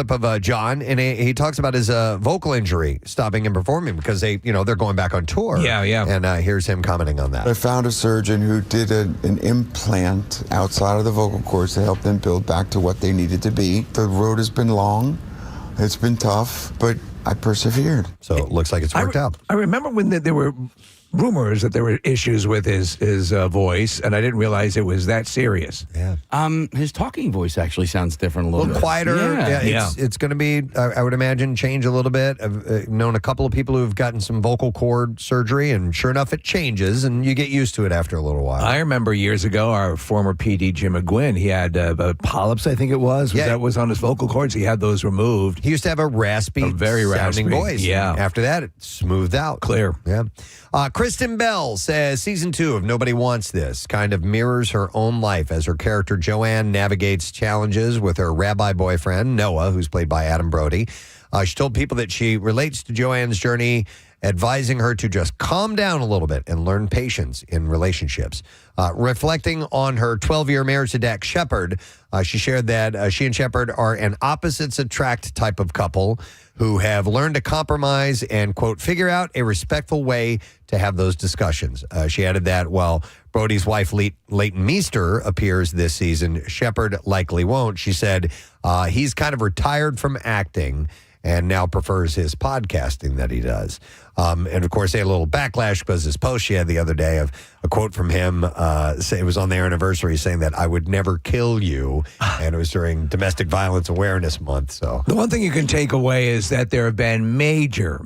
clip of John, and he talks about his vocal injury stopping him performing because they're going back on tour. Yeah. And here's him commenting on that. I found a surgeon who did an implant outside of the vocal cords to help them build back to what they needed to be. The road has been long. It's been tough, but I persevered. So it looks like it's worked out. I remember when there were rumors that there were issues with his voice, and I didn't realize it was that serious. Yeah. His talking voice actually sounds different a little bit. Quieter. Yeah. It's going to be, I would imagine, change a little bit. I've known a couple of people who've gotten some vocal cord surgery, and sure enough, it changes, and you get used to it after a little while. I remember years ago, our former PD, Jim McGuinn, he had polyps, I think it was. That was on his vocal cords. He had those removed. He used to have a raspy, very sounding raspy voice. Yeah. After that, it smoothed out. Clear. Yeah. Kristen Bell says season 2 of Nobody Wants This kind of mirrors her own life as her character Joanne navigates challenges with her rabbi boyfriend, Noah, who's played by Adam Brody. She told people that she relates to Joanne's journey, advising her to just calm down a little bit and learn patience in relationships. Reflecting on her 12-year marriage to Dax Shepard, she shared that she and Shepard are an opposites attract type of couple who have learned to compromise and, quote, figure out a respectful way to have those discussions. She added that while Brody's wife, Leighton Meester, appears this season, Shepard likely won't. She said he's kind of retired from acting and now prefers his podcasting that he does. And, of course, they had a little backlash because this post she had the other day of a quote from him, it was on their anniversary, saying that I would never kill you, and it was during Domestic Violence Awareness Month. So the one thing you can take away is that there have been major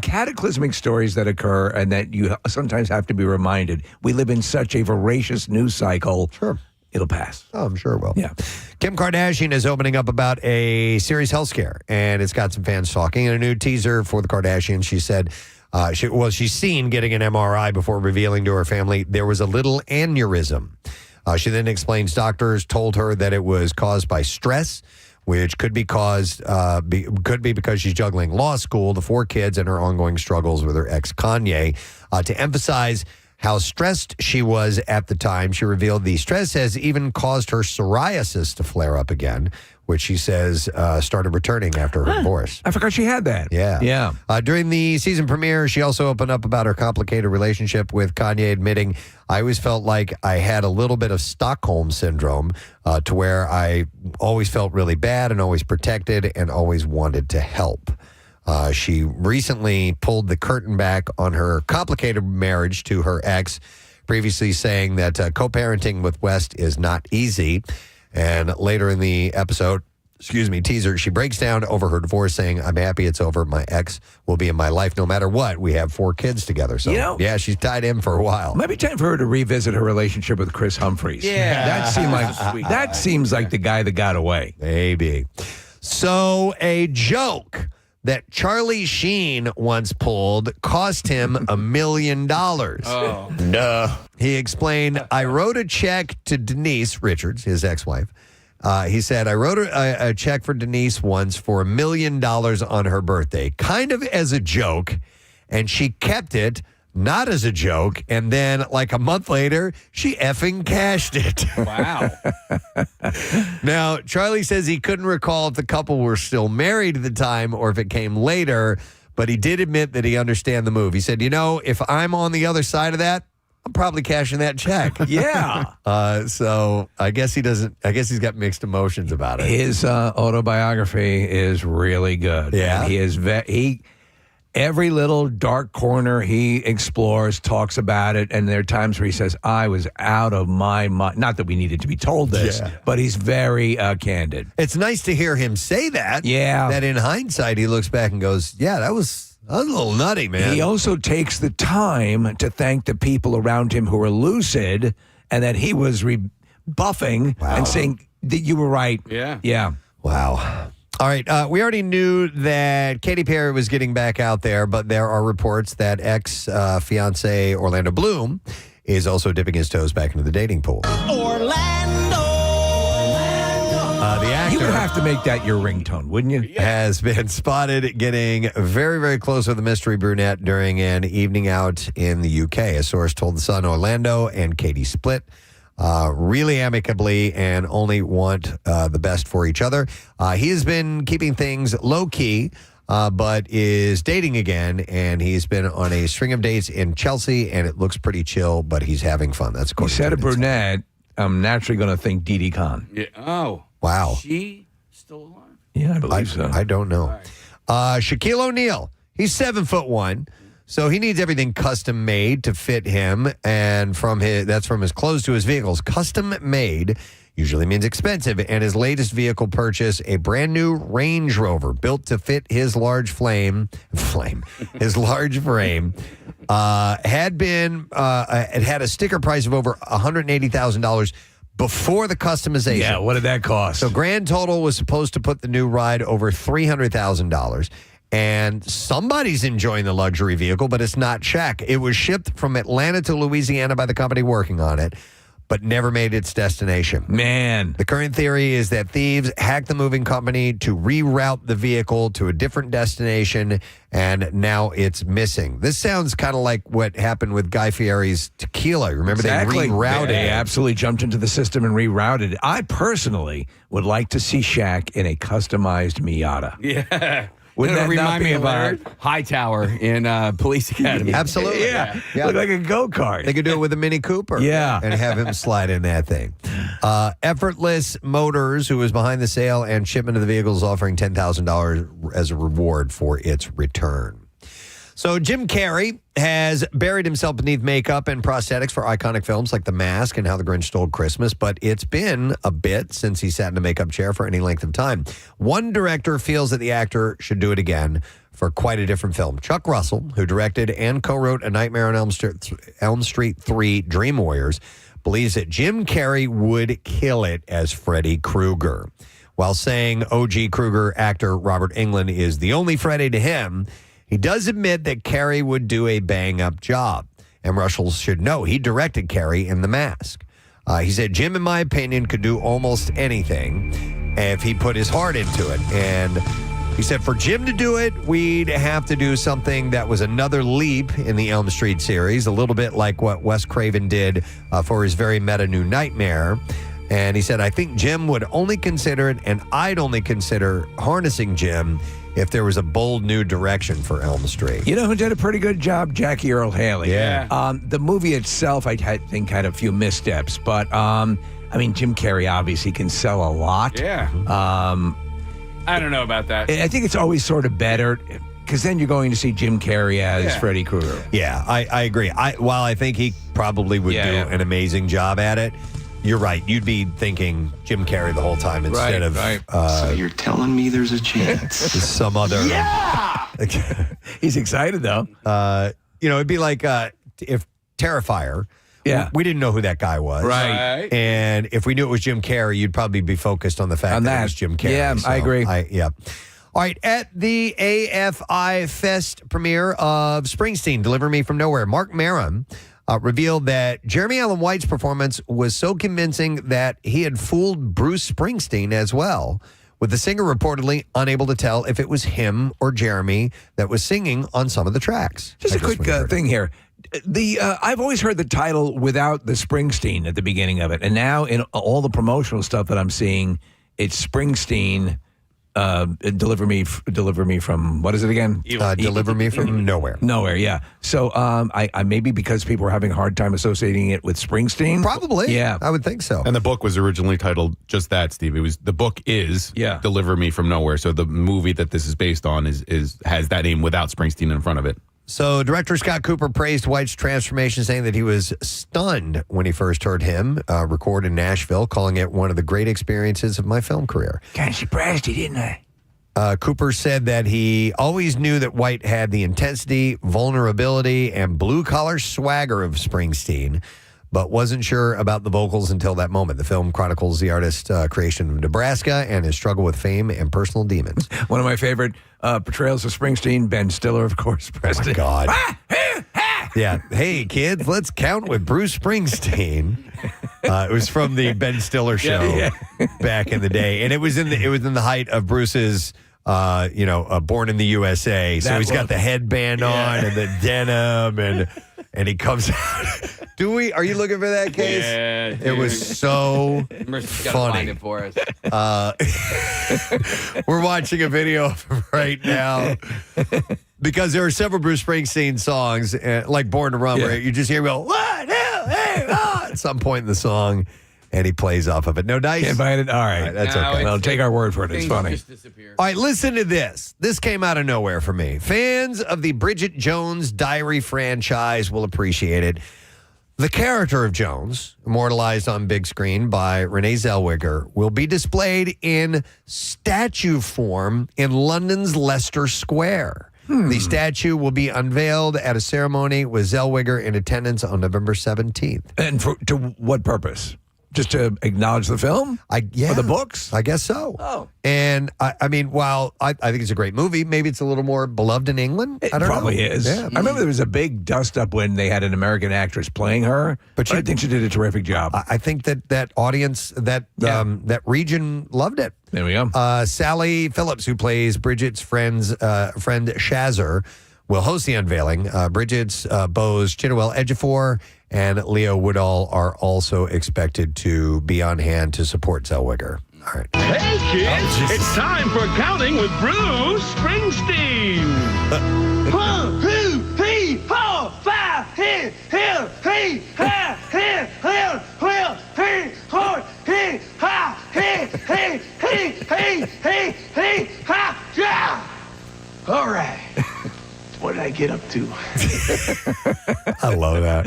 cataclysmic stories that occur and that you sometimes have to be reminded. We live in such a voracious news cycle. Sure. It'll pass. Oh, I'm sure it will. Yeah. Kim Kardashian is opening up about a serious health scare, and it's got some fans talking. In a new teaser for the Kardashians, she said she's seen getting an MRI before revealing to her family there was a little aneurysm. She then explains doctors told her that it was caused by stress, which could be because she's juggling law school, the 4 kids, and her ongoing struggles with her ex Kanye. To emphasize how stressed she was at the time, she revealed the stress has even caused her psoriasis to flare up again, which she says started returning after her divorce. I forgot she had that. Yeah. During the season premiere, she also opened up about her complicated relationship with Kanye, admitting, I always felt like I had a little bit of Stockholm syndrome to where I always felt really bad and always protected and always wanted to help. She recently pulled the curtain back on her complicated marriage to her ex, previously saying that co-parenting with West is not easy. And later in the teaser, she breaks down over her divorce, saying, I'm happy it's over. My ex will be in my life no matter what. We have 4 kids together. So, yeah, she's tied in for a while. Might be time for her to revisit her relationship with Chris Humphries. Yeah. That seems like the guy that got away. Maybe. So a joke that Charlie Sheen once pulled cost him $1 million. Oh. Duh. He explained, I wrote a check to Denise Richards, his ex-wife. He said, I wrote a check for Denise once for $1 million on her birthday, kind of as a joke, and she kept it, not as a joke, and then like a month later, she effing cashed it. Wow. Now, Charlie says he couldn't recall if the couple were still married at the time or if it came later, but he did admit that he understand the move. He said, if I'm on the other side of that, I'm probably cashing that check. Yeah. So I guess he's got mixed emotions about it. His autobiography is really good. Yeah. And he every little dark corner he explores, talks about it, and there are times where he says, I was out of my mind. Not that we needed to be told this, but he's very candid. It's nice to hear him say that. Yeah. That in hindsight, he looks back and goes, yeah, that was a little nutty, man. He also takes the time to thank the people around him who are lucid and that he was rebuffing and saying that you were right. Yeah. Yeah. Wow. All right, we already knew that Katy Perry was getting back out there, but there are reports that ex-fiancé Orlando Bloom is also dipping his toes back into the dating pool. Orlando. The actor You would have to make that your ringtone, wouldn't you? has been spotted getting very, very close with the mystery brunette during an evening out in the UK. A source told The Sun Orlando and Katy split. really amicably and only want the best for each other. He has been keeping things low-key, but is dating again, and he's been on a string of dates in Chelsea, and it looks pretty chill, but he's having fun. That's He said a brunette. I'm naturally going to think Didi Khan. Yeah. Oh. Wow. She still alive? Yeah, I believe so. I don't know. Shaquille O'Neal, he's 7'1", so he needs everything custom made to fit him, and that's from his clothes to his vehicles. Custom made usually means expensive, and his latest vehicle purchase, a brand new Range Rover built to fit his large frame, his large frame, it had a sticker price of over $180,000 before the customization. Yeah, what did that cost? So grand total was supposed to put the new ride over $300,000. And somebody's enjoying the luxury vehicle, but it's not Shaq. It was shipped from Atlanta to Louisiana by the company working on it, but never made its destination. Man. The current theory is that thieves hacked the moving company to reroute the vehicle to a different destination, and now it's missing. This sounds kind of like what happened with Guy Fieri's tequila. Remember, Exactly. they rerouted They it. absolutely jumped into the system and rerouted it. I personally would like to see Shaq in a customized Miata. Yeah. Wouldn't It'll that not remind be me of hilarious? Hightower in Police Academy. Absolutely. Yeah. Yeah. Look like a go-kart. They could do it with a Mini Cooper. Yeah. And have him slide in that thing. Effortless Motors, who was behind the sale and shipment of the vehicle, is offering $10,000 as a reward for its return. So Jim Carrey has buried himself beneath makeup and prosthetics for iconic films like The Mask and How the Grinch Stole Christmas, but it's been a bit since he sat in a makeup chair for any length of time. One director feels that the actor should do it again for quite a different film. Chuck Russell, who directed and co-wrote A Nightmare on Elm Street 3 Dream Warriors, believes that Jim Carrey would kill it as Freddy Krueger. While saying OG Krueger actor Robert Englund is the only Freddy to him, he does admit that Carrey would do a bang-up job. And Russell should know he directed Carrey in The Mask. He said, Jim, in my opinion, could do almost anything if he put his heart into it. And he said, for Jim to do it, we'd have to do something that was another leap in the Elm Street series, a little bit like what Wes Craven did for his very meta New Nightmare. And he said, I think Jim would only consider it, and I'd only consider harnessing Jim if there was a bold new direction for Elm Street. You know who did a pretty good job? Jackie Earle Haley. Yeah. The movie itself, I think, had a few missteps, but Jim Carrey obviously can sell a lot. Yeah. I don't know about that. I think it's always sort of better because then you're going to see Jim Carrey as Freddy Krueger. Yeah, I agree. While I think he probably would do an amazing job at it, you're right. You'd be thinking Jim Carrey the whole time instead of so you're telling me there's a chance. some other. Yeah! He's excited, though. It'd be like if Terrifier. Yeah. We didn't know who that guy was. Right. And if we knew it was Jim Carrey, you'd probably be focused on the fact that it was Jim Carrey. Yeah, I agree. Yeah. All right, at the AFI Fest premiere of Springsteen, Deliver Me From Nowhere, Mark Maron revealed that Jeremy Allen White's performance was so convincing that he had fooled Bruce Springsteen as well, with the singer reportedly unable to tell if it was him or Jeremy that was singing on some of the tracks. Just a quick thing here. I've always heard the title without the Springsteen at the beginning of it, and now in all the promotional stuff that I'm seeing, it's Springsteen. Deliver me from, what is it again? Deliver Me From Nowhere. Nowhere, yeah. So I maybe because people were having a hard time associating it with Springsteen. Probably. Yeah. I would think so. And the book was originally titled just that, Steve. The book is Deliver Me From Nowhere. So the movie that this is based on has that name without Springsteen in front of it. So director Scott Cooper praised White's transformation, saying that he was stunned when he first heard him record in Nashville, calling it one of the great experiences of my film career. Kind of surprised he didn't I? Cooper said that he always knew that White had the intensity, vulnerability, and blue-collar swagger of Springsteen, but wasn't sure about the vocals until that moment. The film chronicles the artist's creation of Nebraska and his struggle with fame and personal demons. One of my favorite portrayals of Springsteen, Ben Stiller, of course, Preston. Oh, my God. Yeah. Hey, kids, let's count with Bruce Springsteen. It was from the Ben Stiller show back in the day, and it was in the height of Bruce's Born in the USA. So he's got the headband on and the denim, and and he comes out. Are you looking for that case? Yeah, It was so Mercy's gotta find funny. it for us. We're watching a video of him right now because there are several Bruce Springsteen songs, like Born to Run, where you just hear him go, 1, 2, 3, 4, at some point in the song, and he plays off of it. No dice? Can't find it? All right. That's No, okay. Well, take our word for it. It's Things funny. just disappear. All right, listen to this. This came out of nowhere for me. Fans of the Bridget Jones Diary franchise will appreciate it. The character of Jones, immortalized on big screen by Renee Zellweger, will be displayed in statue form in London's Leicester Square. The statue will be unveiled at a ceremony with Zellweger in attendance on November 17th. And to what purpose? Just to acknowledge the film? Or the books? I guess so. Oh. And I mean, while I think it's a great movie, maybe it's a little more beloved in England. It I don't probably know. is. Yeah. I remember there was a big dust up when they had an American actress playing her, but I think she did a terrific job. I think that audience, that region loved it. There we go. Sally Phillips, who plays Bridget's friend Shazzer, will host the unveiling. Bridget's beaux Chinewell Ejiofor and Leo Woodall are also expected to be on hand to support Zellweger. All right. Hey kids, it's time for counting with Bruce Springsteen. 1, 2, 3, 4, 5, 6, 7, 8, 9, 10, 11, 12, 13, 14, 15, 16, 17, 18, all right. What did I get up to? I love that.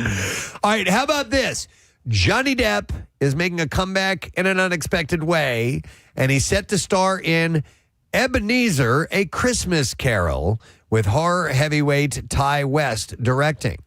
All right, how about this? Johnny Depp is making a comeback in an unexpected way, and he's set to star in Ebenezer, A Christmas Carol, with horror heavyweight Ty West directing.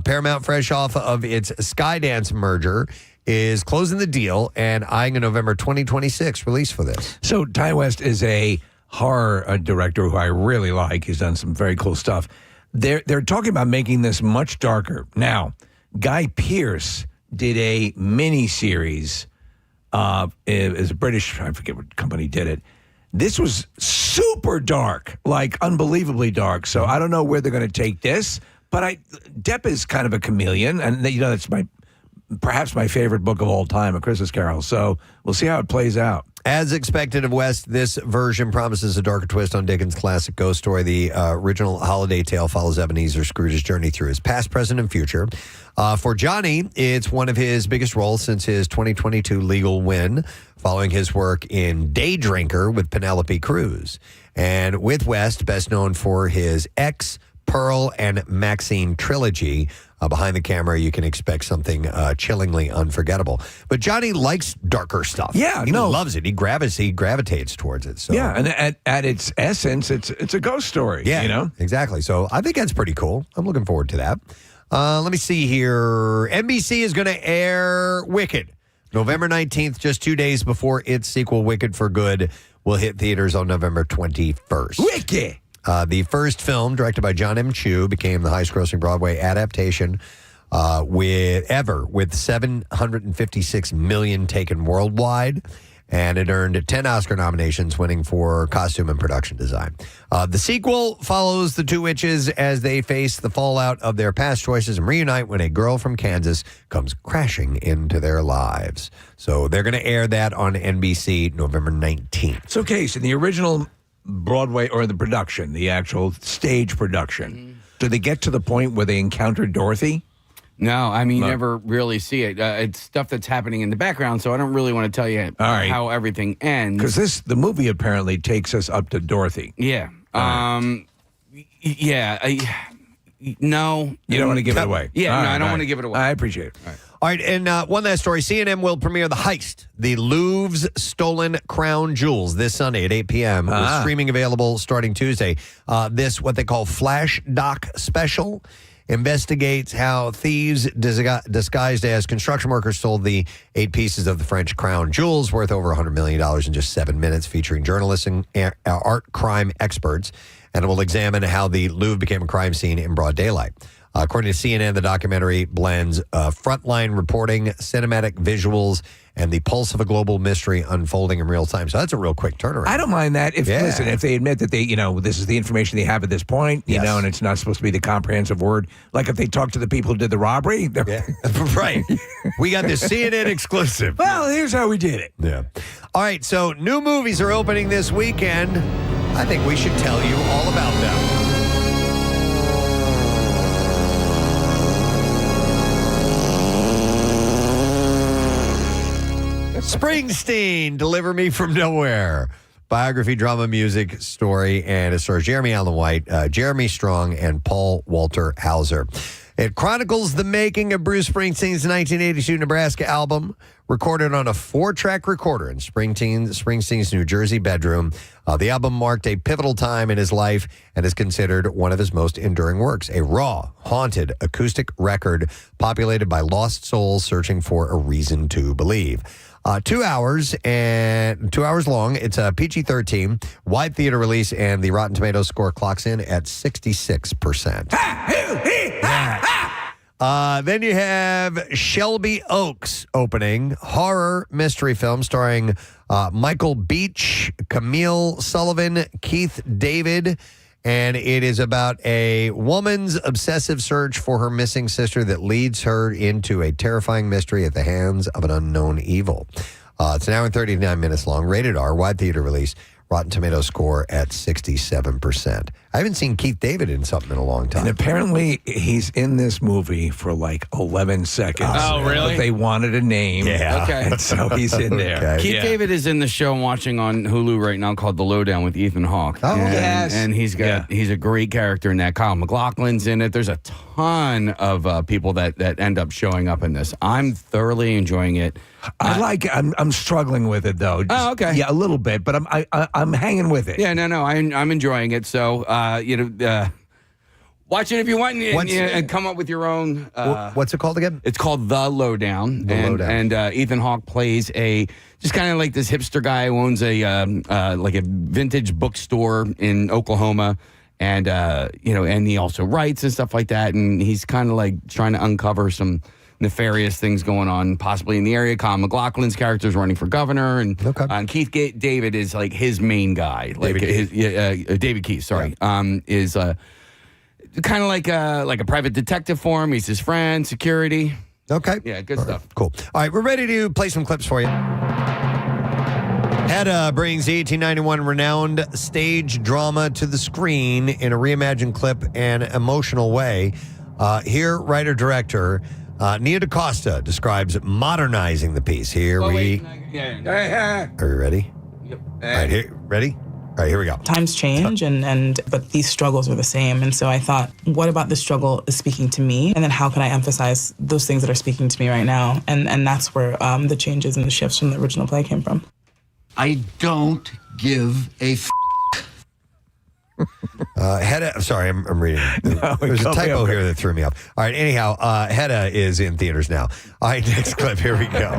Paramount, fresh off of its Skydance merger, is closing the deal and eyeing a November 2026 release for this. So Ty West is a horror director who I really like. He's done some very cool stuff. They're talking about making this much darker. Now, Guy Pearce did a mini series. Is a British, I forget what company did it. This was super dark, like unbelievably dark. So I don't know where they're going to take this. But Depp is kind of a chameleon, and that's perhaps my favorite book of all time, A Christmas Carol. So we'll see how it plays out. As expected of West, this version promises a darker twist on Dickens' classic ghost story. The original holiday tale follows Ebenezer Scrooge's journey through his past, present, and future. For Johnny, it's one of his biggest roles since his 2022 legal win, following his work in Day Drinker with Penelope Cruz. And with West, best known for his X, Pearl, and Maxine trilogy. Behind the camera, you can expect something chillingly unforgettable. But Johnny likes darker stuff. Yeah, he loves it. He gravitates towards it. So yeah, and at its essence, it's a ghost story. Yeah, exactly. So I think that's pretty cool. I'm looking forward to that. Let me see here. NBC is going to air Wicked November 19th, just 2 days before its sequel, Wicked for Good, will hit theaters on November 21st. Wicked. The first film, directed by John M. Chu, became the highest-grossing Broadway adaptation with 756 million taken worldwide, and it earned 10 Oscar nominations, winning for costume and production design. The sequel follows the two witches as they face the fallout of their past choices and reunite when a girl from Kansas comes crashing into their lives. So they're going to air that on NBC November 19th. So, Case, in the original Broadway or the production, the actual stage production, do they get to the point where they encounter Dorothy? No, I mean, you never really see it. It's stuff that's happening in the background, so I don't really want to tell you how everything ends. Because the movie apparently takes us up to Dorothy. Yeah. No. You don't want to give it away? Yeah, I don't want to give it away. I appreciate it. All right, and one last story. CNN will premiere The Heist, the Louvre's Stolen Crown Jewels, this Sunday at 8 p.m. with streaming available starting Tuesday. This, what they call Flash Doc Special, investigates how thieves disguised as construction workers stole the 8 pieces of the French crown jewels worth over $100 million in just 7 minutes, featuring journalists and art crime experts. And it will examine how the Louvre became a crime scene in broad daylight. According to CNN, the documentary blends frontline reporting, cinematic visuals, and the pulse of a global mystery unfolding in real time. So that's a real quick turnaround. I don't mind that. Listen, if they admit that this is the information they have at this point, and it's not supposed to be the comprehensive word. Like if they talk to the people who did the robbery. Right. We got the CNN exclusive. Well, here's how we did it. Yeah. All right. So new movies are opening this weekend. I think we should tell you all about them. Springsteen, Deliver Me From Nowhere. Biography, drama, music, story, and it stars Jeremy Allen White, Jeremy Strong, and Paul Walter Hauser. It chronicles the making of Bruce Springsteen's 1982 Nebraska album, recorded on a 4-track recorder in Springsteen's New Jersey bedroom. The album marked a pivotal time in his life and is considered one of his most enduring works, a raw, haunted acoustic record populated by lost souls searching for a reason to believe. 2 hours long. It's a PG-13 wide theater release, and the Rotten Tomatoes score clocks in at 66%. Then you have Shelby Oaks opening, horror mystery film starring Michael Beach, Camille Sullivan, Keith David, and it is about a woman's obsessive search for her missing sister that leads her into a terrifying mystery at the hands of an unknown evil. It's an hour and 39 minutes long, rated R, wide theater release. Rotten Tomatoes score at 67%. I haven't seen Keith David in something in a long time. And apparently he's in this movie for like 11 seconds. Oh, really? But they wanted a name. Yeah. Okay. And so he's in there. Okay. Keith David is in the show I'm watching on Hulu right now called The Lowdown with Ethan Hawke. Oh, yes. And he's a great character in that. Kyle MacLachlan's in it. There's a ton of people that end up showing up in this. I'm thoroughly enjoying it. I'm struggling with it though. Oh, okay. Yeah, a little bit, but I'm hanging with it. Yeah, no, I'm enjoying it. So, watch it if you want and come up with your own. What's it called again? It's called The Lowdown. And Ethan Hawke plays just kind of like this hipster guy who owns like a vintage bookstore in Oklahoma. And, and he also writes and stuff like that. And he's kind of like trying to uncover some nefarious things going on possibly in the area. Kyle MacLachlan's character is running for governor, and Keith David is like his main guy, like David Keith. Sorry, is kind of like a private detective for him. He's his friend, security. Okay, yeah, good stuff. Cool. All right, we're ready to play some clips for you. Hedda brings the 1891 renowned stage drama to the screen in a reimagined clip and emotional way. Here, writer-director Nia DaCosta describes modernizing the piece. Are we ready? Yep. All right, ready? All right, here we go. Times change, but these struggles are the same. And so I thought, what about this struggle is speaking to me? And then how can I emphasize those things that are speaking to me right now? And that's where the changes and the shifts from the original play came from. I don't give a Hedda, sorry, I'm reading. There's a typo here that threw me off. All right, anyhow, Hedda is in theaters now. All right, next clip, here we go.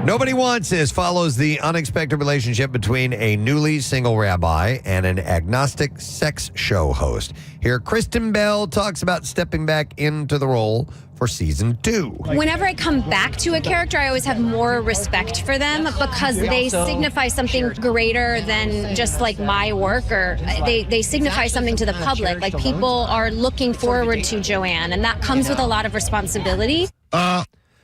Nobody Wants This follows the unexpected relationship between a newly single rabbi and an agnostic sex show host. Here, Kristen Bell talks about stepping back into the role for season 2. Whenever I come back to a character, I always have more respect for them because they signify something greater than just like my work, or they signify something to the public. Like people are looking forward to Joanne, and that comes with a lot of responsibility.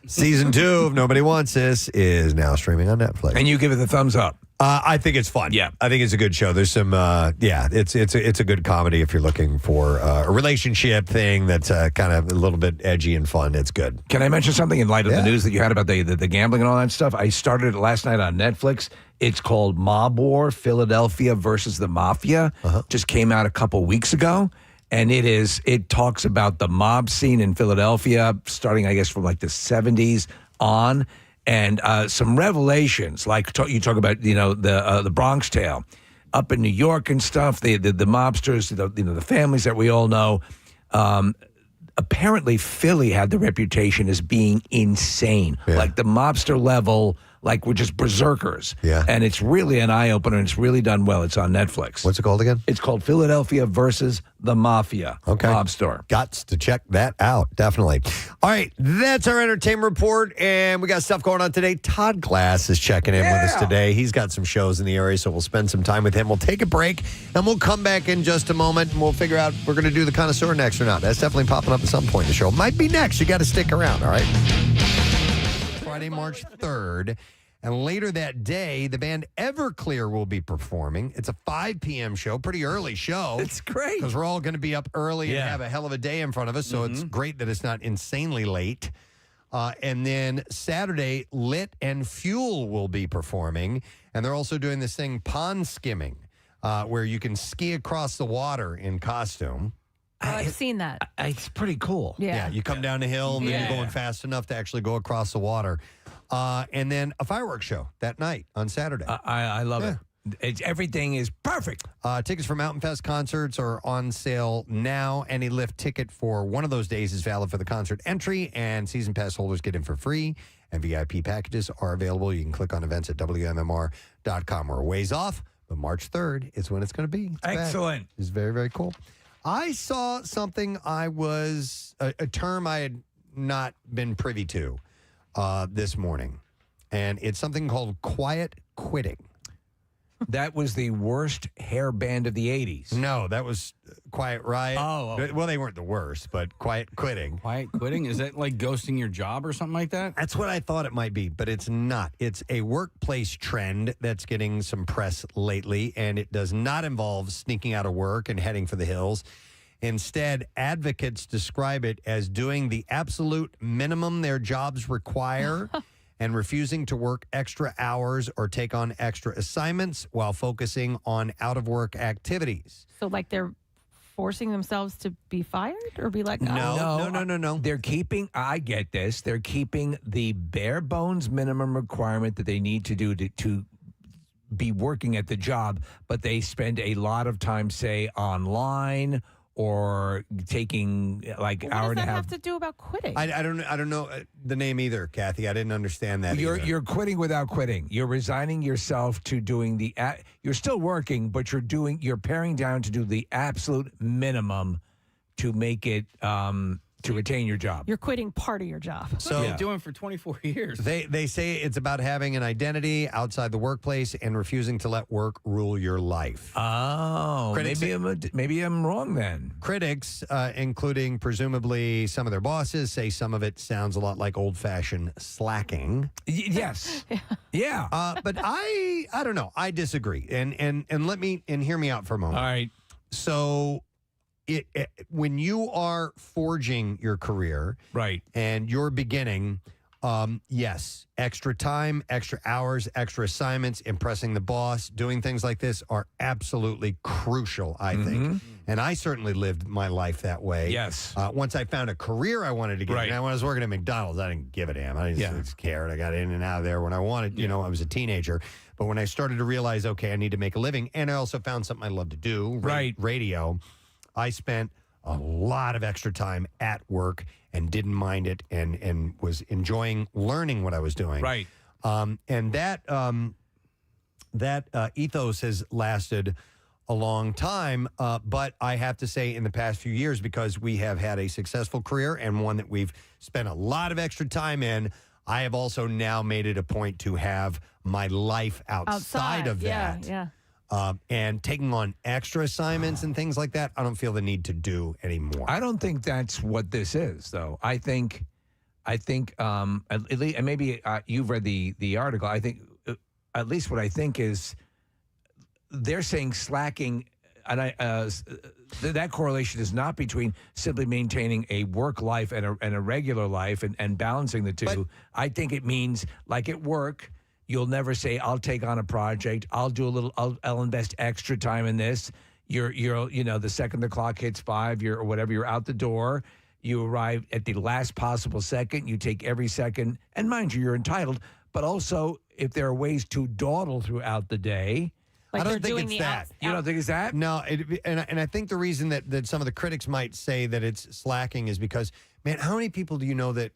Season 2 of Nobody Wants This is now streaming on Netflix. And you give it the thumbs up. I think it's fun. Yeah. I think it's a good show. There's some, it's a good comedy if you're looking for a relationship thing that's kind of a little bit edgy and fun. It's good. Can I mention something in light of the news that you had about the gambling and all that stuff? I started it last night on Netflix. It's called Mob War, Philadelphia versus the Mafia. Just came out a couple weeks ago. And it talks about the mob scene in Philadelphia, starting, I guess, from like the 70s on, and some revelations. Like you talk about, the Bronx Tale up in New York and stuff. The mobsters, the families that we all know. Apparently, Philly had the reputation as being insane, like the mobster level like we're just berserkers. Yeah. And it's really an eye-opener, and it's really done well. It's on Netflix. What's it called again? It's called Philadelphia versus the Mafia. Okay. Mob Store. Gots to check that out, definitely. All right, that's our entertainment report, and we got stuff going on today. Todd Glass is checking in with us today. He's got some shows in the area, so we'll spend some time with him. We'll take a break, and we'll come back in just a moment, and we'll figure out if we're going to do the Connoisseur next or not. That's definitely popping up at some point in the show. Might be next. You got to stick around, all right? Friday, March 3rd. And later that day, the band Everclear will be performing. It's a 5 p.m. show, pretty early show. It's great. Because we're all going to be up early and have a hell of a day in front of us, so it's great that it's not insanely late. And then Saturday, Lit and Fuel will be performing. And they're also doing this thing, pond skimming, where you can ski across the water in costume. I've seen that. It's pretty cool. Yeah. You come down the hill, and then you're going fast enough to actually go across the water. And then a fireworks show that night on Saturday. I love it. Everything is perfect. Tickets for Mountain Fest concerts are on sale now. Any lift ticket for one of those days is valid for the concert entry, and season pass holders get in for free. And VIP packages are available. You can click on events at WMMR.com. We're a ways off, but March 3rd is when it's going to be. Excellent. It's very, very cool. I saw something a term I had not been privy to this morning, and it's something called quiet quitting. That was the worst hair band of the 80s. No, that was Quiet Riot. Well, they weren't the worst, but quiet quitting. Quiet quitting? Is that like ghosting your job or something like that? That's what I thought it might be, but it's not. It's a workplace trend that's getting some press lately, and it does not involve sneaking out of work and heading for the hills. Instead, advocates describe it as doing the absolute minimum their jobs require and refusing to work extra hours or take on extra assignments while focusing on out-of-work activities. So, like, they're forcing themselves to be fired or be let go? No. They're keeping, I get this, they're keeping the bare bones minimum requirement that they need to do to be working at the job, but they spend a lot of time, say, online or taking like What hour and a does that half. have to do about quitting? I don't know the name either, Kathy. I didn't understand that. You're quitting without quitting. You're resigning yourself to doing you're still working, but you're paring down to do the absolute minimum to make it to retain your job. You're quitting part of your job. So what are you doing for 24 years? They say it's about having an identity outside the workplace and refusing to let work rule your life. Oh, maybe I'm wrong then. Critics, including presumably some of their bosses, say some of it sounds a lot like old-fashioned slacking. Yes. Yeah. But I don't know. I disagree. And hear me out for a moment. All right. So when you are forging your career, right, and you're beginning, yes, extra time, extra hours, extra assignments, impressing the boss, doing things like this are absolutely crucial, I think. And I certainly lived my life that way. Yes. Once I found a career I wanted to get. Right. Now, when I was working at McDonald's, I didn't give a damn. I just cared. I got in and out of there when I wanted. You know, I was a teenager. But when I started to realize, okay, I need to make a living, and I also found something I love to do, radio. I spent a lot of extra time at work and didn't mind it and was enjoying learning what I was doing. Right. And that ethos has lasted a long time. But I have to say in the past few years, because we have had a successful career and one that we've spent a lot of extra time in, I have also now made it a point to have my life outside of that. Yeah. And taking on extra assignments and things like that, I don't feel the need to do anymore. I don't think that's what this is, though. I think, at least, and maybe you've read the article. I think, at least what I think is, they're saying slacking, and that correlation is not between simply maintaining a work life and a regular life and balancing the two. But I think it means, like at work, you'll never say, I'll take on a project. I'll invest extra time in this. You're the second the clock hits 5, or whatever, you're out the door. You arrive at the last possible second. You take every second. And mind you, you're entitled. But also, if there are ways to dawdle throughout the day. Like I don't think it's that. You don't think it's that? No, and I think the reason that some of the critics might say that it's slacking is because, man, how many people do you know that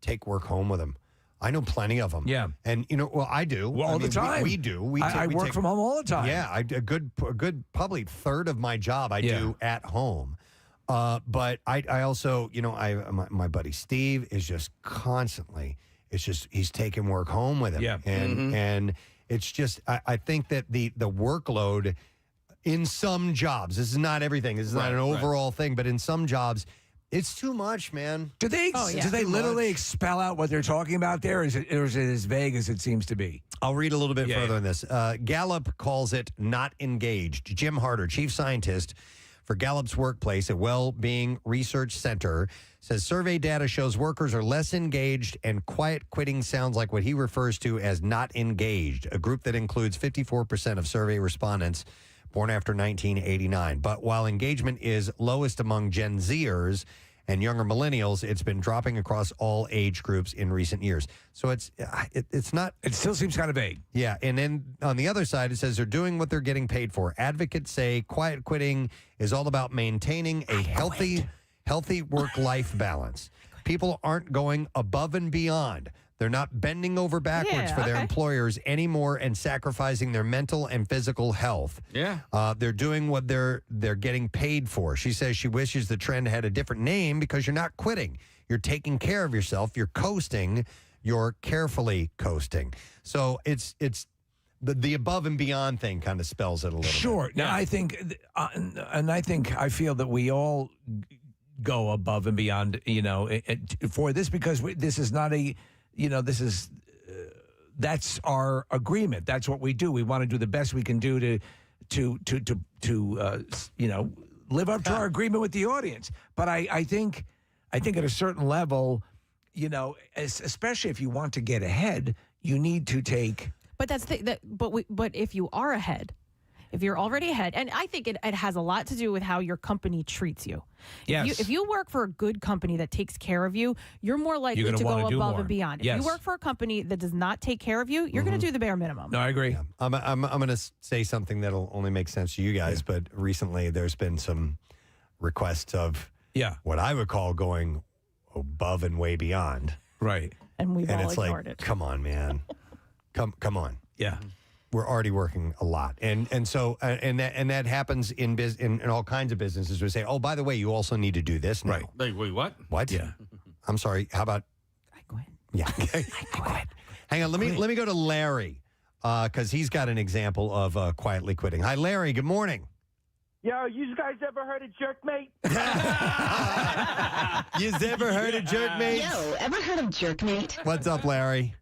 take work home with them? I know plenty of them. Yeah. And, I do. Well, all the time. We do. I work from home all the time. Yeah. A good probably third of my job I do at home. But I also, my buddy Steve is just constantly, he's taking work home with him. Yeah. And it's just, I think that the workload in some jobs, this is not everything, this is not an overall thing, but in some jobs, it's too much, man. Do they literally spell out what they're talking about there, or is it as vague as it seems to be? I'll read a little bit further on this. Gallup calls it not engaged. Jim Harder, chief scientist for Gallup's Workplace, a well-being research center, says survey data shows workers are less engaged, and quiet quitting sounds like what he refers to as not engaged, a group that includes 54% of survey respondents born after 1989. But while engagement is lowest among Gen Zers and younger millennials, it's been dropping across all age groups in recent years. So it's not... It still seems kind of vague. Yeah, and then on the other side, it says they're doing what they're getting paid for. Advocates say quiet quitting is all about maintaining a healthy work-life balance. People aren't going above and beyond. They're not bending over backwards for their employers anymore and sacrificing their mental and physical health. Yeah. They're doing what they're getting paid for. She says she wishes the trend had a different name because you're not quitting. You're taking care of yourself. You're coasting. You're carefully coasting. So it's the above and beyond thing kind of spells it a little Sure. bit. Now, I think, I feel that we all go above and beyond, for this, because this is not a... that's our agreement. That's what we do. We want to do the best we can do to live up to our agreement with the audience. But I think at a certain level, especially if you want to get ahead, you need to take. But but if you are ahead, if you're already ahead, and I think it has a lot to do with how your company treats you. Yes. If you work for a good company that takes care of you, you're more likely to go above and beyond. Yes. If you work for a company that does not take care of you, you're going to do the bare minimum. No, I agree. Yeah. I'm going to say something that'll only make sense to you guys, but recently there's been some requests of what I would call going above and way beyond. Right. And we've all it's ignored like, it. come on, man. Come on. Yeah. We're already working a lot, and so that happens in all kinds of businesses. We say, oh, by the way, you also need to do this now. Right. Like, wait, what? What? Yeah. I'm sorry. How about? I quit. Yeah. I quit. Hang on. Let me go to Larry because he's got an example of quietly quitting. Hi, Larry. Good morning. Yo, you guys ever heard of Jerkmate? You've ever heard of Jerkmate? Yo, ever heard of Jerkmate? What's up, Larry?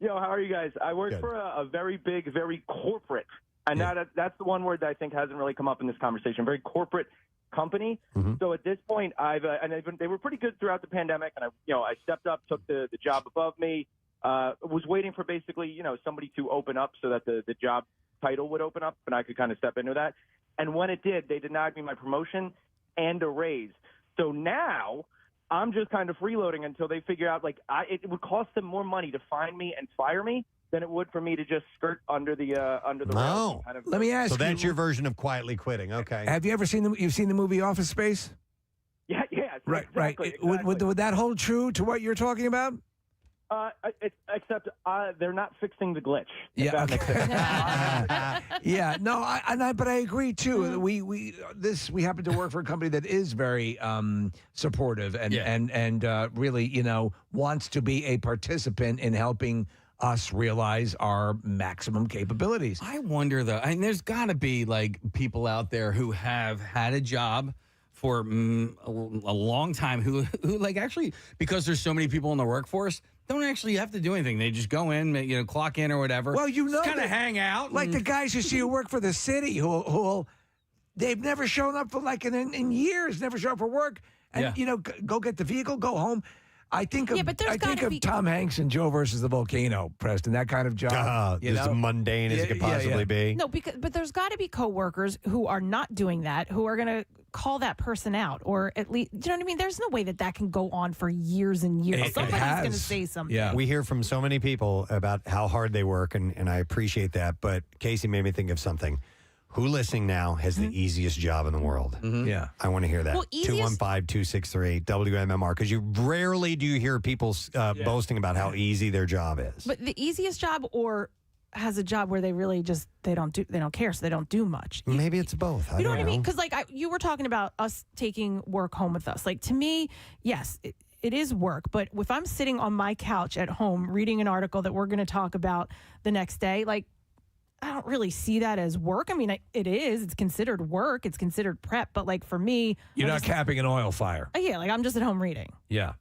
Yo, how are you guys? I work for a very big, very corporate, and that's the one word that I think hasn't really come up in this conversation. Very corporate company. Mm-hmm. So at this point, they were pretty good throughout the pandemic, and I stepped up, took the job above me. Was waiting for basically somebody to open up so that the job title would open up, and I could kind of step into that. And when it did, they denied me my promotion and a raise. So now I'm just kind of freeloading until they figure out, it would cost them more money to find me and fire me than it would for me to just skirt under the rails. Kind of, let me ask you. So that's your version of quietly quitting. Okay. Have you ever seen the movie Office Space? Yeah. Right. Exactly. Would that hold true to what you're talking about? Except they're not fixing the glitch. Yeah. Yeah. No. But I agree too. We happen to work for a company that is very supportive and really wants to be a participant in helping us realize our maximum capabilities. I wonder though, and there's got to be people out there who have had a job for a long time who actually, because there's so many people in the workforce, don't actually have to do anything. They just go in, clock in or whatever. Well, kind of hang out. Like the guys you see who work for the city who they've never shown up for in years, never show up for work. And, go get the vehicle, go home. I think of Tom Hanks and Joe versus the Volcano, Preston, that kind of job. As mundane as it could possibly be. No, but there's got to be coworkers who are not doing that, who are going to call that person out, or at least, you know what I mean? There's no way that can go on for years and years. Somebody's going to say something. Yeah. We hear from so many people about how hard they work, and I appreciate that. But Casey made me think of something. Who listening now has the easiest job in the world? Yeah. I want to hear that. Well, easiest- 215-263 WMMR, because you rarely do you hear people boasting about how easy their job is. But the easiest job, or has a job where they really just they don't care, so they don't do much. Maybe it's both. You know what I mean? Because like you were talking about us taking work home with us. Like to me, yes, it is work. But if I'm sitting on my couch at home reading an article that we're going to talk about the next day, like I don't really see that as work. I mean, it is. It's considered work. It's considered prep. But like for me, you're not capping an oil fire. Yeah, like I'm just at home reading. Yeah.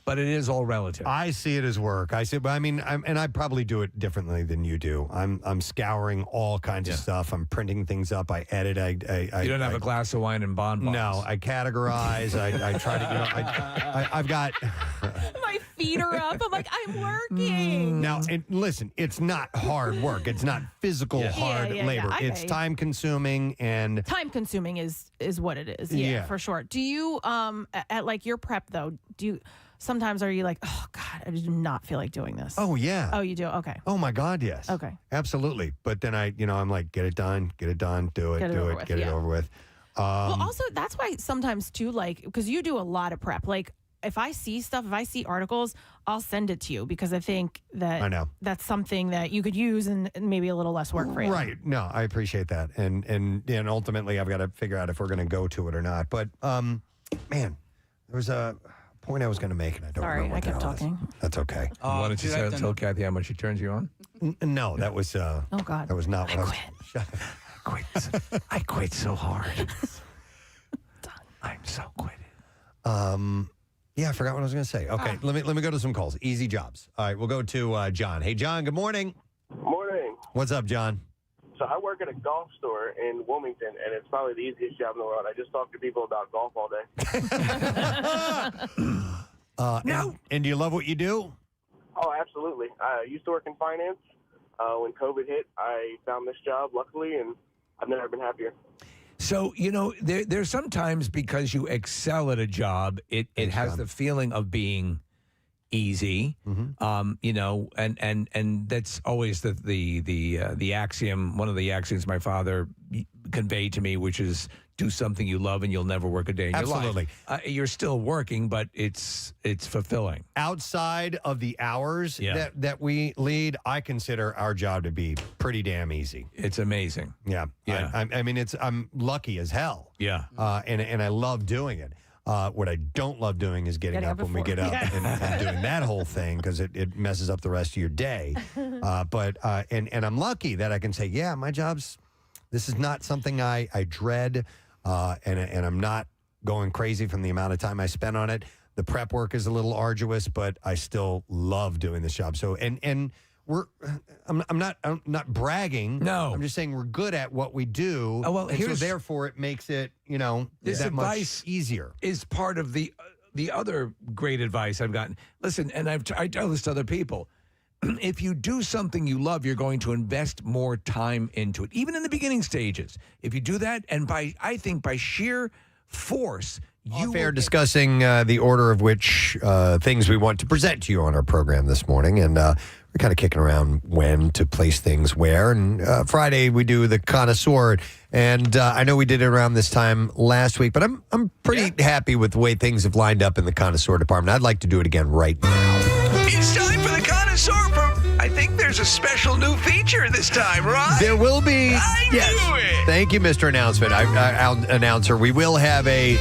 But it is all relative. I see it as work. But I mean, and I probably do it differently than you do. I'm scouring all kinds of stuff. I'm printing things up. I edit. You don't have a glass of wine and bonbons. No, I categorize. I try to. I've got. My feet are up. I'm like, I'm working. Now, and listen, it's not hard work. It's not physical hard labor. Okay. It's time consuming and time consuming is what it is. Yeah, for sure. Do you at like your prep though? Sometimes are you like, oh God, I do not feel like doing this? Oh yeah. Oh, you do? Okay. Oh my God, yes. Okay. Absolutely. But then I'm like, get it done, do it, get it over with. Well, also that's why sometimes too, like, because you do a lot of prep. Like, if I see stuff, if I see articles, I'll send it to you because I think that I know that's something that you could use and maybe a little less work for you. Right. No, I appreciate that. And ultimately I've got to figure out if we're going to go to it or not. But man, there was a point I was going to make and I don't remember what I kept talking. That's okay. Why don't you tell Kathy how much she turns you on? No, that was oh God. That was not what I was. I quit so hard. I'm so quitted. Yeah, I forgot what I was going to say. Okay, let me go to some calls. Easy jobs. All right, we'll go to John. Hey, John, good morning. Morning. What's up, John? So I work at a golf store in Wilmington, and it's probably the easiest job in the world. I just talk to people about golf all day. And do you love what you do? Oh, absolutely. I used to work in finance. When COVID hit, I found this job, luckily, and I've never been happier. So, there's sometimes because you excel at a job, it has the feeling of being easy, and that's always the axiom, one of the axioms my father conveyed to me, which is do something you love and you'll never work a day in your life. Absolutely. You're still working, but it's fulfilling. Outside of the hours that we lead, I consider our job to be pretty damn easy. It's amazing. Yeah. I mean, I'm lucky as hell. Yeah. And I love doing it. What I don't love doing is getting up when we get up and doing that whole thing because it messes up the rest of your day. But I'm lucky that I can say, yeah, my job's, this is not something I dread, and I'm not going crazy from the amount of time I spend on it. The prep work is a little arduous, but I still love doing this job. So I'm not bragging. No, I'm just saying we're good at what we do. Oh, well, so therefore it makes it this that advice much easier. Is part of the other great advice I've gotten. Listen, and I tell this to other people. If you do something you love, you're going to invest more time into it, even in the beginning stages. If you do that, and I think by sheer force, Fair discussing the order of which things we want to present to you on our program this morning, and we're kind of kicking around when to place things where. And Friday we do the Connoisseur, and I know we did it around this time last week, but I'm pretty happy with the way things have lined up in the Connoisseur department. I'd like to do it again right now. It's time for the Connoisseur. I think there's a special new feature this time, right? There will be. I knew it. Thank you, Mr. Announcer. We will have a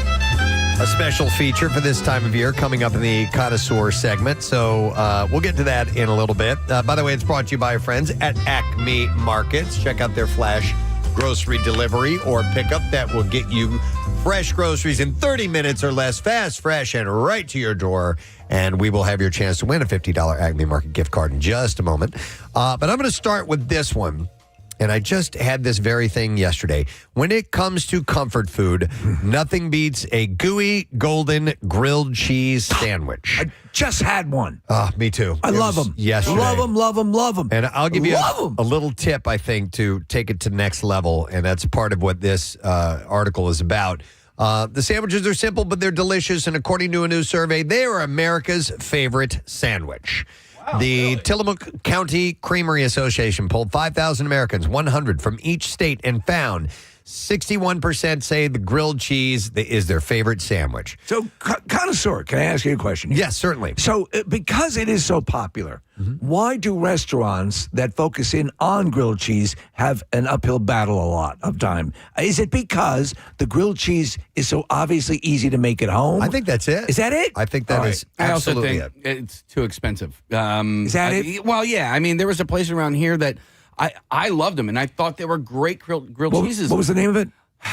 special feature for this time of year coming up in the Connoisseur segment. So we'll get to that in a little bit. By the way, it's brought to you by our friends at Acme Markets. Check out their flash grocery delivery or pickup that will get you fresh groceries in 30 minutes or less, fast, fresh, and right to your door. And we will have your chance to win a $50 Acme Market gift card in just a moment. But I'm going to start with this one. And I just had this very thing yesterday. When it comes to comfort food, nothing beats a gooey, golden grilled cheese sandwich. I just had one. Me too. I love them. Yesterday. Love them. And I'll give you a little tip, I think, to take it to the next level. And that's part of what this article is about. The sandwiches are simple, but they're delicious. And according to a new survey, they are America's favorite sandwich. The Tillamook County Creamery Association polled 5,000 Americans, 100 from each state, and found 61% say the grilled cheese is their favorite sandwich. So, Connoisseur, can I ask you a question? Yes, certainly. So, because it is so popular, why do restaurants that focus in on grilled cheese have an uphill battle a lot of time? Is it because the grilled cheese is so obviously easy to make at home? I think that's it. Is that it? I think that is absolutely I also think it's too expensive. Is that it? Well, yeah. I mean, there was a place around here that I loved them, and I thought they were great grilled cheeses. What was the name of it?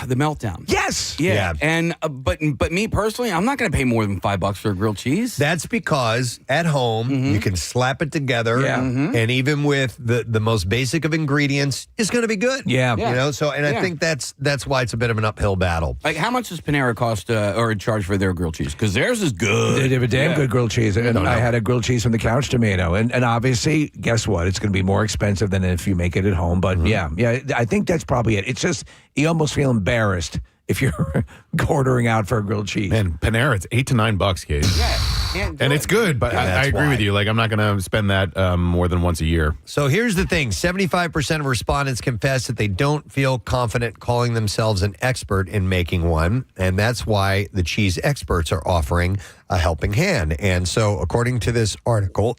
The Meltdown. Yes. Yeah. And but me personally, I'm not going to pay more than $5 for a grilled cheese. That's because at home you can slap it together, and even with the most basic of ingredients, it's going to be good. Yeah. You know. So, and I think that's why it's a bit of an uphill battle. Like, how much does Panera cost or charge for their grilled cheese? Because theirs is good. They have a damn good grilled cheese. And I had a grilled cheese from the Couch Tomato. And obviously, guess what? It's going to be more expensive than if you make it at home. But yeah, I think that's probably it. It's just, you almost feel embarrassed if you're ordering out for a grilled cheese. And Panera, it's $8 to $9, Case. Yeah. And it's good, but I agree with you. Like, I'm not going to spend that more than once a year. So here's the thing. 75% of respondents confess that they don't feel confident calling themselves an expert in making one. And that's why the cheese experts are offering a helping hand. And so according to this article,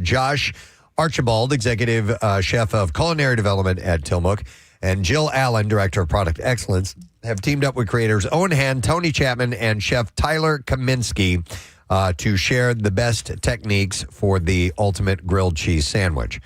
Josh Archibald, executive chef of culinary development at Tillamook, and Jill Allen, Director of Product Excellence, have teamed up with creators Owen Hand, Tony Chapman, and Chef Tyler Kaminsky to share the best techniques for the ultimate grilled cheese sandwich.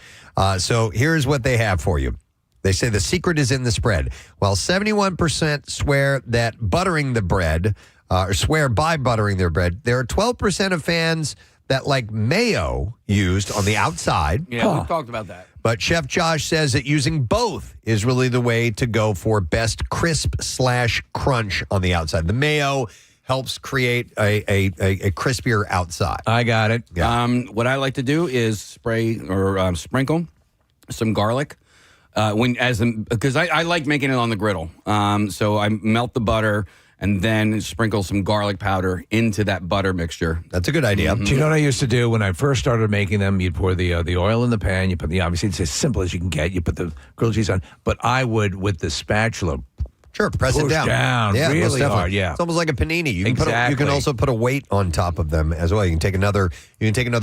So here's what they have for you. They say the secret is in the spread. While 71% swear that buttering the bread, or swear by buttering their bread, there are 12% of fans that like mayo used on the outside. Yeah, we've talked about that. But Chef Josh says that using both is really the way to go for best crisp/crunch on the outside. The mayo helps create a crispier outside. I got it. Yeah. What I like to do is spray or sprinkle some garlic because I like making it on the griddle. So I melt the butter and then sprinkle some garlic powder into that butter mixture. That's a good idea. Do you know what I used to do when I first started making them? You'd pour the oil in the pan. You put obviously it's as simple as you can get. You put the grilled cheese on, but I would with the spatula. Sure, press it down. Yeah, most really definitely. hard. Yeah, it's almost like a panini. You can exactly. you can also put a weight on top of them as well. You can take another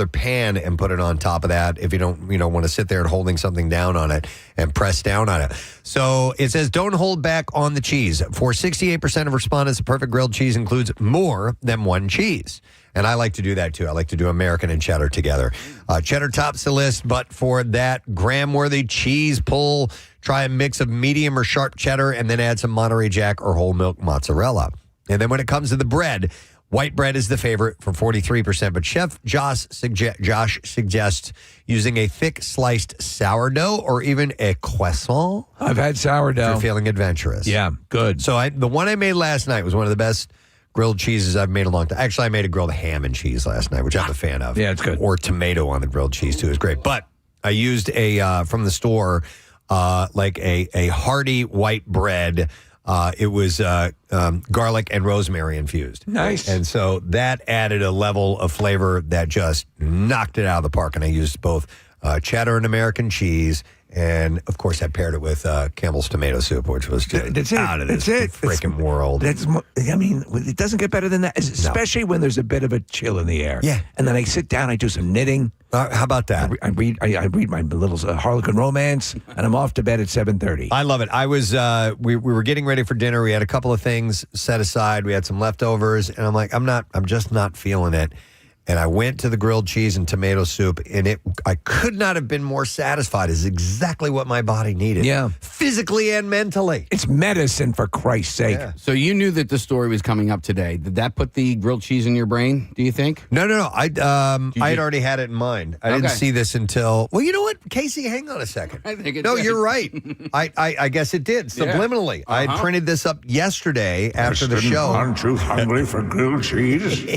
pan and put it on top of that if you don't want to sit there and holding something down on it and press down on it. So it says don't hold back on the cheese. For 68% of respondents, the perfect grilled cheese includes more than one cheese. And I like to do that, too. I like to do American and cheddar together. Cheddar tops the list, but for that gram-worthy cheese pull, try a mix of medium or sharp cheddar and then add some Monterey Jack or whole milk mozzarella. And then when it comes to the bread, white bread is the favorite for 43%, but Chef Josh suggests using a thick sliced sourdough or even a croissant. I've had sourdough. If you're feeling adventurous. Yeah, good. So the one I made last night was one of the best grilled cheeses I've made in a long time. Actually, I made a grilled ham and cheese last night, which I'm a fan of. Yeah, it's good. Or tomato on the grilled cheese, too. It's great. But I used from the store, like a hearty white bread. It was garlic and rosemary infused. Nice. And so that added a level of flavor that just knocked it out of the park. And I used both cheddar and American cheese. And, of course, I paired it with Campbell's tomato soup, which was just out of this freaking world. It doesn't get better than that, especially when there's a bit of a chill in the air. Yeah. And then I sit down, I do some knitting. How about that? I read my little Harlequin romance, and I'm off to bed at 7:30. I love it. I was we were getting ready for dinner. We had a couple of things set aside. We had some leftovers, and I'm like, I'm just not feeling it. And I went to the grilled cheese and tomato soup, and I could not have been more satisfied. It's exactly what my body needed. Yeah. Physically and mentally. It's medicine, for Christ's sake. Yeah. So you knew that the story was coming up today. Did that put the grilled cheese in your brain, do you think? No. I had already had it in mind. I didn't see this until, well, you know what, Casey, hang on a second. I think it No, did. you're right. I guess it did, subliminally. I had printed this up yesterday after the show. Aren't you hungry for grilled cheese?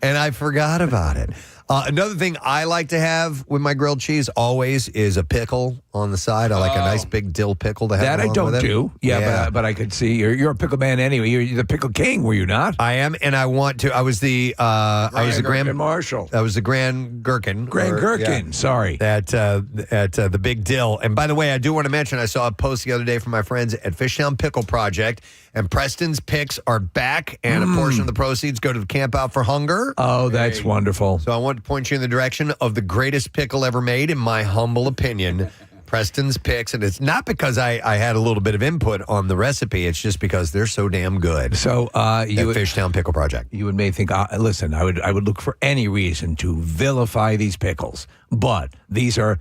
And I forgot about it. Another thing I like to have with my grilled cheese always is a pickle on the side. I like a nice big dill pickle to have. That I along don't with it. do. Yeah. But I could see you're a pickle man anyway. You're the pickle king, were you not? I am, and I want to. I was the Grand Marshal. I was the Grand Gherkin. Sorry. At the Big Dill. And by the way, I do want to mention I saw a post the other day from my friends at Fishtown Pickle Project, and Preston's picks are back, and a portion of the proceeds go to the Camp Out for Hunger. Oh, that's wonderful. So I want to point you in the direction of the greatest pickle ever made, in my humble opinion. Preston's picks, and it's not because I had a little bit of input on the recipe. It's just because they're so damn good. So Fishtown Pickle Project. You may think, listen, I would look for any reason to vilify these pickles, but these are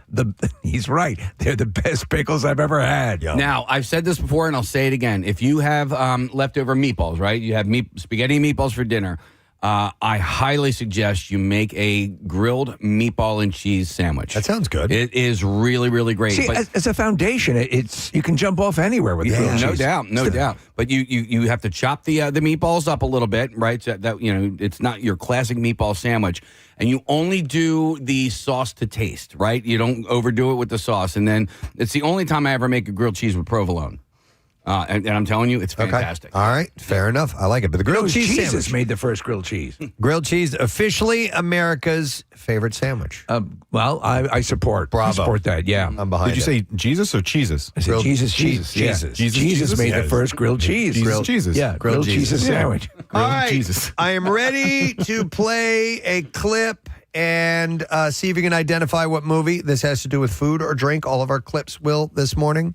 he's right. They're the best pickles I've ever had. Now, I've said this before, and I'll say it again. If you have leftover meatballs, right? You have spaghetti and meatballs for dinner. I highly suggest you make a grilled meatball and cheese sandwich. That sounds good. It is really, really great. See, as a foundation, you can jump off anywhere with grilled cheese. No doubt. But you have to chop the meatballs up a little bit, right? So that it's not your classic meatball sandwich, and you only do the sauce to taste, right? You don't overdo it with the sauce, and then it's the only time I ever make a grilled cheese with provolone. And I'm telling you, it's fantastic. Okay. All right, fair enough. I like it. But the grilled cheese Jesus sandwich made the first grilled cheese. Grilled cheese, officially America's favorite sandwich. Well, I support. Bravo. I support that. Yeah, I'm behind. Did you say Jesus or cheeses? I said Jesus. Jesus made the first grilled cheese. Jesus. Yeah, grilled cheese sandwich. All right, I am ready to play a clip and see if you can identify what movie this has to do with food or drink. All of our clips will this morning.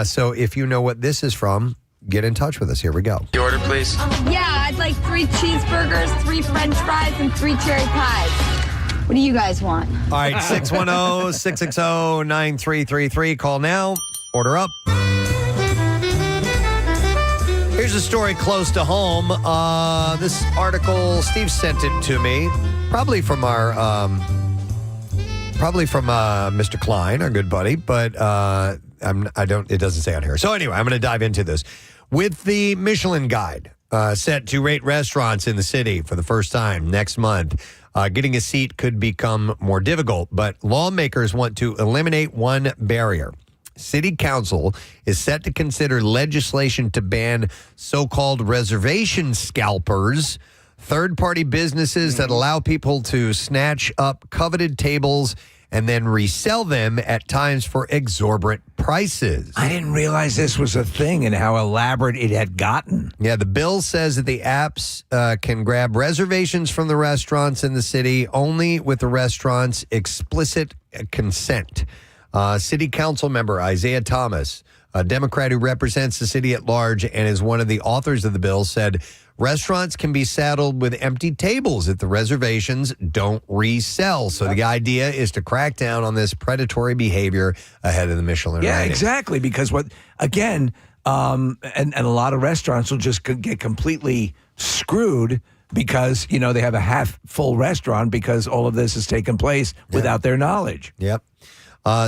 So if you know what this is from, get in touch with us. Here we go. The order, please. Yeah, I'd like 3 cheeseburgers, 3 French fries, and 3 cherry pies. What do you guys want? All right, 610-660-9333. Call now. Order up. Here's a story close to home. This article, Steve sent it to me, probably from Mr. Klein, our good buddy, but it doesn't say on here. So anyway, I'm going to dive into this. With the Michelin Guide set to rate restaurants in the city for the first time next month, getting a seat could become more difficult, but lawmakers want to eliminate one barrier. City Council is set to consider legislation to ban so-called reservation scalpers, third-party businesses that allow people to snatch up coveted tables and then resell them at times for exorbitant prices. I didn't realize this was a thing and how elaborate it had gotten. Yeah, the bill says that the apps can grab reservations from the restaurants in the city only with the restaurant's explicit consent. City Council member Isaiah Thomas, a Democrat who represents the city at large and is one of the authors of the bill, said restaurants can be saddled with empty tables if the reservations don't resell. So the idea is to crack down on this predatory behavior ahead of the Michelin Yeah, rating. exactly. Because and a lot of restaurants will just get completely screwed because, they have a half full restaurant because all of this has taken place without their knowledge. Yep.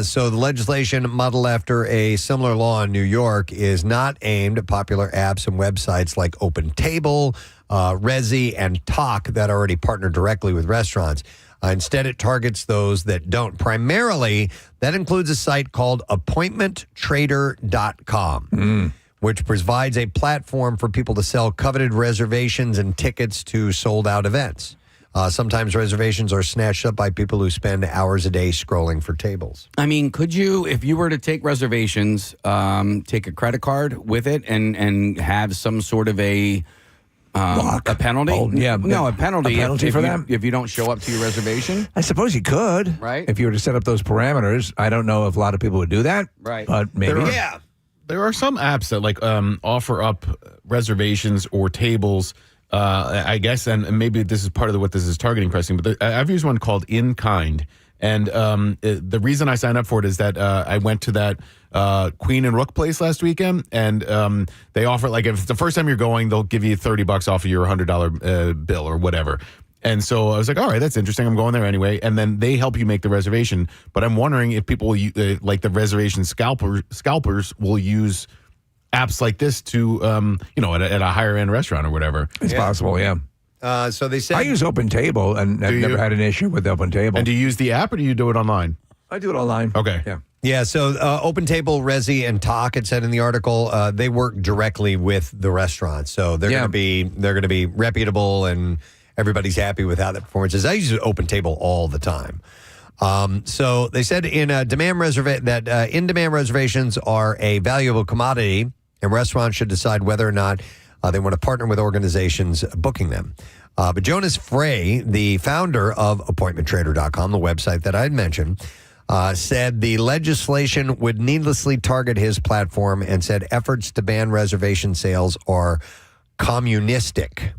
So the legislation modeled after a similar law in New York is not aimed at popular apps and websites like OpenTable, Resy, and Talk that already partner directly with restaurants. Instead, it targets those that don't. Primarily, that includes a site called AppointmentTrader.com, which provides a platform for people to sell coveted reservations and tickets to sold-out events. Sometimes reservations are snatched up by people who spend hours a day scrolling for tables. I mean, could you, if you were to take reservations, take a credit card with it and have some sort of a penalty? Oh, yeah. No, a penalty. A penalty for them? If you don't show up to your reservation? I suppose you could. Right. If you were to set up those parameters. I don't know if a lot of people would do that. Right. But maybe. There are some apps that offer up reservations or tables, I guess, and maybe this is part of what this is targeting, Preston, but I've used one called In Kind. And the reason I signed up for it is that I went to that Queen and Rook place last weekend, and they offer, if it's the first time you're going, they'll give you $30 off of your $100 bill or whatever. And so I was like, all right, that's interesting. I'm going there anyway. And then they help you make the reservation. But I'm wondering if people, like the reservation scalpers will use apps like this to, at a higher end restaurant or whatever. It's possible, yeah. So they said I use OpenTable, and I've never had an issue with OpenTable. And do you use the app or do you do it online? I do it online. Okay. Yeah. Yeah, so Open Table, Resi, and Talk, it said in the article, they work directly with the restaurants. So they're going to be reputable and everybody's happy with how that performance is. I use Open Table all the time. So they said in-demand reservations are a valuable commodity, and restaurants should decide whether or not they want to partner with organizations booking them. But Jonas Frey, the founder of AppointmentTrader.com, the website that I had mentioned, said the legislation would needlessly target his platform and said efforts to ban reservation sales are communistic.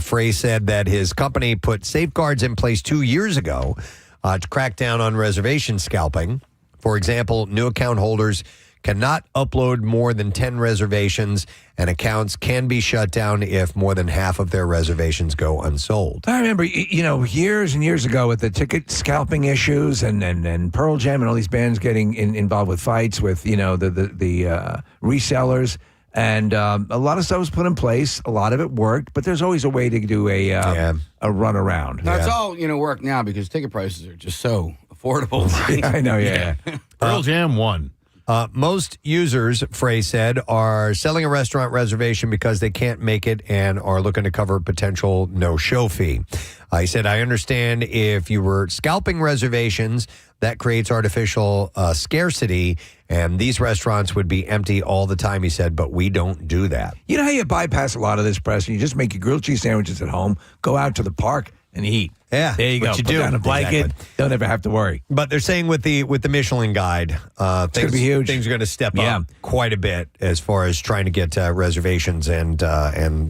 Frey said that his company put safeguards in place 2 years ago to crack down on reservation scalping. For example, new account holders cannot upload more than 10 reservations, and accounts can be shut down if more than half of their reservations go unsold. I remember, years and years ago with the ticket scalping issues and Pearl Jam and all these bands getting involved with fights with, the resellers. And a lot of stuff was put in place. A lot of it worked, but there's always a way to do a run around. Now, it's all, work now because ticket prices are just so affordable. I know, yeah. Pearl Jam won. Most users, Frey said, are selling a restaurant reservation because they can't make it and are looking to cover a potential no-show fee. He said, I understand if you were scalping reservations, that creates artificial scarcity, and these restaurants would be empty all the time, he said, but we don't do that. You know how you bypass a lot of this, Preston? You just make your grilled cheese sandwiches at home, go out to the park, and eat. Yeah, there you go. You Put do. down a blanket. Exactly. Don't ever have to worry. But they're saying with the Michelin Guide, it's going to be huge. Things are going to step up quite a bit as far as trying to get reservations, and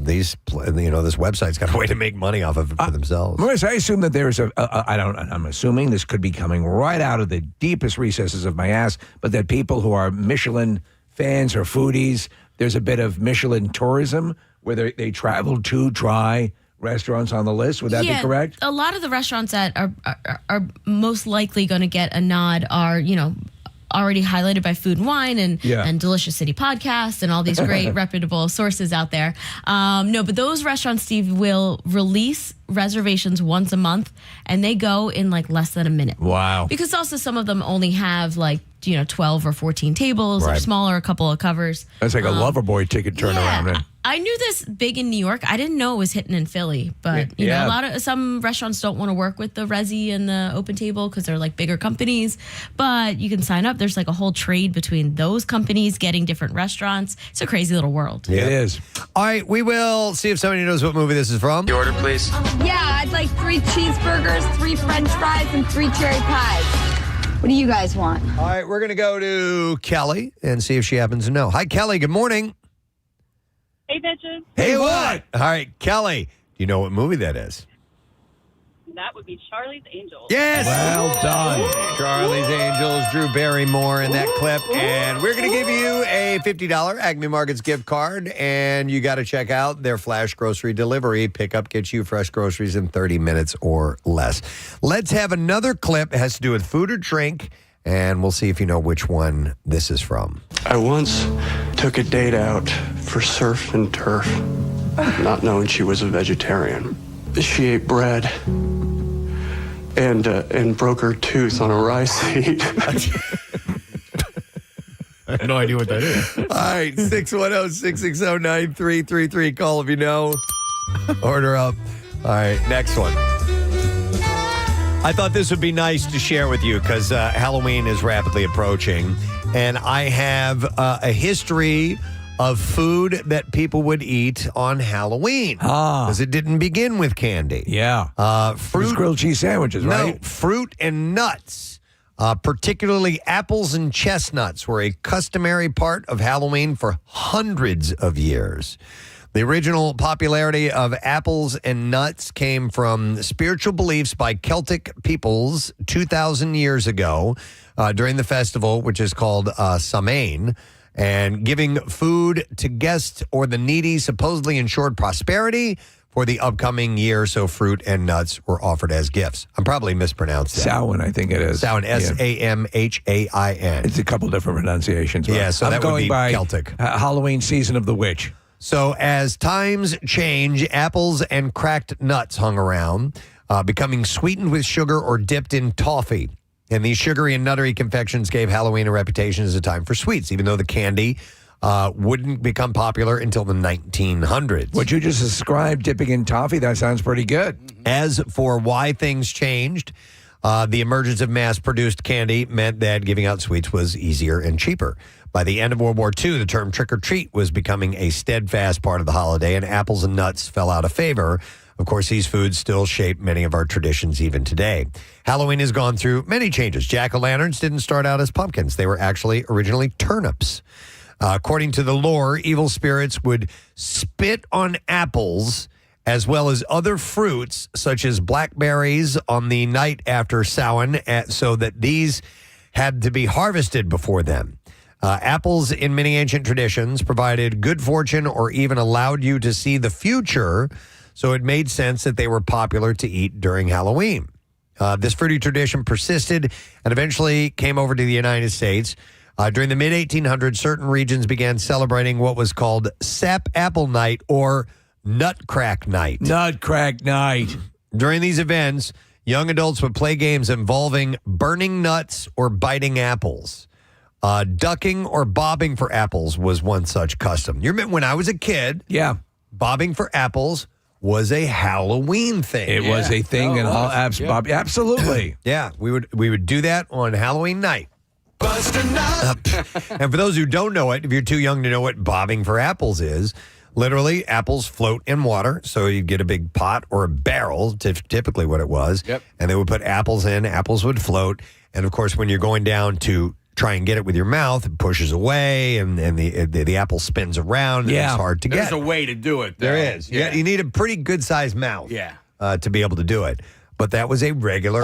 these this website's got a way to make money off of it for themselves. Maurice, I assume that there's I'm assuming this could be coming right out of the deepest recesses of my ass, but that people who are Michelin fans or foodies, there's a bit of Michelin tourism where they travel to try restaurants on the list. Would that be correct? A lot of the restaurants that are most likely going to get a nod are, already highlighted by Food and Wine and Delicious City Podcast and all these great reputable sources out there. But those restaurants, Steve, will release reservations once a month, and they go in like less than a minute. Wow. Because also some of them only have 12 or 14 tables or smaller, a couple of covers. That's like a Loverboy ticket turnaround. Yeah. I knew this big in New York. I didn't know it was hitting in Philly, but some restaurants don't want to work with the Resi and the Open Table because they're like bigger companies. But you can sign up. There's like a whole trade between those companies getting different restaurants. It's a crazy little world. Yeah. It is. All right, we will see if somebody knows what movie this is from. The order, please. Yeah, I'd like 3 cheeseburgers, 3 French fries, and 3 cherry pies. What do you guys want? All right, we're going to go to Kelly and see if she happens to know. Hi, Kelly. Good morning. Hey, bitches. Hey, what? All right, Kelly. Do you know what movie that is? That would be Charlie's Angels. Yes. Well done. Charlie's Angels, Drew Barrymore in that clip. And we're going to give you a $50 Acme Markets gift card. And you got to check out their flash grocery delivery. Pickup gets you fresh groceries in 30 minutes or less. Let's have another clip. It has to do with food or drink. And we'll see if you know which one this is from. I once took a date out for surf and turf, not knowing she was a vegetarian. She ate bread and broke her tooth on a rice seed. I have no idea what that is. All right, 610-660-9333. Call if you know. Order up. All right, next one. I thought this would be nice to share with you because Halloween is rapidly approaching, and I have a history of food that people would eat on Halloween because it didn't begin with candy. Yeah. Fruit, grilled cheese sandwiches, right? No, fruit and nuts, particularly apples and chestnuts, were a customary part of Halloween for hundreds of years. The original popularity of apples and nuts came from spiritual beliefs by Celtic peoples 2,000 years ago during the festival, which is called Samhain. And giving food to guests or the needy supposedly ensured prosperity for the upcoming year, so fruit and nuts were offered as gifts. I'm probably mispronounced that. Samhain, I think it is. Samhain, S-A-M-H-A-I-N. It's a couple different pronunciations. Yeah, so that would be Celtic. Halloween season of the witch. So as times change, apples and cracked nuts hung around, becoming sweetened with sugar or dipped in toffee. And these sugary and nuttery confections gave Halloween a reputation as a time for sweets, even though the candy wouldn't become popular until the 1900s. What you just described, dipping in toffee, that sounds pretty good. As for why things changed, the emergence of mass-produced candy meant that giving out sweets was easier and cheaper. By the end of World War II, the term trick-or-treat was becoming a steadfast part of the holiday, and apples and nuts fell out of favor. Of course, these foods still shape many of our traditions even today. Halloween has gone through many changes. Jack-o'-lanterns didn't start out as pumpkins. They were actually originally turnips. According to the lore, evil spirits would spit on apples as well as other fruits, such as blackberries, on the night after Samhain, so that these had to be harvested before them. Apples, in many ancient traditions, provided good fortune or even allowed you to see the future, so it made sense that they were popular to eat during Halloween. This fruity tradition persisted and eventually came over to the United States. During the mid-1800s, certain regions began celebrating what was called Sap Apple Night or Nutcrack Night. Nutcrack Night. During these events, young adults would play games involving burning nuts or biting apples. Ducking or bobbing for apples was one such custom. You remember when I was a kid? Yeah. Bobbing for apples was a Halloween thing. It was a thing, absolutely. Yeah, we would do that on Halloween night. And for those who don't know it, if you're too young to know what bobbing for apples is, literally apples float in water. So you'd get a big pot or a barrel, typically what it was, and they would put apples in. Apples would float, and of course, when you're going down to try and get it with your mouth, it pushes away, and the apple spins around. And it's hard to get. There's a way to do it, though. There is. Yeah. You need a pretty good-sized mouth to be able to do it. But that was a regular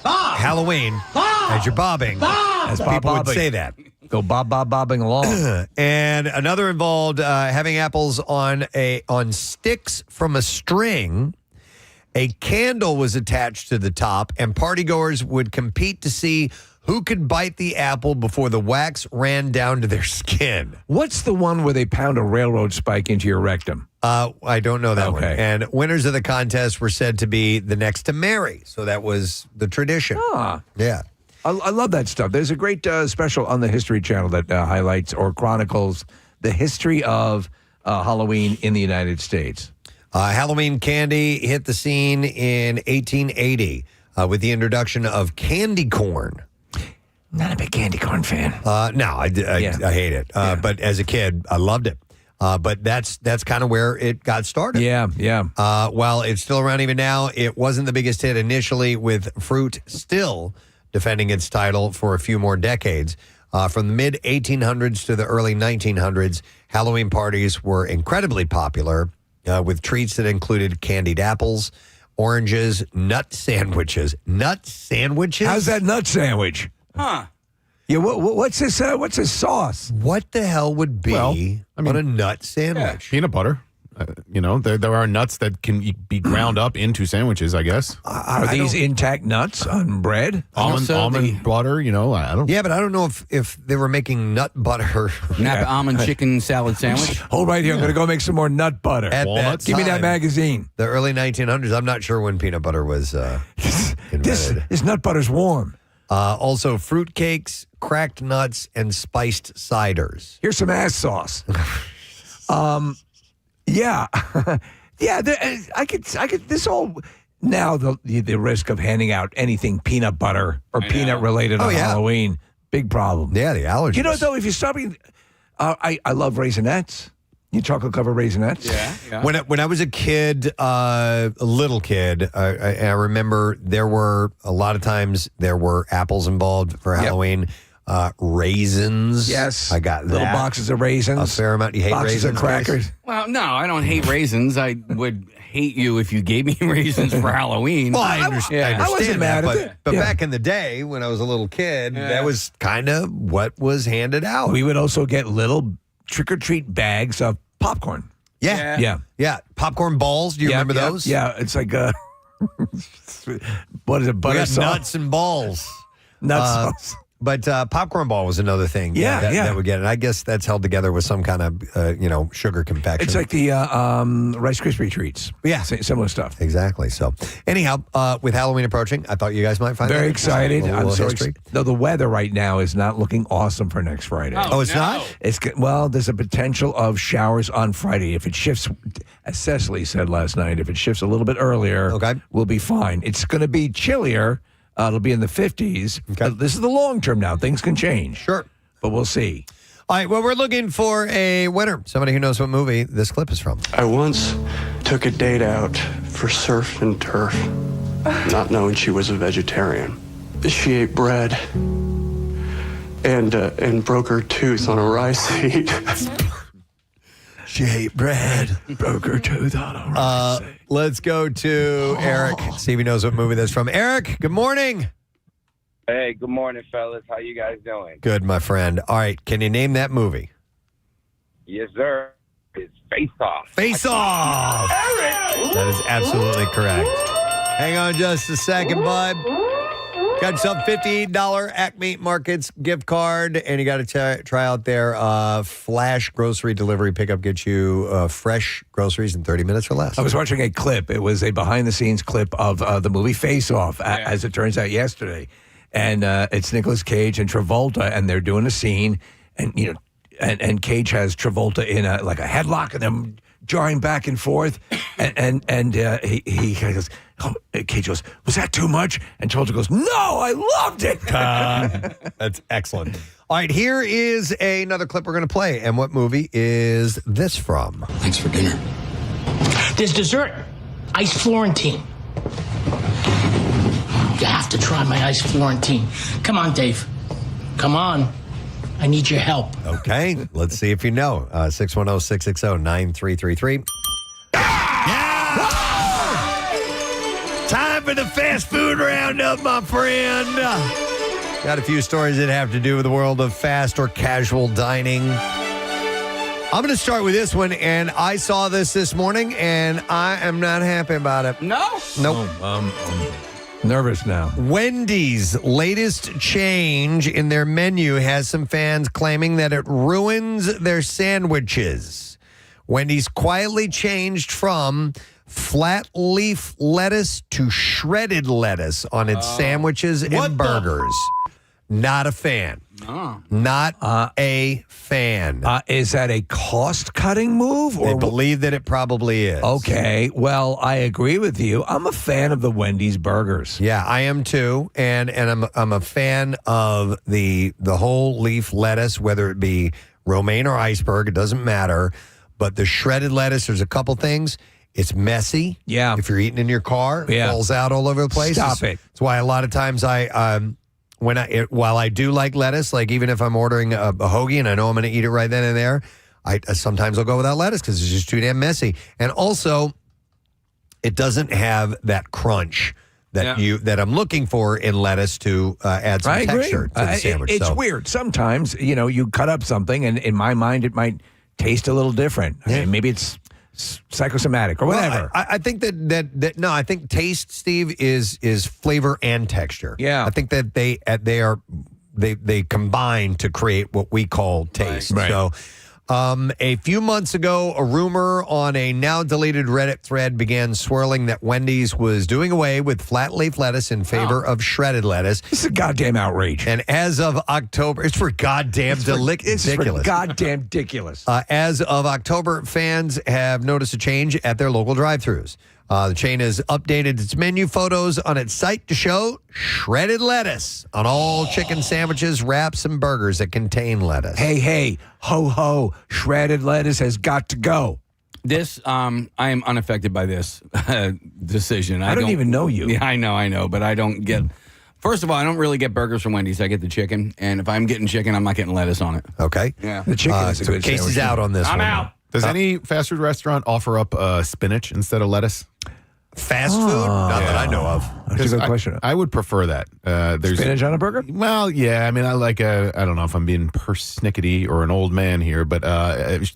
Halloween as you're bobbing. As people would say that. Go bobbing along. And another involved having apples on sticks from a string. A candle was attached to the top, and partygoers would compete to see who could bite the apple before the wax ran down to their skin. What's the one where they pound a railroad spike into your rectum? I don't know that one. Okay. And winners of the contest were said to be the next to marry. So that was the tradition. Yeah. I love that stuff. There's a great special on the History Channel that highlights or chronicles the history of Halloween in the United States. Halloween candy hit the scene in 1880 with the introduction of candy corn. Not a big candy corn fan. No, I hate it. But as a kid, I loved it. But that's kind of where it got started. Yeah. While it's still around even now, it wasn't the biggest hit initially, with fruit still defending its title for a few more decades. From the mid-1800s to the early 1900s, Halloween parties were incredibly popular, with treats that included candied apples, oranges, nut sandwiches. Nut sandwiches? How's that nut sandwich? Huh. Yeah, what's this sauce? What the hell would be on a nut sandwich? Peanut butter. There are nuts that can be ground up into sandwiches, I guess. Are these intact nuts on bread? Almond butter, I don't. Yeah, but I don't know if they were making nut butter. Napa almond chicken salad sandwich. Hold right here. I'm going to go make some more nut butter. Give me that time, magazine. The early 1900s. I'm not sure when peanut butter was invented. This nut butter's warm. Also, fruit cakes, cracked nuts, and spiced ciders. Here's some ass sauce. Yeah. I could. This all now the risk of handing out anything peanut butter or peanut related on Halloween, big problem. Yeah, the allergies. You know, though, if you're stopping, I love Raisinets. You chocolate covered Raisinets. Yeah. When I was a kid, a little kid, I remember there were a lot of times there were apples involved for Halloween. Raisins. Yes. I got little boxes of raisins. A fair amount. You hate boxes raisins? Of crackers. Chris? Well, no, I don't hate raisins. I would hate you if you gave me raisins for Halloween. Well, I understand. I wasn't mad at it. But back in the day when I was a little kid, that was kind of what was handed out. We would also get little trick-or-treat bags of popcorn. Yeah. Popcorn balls. Do you remember those? Yeah. It's like what is it? Butter we got sauce? nuts and balls. Nuts sauce. But popcorn ball was another thing. That we get. And I guess that's held together with some kind of, sugar confection. It's like the Rice Krispie treats. Yeah. Similar stuff. Exactly. So, anyhow, with Halloween approaching, I thought you guys might find very that excited. I'm so history. excited. Though the weather right now is not looking awesome for next Friday. Oh, it's not? Well, there's a potential of showers on Friday. If it shifts, as Cecily said last night, if it shifts a little bit earlier, we'll be fine. It's going to be chillier. It'll be in the 50s. Okay. This is the long term now. Things can change. Sure. But we'll see. All right. Well, we're looking for a winner. Somebody who knows what movie this clip is from. I once took a date out for surf and turf, not knowing she was a vegetarian. She ate bread and broke her tooth on a rice seed. She ate bread, broke her tooth on a rice seed. Let's go to Eric. See if he knows what movie that's from. Eric, good morning. Hey, good morning, fellas. How you guys doing? Good, my friend. All right. Can you name that movie? Yes, sir. It's Face Off. Face Off. Eric! That is absolutely correct. Hang on just a second, bud. Got yourself $58 Acme Markets gift card, and you got to try out their Flash grocery delivery pickup. Get you fresh groceries in 30 minutes or less. I was watching a clip. It was a behind-the-scenes clip of the movie Face Off, as it turns out, yesterday. And it's Nicolas Cage and Travolta, and they're doing a scene, and and Cage has Travolta in a headlock, and them jarring back and forth, and he goes, Cage goes, was that too much? And Travolta goes, no, I loved it. That's excellent. All right, here is another clip we're going to play. And what movie is this from? Thanks for dinner. There's dessert. Iced Florentine. You have to try my iced Florentine. Come on, Dave. Come on. I need your help. Okay, let's see if you know. 610-660-9333. Time for the fast food roundup, my friend. Got a few stories that have to do with the world of fast or casual dining. I'm going to start with this one, and I saw this morning, and I am not happy about it. No? Nope. Nervous now. Wendy's latest change in their menu has some fans claiming that it ruins their sandwiches. Wendy's quietly changed from flat leaf lettuce to shredded lettuce on its sandwiches and burgers. Not a fan. Oh. Not a fan. Is that a cost-cutting move? They believe that it probably is. Okay. Well, I agree with you. I'm a fan of the Wendy's burgers. Yeah, I am too, and I'm a fan of the whole leaf lettuce, whether it be romaine or iceberg. It doesn't matter. But the shredded lettuce, there's a couple things. It's messy. Yeah. If you're eating in your car, it falls out all over the place. Stop it. That's why a lot of times while I do like lettuce, like even if I'm ordering a hoagie and I know I'm going to eat it right then and there, I sometimes I'll go without lettuce because it's just too damn messy. And also, it doesn't have that crunch that I'm looking for in lettuce to add some texture to the sandwich. It's weird. Sometimes, you cut up something, and in my mind, it might taste a little different. I mean, maybe it's psychosomatic or whatever. Well, I think that no, I think taste, Steve, is flavor and texture. Yeah, I think that they combine to create what we call taste. Right. So, a few months ago, a rumor on a now deleted Reddit thread began swirling that Wendy's was doing away with flat leaf lettuce in favor of shredded lettuce. This is a goddamn outrage. And as of October, it's for goddamn ridiculous. It's for goddamn ridiculous. As of October, fans have noticed a change at their local drive-thrus. The chain has updated its menu photos on its site to show shredded lettuce on all chicken sandwiches, wraps, and burgers that contain lettuce. Hey, ho, ho, shredded lettuce has got to go. This, I am unaffected by this decision. I don't even know you. Yeah, I know, but I don't get... First of all, I don't really get burgers from Wendy's. I get the chicken, and if I'm getting chicken, I'm not getting lettuce on it. Okay. Yeah. The chicken is a good Case sandwich. is out on this I'm one. out. Does any fast food restaurant offer up spinach instead of lettuce? Fast food? Not that I know of. That's a good question. I would prefer that. There's spinach on a burger? Well, yeah. I mean, I like I don't know if I'm being persnickety or an old man here, but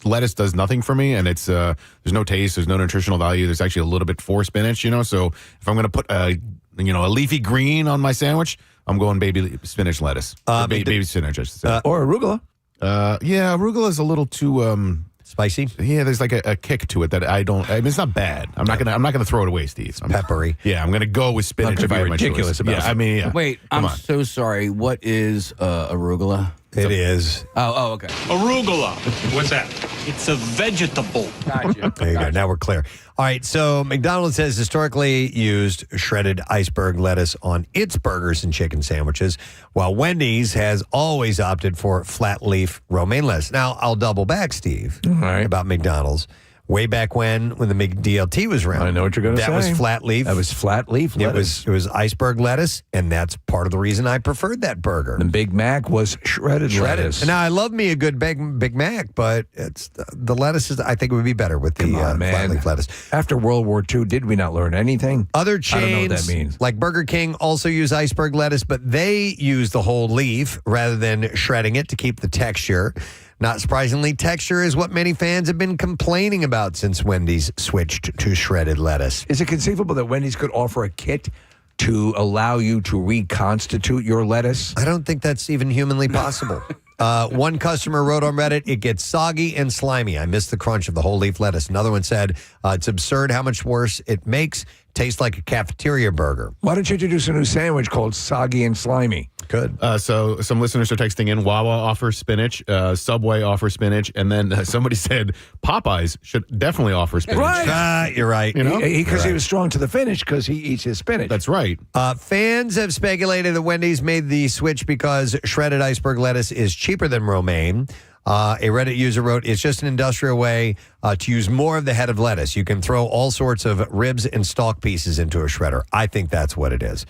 lettuce does nothing for me, and it's there's no taste, there's no nutritional value. There's actually a little bit for spinach, So if I'm going to put a leafy green on my sandwich, I'm going baby spinach lettuce. Baby spinach, I should say. Or arugula. Yeah, arugula is a little too spicy. Yeah, there's like a kick to it that I don't. I mean, it's not bad. I'm not gonna throw it away, Steve. Peppery. Yeah, I'm gonna go with spinach. If I have my ridiculous choice. about Yeah, it. I mean, yeah. Wait, Come I'm on. so sorry. What is arugula? It is. Oh, okay. Arugula. What's that? It's a vegetable. Gotcha. There you go. Now we're clear. All right. So McDonald's has historically used shredded iceberg lettuce on its burgers and chicken sandwiches, while Wendy's has always opted for flat leaf romaine lettuce. Now, I'll double back, Steve, about McDonald's. Way back when the McDLT was around. I know what you're going to say. That was flat leaf. That was flat leaf lettuce. It was iceberg lettuce, and that's part of the reason I preferred that burger. The Big Mac was shredded lettuce. And now I love me a good Big Mac, but it's the lettuce I think it would be better with the flat leaf lettuce. After World War II, did we not learn anything? Other I don't know what chains that means. like Burger King also use iceberg lettuce, but they use the whole leaf rather than shredding it to keep the texture. Not surprisingly, texture is what many fans have been complaining about since Wendy's switched to shredded lettuce. Is it conceivable that Wendy's could offer a kit to allow you to reconstitute your lettuce? I don't think that's even humanly possible. One customer wrote on Reddit, "It gets soggy and slimy. I miss the crunch of the whole leaf lettuce." Another one said, "It's absurd how much worse it makes. Tastes like a cafeteria burger." Why don't you introduce a new sandwich called Soggy and Slimy? Good. So some listeners are texting in. Wawa offers spinach. Subway offers spinach, and then somebody said Popeyes should definitely offer spinach. Right. You're right. Because he was strong to the finish because he eats his spinach. That's right. Fans have speculated that Wendy's made the switch because shredded iceberg lettuce is cheaper than romaine. A Reddit user wrote, "It's just an industrial way to use more of the head of lettuce. You can throw all sorts of ribs and stalk pieces into a shredder." I think that's what it is.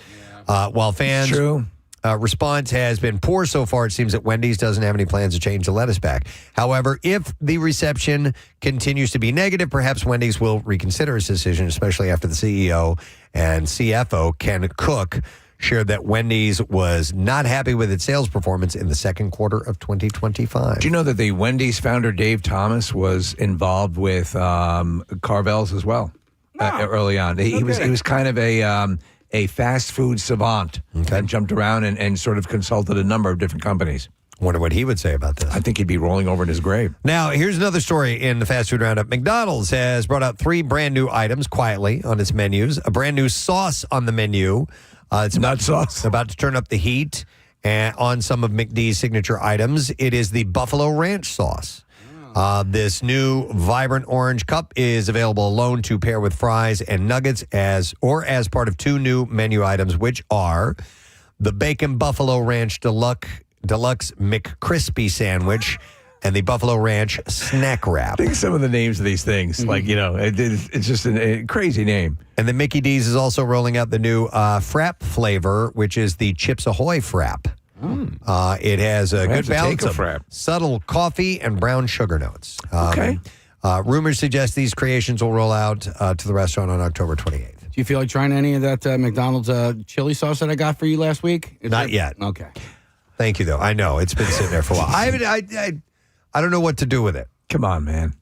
While fans... True. Response has been poor so far. It seems that Wendy's doesn't have any plans to change the lettuce back. However, if the reception continues to be negative, perhaps Wendy's will reconsider its decision, especially after the CEO and CFO, Ken Cook, shared that Wendy's was not happy with its sales performance in the second quarter of 2025. Do you know that the Wendy's founder, Dave Thomas, was involved with Carvel's as well early on? He was kind of a fast food savant and jumped around and sort of consulted a number of different companies. Wonder what he would say about this. I think he'd be rolling over in his grave. Now, here's another story in the fast food roundup. McDonald's has brought out 3 brand new items quietly on its menus. A brand new sauce on the menu. It's nut sauce. About to turn up the heat on some of McD's signature items. It is the Buffalo Ranch sauce. This new vibrant orange cup is available alone to pair with fries and nuggets as part of 2 new menu items, which are the Bacon Buffalo Ranch Deluxe McCrispy Sandwich and the Buffalo Ranch Snack Wrap. Think of some of the names of these things. Like, it's just a crazy name. And then Mickey D's is also rolling out the new Frap flavor, which is the Chips Ahoy Frap. It has a good balance of subtle coffee and brown sugar notes. Rumors suggest these creations will roll out to the restaurant on October 28th. Do you feel like trying any of that McDonald's chili sauce that I got for you last week? Not yet. Okay. Thank you, though. I know. It's been sitting there for a while. I don't know what to do with it. Come on, man.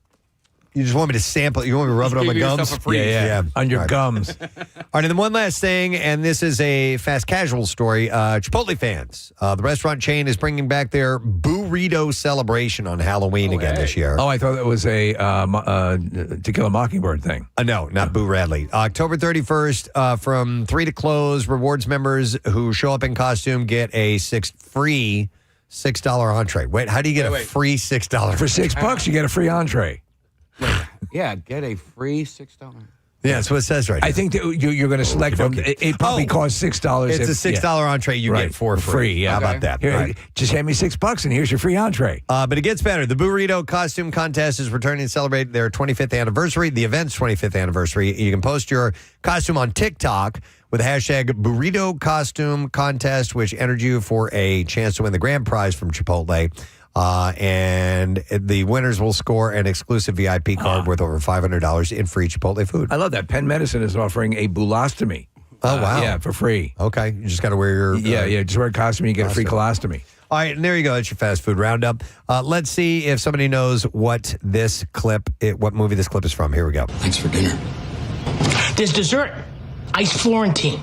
You just want me to sample it? You want me to rub it on my gums? Yeah. On your gums. All right, and then one last thing, and this is a fast casual story. Chipotle fans. The restaurant chain is bringing back their burrito celebration on Halloween again this year. Oh, I thought that was a To Kill a Mockingbird thing. No, not Boo Radley. October 31st, from 3 to close, rewards members who show up in costume get a free $6 entree. Wait, how do you get a free $6? For $6, you get a free entree. Yeah, get a free $6. Yeah, that's what it says right now. I think that you're going to select from. It probably costs $6. It's a $6 entree you get for free. Yeah, How about that? Here, just hand me $6 and here's your free entree. But it gets better. The Burrito Costume Contest is returning to celebrate their 25th anniversary, the event's 25th anniversary. You can post your costume on TikTok with the hashtag Burrito Costume Contest, which entered you for a chance to win the grand prize from Chipotle. And the winners will score an exclusive VIP card worth over $500 in free Chipotle food. I love that. Penn Medicine is offering a bulostomy. Oh, wow. Yeah, for free. Okay. You just got to wear your... just wear a costume, you get a free colostomy. All right, and there you go. That's your fast food roundup. Let's see if somebody knows what what movie this clip is from. Here we go. Thanks for dinner. There's dessert. Ice Florentine.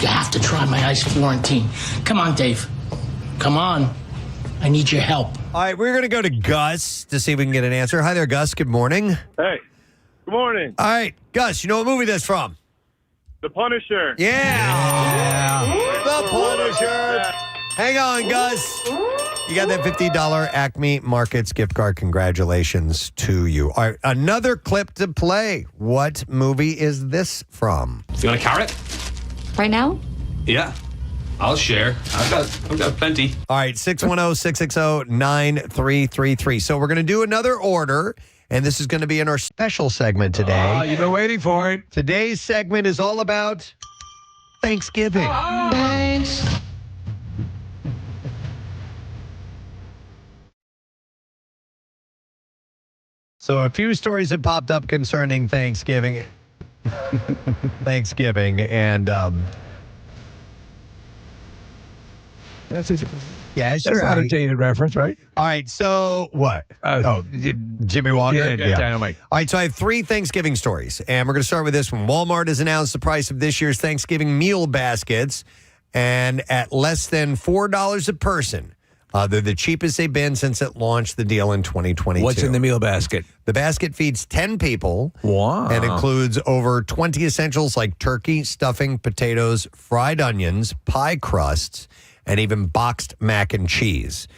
You have to try my ice Florentine. Come on, Dave. Come on. I need your help. All right, we're going to go to Gus to see if we can get an answer. Hi there, Gus. Good morning. Hey, good morning. All right, Gus, you know what movie that's from? The Punisher. Yeah. The Punisher. Hang on, Gus. You got that $50 Acme Markets gift card. Congratulations to you. All right, another clip to play. What movie is this from? You want a carrot? Right now? Yeah. I'll share. I've got plenty. All right, 610-660-9333. So we're going to do another order, and this is going to be in our special segment today. Oh, you've been waiting for it. Today's segment is all about Thanksgiving. Thanks. So a few stories have popped up concerning Thanksgiving. And That's it. yeah, That's not a dated reference, right? All right, so what? Jimmy Walker? Yeah, Dynamite. All right, so I have 3 Thanksgiving stories, and we're going to start with this one. Walmart has announced the price of this year's Thanksgiving meal baskets, and at less than $4 a person. They're the cheapest they've been since it launched the deal in 2022. What's in the meal basket? The basket feeds 10 people. Wow. And includes over 20 essentials like turkey, stuffing, potatoes, fried onions, pie crusts, and even boxed mac and cheese.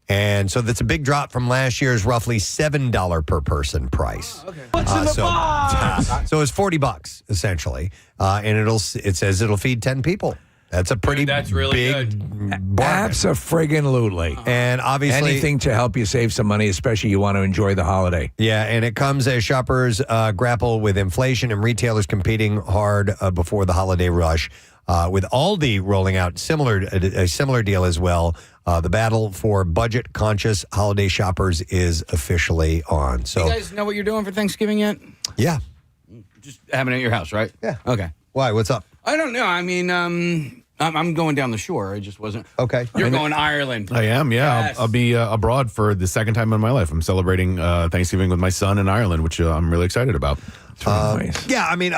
And so that's a big drop from last year's roughly $7 per person price. Okay. What's in the box? So it's $40 essentially. And it says it'll feed 10 people. That's a pretty really big bargain. Abso-friggin-lutely. And obviously... anything to help you save some money, especially you want to enjoy the holiday. Yeah, and it comes as shoppers grapple with inflation and retailers competing hard before the holiday rush. With Aldi rolling out a similar deal as well. The battle for budget-conscious holiday shoppers is officially on. So, you guys know what you're doing for Thanksgiving yet? Yeah. Just having it at your house, right? Yeah. Okay. Why? What's up? I don't know. I mean, I'm going down the shore. I just wasn't. Okay. You're going to Ireland. I am, yeah. Yes. I'll be abroad for the second time in my life. I'm celebrating Thanksgiving with my son in Ireland, which I'm really excited about. Nice. Yeah, I mean,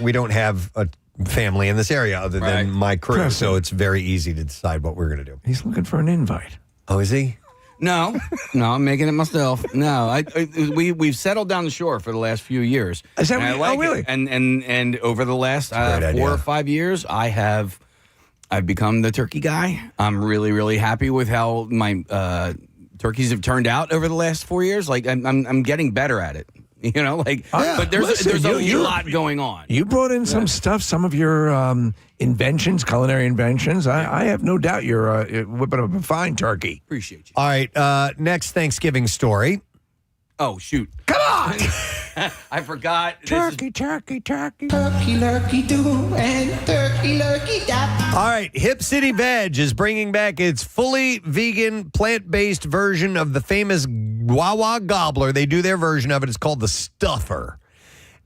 we don't have a family in this area other than my crew, Preston. so it's very easy to decide what we're going to do. He's looking for an invite. Oh, is he? No, I'm making it myself. No, we've settled down the shore for the last few years. Is that and what I you- like really? it. And over the last 4 or 5 years, I've become the turkey guy. I'm really, really happy with how my turkeys have turned out over the last 4 years. Like I'm getting better at it. You know, like, but there's a lot going on. You brought in some stuff, some of your inventions, culinary inventions. I have no doubt you're whipping up a fine turkey. Appreciate you. All right, next Thanksgiving story. Oh, shoot. Come on! I forgot. Turkey. Turkey lurkey do and turkey lurkey da. All right, Hip City Veg is bringing back its fully vegan, plant-based version of the famous Wawa Gobbler. They do their version of it. It's called the Stuffer.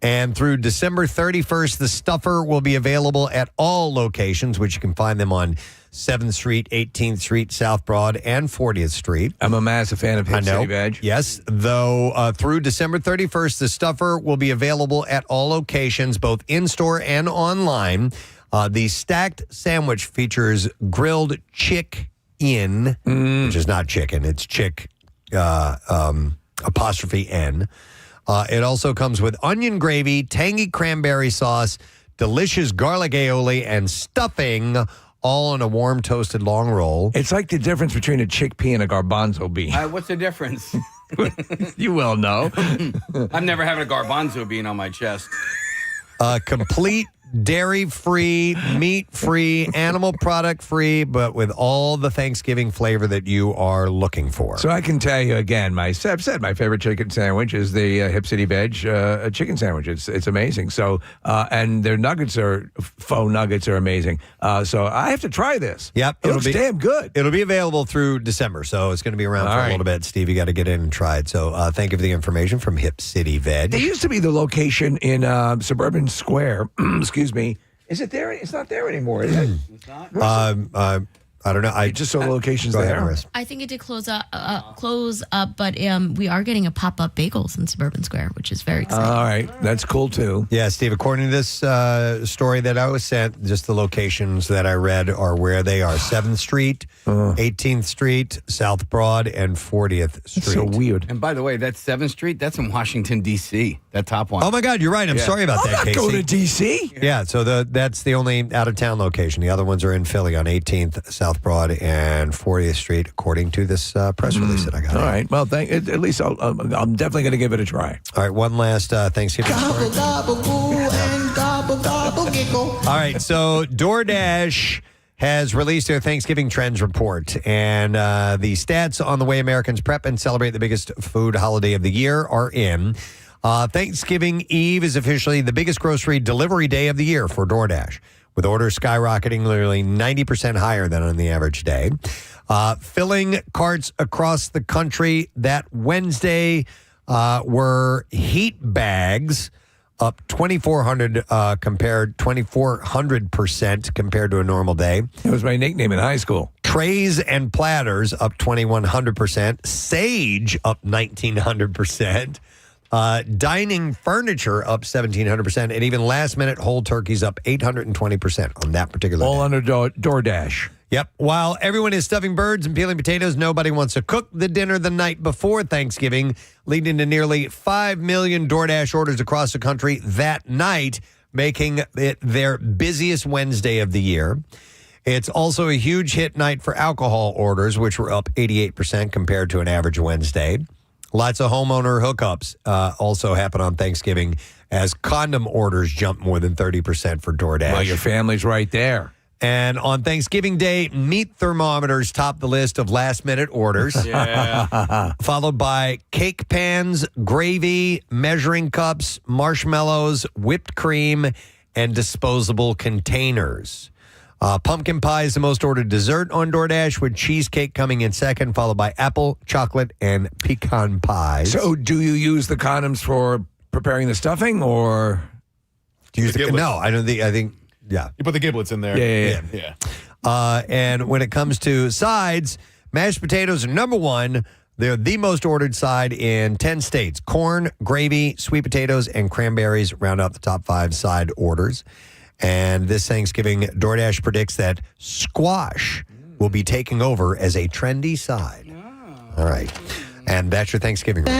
And through December 31st, the Stuffer will be available at all locations, which you can find them on 7th Street, 18th Street, South Broad, and 40th Street. I'm a massive fan of Hip City Veg. Yes, though through December 31st, the Stuffer will be available at all locations, both in-store and online. The stacked sandwich features grilled chick-in, which is not chicken, it's chick, apostrophe N. It also comes with onion gravy, tangy cranberry sauce, delicious garlic aioli, and stuffing, all on a warm toasted long roll. It's like the difference between a chickpea and a garbanzo bean. What's the difference? You well know. I'm never having a garbanzo bean on my chest. Complete dairy-free, meat-free, animal product-free, but with all the Thanksgiving flavor that you are looking for. So I can tell you again, I've said my favorite chicken sandwich is the Hip City Veg chicken sandwich. It's amazing. So and their nuggets are faux nuggets are amazing. So I have to try this. Yep, it looks damn good. It'll be available through December, so it's going to be around for a little bit. Steve, you got to get in and try it. So thank you for the information from Hip City Veg. There used to be the location in Suburban Square. Excuse me. Is it there? It's not there anymore, is it? It's not. I don't know. I just saw the locations go there. ahead, Maris. I think it did close up, but we are getting a pop-up bagels in Suburban Square, which is very exciting. All right. That's cool, too. Yeah, Steve, according to this story that I was sent, just the locations that I read are where they are. 7th Street, 18th Street, South Broad, and 40th Street. So weird. And by the way, that 7th Street, that's in Washington, D.C., that top one. Oh, my God, you're right. I'm sorry about that, I'm not Casey. going to D.C. Yeah, so that's the only out-of-town location. The other ones are in Philly on 18th, South Broad, and 40th Street, according to this press release that I got. All right. Well, at least I'm definitely going to give it a try. All right, one last Thanksgiving story. All right, so DoorDash has released their Thanksgiving Trends Report, and the stats on the way Americans prep and celebrate the biggest food holiday of the year are in. Thanksgiving Eve is officially the biggest grocery delivery day of the year for DoorDash, with orders skyrocketing nearly 90% higher than on the average day. Filling carts across the country that Wednesday were heat bags, up 2,400% compared to a normal day. It was my nickname in high school. Trays and platters up 2,100%. Sage up 1,900%. Dining furniture up 1,700%, and even last-minute whole turkeys up 820% on that particular day. All under DoorDash. Yep. While everyone is stuffing birds and peeling potatoes, nobody wants to cook the dinner the night before Thanksgiving, leading to nearly 5 million DoorDash orders across the country that night, making it their busiest Wednesday of the year. It's also a huge hit night for alcohol orders, which were up 88% compared to an average Wednesday. Lots of homeowner hookups also happen on Thanksgiving as condom orders jump more than 30% for DoorDash. Well, your family's right there. And on Thanksgiving Day, meat thermometers top the list of last-minute orders. Yeah. Followed by cake pans, gravy, measuring cups, marshmallows, whipped cream, and disposable containers. Pumpkin pie is the most ordered dessert on DoorDash, with cheesecake coming in second, followed by apple, chocolate, and pecan pies. So do you use the condoms for preparing the stuffing, or do you use no, I don't think. I think. Yeah. You put the giblets in there. Yeah. And when it comes to sides, mashed potatoes are number one. They're the most ordered side in 10 states. Corn, gravy, sweet potatoes, and cranberries round out the top 5 side orders. And this Thanksgiving, DoorDash predicts that squash will be taking over as a trendy side. All right. And that's your Thanksgiving report.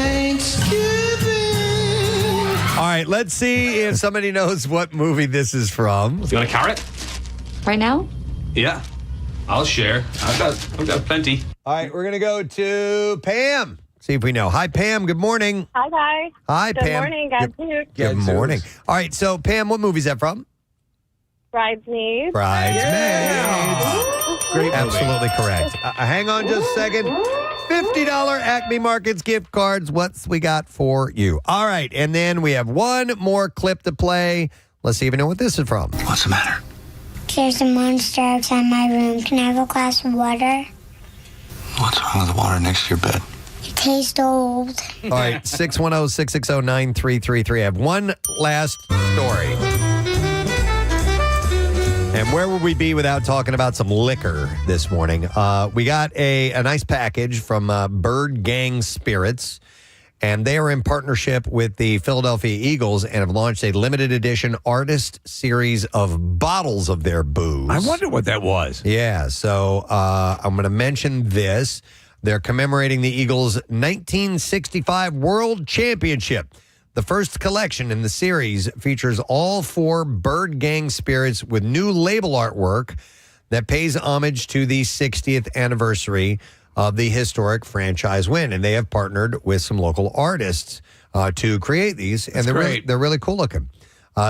All right, let's see if somebody knows what movie this is from. You want a carrot? Right now? Yeah. I'll share. I've got plenty. All right, we're going to go to Pam. See if we know. Hi, Pam. Good morning. Hi, guys. Hi, Good Pam. morning, guys. Good morning. All right, so Pam, what movie is that from? Bridesmaids. Bridesmaids. Great, absolutely correct. Hang on just a second. $50 Acme Markets gift cards. What's we got for you? All right, and then we have one more clip to play. Let's see if we know what this is from. What's the matter? There's a monster outside my room. Can I have a glass of water? What's wrong with the water next to your bed? It tastes old. All right, 610-660-9333. I have one last story. And where would we be without talking about some liquor this morning? We got a nice package from Bird Gang Spirits, and they are in partnership with the Philadelphia Eagles and have launched a limited edition artist series of bottles of their booze. I wonder what that was. Yeah, so I'm going to mention this. They're commemorating the Eagles' 1965 World Championship. The first collection in the series features all 4 Bird Gang Spirits with new label artwork that pays homage to the 60th anniversary of the historic franchise win. And they have partnered with some local artists to create these. And they're really cool looking.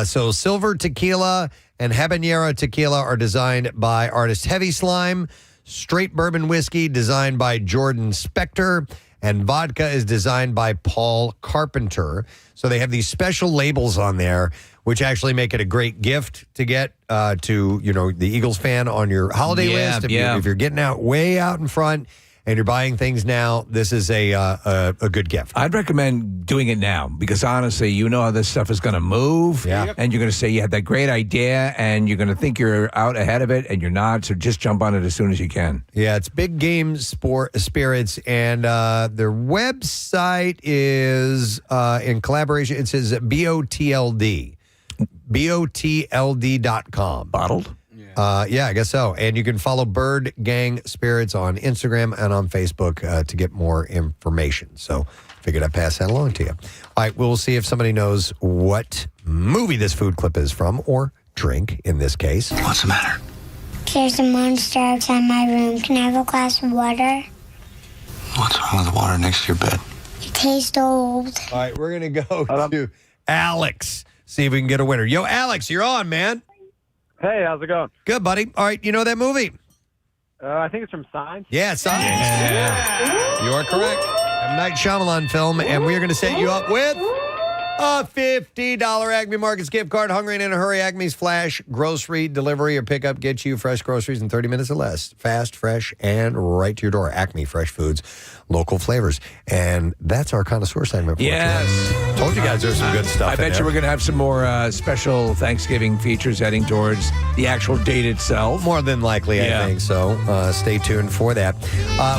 So Silver Tequila and Habanero Tequila are designed by artist Heavy Slime. Straight Bourbon Whiskey designed by Jordan Spector. And vodka is designed by Paul Carpenter. So they have these special labels on there, which actually make it a great gift to get to, the Eagles fan on your holiday list. If you're getting way out in front and you're buying things now, this is a good gift. I'd recommend doing it now because honestly, you know how this stuff is going to move. Yeah. And you're going to say you had that great idea and you're going to think you're out ahead of it and you're not. So just jump on it as soon as you can. Yeah, it's Big Game Spirits, and their website is in collaboration. It says BOTLD. BOTLD.com. Bottled? Yeah, I guess so. And you can follow Bird Gang Spirits on Instagram and on Facebook to get more information. So figured I'd pass that along to you. All right, we'll see if somebody knows what movie this food clip is from, or drink in this case. What's the matter? There's a monster outside my room. Can I have a glass of water? What's wrong with the water next to your bed? It tastes old. All right, we're going to go to Alex, see if we can get a winner. Yo, Alex, you're on, man. Hey, how's it going? Good, buddy. All right, you know that movie? I think it's from Signs. Yeah, Signs. Yeah. You are correct. A Night Shyamalan film, and we're going to set you up with a $50 Acme Markets gift card. Hungry and in a hurry, Acme's Flash Grocery Delivery or Pickup gets you fresh groceries in 30 minutes or less. Fast, fresh, and right to your door. Acme Fresh Foods, local flavors. And that's our Connoisseur segment. Yes. Told you guys there's some good stuff I bet you we're going to have some more special Thanksgiving features heading towards the actual date itself. More than likely, I think so. Stay tuned for that.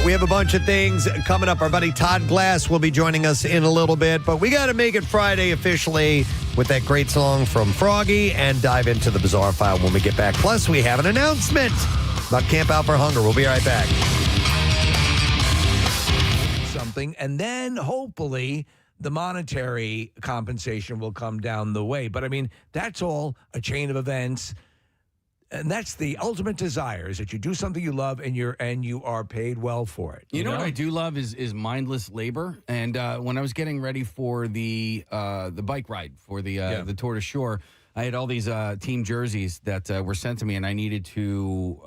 We have a bunch of things coming up. Our buddy Todd Glass will be joining us in a little bit, but we got to make it Friday officially with that great song from Froggy and dive into the Bizarre File when we get back. Plus, we have an announcement about Camp Out for Hunger. We'll be right back. Something, and then hopefully the monetary compensation will come down the way. But I mean, that's all a chain of events. And that's the ultimate desire, is that you do something you love and you are paid well for it. You know what I do love is mindless labor. And when I was getting ready for the bike ride for the Tour de Shore, I had all these team jerseys that were sent to me, and I needed to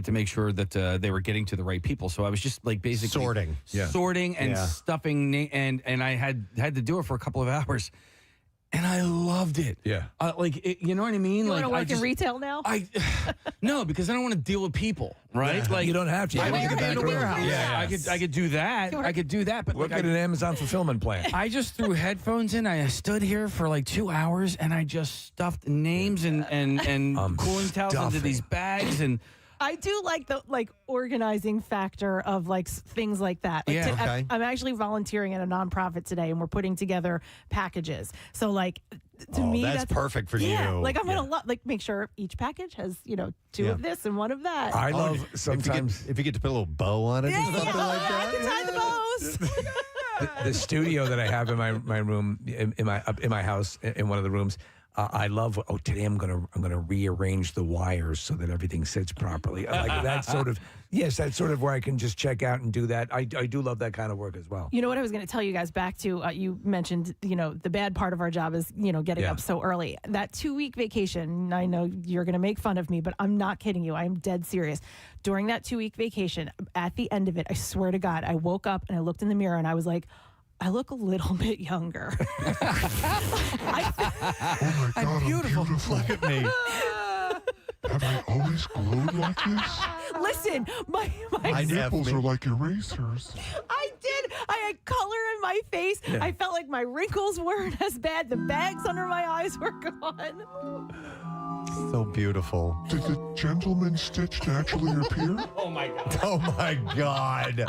make sure that they were getting to the right people. So I was just like basically sorting and stuffing, and I had to do it for a couple of hours. And I loved it. Yeah. You know what I mean? You like, want to work in retail now? No, because I don't want to deal with people, right? Yeah. Like you don't have to. I could do that. I could do that. But look at an Amazon fulfillment plan. I just threw headphones in. I stood here for like 2 hours, and I just stuffed names and cooling towels into these bags and. I do like the organizing factor of things like that. I'm actually volunteering at a nonprofit today, and we're putting together packages. So to me, that's perfect for you. I'm gonna make sure each package has 2 of this and 1 of that. I love sometimes if you get to put a little bow on it or something like that. I can tie the bows. The studio that I have in my room in my house in one of the rooms. I love. Today I'm gonna rearrange the wires so that everything sits properly. Like that sort of. Yes, that's sort of where I can just check out and do that. I do love that kind of work as well. You know what I was going to tell you guys back to? You mentioned the bad part of our job is getting up so early. That 2-week vacation. I know you're going to make fun of me, but I'm not kidding you. I'm dead serious. During that 2-week vacation, at the end of it, I swear to God, I woke up and I looked in the mirror and I was like, I look a little bit younger. Oh my God, I'm beautiful. Look at me. Have I always glowed like this? Listen, my nipples are like erasers. I did. I had color in my face. Yeah. I felt like my wrinkles weren't as bad. The bags under my eyes were gone. So beautiful. Did the gentleman stitch naturally appear? Oh my God. Oh my God.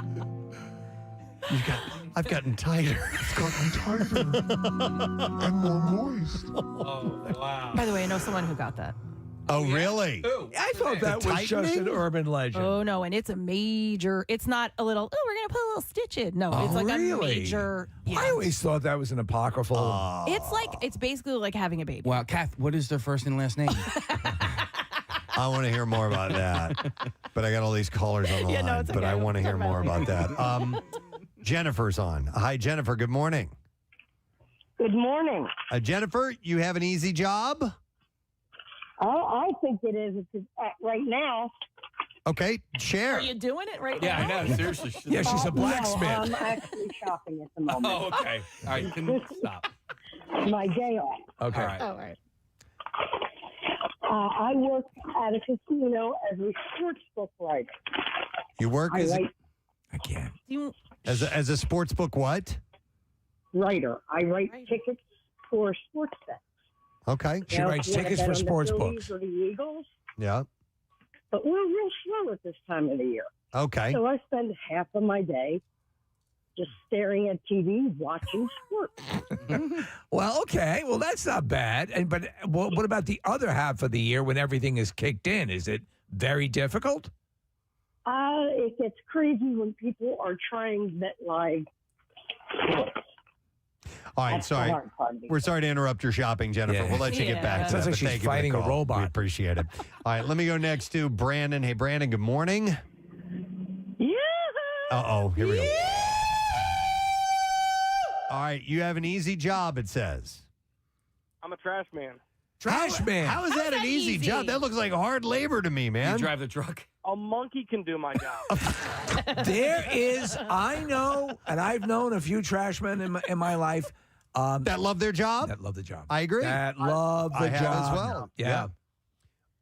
I've gotten tighter. It's gotten tighter and more moist. Oh, wow. By the way, I know someone who got that. Oh, really? I thought that was just an urban legend. Oh, no, and it's a major, it's not a little, we're going to put a little stitch in. No, it's like a major. Yeah. I always thought that was an apocryphal. It's basically like having a baby. Wow, Kath, what is their first and last name? I want to hear more about that. But I got all these callers on the line. No, it's okay. But I want to hear more about that. Jennifer's on. Hi, Jennifer. Good morning. Good morning. Jennifer, you have an easy job? I think it is right now. Okay, share. Are you doing it right Yeah, now? I know. Seriously. Yeah, she's a blacksmith. No, I'm actually shopping at the moment. Oh, okay. All right. Then stop. My day off. Okay. All right. All right. I work at a casino as a sportsbook writer. You work I can't. as a sports book what? Writer. I write tickets for sports bets. Okay. She writes tickets for sports books. Or the Eagles. Yeah. But we're real slow at this time of the year. Okay. So I spend half of my day just staring at TV, watching sports. Well, okay. Well, that's not bad. But what about the other half of the year when everything is kicked in? Is it very difficult? It gets crazy when people are trying MetLife. All right, That's the sorry. hard part of the We're sorry to interrupt your shopping, Jennifer. Yeah. We'll let you get back to Sounds that. like but she's thank you for the fighting a call. robot. We appreciate it. All right, let me go next to Brandon. Hey, Brandon, good morning. Yeah. Uh-oh, here we go. All right, you have an easy job, it says. I'm a trash man. Trash man. How is that an easy job? That looks like hard labor to me, man. You drive the truck? A monkey can do my job. I know, and I've known a few trash men in my life. That love their job? That love the job. I agree. That love the I job. have as well. Yeah.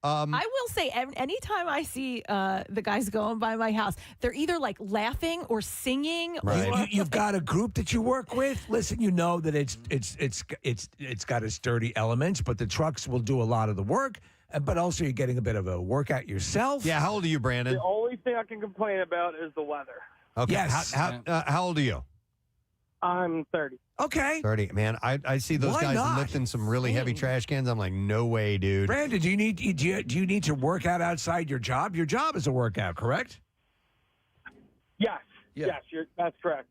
I will say, anytime I see the guys going by my house, they're either like laughing or singing. Right. You've got a group that you work with. Listen, you know that it's got its dirty elements, but the trucks will do a lot of the work. But also, you're getting a bit of a workout yourself. Yeah. How old are you, Brandon? The only thing I can complain about is the weather. Okay. Yes. How old are you? I'm 30. Okay. 30. Man, I see those Why guys not? lifting some really heavy trash cans. I'm like, no way, dude. Brandon, do you need to work out outside your job? Your job is a workout, correct? Yes. Yeah. Yes, that's correct.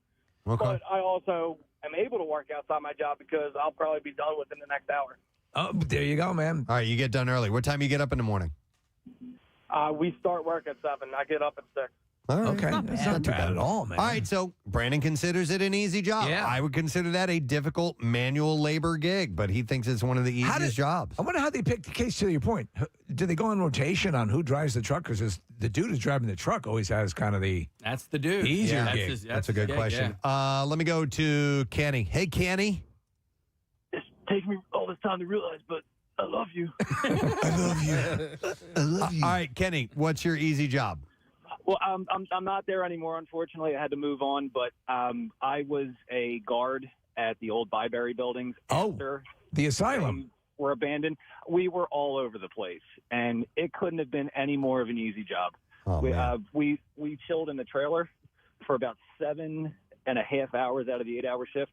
Okay. But I also am able to work outside my job because I'll probably be done within the next hour. Oh, there you go, man. All right, you get done early. What time you get up in the morning? We start work at 7. I get up at 6. All right. Okay. That's not bad at all, man. All right, so Brandon considers it an easy job. Yeah. I would consider that a difficult manual labor gig, but he thinks it's one of the easiest jobs. I wonder how they pick the case. To your point, do they go in rotation on who drives the truck? Because the dude who's driving the truck always has kind of That's the dude. easier Yeah, gig. That's a good gig, question. yeah. Let me go to Kenny. Hey, Kenny. It's taken me all this time to realize, but I love you. I love you. All right, Kenny, what's your easy job? Well, I'm not there anymore. Unfortunately, I had to move on. But I was a guard at the old Byberry buildings. After the asylum were abandoned. We were all over the place, and it couldn't have been any more of an easy job. Oh, we chilled in the trailer for about 7.5 hours out of the 8-hour shift.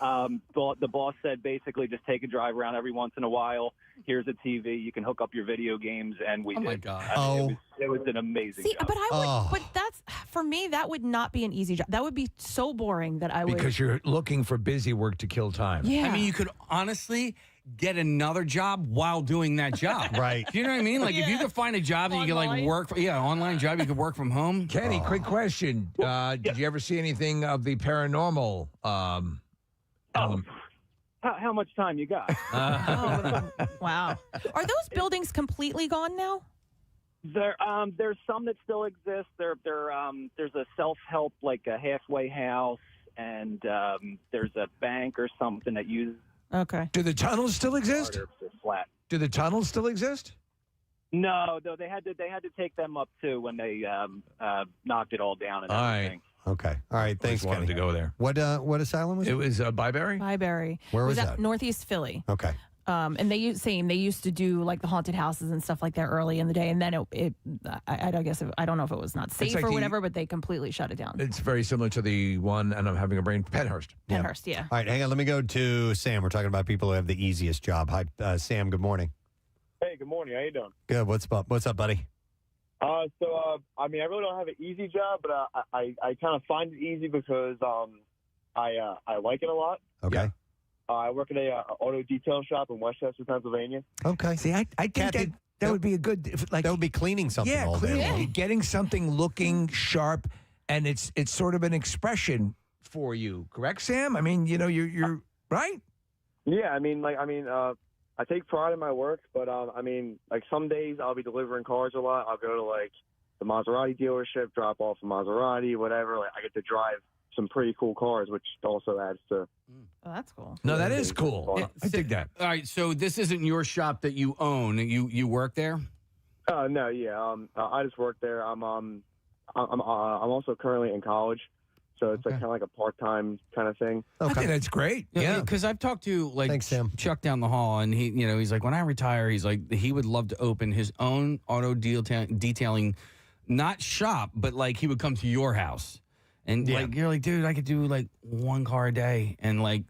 The boss said basically just take a drive around every once in a while. Here's a TV. You can hook up your video games, and we did. My God! I mean, it was an amazing job. But I would. But that's for me. That would not be an easy job. That would be so boring that I would. because you're looking for busy work to kill time. Yeah. I mean, you could honestly get another job while doing that job. Right. Do you know what I mean? Like if you could find a job that you could like work for, online job, you could work from home. Kenny, quick question. Did you ever see anything of the paranormal? How much time you got? Wow. Are those buildings completely gone now? There's some that still exist. There's a self-help, like a halfway house, and there's a bank or something that uses. Okay. Do the tunnels still exist? Flat. Do the tunnels still exist? No, they had to take them up too when they knocked it all down and All right. everything. Okay. All right. Thanks, wanted Kenny. to go there. What asylum was it? It was Byberry. Byberry. Where was that? that? Northeast Philly. Okay. And they used to do like the haunted houses and stuff like that early in the day, and then I don't know if it was not safe like or the- whatever, but they completely shut it down. It's very similar to the one, and I'm having a brain, Penhurst. Penhurst, yeah. All right. Hang on. Let me go to Sam. We're talking about people who have the easiest job. Hi, Sam. Good morning. Hey, good morning. How you doing? Good. What's up, buddy? I really don't have an easy job, but I kind of find it easy because I like it a lot. Okay. I work at a auto detail shop in Westchester, Pennsylvania. Okay. See, I think that would be a good, that would be cleaning something all day cleaning, long. getting something looking sharp, and it's sort of an expression for you, correct, Sam? I mean, you're right? Yeah, I take pride in my work, but some days I'll be delivering cars a lot. I'll go to like the Maserati dealership, drop off a Maserati, whatever. Like, I get to drive some pretty cool cars, which also adds to. Oh, that's cool. No, that is cool. Yeah, I dig that. All right, so this isn't your shop that you own. You work there? No, yeah. I just work there. I'm also currently in college, so it's like kind of like a part-time kind of thing. I think that's great. Yeah, because I've talked to Thanks, Sam. Chuck down the hall, and he's like, when I retire, he's like, he would love to open his own auto detailing, not shop, but like he would come to your house. And like you're like, dude, I could do like one car a day, and like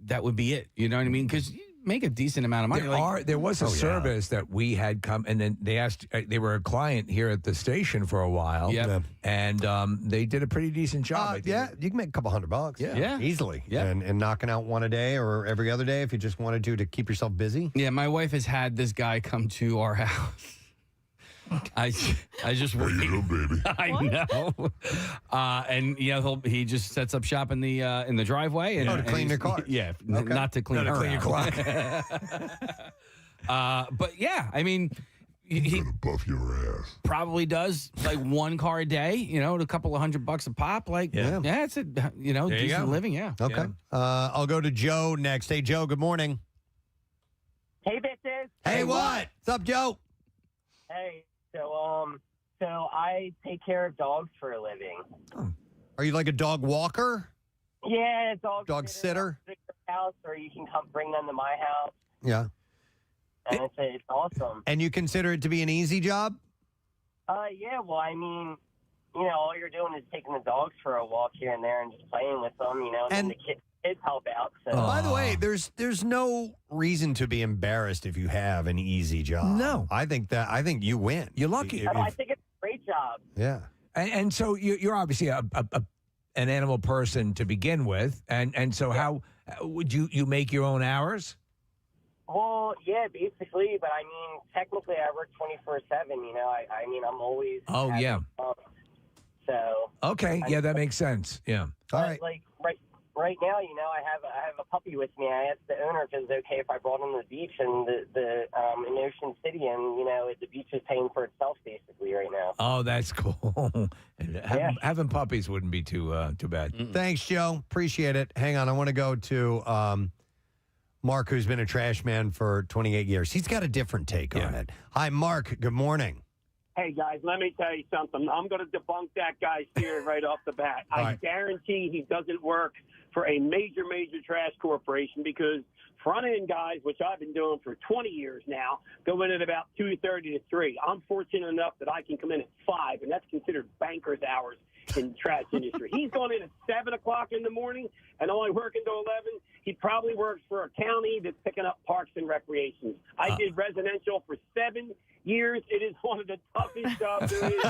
that would be it. You know what I mean? Because you make a decent amount of money. There was a service that we had come, and then they asked. They were a client here at the station for a while. Yep. And they did a pretty decent job. Yeah, you can make a couple $100. Yeah. Easily. Yeah. And knocking out one a day or every other day if you just wanted to keep yourself busy. Yeah, my wife has had this guy come to our house. I just How you doing, baby? I know, and he just sets up shop in the driveway and to clean your car. Yeah, not to clean her. To clean your clock. But yeah, I mean, he gonna buff your ass. probably does like one car a day. A couple of $100 a pop. Like it's a decent living. Yeah. Okay. I'll go to Joe next. Hey, Joe. Good morning. Hey, bitches. Hey, what? What's up, Joe? Hey, so I take care of dogs for a living. Are you like a dog walker? Yeah, dog sitter. At your house, or you can come bring them to my house, Yeah. and it's awesome. And you consider it to be an easy job? Yeah. Well, I mean, all you're doing is taking the dogs for a walk here and there and just playing with them, and then the kids help out. So. By the way, there's no reason to be embarrassed if you have an easy job. No. I think you win. You're lucky. I think it's a great job. Yeah. And so you're obviously an animal person to begin with, and so how would you make your own hours? Well, yeah, basically, but I mean, technically, I work 24/7. I mean, I'm always. Oh yeah. So. Okay. Yeah, that makes sense. Yeah. All right. Like right now, I have a puppy with me. I asked the owner if it was okay if I brought him to the beach and the in Ocean City, and the beach is paying for itself basically right now. Oh, that's cool. Having puppies wouldn't be too bad. Thanks, Joe. Appreciate it. Hang on, I want to go to Mark, who's been a trash man for 28 years. He's got a different take on it. Hi, Mark. Good morning. Hey, guys, let me tell you something. I'm going to debunk that guy's theory right off the bat. I guarantee he doesn't work for a major trash corporation because front-end guys, which I've been doing for 20 years now, go in at about 2:30 to 3. I'm fortunate enough that I can come in at 5, and that's considered banker's hours in the trash industry. He's going in at 7 o'clock in the morning and only working till 11. He probably works for a county that's picking up parks and recreations. I did residential for 7 years. It is one of the toughest jobs there is.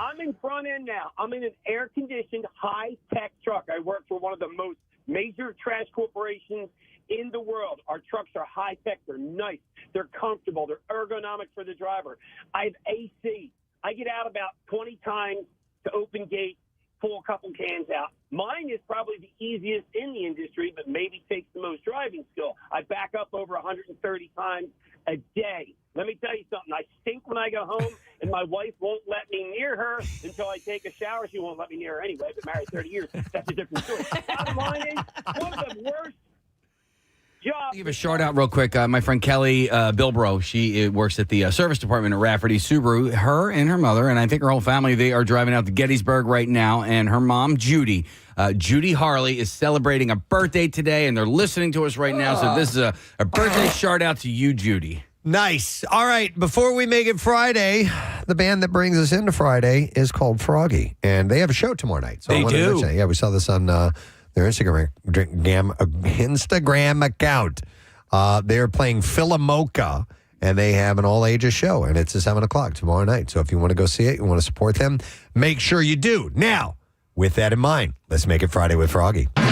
I'm in front end now. I'm in an air-conditioned, high-tech truck. I work for one of the most major trash corporations in the world. Our trucks are high-tech. They're nice. They're comfortable. They're ergonomic for the driver. I have AC. I get out about 20 times to open gate, pull a couple cans out. Mine is probably the easiest in the industry, but maybe takes the most driving skill. I back up over 130 times a day. Let me tell you something. I stink when I go home, and my wife won't let me near her until I take a shower. She won't let me near her anyway, but married 30 years, that's a different story. Bottom line is, one of the worst jobs. Give a shout out real quick. My friend Kelly Bilbro, she works at the service department at Rafferty Subaru. Her and her mother, and I think her whole family, they are driving out to Gettysburg right now. And her mom, Judy Harley, is celebrating a birthday today, and they're listening to us right now. So this is a birthday shout out to you, Judy. Nice. All right. Before we make it Friday, the band that brings us into Friday is called Froggy, and they have a show tomorrow night. So they do. Yeah, we saw this on their Instagram account. They're playing Philomoka, and they have an all-ages show, and it's at 7 o'clock tomorrow night. So if you want to go see it, you want to support them, make sure you do. Now, with that in mind, let's make it Friday with Froggy. I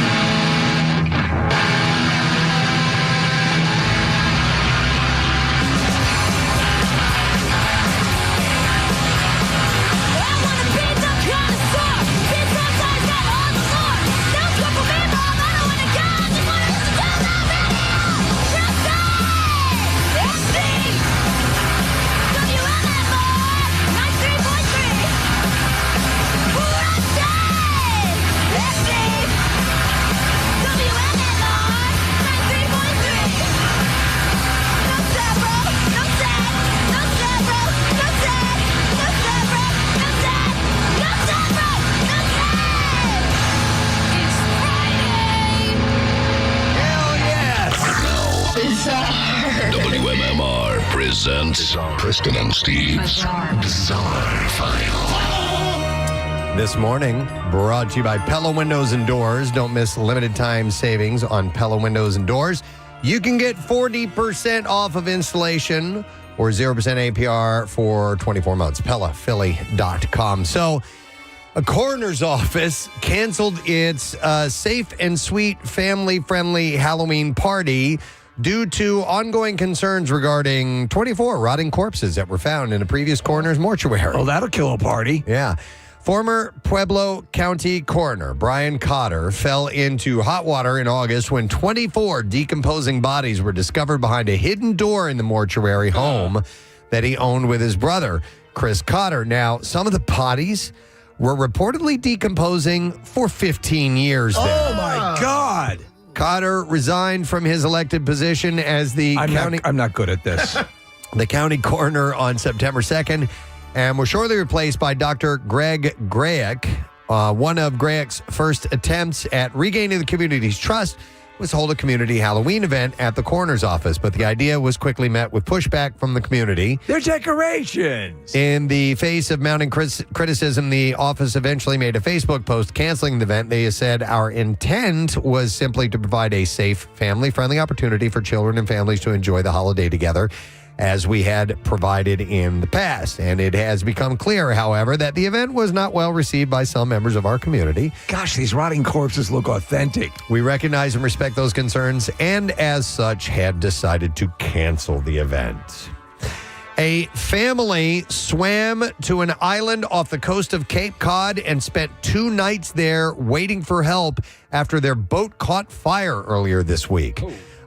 wanna be the connoisseur. This outside's got all the lore. Now presents Preston and Steve's Bizarre File. This morning, brought to you by Pella Windows and Doors. Don't miss limited time savings on Pella Windows and Doors. You can get 40% off of installation or 0% APR for 24 months. PellaPhilly.com. So, a coroner's office canceled its safe and sweet family-friendly Halloween party due to ongoing concerns regarding 24 rotting corpses that were found in a previous coroner's mortuary. Oh, that'll kill a party. Yeah. Former Pueblo County coroner Brian Cotter fell into hot water in August when 24 decomposing bodies were discovered behind a hidden door in the mortuary home that he owned with his brother, Chris Cotter. Now, some of the bodies were reportedly decomposing for 15 years there. Oh, my God. Cotter resigned from his elected position as the county... I'm not good at this. The county coroner on September 2nd and was shortly replaced by Dr. Greg Grayek. One of Grayek's first attempts at regaining the community's trust was to hold a community Halloween event at the coroner's office, but the idea was quickly met with pushback from the community. They're decorations. In the face of mounting criticism, the office eventually made a Facebook post canceling the event. They said, "Our intent was simply to provide a safe, family-friendly opportunity for children and families to enjoy the holiday together, as we had provided in the past." And it has become clear, however, that the event was not well received by some members of our community. Gosh, these rotting corpses look authentic. We recognize and respect those concerns, and as such, had decided to cancel the event. A family swam to an island off the coast of Cape Cod and spent 2 nights there waiting for help after their boat caught fire earlier this week.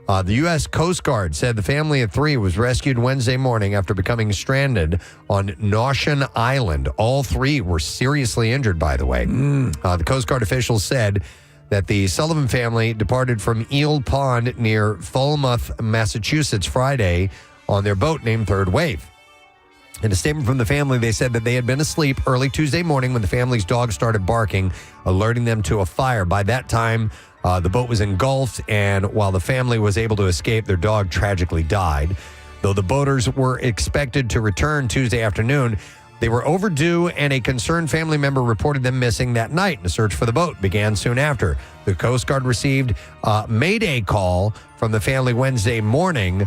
The U.S. Coast Guard said the family of 3 was rescued Wednesday morning after becoming stranded on Notion Island. All 3 were seriously injured, by the way. The Coast Guard officials said that the Sullivan family departed from Eel Pond near Falmouth, Massachusetts, Friday on their boat named Third Wave. In a statement from the family, they said that they had been asleep early Tuesday morning when the family's dog started barking, alerting them to a fire. By that time, the boat was engulfed, and while the family was able to escape, their dog tragically died. Though the boaters were expected to return Tuesday afternoon, they were overdue, and a concerned family member reported them missing that night. And a search for the boat began soon after. The Coast Guard received a Mayday call from the family Wednesday morning.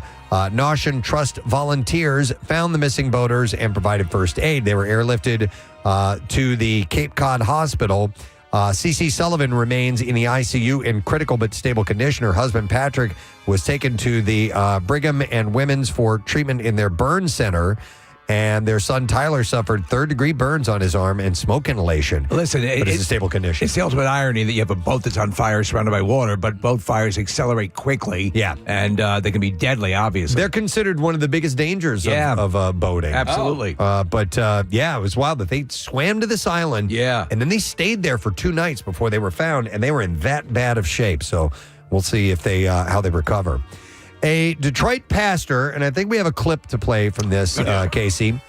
Notion Trust volunteers found the missing boaters and provided first aid. They were airlifted to the Cape Cod Hospital. C.C. Sullivan remains in the ICU in critical but stable condition. Her husband, Patrick, was taken to the Brigham and Women's for treatment in their burn center. And their son, Tyler, suffered third-degree burns on his arm and smoke inhalation. Listen, but it's in stable condition. It's the ultimate irony that you have a boat that's on fire surrounded by water, but boat fires accelerate quickly. Yeah. And they can be deadly, obviously. They're considered one of the biggest dangers of boating. Absolutely. It was wild that they swam to this island. Yeah. And then they stayed there for 2 nights before they were found, and they were in that bad of shape. So we'll see if they how they recover. A Detroit pastor, and I think we have a clip to play from this, Casey,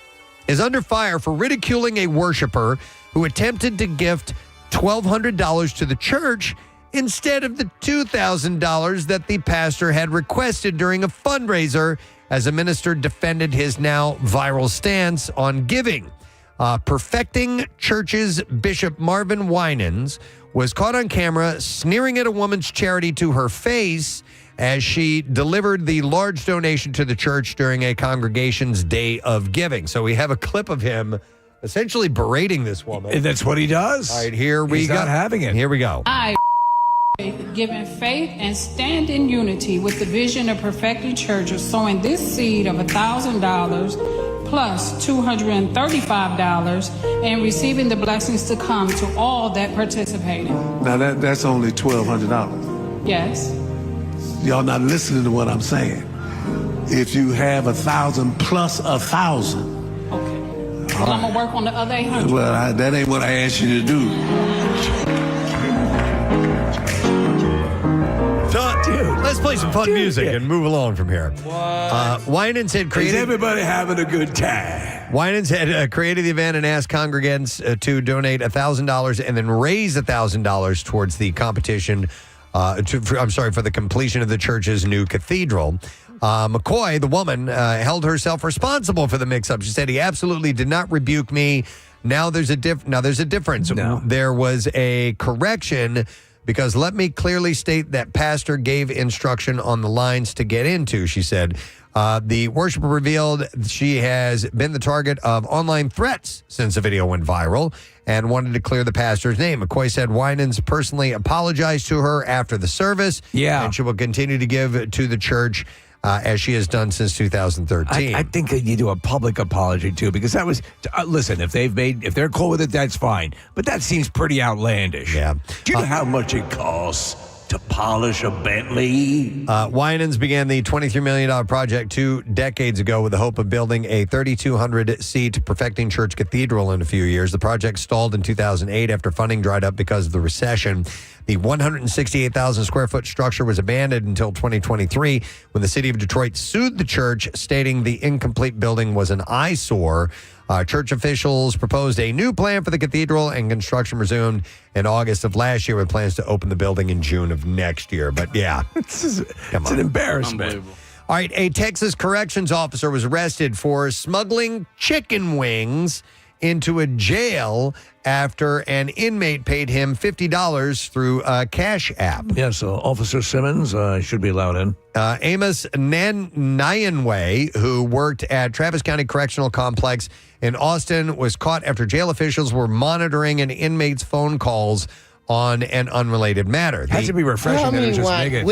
is under fire for ridiculing a worshiper who attempted to gift $1,200 to the church instead of the $2,000 that the pastor had requested during a fundraiser, as a minister defended his now viral stance on giving. Perfecting Church's Bishop Marvin Winans was caught on camera sneering at a woman's charity to her face as she delivered the large donation to the church during a congregation's day of giving. So we have a clip of him essentially berating this woman. That's what he does. All right, here we He's go. not having it. Here we go. I, given faith and stand in unity with the vision of Perfecting Church, of sowing this seed of $1,000 plus $235 and receiving the blessings to come to all that participated. Now that's only $1,200. Yes. Y'all not listening to what I'm saying. If you have 1,000 plus 1,000. Okay. Well, I'm gonna work on the other 800. Well, that ain't what I asked you to do. Dude, let's play some fun music and move along from here. Winans had created. Is everybody having a good time? Winans had created the event and asked congregants to donate $1,000 and then raise $1,000 towards the competition For the completion of the church's new cathedral. McCoy, the woman, held herself responsible for the mix-up. She said, he absolutely did not rebuke me. Now there's a difference. No. There was a correction because let me clearly state that pastor gave instruction on the lines to get into, she said. The worshiper revealed she has been the target of online threats since the video went viral and wanted to clear the pastor's name. McCoy said Winans personally apologized to her after the service. Yeah. And she will continue to give to the church as she has done since 2013. I think that you do a public apology too, because that was listen. If they're cool with it, that's fine. But that seems pretty outlandish. Yeah. Do you know how much it costs to polish a Bentley? Winans began the $23 million project 2 decades ago with the hope of building a 3,200-seat Perfecting Church Cathedral in a few years. The project stalled in 2008 after funding dried up because of the recession. The 168,000-square-foot structure was abandoned until 2023 when the city of Detroit sued the church, stating the incomplete building was an eyesore. Church officials proposed a new plan for the cathedral, and construction resumed in August of last year with plans to open the building in June of next year. But yeah, it's an embarrassment. All right, a Texas corrections officer was arrested for smuggling chicken wings into a jail after an inmate paid him $50 through a Cash App. Yeah, so Officer Simmons should be allowed in. Amos Nyanwe, who worked at Travis County Correctional Complex in Austin, was caught after jail officials were monitoring an inmate's phone calls on an unrelated matter. Has to be refreshing that it just bigots.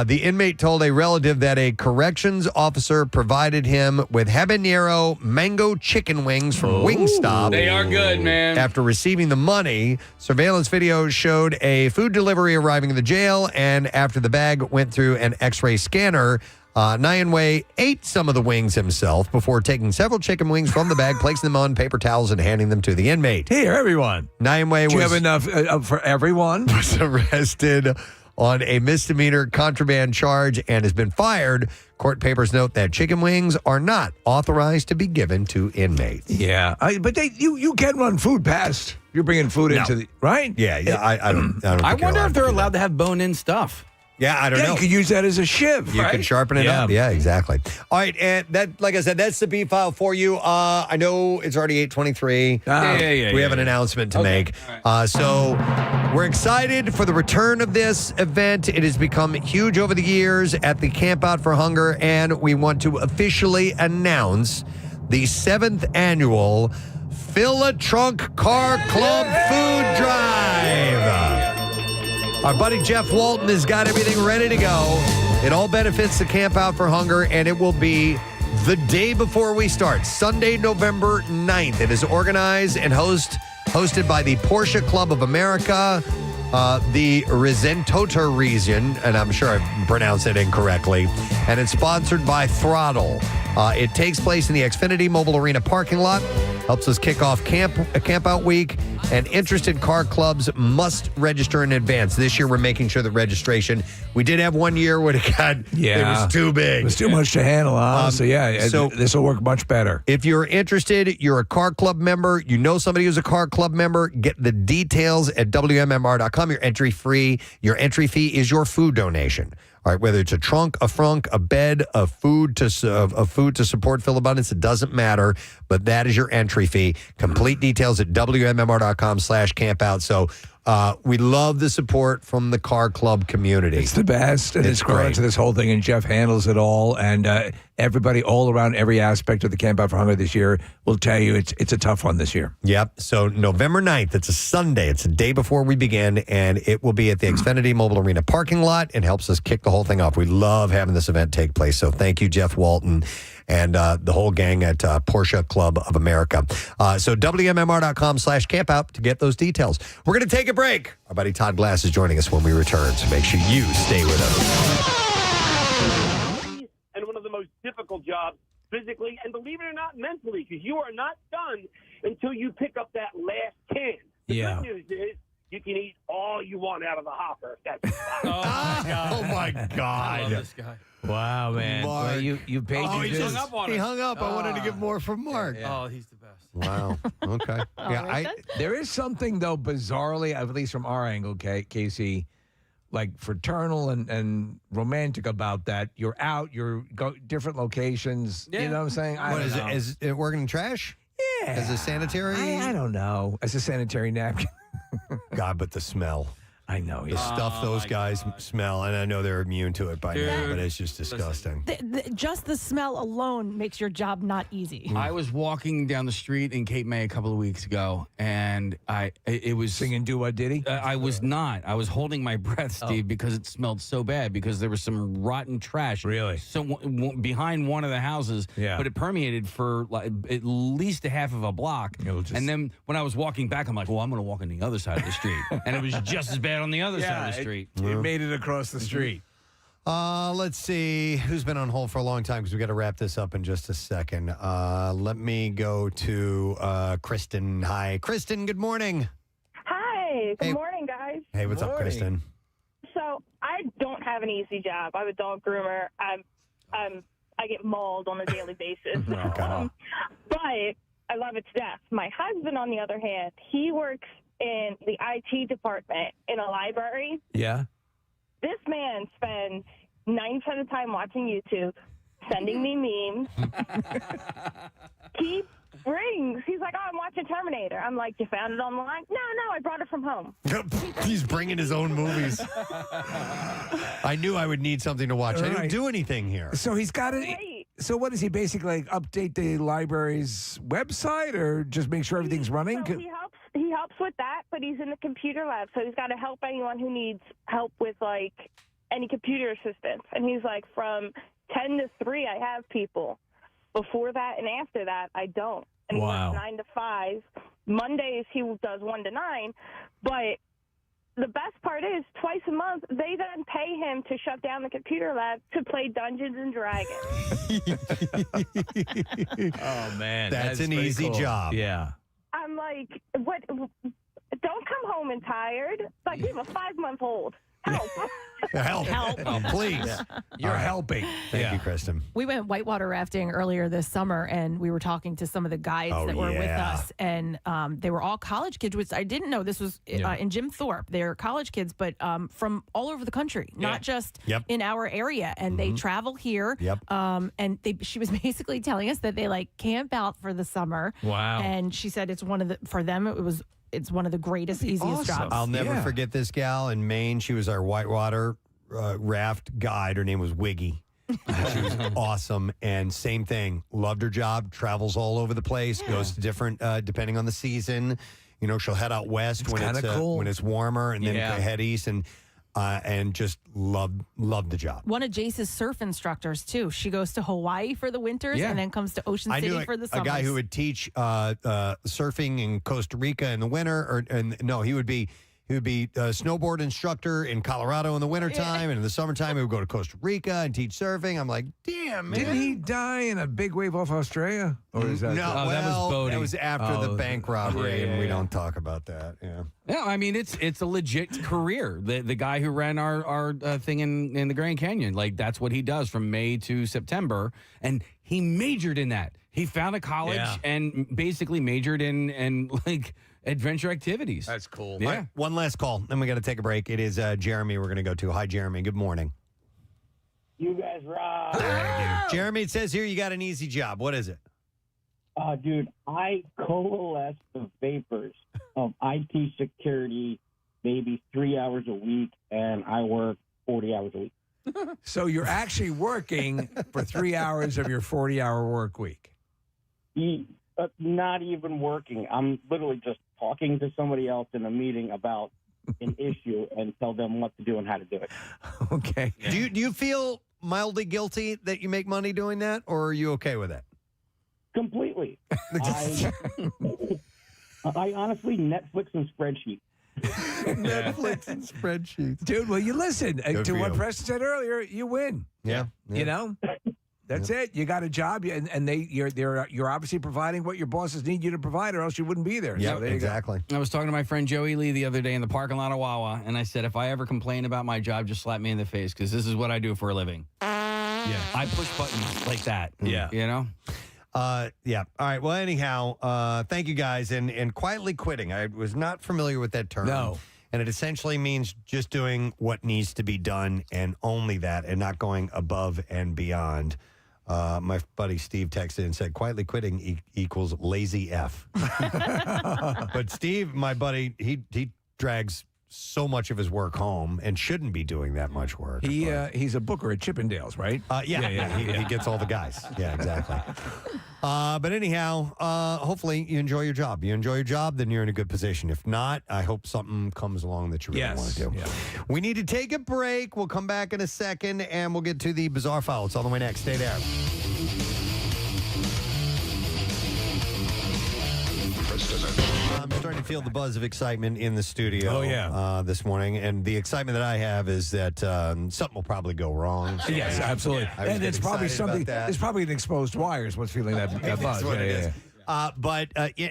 The inmate told a relative that a corrections officer provided him with habanero mango chicken wings from Wingstop. They are good, man. After receiving the money, surveillance video showed a food delivery arriving in the jail, and after the bag went through an X-ray scanner, Nyanwe ate some of the wings himself before taking several chicken wings from the bag, placing them on paper towels, and handing them to the inmate. Here, everyone. Nyanwe Do you have enough for everyone? Was arrested on a misdemeanor contraband charge and has been fired. Court papers note that chicken wings are not authorized to be given to inmates. Yeah, but you can run food past. You're bringing food into the right. Yeah. I don't. I wonder if they're allowed to have bone-in stuff. Yeah, I don't know. You could use that as a shiv. You can sharpen it up. Yeah, exactly. All right, and that, like I said, that's the B file for you. I know it's already 8:23. We have an announcement to make. Right. So we're excited for the return of this event. It has become huge over the years at the Camp Out for Hunger, and we want to officially announce the 7th annual Fill a Trunk Car Club Food Drive. Our buddy Jeff Walton has got everything ready to go. It all benefits the Camp Out for Hunger, and it will be the day before we start, Sunday, November 9th. It is organized and hosted by the Porsche Club of America, the Rizentota region, and I'm sure I pronounced it incorrectly, and it's sponsored by Throttle. It takes place in the Xfinity Mobile Arena parking lot, helps us kick off Camp Out Week, and interested car clubs must register in advance. This year, we're making sure that registration, we did have one year where it was too big. It was too much to handle, honestly. So this will work much better. If you're interested, you're a car club member, you know somebody who's a car club member, get the details at WMMR.com. Your entry fee is your food donation. All right, whether it's a trunk, a frunk, a bed, of food to support Phil Abundance, it doesn't matter, but that is your entry fee. Complete details at WMMR.com/campout. So we love the support from the car club community. It's the best, and it's growing to this whole thing, and Jeff handles it all, and everybody all around every aspect of the Camp Out for Hunger this year will tell you it's a tough one this year. Yep. So November 9th, it's a Sunday. It's a day before we begin, and it will be at the Xfinity Mobile Arena parking lot and helps us kick the whole thing off. We love having this event take place. So thank you, Jeff Walton, and the whole gang at Porsche Club of America. So WMMR.com/campout to get those details. We're going to take a break. Our buddy Todd Glass is joining us when we return, so make sure you stay with us. And one of the most difficult jobs physically and, believe it or not, mentally, because you are not done until you pick up that last can. The good news is you can eat all you want out of the hopper. If that's Oh, my God. I love this guy. Wow, man. Mark. Well, you paid your dues. hung up on He us. hung up. I wanted to get more from Mark. Oh, he's the best. Wow. Okay. All right, then. There is something, though, bizarrely, at least from our angle, Casey, like fraternal and romantic about that. You're out, you're different locations. You know what I'm saying? What is it? Is it working in trash? Yeah. As a sanitary? I don't know. As a sanitary napkin. God, but the smell. I know. The stuff those guys smell, and I know they're immune to it by now, but it's just disgusting. Just the smell alone makes your job not easy. I was walking down the street in Cape May a couple of weeks ago, and it was singing "Do What Diddy." I was not. I was holding my breath, Steve, because it smelled so bad because there was some rotten trash. Really? Behind one of the houses. Yeah. But it permeated for like at least a half of a block. And then when I was walking back, I'm like, well, I'm going to walk on the other side of the street, and it was just as bad on the other side of the street. It made it across the street. Let's see who's been on hold for a long time because we got to wrap this up in just a second. Let me go to Kristen. Hi, Kristen. Good morning. Hi. Good morning, guys. Hey, what's up, Kristen? So I don't have an easy job. I'm a dog groomer. I get mauled on a daily basis. But I love it to death. My husband, on the other hand, he works in the IT department in a library. Yeah. This man spends 90% of the time watching YouTube, sending me memes. He brings, he's like, oh, I'm watching Terminator. I'm like, you found it online? No, I brought it from home. He's bringing his own movies. I knew I would need something to watch. I didn't do anything here. So he's got it. So what does he basically like, update the library's website or just make sure everything's running? So he helps with that, but he's in the computer lab, so he's got to help anyone who needs help with like any computer assistance. And he's like, from 10 to 3, I have people. Before that and after that, I don't. And he works 9 to 5. Mondays he does 1 to 9, but the best part is twice a month they then pay him to shut down the computer lab to play Dungeons and Dragons. Oh man, that's an pretty easy cool. job. Yeah. I'm like, what? Don't come home and tired. Like, you have a 5-month-old. Help. Help. Please. You're helping. Thank you, Kristen. We went whitewater rafting earlier this summer, and we were talking to some of the guides that were with us, and they were all college kids, which I didn't know. This was in Jim Thorpe. They're college kids, but from all over the country, not just in our area. And they travel here. And she was basically telling us that they like camp out for the summer. Wow. And she said it's one of the, for them, it's one of the greatest, easiest jobs. I'll never forget this gal in Maine. She was our whitewater raft guide. Her name was Wiggy. She was awesome. And same thing. Loved her job. Travels all over the place. Goes to different, depending on the season. You know, she'll head out west when it's cool. when it's warmer, and then head east and just loved the job. One of Jace's surf instructors too. She goes to Hawaii for the winters and then comes to Ocean City for the summers. A guy who would teach surfing in Costa Rica in the winter, he would be a snowboard instructor in Colorado in the wintertime, and in the summertime he would go to Costa Rica and teach surfing. I'm like, damn, man. Didn't he die in a big wave off Australia? Or is that that was boating. That was after the bank robbery, and we don't talk about that. Yeah, I mean it's a legit career. The guy who ran our thing in the Grand Canyon, like that's what he does from May to September, and he majored in that. He found a college and basically majored in like adventure activities. That's cool. Yeah. All right, one last call, then we got to take a break. It is Jeremy we're going to go to. Hi, Jeremy. Good morning. You guys rock. Jeremy, it says here you got an easy job. What is it? Dude, I coalesce the vapors of IT security maybe 3 hours a week, and I work 40 hours a week. So you're actually working for 3 hours of your 40-hour work week. Not even working. I'm literally just talking to somebody else in a meeting about an issue and tell them what to do and how to do it. Okay. Do you feel mildly guilty that you make money doing that, or are you okay with it? Completely. I honestly Netflix and spreadsheets. Netflix and spreadsheets. Dude, well, you listen Good to for what you. Preston said earlier. You win. Yeah. You know? That's it. You got a job, and you're obviously providing what your bosses need you to provide, or else you wouldn't be there. Yeah, So there you go. exactly. I was talking to my friend Joey Lee the other day in the parking lot of Wawa, and I said, if I ever complain about my job, just slap me in the face, because this is what I do for a living. Yeah. I push buttons like that. Yeah. You know? Yeah. All right. Well, anyhow, thank you guys. And quietly quitting. I was not familiar with that term. No. And it essentially means just doing what needs to be done and only that, and not going above and beyond. My buddy Steve texted and said, quietly quitting equals lazy F. But Steve, my buddy, he drags so much of his work home and shouldn't be doing that much work. He's a booker at Chippendales, right? He gets all the guys. Yeah, exactly. But anyhow, hopefully you enjoy your job. You enjoy your job, then you're in a good position. If not, I hope something comes along that you really want to do. Yeah. We need to take a break. We'll come back in a second, and we'll get to the bizarre file. It's all the way next. Stay there. I'm starting to feel the buzz of excitement in the studio this morning. And the excitement that I have is that something will probably go wrong. So Yes, absolutely. And it's probably something, that. it's probably an exposed wire is what's feeling that buzz. That's what it is.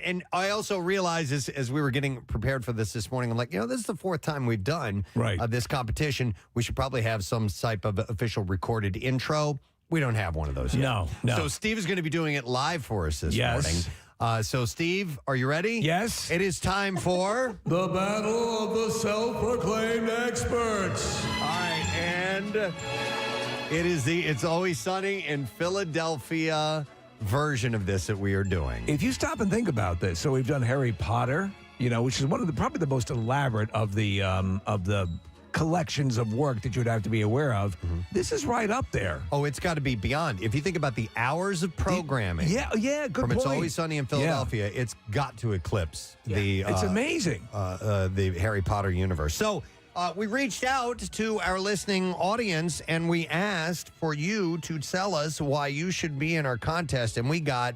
And I also realized as we were getting prepared for this morning, I'm like, this is the fourth time we've done this competition. We should probably have some type of official recorded intro. We don't have one of those yet. No. So Steve is going to be doing it live for us this morning. So, Steve, are you ready? Yes. It is time for the Battle of the Self-Proclaimed Experts. All right, and it is the It's Always Sunny in Philadelphia version of this that we are doing. If you stop and think about this, so we've done Harry Potter, which is one of probably the most elaborate of the collections of work that you'd have to be aware of. Mm-hmm. This is right up there. Oh, it's got to be beyond. If you think about the hours of programming, good from point. It's Always Sunny in Philadelphia, it's got to eclipse it's amazing. The Harry Potter universe. So we reached out to our listening audience and we asked for you to tell us why you should be in our contest, and we got,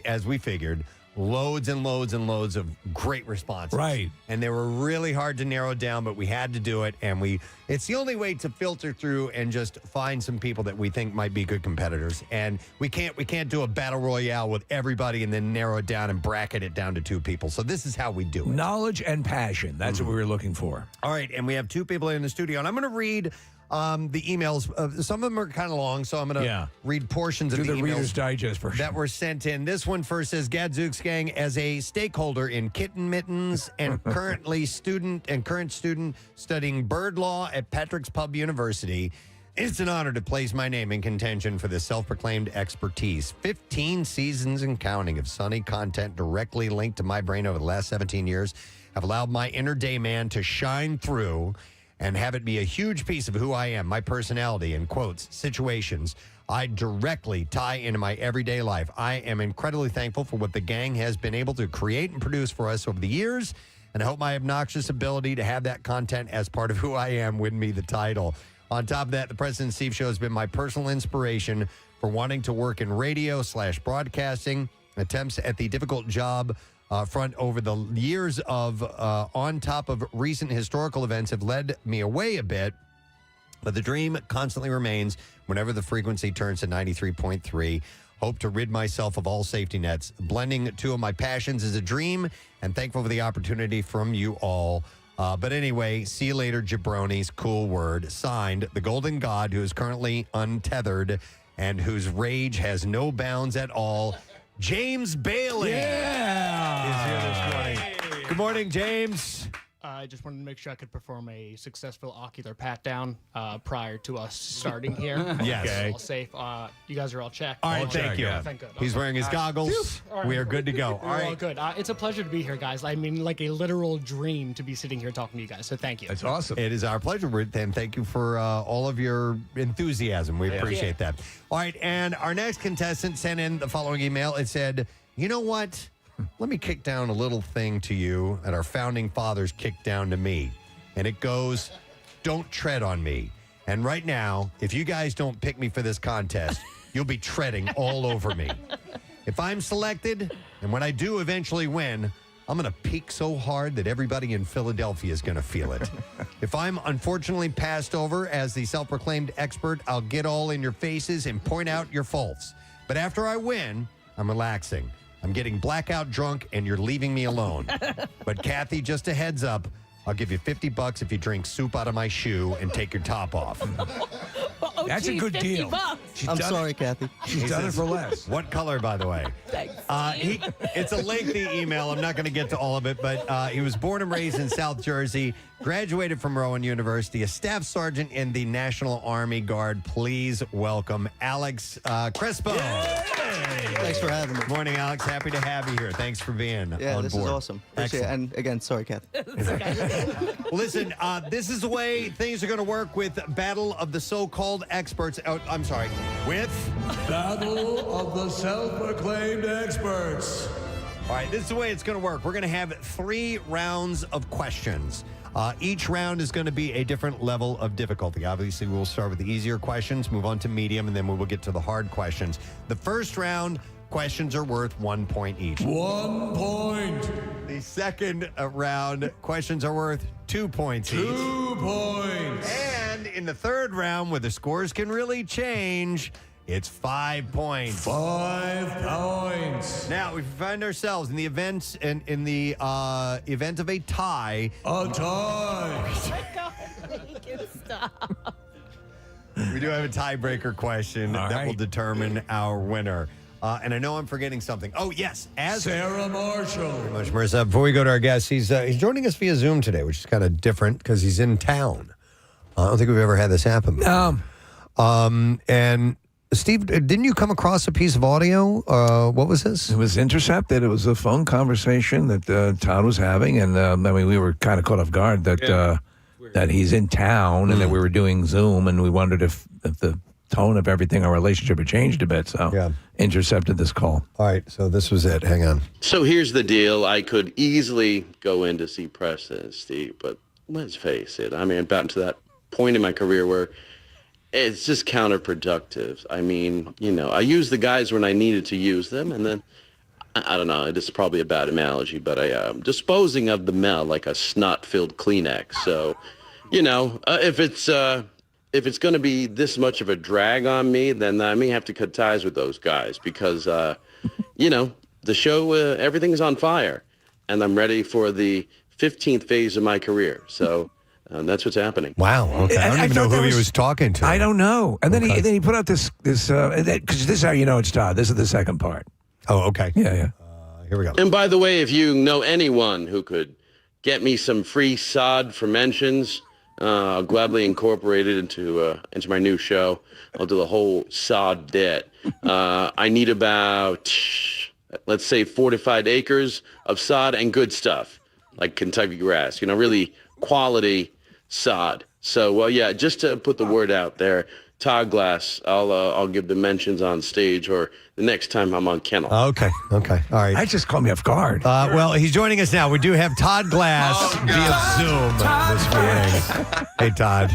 as we figured, loads and loads and loads of great responses. Right. And they were really hard to narrow down, but we had to do it. And it's the only way to filter through and just find some people that we think might be good competitors. And we can't do a battle royale with everybody and then narrow it down and bracket it down to two people. So this is how we do it. Knowledge and passion. That's what we were looking for. All right. And we have two people in the studio. And I'm going to read the emails. Some of them are kind of long, so I'm going to read portions of the emails Reader's Digest version that were sent in. This one first says, Gadzooks Gang, as a stakeholder in kitten mittens and current student studying bird law at Patrick's Pub University, it's an honor to place my name in contention for this self-proclaimed expertise. 15 seasons and counting of Sunny content directly linked to my brain over the last 17 years have allowed my inner day man to shine through and have it be a huge piece of who I am, my personality, and quotes, situations I directly tie into my everyday life. I am incredibly thankful for what the gang has been able to create and produce for us over the years, and I hope my obnoxious ability to have that content as part of who I am win me the title. On top of that, the Preston and Steve Show has been my personal inspiration for wanting to work in radio/broadcasting, attempts at the difficult job front over the years of on top of recent historical events have led me away a bit, but the dream constantly remains whenever the frequency turns to 93.3. Hope to rid myself of all safety nets. Blending two of my passions is a dream, and thankful for the opportunity from you all. But anyway, see you later, jabronis. Cool word. Signed, the Golden God, who is currently untethered and whose rage has no bounds at all, James Bailey. Is here this morning. Good morning, James. I just wanted to make sure I could perform a successful ocular pat down prior to us starting here. Yes. Okay. All safe. You guys are all checked. All right, thank you. Thank God. He's wearing his goggles. We are good to go. All We're all right. good. It's a pleasure to be here, guys. I mean, like a literal dream to be sitting here talking to you guys. So thank you. That's awesome. It is our pleasure, and thank you for all of your enthusiasm. We appreciate that. All right, and our next contestant sent in the following email. It said, you know what? Let me kick down a little thing to you that our founding fathers kicked down to me. And it goes, don't tread on me. And right now, if you guys don't pick me for this contest, you'll be treading all over me. If I'm selected, and when I do eventually win, I'm going to peak so hard that everybody in Philadelphia is going to feel it. If I'm unfortunately passed over as the self-proclaimed expert, I'll get all in your faces and point out your faults. But after I win, I'm relaxing. I'm getting blackout drunk, and you're leaving me alone. But Kathy, just a heads up, I'll give you $50 if you drink soup out of my shoe and take your top off. That's a good deal. I'm sorry, Kathy. She's done it for less. What color, by the way? Thanks. It's a lengthy email. I'm not going to get to all of it, but he was born and raised in South Jersey, graduated from Rowan University, a staff sergeant in the National Army Guard. Please welcome Alex Crespo. Thanks for having me. Morning, Alex. Happy to have you here. Thanks for being on board. This is awesome. Appreciate it. And again, sorry, Kathy. Well, listen, this is the way things are going to work with Battle of the So-Called Experts. Oh, I'm sorry. With Battle of the Self-Proclaimed Experts. All right, this is the way it's going to work. We're going to have 3 rounds of questions. Each round is going to be a different level of difficulty. Obviously, we'll start with the easier questions, move on to medium, and then we will get to the hard questions. The first round, questions are worth 1 point each. 1 point. The second round, questions are worth 2 points each. 2 points. And in the third round, where the scores can really change, it's 5 points. 5 points. Now, if we find ourselves in the event event of a tie. A tie. Oh my God, make it stop. We do have a tiebreaker question that will determine our winner. And I know I'm forgetting something. Oh, yes. Sarah Marshall. Very much, Marissa. Before we go to our guest, he's joining us via Zoom today, which is kind of different because he's in town. I don't think we've ever had this happen before. And Steve, didn't you come across a piece of audio? What was this? It was intercepted. It was a phone conversation that Todd was having, and we were kind of caught off guard that he's in town and that we were doing Zoom, and we wondered if the tone of everything, our relationship had changed a bit. So intercepted this call. All right, so this was it. Hang on. So here's the deal. I could easily go in to see Preston and Steve, but let's face it. I mean, I've gotten to that point in my career where it's just counterproductive. I mean, I use the guys when I needed to use them, and then, I don't know, it's probably a bad analogy, but I am disposing of the mail like a snot-filled Kleenex. So, if it's going to be this much of a drag on me, then I may have to cut ties with those guys because, the show, everything's on fire, and I'm ready for the 15th phase of my career. So that's what's happening. Wow. Okay. I don't even know who he was talking to. I don't know. And then he put out this because this is how you know it's Todd. This is the second part. Oh, okay. Yeah. Here we go. And by the way, if you know anyone who could get me some free sod for mentions, I'll gladly incorporate it into my new show. I'll do the whole sod debt. I need about, let's say, 4 to 5 acres of sod and good stuff, like Kentucky grass. Really quality sod. So, just to put the word out there, Todd Glass, I'll give the mentions on stage or the next time I'm on Kennel. Okay. All right. I just caught me off guard. Well, he's joining us now. We do have Todd Glass via Zoom this morning. Hey, Todd.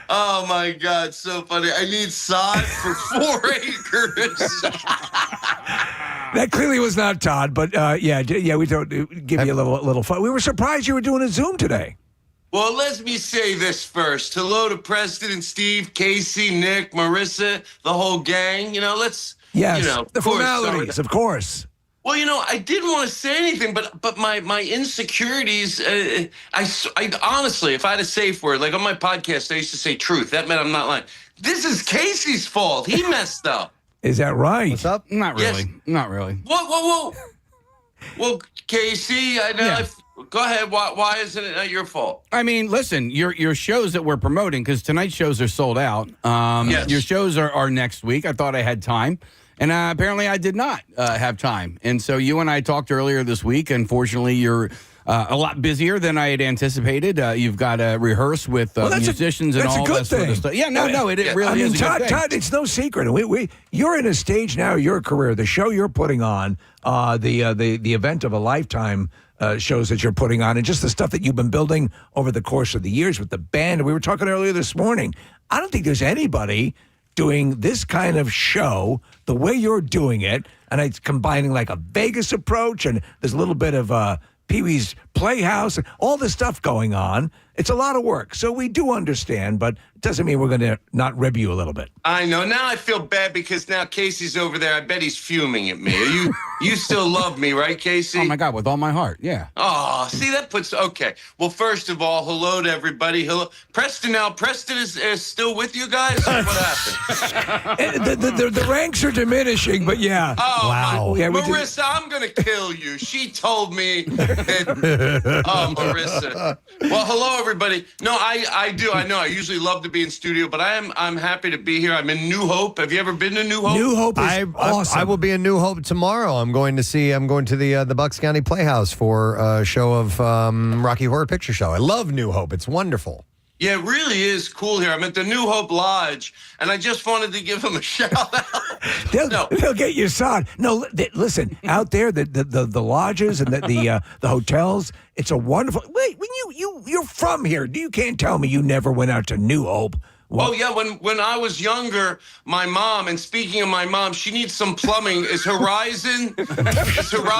Oh, my God. So funny. I need sod for 4 acres. That clearly was not Todd, but we don't give you a little fun. We were surprised you were doing a Zoom today. Well, let me say this first. Hello to Preston and Steve, Casey, Nick, Marissa, the whole gang. Yes, the formalities, of course. Well, I didn't want to say anything, but my insecurities, I honestly, if I had a safe word, like on my podcast, I used to say truth. That meant I'm not lying. This is Casey's fault. He messed up. Is that right? What's up? Not really. Yes. Not really. Whoa. Well, Casey, I know. Yeah. Go ahead. Why isn't it your fault? I mean, listen, your shows that we're promoting, because tonight's shows are sold out. Yes. Your shows are next week. I thought I had time. And apparently I did not have time. And so you and I talked earlier this week. Unfortunately, you're a lot busier than I had anticipated. You've got to rehearse with musicians and all that sort of stuff. Yeah, it really is a good thing. Todd, it's no secret. You're in a stage now of your career, the show you're putting on, the event of a lifetime shows that you're putting on, and just the stuff that you've been building over the course of the years with the band. We were talking earlier this morning. I don't think there's anybody doing this kind of show the way you're doing it, and it's combining like a Vegas approach, and there's a little bit of Pee-wee's Playhouse, and all this stuff going on. It's a lot of work. So we do understand, but it doesn't mean we're going to not rib you a little bit. I know. Now I feel bad because now Casey's over there. I bet he's fuming at me. You still love me, right, Casey? Oh my God, with all my heart. Yeah. Oh, see, that puts, okay. Well, first of all, hello to everybody. Hello. Preston, now, Preston is still with you guys? What happened? The ranks are diminishing, but yeah. Oh, wow. Yeah, Marissa, I'm going to kill you. She told me that, oh, Marissa. Well, hello, everybody. No, I do. I know. I usually love to be in studio, but I'm happy to be here. I'm in New Hope. Have you ever been to New Hope? New Hope is awesome. I will be in New Hope tomorrow. I'm going to the Bucks County Playhouse for a show of Rocky Horror Picture Show. I love New Hope. It's wonderful. Yeah, it really is cool here. I'm at the New Hope Lodge, and I just wanted to give them a shout out. They'll get you sod. No, listen, out there, the lodges and the hotels, it's a wonderful. Wait, when you're from here, you can't tell me you never went out to New Hope. Oh, yeah, when I was younger, my mom, and speaking of my mom, she needs some plumbing. Is Horizon?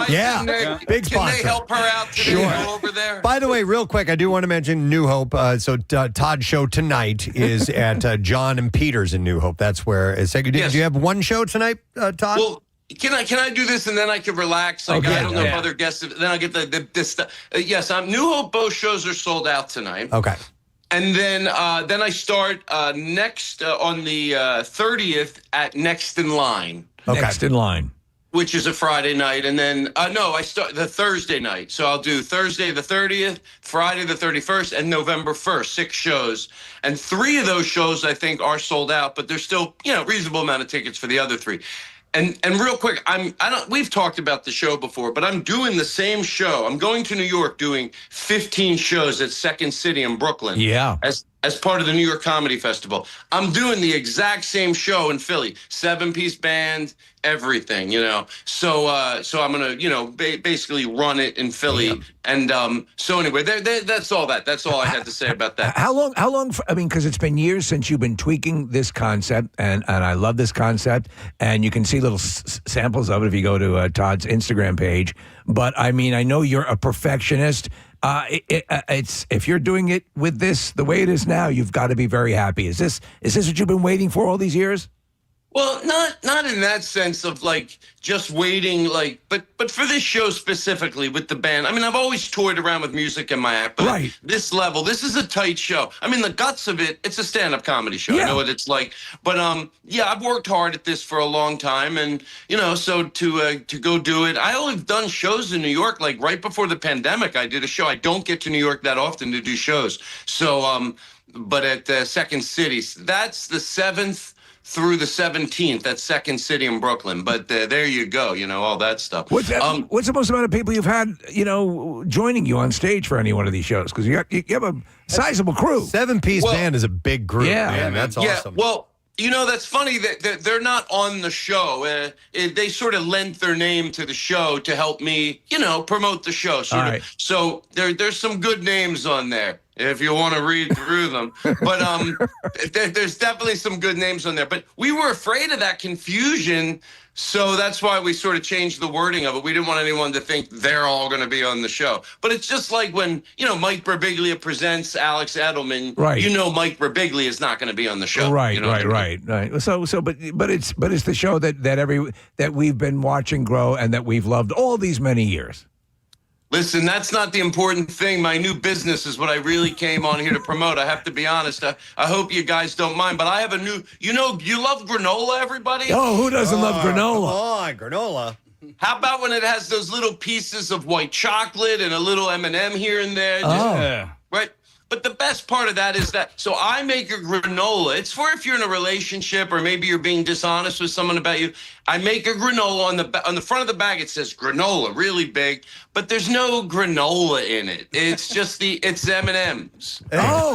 Yeah, big Can sponsor. they help her out today? Go over there? By the way, real quick, I do want to mention New Hope. Todd's show tonight is at John and Peter's in New Hope. That's where. Did you have one show tonight, Todd? Well, can I do this and then I can relax? Like, Okay. I don't know if other guests. Then I'll get this stuff. Yes, New Hope. Both shows are sold out tonight. Okay. And then I start next on the 30th at Next in Line. Okay. Next in line. Which is a Friday night. And then, I start the Thursday night. So I'll do Thursday the 30th, Friday the 31st, and November 1st, 6 shows. And 3 of those shows, I think, are sold out, but there's still, reasonable amount of tickets for the other 3. And real quick, we've talked about the show before, but I'm doing the same show. I'm going to New York doing 15 shows at Second City in Brooklyn. Yeah. As part of the New York Comedy Festival. I'm doing the exact same show in Philly. 7-piece band, everything, So I'm going to, basically run it in Philly. Yeah. And so anyway, that's all that. That's all I had to say about that. How long, because it's been years since you've been tweaking this concept, and I love this concept, and you can see little samples of it if you go to Todd's Instagram page. But, I know you're a perfectionist. It's if you're doing it with this the way it is now, you've got to be very happy. Is this what you've been waiting for all these years? Well, not in that sense of like just waiting, but for this show specifically with the band. I've always toyed around with music in my act, but right. This level, this is a tight show. The guts of it, it's a stand-up comedy show. Yeah. I know what it's like, but I've worked hard at this for a long time, and so to go do it. I only have done shows in New York like right before the pandemic. I did a show. I don't get to New York that often to do shows, so but at Second City, that's the 7th. Through the 17th at Second City in Brooklyn. But there you go, all that stuff. What's the most amount of people you've had, joining you on stage for any one of these shows? Because you have a sizable crew. 7-piece band is a big group. Yeah. Man, that's awesome. Well, that's funny that they're not on the show. They sort of lent their name to the show to help me, promote the show. Sort of. So there's some good names on there if you want to read through them. But there's definitely some good names on there. But we were afraid of that confusion. So that's why we sort of changed the wording of it. We didn't want anyone to think they're all going to be on the show. But it's just like when, Mike Birbiglia presents Alex Edelman, right. Mike Birbiglia is not going to be on the show. Right, right. But it's the show that we've been watching grow and that we've loved all these many years. Listen, that's not the important thing. My new business is what I really came on here to promote. I have to be honest. I hope you guys don't mind, but I have a new, you love granola, everybody? Oh, who doesn't love granola? Come on, granola. How about when it has those little pieces of white chocolate and a little M&M here and there? Oh. Right? But the best part of that is that, so I make a granola. It's for if you're in a relationship or maybe you're being dishonest with someone about you. I make a granola on the front of the bag. It says granola, really big, but there's no granola in it. It's just it's M&Ms. Oh,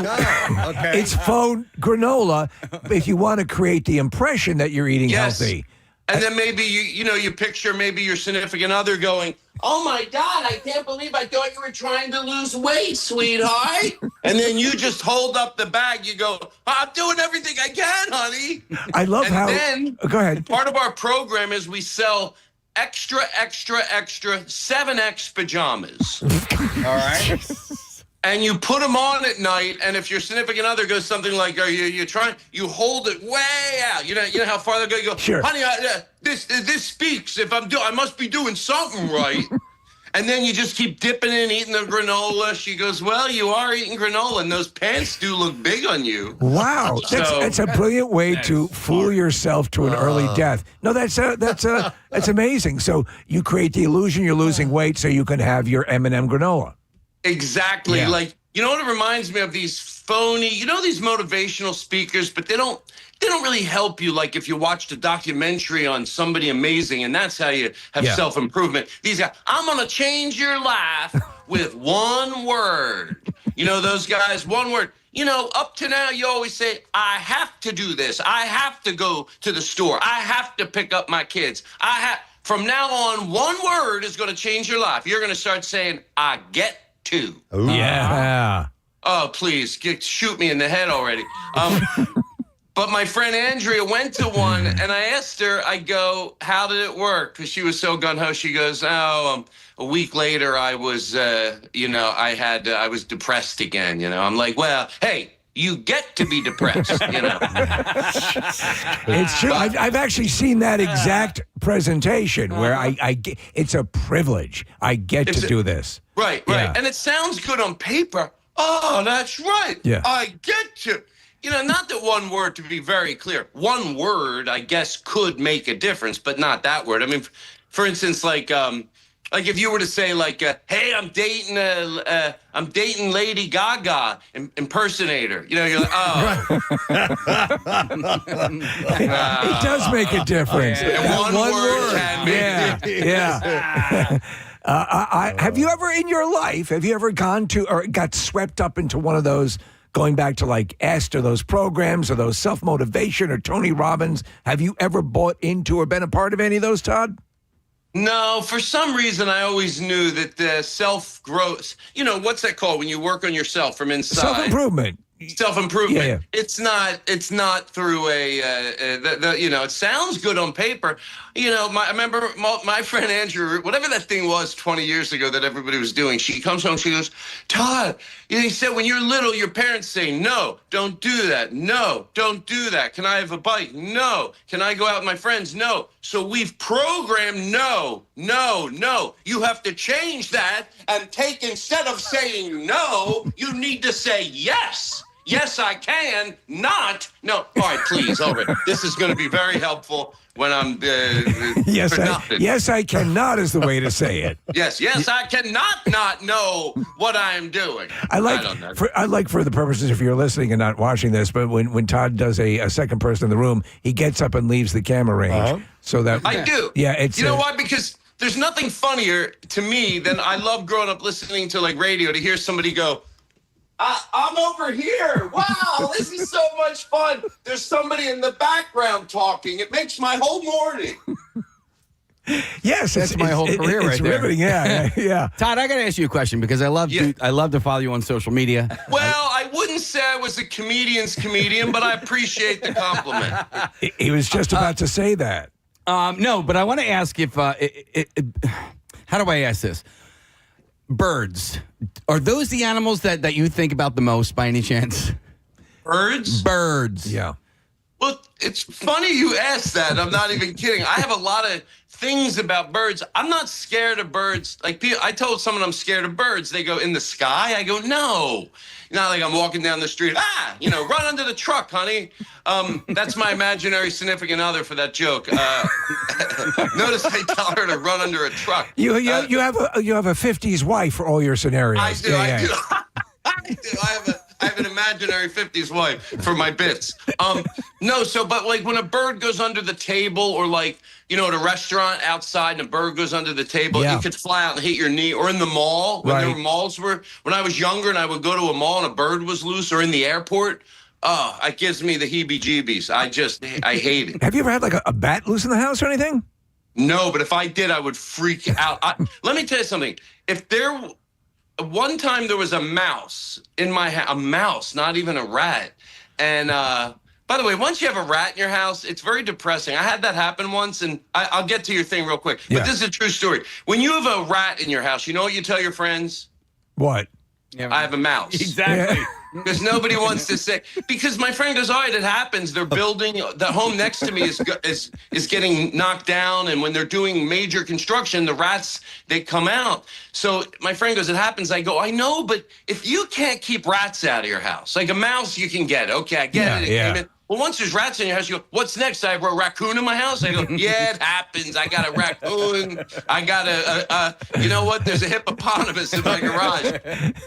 okay. It's faux granola if you want to create the impression that you're eating healthy. And then maybe you picture maybe your significant other going, "Oh my God, I can't believe I thought you were trying to lose weight, sweetheart." And then you just hold up the bag. You go, "I'm doing everything I can, honey." I love and how. Then go ahead. Part of our program is we sell extra 7X pajamas. All right. and you put them on at night, and if your significant other goes something like, "Are you trying?" You hold it way out. You know how far they're going to go. Sure. Honey, this speaks. If I must be doing something right. And then you just keep dipping in, eating the granola. She goes, "Well, you are eating granola, and those pants do look big on you." Wow, that's a brilliant way to fool yourself to an early death. No, that's amazing. So you create the illusion you're losing weight so you can have your M&M granola. Exactly. Yeah. Like, you know what it reminds me of? These phony, these motivational speakers, but they don't really help you. Like if you watched a documentary on somebody amazing, and that's how you have self-improvement. These guys, "I'm going to change your life with one word." Those guys, one word. Up to now, you always say, "I have to do this. I have to go to the store. I have to pick up my kids. From now on, one word is going to change your life. You're going to start saying, "I get to." Ooh. Yeah. Oh, please, shoot me in the head already. But my friend Andrea went to one, and I asked her, I go, "How did it work?" Because she was so gun-ho. She goes, a week later, I was, I was depressed again. I'm like, "Well, hey, you get to be depressed, It's true. I've actually seen that exact presentation where I get, it's a privilege. I get to do this. Right. Yeah. And it sounds good on paper. Oh, that's right. Yeah. I get to. Not that one word, to be very clear. One word, I guess, could make a difference, but not that word. I mean, for instance, like if you were to say, like, "Hey, I'm dating Lady Gaga impersonator." You're like, "Oh." It does make a difference. One word can make a difference. Yeah. Have you ever in your life, gone to or got swept up into one of those, going back to like EST or those programs or those self-motivation or Tony Robbins? Have you ever bought into or been a part of any of those, Todd? No, for some reason, I always knew that the self-growth, what's that called when you work on yourself from inside? Self-improvement. Self-improvement. Yeah. It's not through it sounds good on paper. I remember my friend Andrew, whatever that thing was 20 years ago that everybody was doing, she comes home, she goes, "Todd, he said when you're little, your parents say, 'No, don't do that. No, don't do that. Can I have a bite? No. Can I go out with my friends? No.' So we've programmed no. You have to change that and instead of saying no, you need to say yes. Yes, I can. Not. No. All right, please. All right. This is going to be very helpful when I'm Yes, I cannot is the way to say it. Yes, I cannot not know what I'm doing. I like for the purposes, if you're listening and not watching this, but when Todd does a second person in the room, he gets up and leaves the camera range. So that I do. Yeah, it's why? Because there's nothing funnier to me than I love growing up listening to like radio to hear somebody go, "I'm over here. Wow, this is so much fun. There's somebody in the background talking. It makes my whole morning." Yes, that's my whole career right there. Riveting. Yeah. Todd, I got to ask you a question because I love to follow you on social media. Well, I wouldn't say I was a comedian's comedian, but I appreciate the compliment. He was just about to say that. No, but I want to ask if how do I ask this? Birds, are those the animals that you think about the most by any chance? Birds? Birds. Yeah. Well, it's funny you asked that. I'm not even kidding. I have a lot of things about birds. I'm not scared of birds. Like, I told someone I'm scared of birds. They go, "In the sky?" I go, "No." Not like I'm walking down the street. Run under the truck, honey. That's my imaginary significant other for that joke. Notice I tell her to run under a truck. You have a 50s wife for all your scenarios. I do. I do. I have an imaginary 50s wife for my bits. But like when a bird goes under the table or like, at a restaurant outside and a bird goes under the table, it could fly out and hit your knee. Or in the mall, when there were malls when I was younger and I would go to a mall and a bird was loose, or in the airport, it gives me the heebie-jeebies. I hate it. Have you ever had like a bat loose in the house or anything? No, but if I did, I would freak out. Let me tell you something. One time there was a mouse in my house, a mouse, not even a rat. And by the way, once you have a rat in your house, it's very depressing. I had that happen once, and I'll get to your thing real quick. But this is a true story. When you have a rat in your house, you know what you tell your friends? What? I have a mouse. Exactly. Because nobody wants to say. Because my friend goes, all right, it happens. They're building the home next to me is getting knocked down, and when they're doing major construction, the rats they come out. So my friend goes, it happens. I go, I know, but if you can't keep rats out of your house, like a mouse, you can get it. Okay, I get it. It came in. Well, once there's rats in your house, you go, what's next? I have a raccoon in my house? I go, yeah, it happens. I got a raccoon. I got you know what? There's a hippopotamus in my garage.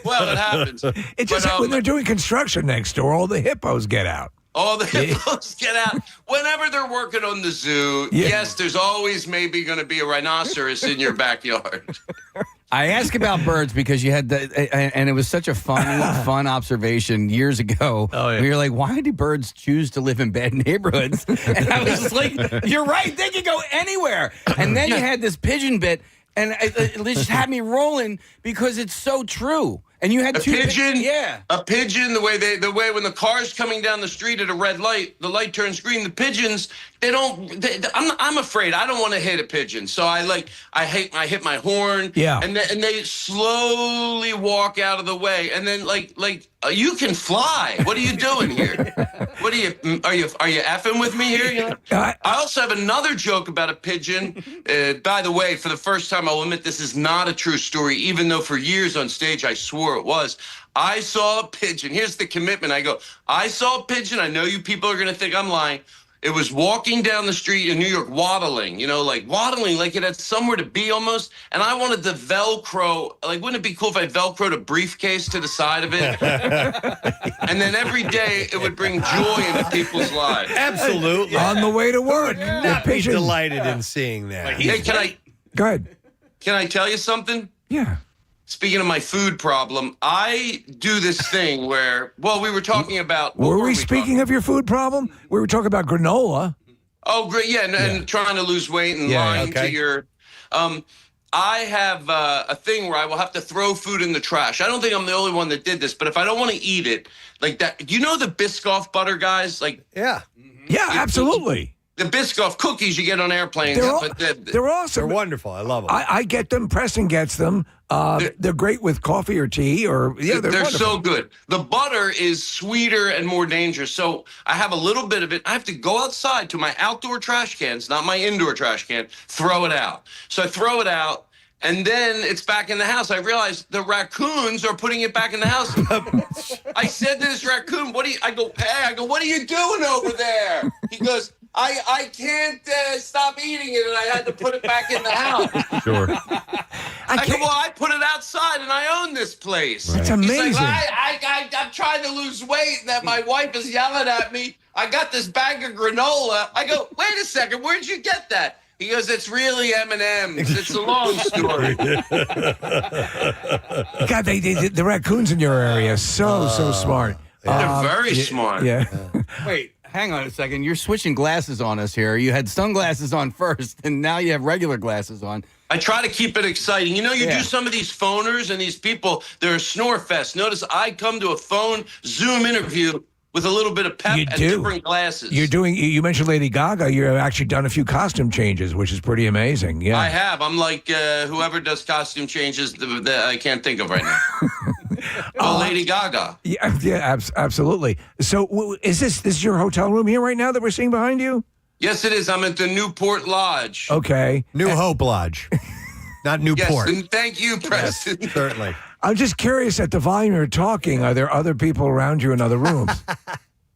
Well, it happens. It's just when they're doing construction next door, all the hippos get out. All the hippos get out. Whenever they're working on the zoo, yes, there's always maybe going to be a rhinoceros in your backyard. I ask about birds because you had and it was such a fun observation years ago. Oh, yeah. Where you're like, why do birds choose to live in bad neighborhoods? And I was just like, you're right, they can go anywhere. And then you had this pigeon bit, and it just had me rolling because it's so true. And you had a pigeon, a pigeon. The way when the car's coming down the street at a red light, the light turns green. The pigeons, I'm afraid. I don't want to hit a pigeon, so I hit my horn. Yeah. And they slowly walk out of the way, and then you can fly. What are you doing here? What are you effing with me here? You know? I also have another joke about a pigeon. By the way, for the first time, I'll admit this is not a true story, even though for years on stage I swore it was. I saw a pigeon. Here's the commitment. I go, I saw a pigeon. I know you people are going to think I'm lying. It was walking down the street in New York, waddling, like it had somewhere to be almost. And I wanted to Velcro, wouldn't it be cool if I Velcroed a briefcase to the side of it? And then every day it would bring joy into people's lives. Absolutely. On the way to work. Not be delighted in seeing that. Hey, Go ahead. Can I tell you something? Yeah. Speaking of my food problem, I do this thing where, we were talking about... Were we speaking of your food problem? We were talking about granola. Oh, great. Yeah, and trying to lose weight and lying to your... I have a thing where I will have to throw food in the trash. I don't think I'm the only one that did this, but if I don't want to eat it, like that... Do you know the Biscoff butter guys? Yeah. Yeah, absolutely. The Biscoff cookies you get on airplanes. They're awesome. They're wonderful. I love them. I get them. Preston gets them. They're great with coffee or tea. They're so good. The butter is sweeter and more dangerous. So I have a little bit of it. I have to go outside to my outdoor trash cans, not my indoor trash can, throw it out. So I throw it out. And then it's back in the house. I realized the raccoons are putting it back in the house. I said to this raccoon, what are you doing over there? He goes, I can't stop eating it, and I had to put it back in the house. Sure. I go, I put it outside, and I own this place. That's amazing. He's like, I'm trying to lose weight, and that my wife is yelling at me. I got this bag of granola. I go, wait a second, where'd you get that? He goes, it's really M&M's. It's a long story. God, the raccoons in your area, so smart. They're very smart. Yeah. Wait, hang on a second. You're switching glasses on us here. You had sunglasses on first, and now you have regular glasses on. I try to keep it exciting. You do some of these phoners and these people, they're a snore fest. Notice I come to a phone Zoom interview with a little bit of pep and different glasses. You mentioned Lady Gaga. You've actually done a few costume changes, which is pretty amazing. Yeah, I have. I'm like whoever does costume changes that I can't think of right now. Lady Gaga. Yeah, absolutely. So is this your hotel room here right now that we're seeing behind you? Yes, it is. I'm at the Newport Lodge. Okay. New Hope Lodge. Not Newport. Yes, and thank you, Preston. Yes, certainly. I'm just curious, at the volume you're talking, are there other people around you in other rooms?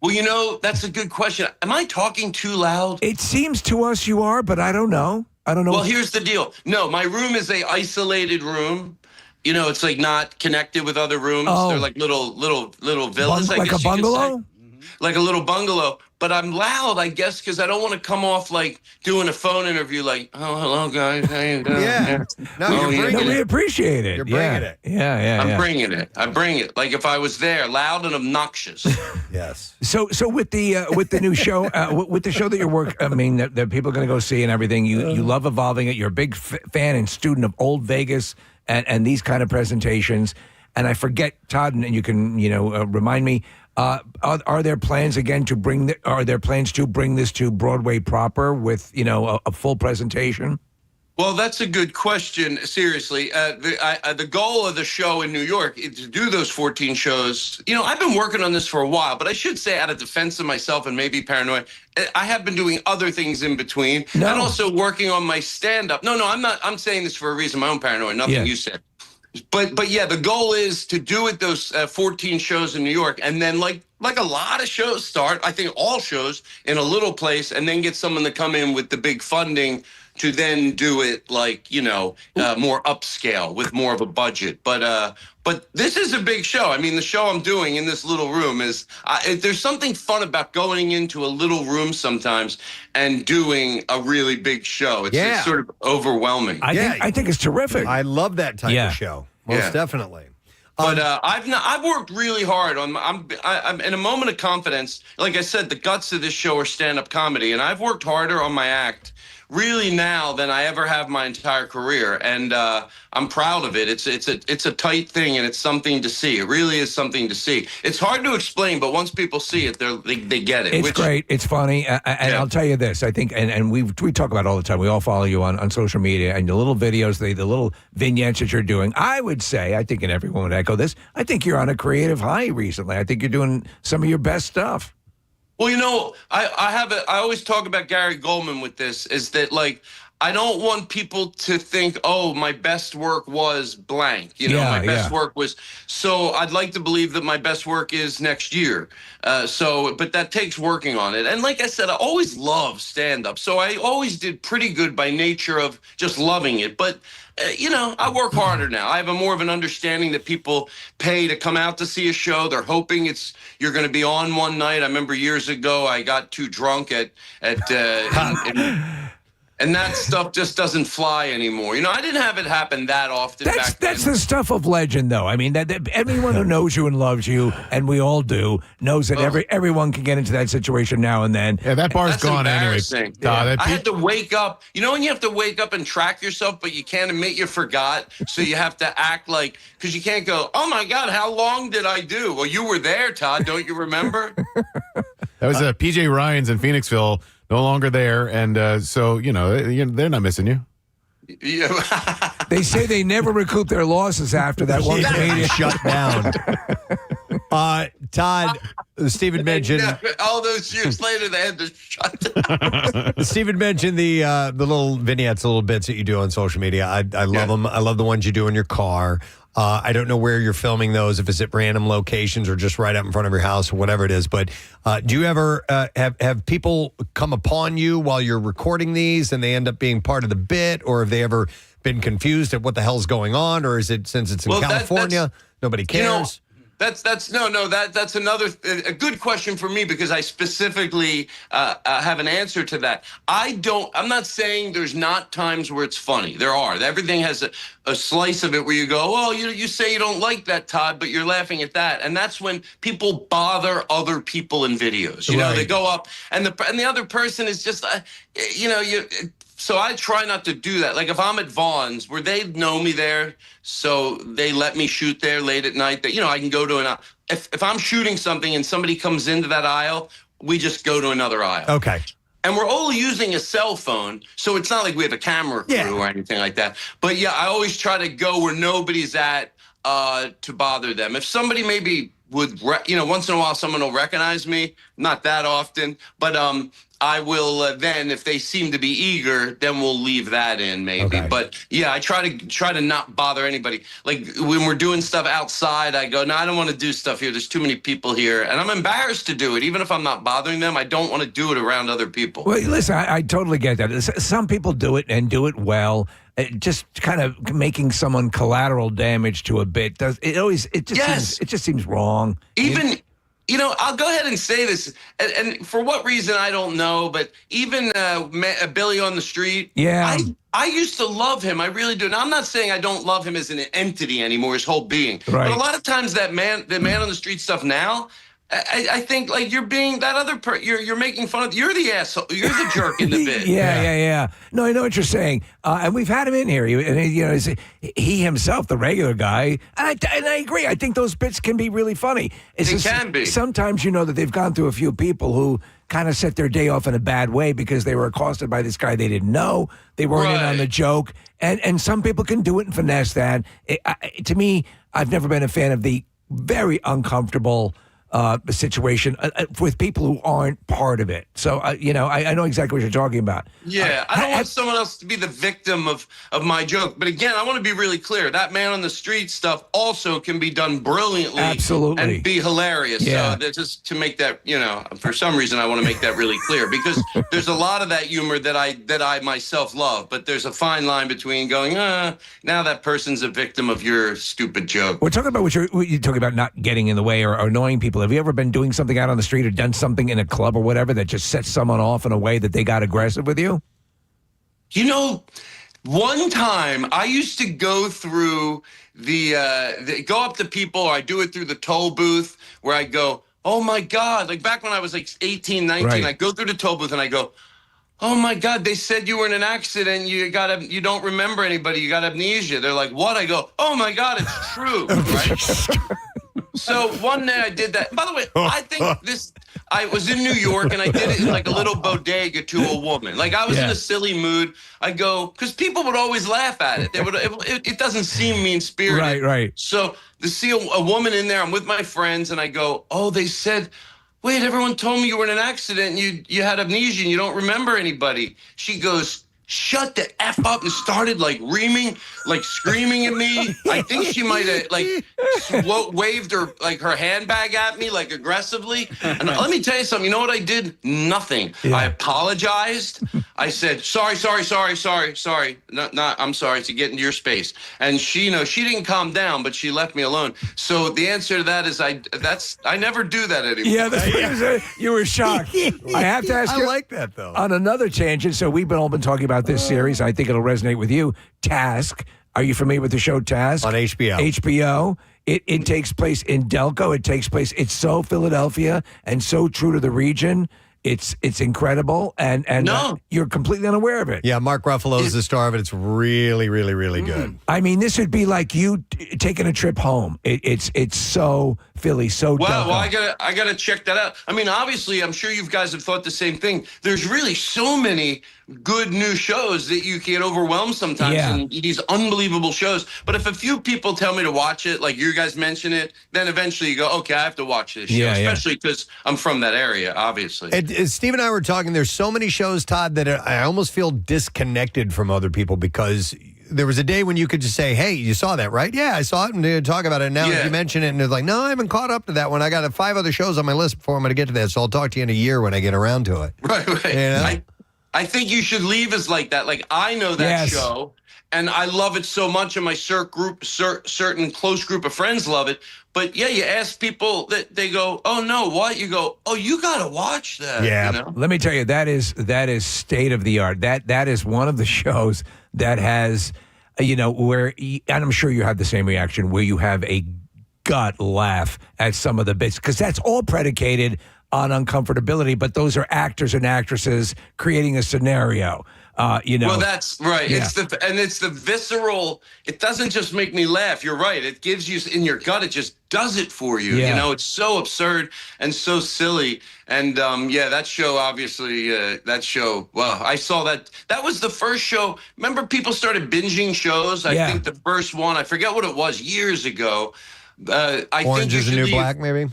Well, that's a good question. Am I talking too loud? It seems to us you are, but I don't know. Well, here's the deal. No, my room is a isolated room. It's like not connected with other rooms. Oh. They're like little villas, I like guess a bungalow? you could say. Like a little bungalow. But I'm loud, I guess, because I don't want to come off like doing a phone interview like, oh, hello, guys. How you doing? Yeah. No, we appreciate it. You're bringing it. Yeah. I'm bringing it. I bring it. Like if I was there, loud and obnoxious. Yes. So with the new show, with the show that you work, that people are going to go see and everything, you love evolving it. You're a big fan and student of Old Vegas and these kind of presentations. And I forget, Todd, and you can remind me. Are there plans again to bring this to Broadway proper with a full presentation? Well, that's a good question. Seriously, the goal of the show in New York is to do those 14 shows. You know, I've been working on this for a while, but I should say, out of defense of myself and maybe paranoid, I have been doing other things in between, and also working on my stand-up. No, I'm not. I'm saying this for a reason. My own paranoid. Nothing you said. But yeah, the goal is to do it those 14 shows in New York, and then like a lot of shows start. I think all shows in a little place, and then get someone to come in with the big funding to then do it like, you know, more upscale with more of a budget. But this is a big show. I mean, the show I'm doing in this little room is there's something fun about going into a little room sometimes and doing a really big show. It's sort of overwhelming. I think it's terrific. I love that type of show. Most definitely. But I've worked really hard on. I'm in a moment of confidence. Like I said, the guts of this show are stand-up comedy, and I've worked harder on my act really now than I ever have my entire career, and I'm proud of it. It's a tight thing, and it's something to see. It really is something to see. It's hard to explain, but once people see it, they get it. It's great. It's funny, and I'll tell you this. I think, and we talk about it all the time. We all follow you on social media, and the little videos, the little vignettes that you're doing. I would say, I think, and everyone would echo this, I think you're on a creative high recently. I think you're doing some of your best stuff. Well, you know, I always talk about Gary Goldman with this, is that, like, I don't want people to think, oh, my best work was blank. You know, my best work was, so I'd like to believe that my best work is next year. But that takes working on it. And like I said, I always loved stand-up. So I always did pretty good by nature of just loving it. But you know, I work harder now. I have more of an understanding that people pay to come out to see a show. They're hoping you're going to be on one night. I remember years ago, I got too drunk and that stuff just doesn't fly anymore. You know, I didn't have it happen that often. That's the stuff of legend, though. I mean, that everyone who knows you and loves you, and we all do, knows that everyone can get into that situation now and then. Yeah, that bar's gone anyway. I had to wake up. You know when you have to wake up and track yourself, but you can't admit you forgot, so you have to act like, because you can't go, oh my God, how long did I do? Well, you were there, Todd. Don't you remember? That was PJ Ryan's in Phoenixville. No longer there, and so, you know, they're not missing you. Yeah. They say they never recoup their losses after that one comedian shut down. Todd, Stephen mentioned... all those years later, they had to shut down. Stephen mentioned the little vignettes, the little bits that you do on social media. I love them. I love the ones you do in your car. I don't know where you're filming those, if it's at random locations or just right up in front of your house or whatever it is. But do you ever have people come upon you while you're recording these and they end up being part of the bit? Or have they ever been confused at what the hell's going on? Or is it, since it's in California, nobody cares? You know, that's another a good question for me, because I specifically have an answer to that. I'm not saying there's not times where it's funny. There are. Everything has a slice of it where you go, oh, you say you don't like that, Todd, but you're laughing at that. And that's when people bother other people in videos. You know, they go up and the other person is just, so I try not to do that. Like if I'm at Vaughn's, where they know me there, so they let me shoot there late at night, that, you know, I can go to if I'm shooting something and somebody comes into that aisle, we just go to another aisle. Okay. And we're all using a cell phone, so it's not like we have a camera crew or anything like that. But yeah, I always try to go where nobody's at to bother them. If somebody maybe would, once in a while someone will recognize me, not that often, but I will then, if they seem to be eager, then we'll leave that in maybe. Okay. But yeah, I try to not bother anybody. Like when we're doing stuff outside, I go, no, I don't want to do stuff here. There's too many people here. And I'm embarrassed to do it. Even if I'm not bothering them, I don't want to do it around other people. Well, listen, I totally get that. Some people do it and do it well. Just kind of making someone collateral damage to a bit it just seems wrong. Even I'll go ahead and say this, and for what reason I don't know, but even Billy on the Street, I used to love him. I really do. And I'm not saying I don't love him as an entity anymore, his whole being. Right. But a lot of times the man on the street stuff now, I think like you're being that other you're making fun of. You're the asshole. You're the jerk in the bit. Yeah. No, I know what you're saying, and we've had him in here. He himself, the regular guy, and I agree. I think those bits can be really funny. Can be. Sometimes that they've gone through a few people who kind of set their day off in a bad way because they were accosted by this guy they didn't know. They weren't in on the joke, and some people can do it and finesse that. To me, I've never been a fan of the very uncomfortable situation with people who aren't part of it. So, I know exactly what you're talking about. Yeah, I don't want someone else to be the victim of my joke. But again, I want to be really clear. That man on the street stuff also can be done brilliantly. Absolutely. And be hilarious. Yeah. So that's just to make that, for some reason, I want to make that really clear because there's a lot of that humor that I myself love. But there's a fine line between going, now that person's a victim of your stupid joke. We're talking about what you're talking about, not getting in the way or annoying people. Have you ever been doing something out on the street or done something in a club or whatever that just sets someone off in a way that they got aggressive with you? One time I used to go through go up to people, or I do it through the toll booth where I go, oh my God, like back when I was like 18, 19, right. I go through the toll booth and I go, oh my God, they said you were in an accident. You don't remember anybody. You got amnesia. They're like, what? I go, oh my God, it's true. Right? So one day I did that. By the way, I think I was in New York and I did it in like a little bodega to a woman. Like I was in a silly mood. I go, because people would always laugh at it. It doesn't seem mean-spirited. Right. So to see a woman in there, I'm with my friends and I go, oh, they said, wait, everyone told me you were in an accident and you had amnesia and you don't remember anybody. She goes, shut the F up, and started like reaming, like screaming at me. I think she might have like waved her handbag at me like aggressively. And let me tell you something. You know what I did? Nothing. I apologized. I said, sorry. I'm sorry to get into your space. And she didn't calm down, but she left me alone. So the answer to that is I never do that anymore. Yeah, that's what you said. You were shocked. I have to ask you. I like that though. On another tangent, so we've all been talking about this series. I think it'll resonate with you. Task. Are you familiar with the show Task? On HBO. HBO. It takes place in Delco. It's so Philadelphia and so true to the region. It's incredible, and you're completely unaware of it. Yeah, Mark Ruffalo's the star of it. It's really, really, really good. I mean, this would be like you taking a trip home. It's so Philly, so Wow, Delco. well, I gotta check that out. I mean, obviously, I'm sure you guys have thought the same thing. There's really so many good new shows that you get overwhelmed sometimes in these unbelievable shows. But if a few people tell me to watch it, like you guys mention it, then eventually you go, okay, I have to watch this show, especially because I'm from that area, obviously. Steve and I were talking, there's so many shows, Todd, that I almost feel disconnected from other people because there was a day when you could just say, hey, you saw that, right? Yeah, I saw it and they talk about it. And now if you mention it and it's like, no, I haven't caught up to that one. I got 5 other shows on my list before I'm going to get to that. So I'll talk to you in a year when I get around to it. Right. You know? I think you should leave us like that. Like, I know that show, and I love it so much, and my certain close group of friends love it. But, yeah, you ask people, that they go, oh, no, what? You go, oh, you got to watch that. Yeah. You know? Let me tell you, that is state of the art. That is one of the shows that has, where, and I'm sure you have the same reaction, where you have a gut laugh at some of the bits, because that's all predicated on uncomfortability, but those are actors and actresses creating a scenario. Well, that's right. Yeah. It's the visceral. It doesn't just make me laugh. You're right. It gives you in your gut. It just does it for you. Yeah. You know, it's so absurd and so silly. And that show, obviously, Well, I saw that. That was the first show. Remember, people started binging shows. I think the first one. I forget what it was years ago. Orange is the New Black, maybe.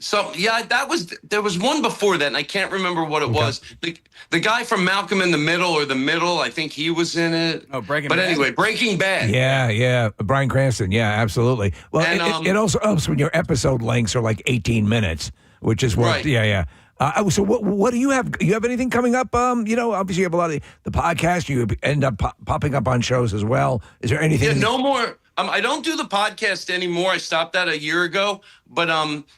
So there was one before that, and I can't remember what it was. The guy from Malcolm in the Middle, I think he was in it. Oh, Breaking Bad. But anyway, Breaking Bad. Yeah, Bryan Cranston. Yeah, absolutely. Well, and, it also helps when your episode lengths are like 18 minutes, which is what. Right. So what do you have? You have anything coming up? Obviously you have a lot of the podcast. You end up popping up on shows as well. Is there anything? Yeah, no more. I don't do the podcast anymore. I stopped that a year ago, but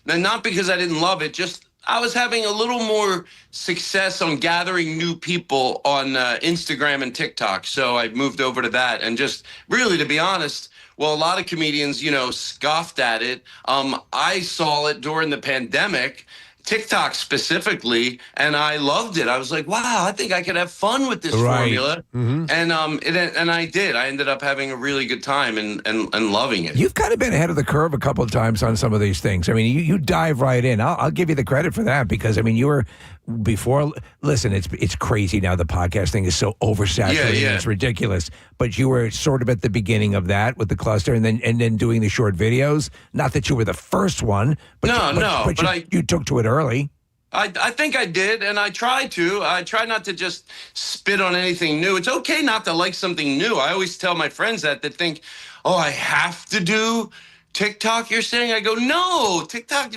not because I didn't love it. Just I was having a little more success on gathering new people on Instagram and TikTok, so I moved over to that. And just really, to be honest, well, a lot of comedians, scoffed at it. I saw it during the pandemic, TikTok specifically, and I loved it. I was like, wow, I think I could have fun with this formula. And and I did. I ended up having a really good time and loving it. You've kind of been ahead of the curve a couple of times on some of these things. I mean, you dive right in. I'll give you the credit for that because, I mean, you were before. Listen, it's crazy now. The podcast thing is so oversaturated. It's ridiculous. But you were sort of at the beginning of that with the cluster and then doing the short videos. Not that you were the first one, but you took to it early. I think I did, and I try to. I try not to just spit on anything new. It's okay not to like something new. I always tell my friends that think, oh, I have to do TikTok, you're saying? I go, no, TikTok,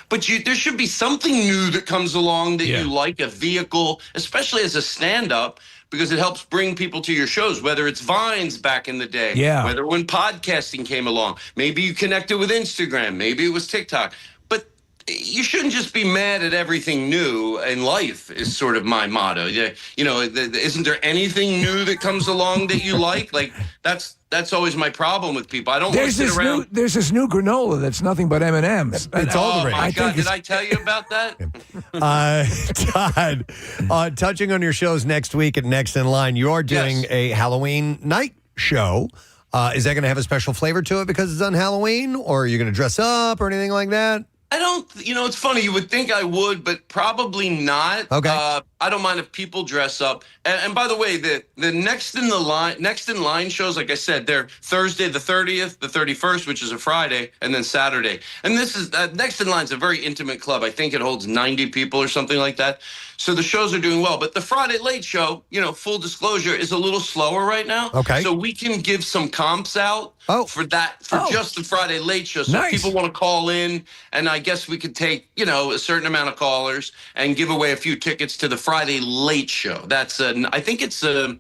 but there should be something new that comes along that you like, a vehicle, especially as a stand-up, because it helps bring people to your shows, whether it's Vines back in the day, whether when podcasting came along. Maybe you connected with Instagram, maybe it was TikTok. You shouldn't just be mad at everything new in life is sort of my motto. Isn't there anything new that comes along that you like? Like that's always my problem with people. I don't want to sit around. There's this new granola that's nothing but M&Ms. It's all the rage. Oh my God, did I tell you about that? Todd, touching on your shows next week at Next in Line, you are doing a Halloween night show. Is that going to have a special flavor to it because it's on Halloween, or are you going to dress up or anything like that? I don't, it's funny. You would think I would, but probably not. Okay. I don't mind if people dress up. And by the way, the next in line shows, like I said, they're Thursday the 30th, the 31st, which is a Friday, and then Saturday. And this is Next in Line's a very intimate club. I think it holds 90 people or something like that. So the shows are doing well. But the Friday late show, full disclosure, is a little slower right now. Okay. So we can give some comps out for just the Friday late show. So if people want to call in, and I guess we could take, a certain amount of callers and give away a few tickets to the Friday late show. That's I think it's a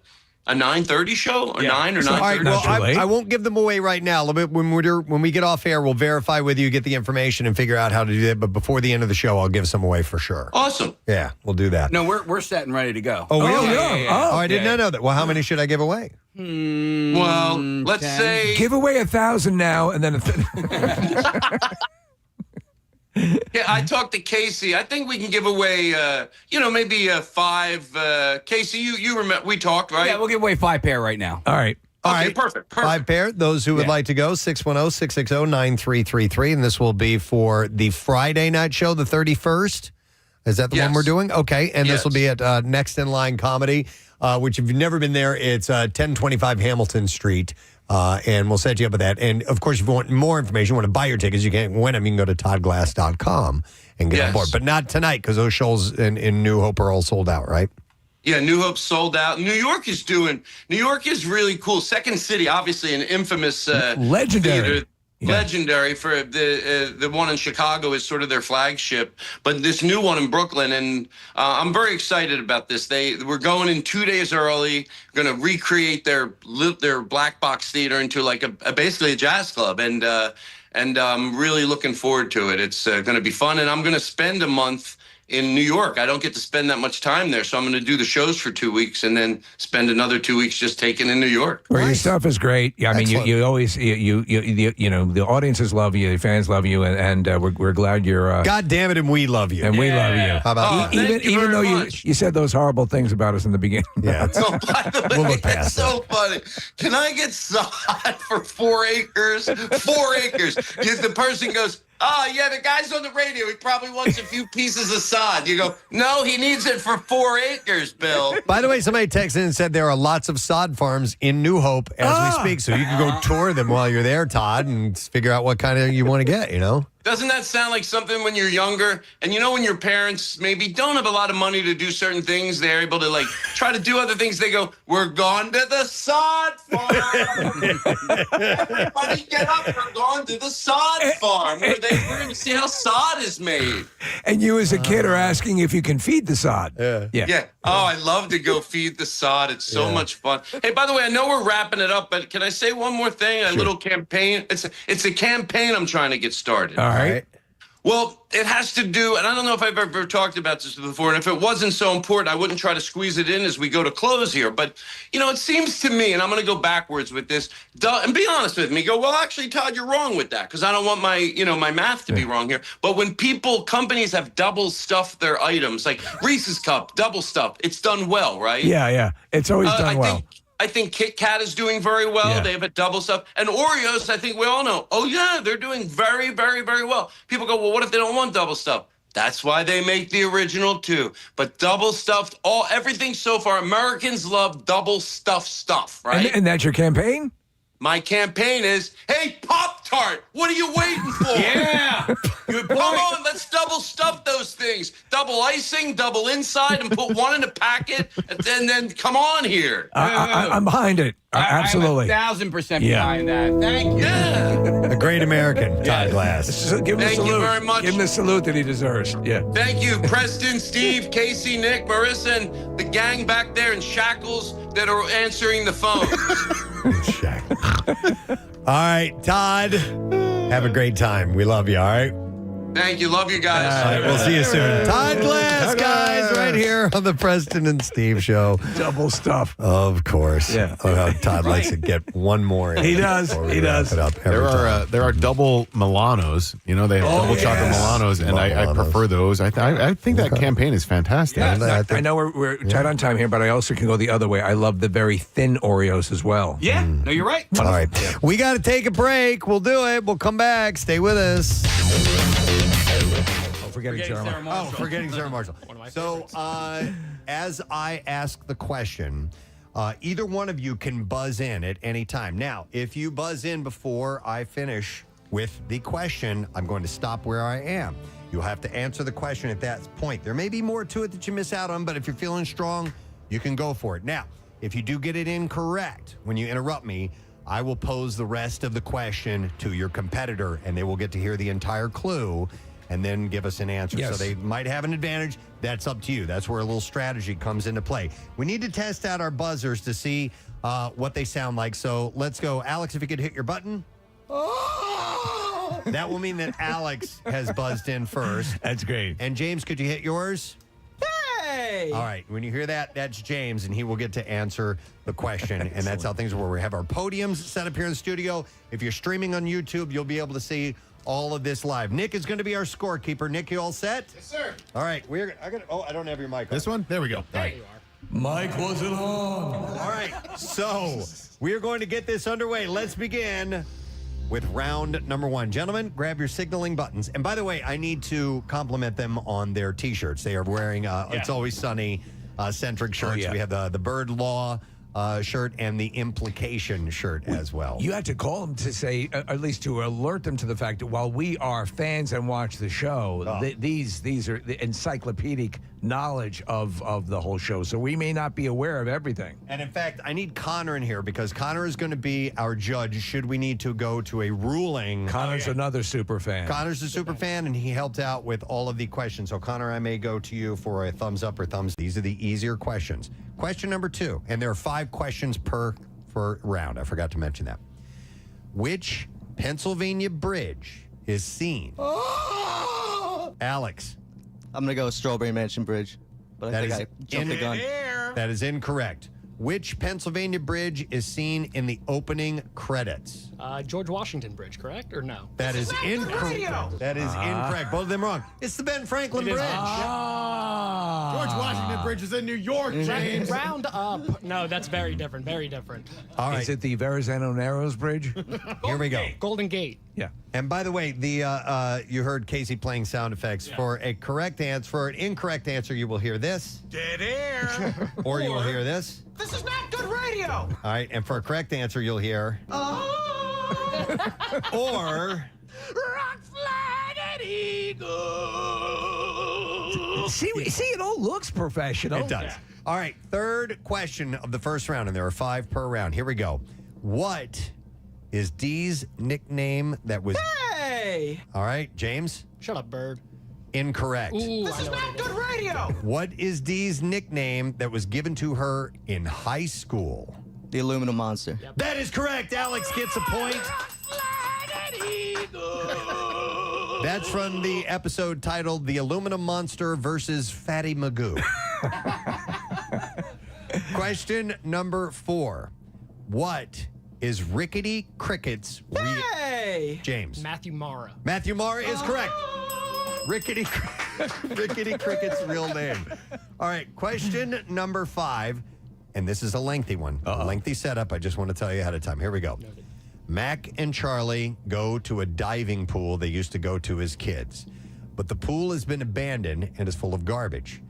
9:30 show or 9 or 9:30. All right, well, I won't give them away right now. When we get off air, we'll verify with you, get the information, and figure out how to do that. But before the end of the show, I'll give some away for sure. Awesome. Yeah, we'll do that. No, we're set and ready to go. Oh, really? Yeah. I did not know that. Well, how many should I give away? Well, let's 10. say give away 1,000 now, and then. Yeah, I talked to Casey. I think we can give away, maybe 5. Casey, you remember we talked, right? Yeah, we'll give away 5 pair right now. All right. All right. Perfect. 5 pair. Those who would like to go, 610-660-9333. And this will be for the Friday night show, the 31st. Is that the one we're doing? Okay. And this will be at Next in Line Comedy, which if you've never been there, it's 1025 Hamilton Street. And we'll set you up with that. And, of course, if you want more information, you want to buy your tickets, you can't win them. You can go to toddglass.com and get on board. But not tonight, because those shows in New Hope are all sold out, right? Yeah, New Hope's sold out. New York is really cool. Second City, obviously an infamous legendary theater. Legendary for the one in Chicago is sort of their flagship, but this new one in Brooklyn, and I'm very excited about this. We're going in 2 days early, going to recreate their black box theater into like basically a jazz club, and I'm really looking forward to it. It's going to be fun, and I'm going to spend a month in New York. I don't get to spend that much time there, so I'm going to do the shows for 2 weeks and then spend another 2 weeks just taking in New York. Well, your stuff is great. Yeah, I mean, you always the audiences love you, the fans love you, and we're glad you're. God damn it, and we love you, and we love you. How about even though you said those horrible things about us in the beginning? Yeah, by the way, we'll look past so funny. Can I get sod for 4 acres? 4 acres. The person goes, oh, yeah, the guy's on the radio. He probably wants a few pieces of sod. You go, no, he needs it for 4 acres, Bill. By the way, somebody texted in and said there are lots of sod farms in New Hope as we speak, so you can go tour them while you're there, Todd, and figure out what kind of you want to get, Doesn't that sound like something when you're younger? And when your parents maybe don't have a lot of money to do certain things, they're able to try to do other things. They go, we're going to the sod farm. Everybody get up. We're going to the sod farm where we're going to see how sod is made. And you as a kid are asking if you can feed the sod. Yeah. Oh, I love to go feed the sod. It's so much fun. Hey, by the way, I know we're wrapping it up, but can I say one more thing? A little campaign. It's a campaign I'm trying to get started. All right. Well, it has to do, and I don't know if I've ever talked about this before, and if it wasn't so important, I wouldn't try to squeeze it in as we go to close here. But, it seems to me, and I'm going to go backwards with this, and be honest with me, well, actually, Todd, you're wrong with that, because I don't want my math to be wrong here. But when companies have double stuffed their items, like Reese's Cup, double stuffed, it's done well, right? Yeah. It's always done well. I think Kit Kat is doing very well. Yeah. They have a double stuff. And Oreos, I think we all know, oh, yeah, they're doing very, very, very well. People go, well, what if they don't want double stuff? That's why they make the original too. But double stuffed, everything so far, Americans love double stuffed stuff, right? And that's your campaign? My campaign is, hey, Pop-Tart, what are you waiting for? Yeah. Good point. Come on, let's double stuff those things. Double icing, double inside, and put one in a packet, and then come on here. I'm behind it. Absolutely. I'm 1,000% behind that. Thank you. Yeah. A great American, Todd Glass. Give him Thank the salute. you very much. Give him the salute that he deserves. Yeah. Thank you, Preston, Steve, Casey, Nick, Marissa, and the gang back there in shackles that are answering the phone. All right, Todd. Have a great time. We love you, all right? Thank you. Love you guys. All right, we'll see you soon. Todd Glass, guys, right here on the Preston and Steve Show. Double stuff. Of course. Yeah. Oh, how Todd likes to get one more in. He does. before we He wrap does. it up every time. There are double Milanos. They have double chocolate Milanos, and I Milanos. prefer those. I think that campaign is fantastic. Yeah, I know we're tight on time here, but I also can go the other way. I love the very thin Oreos as well. Yeah. No, you're right. All right. We got to take a break. We'll do it. We'll come back. Stay with us. Forgetting Sarah Marshall. Forgetting Sarah Marshall. So, as I ask the question, either one of you can buzz in at any time. Now, if you buzz in before I finish with the question, I'm going to stop where I am. You'll have to answer the question at that point. There may be more to it that you miss out on, but if you're feeling strong, you can go for it. Now, if you do get it incorrect when you interrupt me, I will pose the rest of the question to your competitor, and they will get to hear the entire clue and then give us an answer. Yes. So they might have an advantage. That's up to you. That's where a little strategy comes into play. We need to test out our buzzers to see what they sound like. So let's go. Alex, if you could hit your button. That will mean that Alex has buzzed in first. That's great. And James, could you hit yours? Hey! All right. When you hear that, that's James, and he will get to answer the question. And that's how things work. We have our podiums set up here in the studio. If you're streaming on YouTube, you'll be able to see all of this live. Nick is going to be our scorekeeper. Nick, you all set? Yes, sir. All right. I don't have your mic on. This one? There we go. There you are. Mic wasn't on. All right. So we are going to get this underway. Let's begin with round number one. Gentlemen, grab your signaling buttons. And by the way, I need to compliment them on their T-shirts. They are wearing It's Always Sunny centric shirts. We have the Bird Law shirt and the Implication shirt as well. You had to call them to say, at least to alert them to the fact that while we are fans and watch the show, these are the encyclopedic knowledge of the whole show. So we may not be aware of everything. And in fact, I need Connor in here because Connor is going to be our judge should we need to go to a ruling. Connor's another super fan. Connor's a super fan, and he helped out with all of the questions. So, Connor, I may go to you for a thumbs up or thumbs. These are the easier questions. Question number 2, and there are 5 questions per round. I forgot to mention that. Which Pennsylvania bridge is seen? Alex. I'm going to go Strawberry Mansion Bridge, but I think I jumped the gun. That is incorrect. Which Pennsylvania bridge is seen in the opening credits? George Washington Bridge, correct? Or no? That is incorrect. That is incorrect. Both of them wrong. It's the Ben Franklin Bridge. George Washington Bridge is in New York, James. Round up. No, that's very different. Very different. All right. Is it the Verrazano Narrows Bridge? Here we go. Golden Gate. Yeah. And by the way, you heard Casey playing sound effects. Yeah. For an incorrect answer, you will hear this. Dead air. Or you will hear this. This is not good radio. All right. And for a correct answer, you'll hear. Or. Rock flag eagle. See, it all looks professional. It does. All right. Third question of the first round, and there are 5 per round. Here we go. What is Dee's nickname that was... Hey! All right, James? Shut up, Bird. Incorrect. Ooh, this is not good radio. What is Dee's nickname that was given to her in high school? The Aluminum Monster. Yep. That is correct. Alex gets a point. That's from the episode titled The Aluminum Monster versus Fatty Magoo. Question number 4. What is Rickety Cricket's James? Matthew Mara. Matthew Mara is correct. Rickety Cricket's real name. All right, question number 5. And this is a lengthy one. A lengthy setup. I just want to tell you ahead of time. Here we go. Mac and Charlie go to a diving pool they used to go to as kids. But the pool has been abandoned and is full of garbage.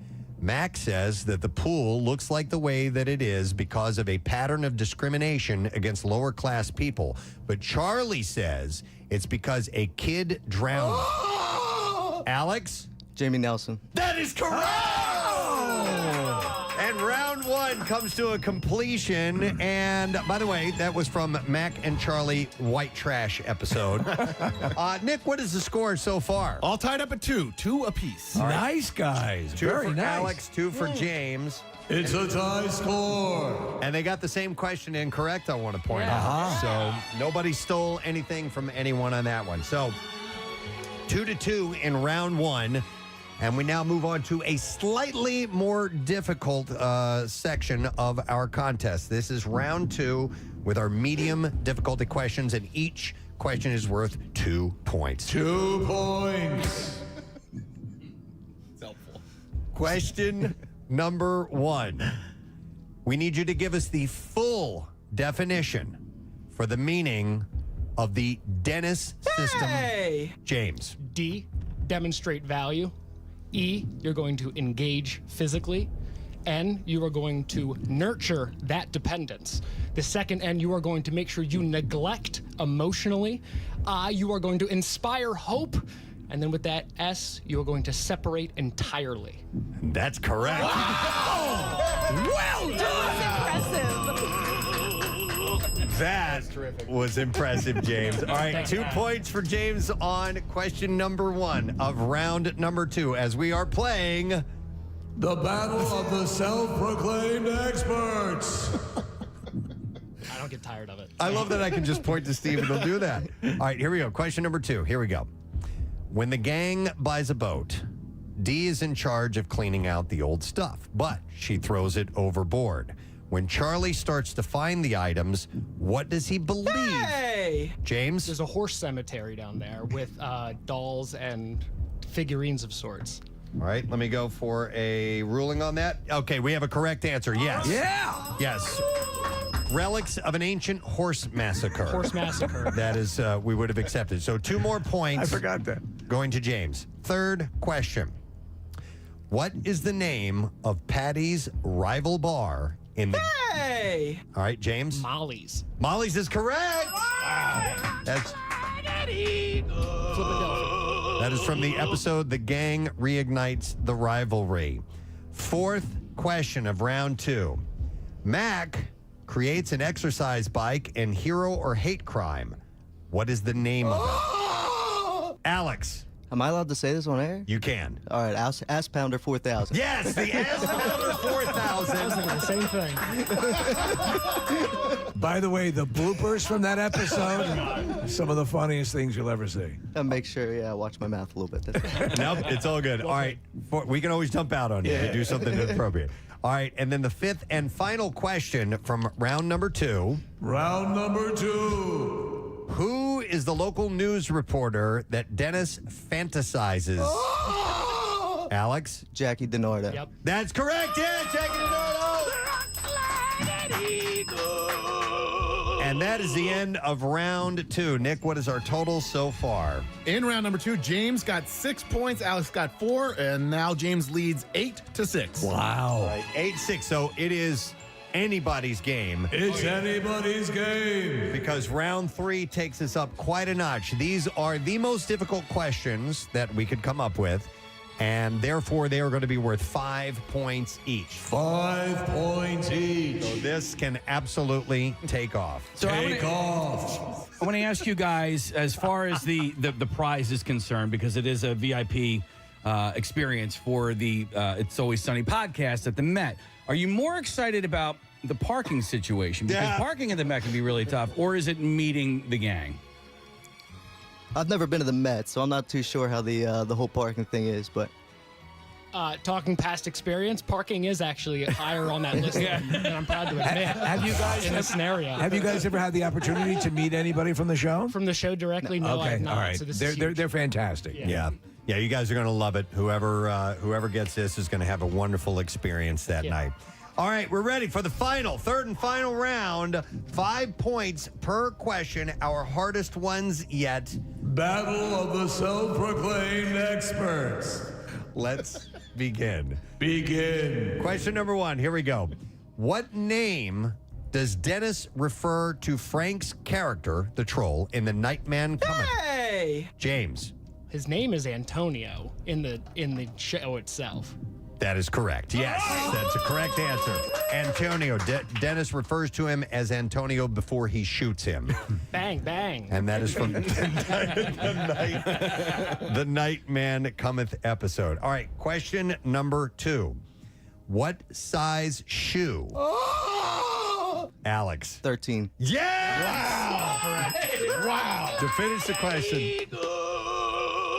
Mac says that the pool looks like the way that it is because of a pattern of discrimination against lower class people. But Charlie says it's because a kid drowned. Alex? Jamie Nelson. That is correct! And round 1 comes to a completion. And by the way, that was from Mac and Charlie White Trash episode. Nick, what is the score so far? All tied up at 2 apiece. Nice, guys. 2 Very for nice. Alex, 2 for James. It's a tie score. And they got the same question incorrect, I want to point out. So nobody stole anything from anyone on that one. So 2-2 in round 1. And we now move on to a slightly more difficult section of our contest. This is round 2 with our medium difficulty questions, and each question is worth 2 points. 2 points. It's helpful. Question number 1. We need you to give us the full definition for the meaning of the Dennis system. James. D, demonstrate value. E, you're going to engage physically. N, you are going to nurture that dependence. The second N, you are going to make sure you neglect emotionally. I, you are going to inspire hope. And then with that S, you are going to separate entirely. That's correct. Wow! Well That was impressive, James. All right, 2 points for James on question number 1 of round number 2 as we are playing The Battle of the Self-Proclaimed Experts. I don't get tired of it. I love that I can just point to Steve and he'll do that. All right, here we go. Question number 2. Here we go. When the gang buys a boat, Dee is in charge of cleaning out the old stuff, but she throws it overboard. When Charlie starts to find the items, what does he believe? James? There's a horse cemetery down there with dolls and figurines of sorts. All right, let me go for a ruling on that. Okay, we have a correct answer. Yes. Yeah. Yes. Relics of an ancient horse massacre. Horse massacre. That is, we would have accepted. So 2 more points. I forgot that. Going to James. Third question. What is the name of Patty's rival bar in the... All right, James. Molly's. Molly's is correct. Wow. That is from the episode The Gang Reignites the Rivalry. Fourth question of round 2. Mac creates an exercise bike in Hero or Hate Crime. What is the name of it? Alex. Am I allowed to say this on air? You can. All right, Ass Pounder 4000. Yes, the Ass Pounder 4000. I was thinking the same thing. By the way, the bloopers from that episode, some of the funniest things you'll ever see. I'll make sure, I watch my mouth a little bit. That's Nope, it's all good. All right, we can always jump out on you to do something inappropriate. All right, and then the fifth and final question from round number 2. Round number 2. Who is the local news reporter that Dennis fantasizes? Alex? Jackie DiNardo. Yep. That's correct. Yeah, Jackie DiNardo. And that is the end of round 2. Nick, what is our total so far? In round number 2, James got 6 points, Alex got 4, and now James leads 8-6. Wow. All right, 8-6. So it is anybody's game. It's anybody's game. Because round 3 takes us up quite a notch. These are the most difficult questions that we could come up with, and therefore they are going to be worth 5 points each. 5 points each. So this can absolutely take off. So Take off. I want to ask you guys, as far as the prize is concerned, because it is a VIP experience for the It's Always Sunny podcast at the Met. Are you more excited about the parking situation? Because parking at the Met can be really tough, or is it meeting the gang? I've never been to the Met, so I'm not too sure how the whole parking thing is, but. Talking past experience, parking is actually higher on that list than I'm proud to admit. Have you guys in this scenario? Have you guys ever had the opportunity to meet anybody from the show? From the show directly? No, okay, I've not. all right. So this is They're fantastic. Yeah. Yeah, you guys are going to love it. Whoever gets this is going to have a wonderful experience that night. All right, we're ready for the third and final round. 5 points per question, our hardest ones yet. Battle of the self-proclaimed experts. Let's begin. Begin. Question number 1, here we go. What name does Dennis refer to Frank's character, the troll, in the Nightman comic? Hey! James. His name is Antonio in the show itself. That is correct. Yes, that's a correct answer. Antonio. Dennis refers to him as Antonio before he shoots him. Bang, bang. And that is from the Nightman Cometh episode. All right, question number 2. What size shoe? Alex. 13. Yes! Wow. To finish the question.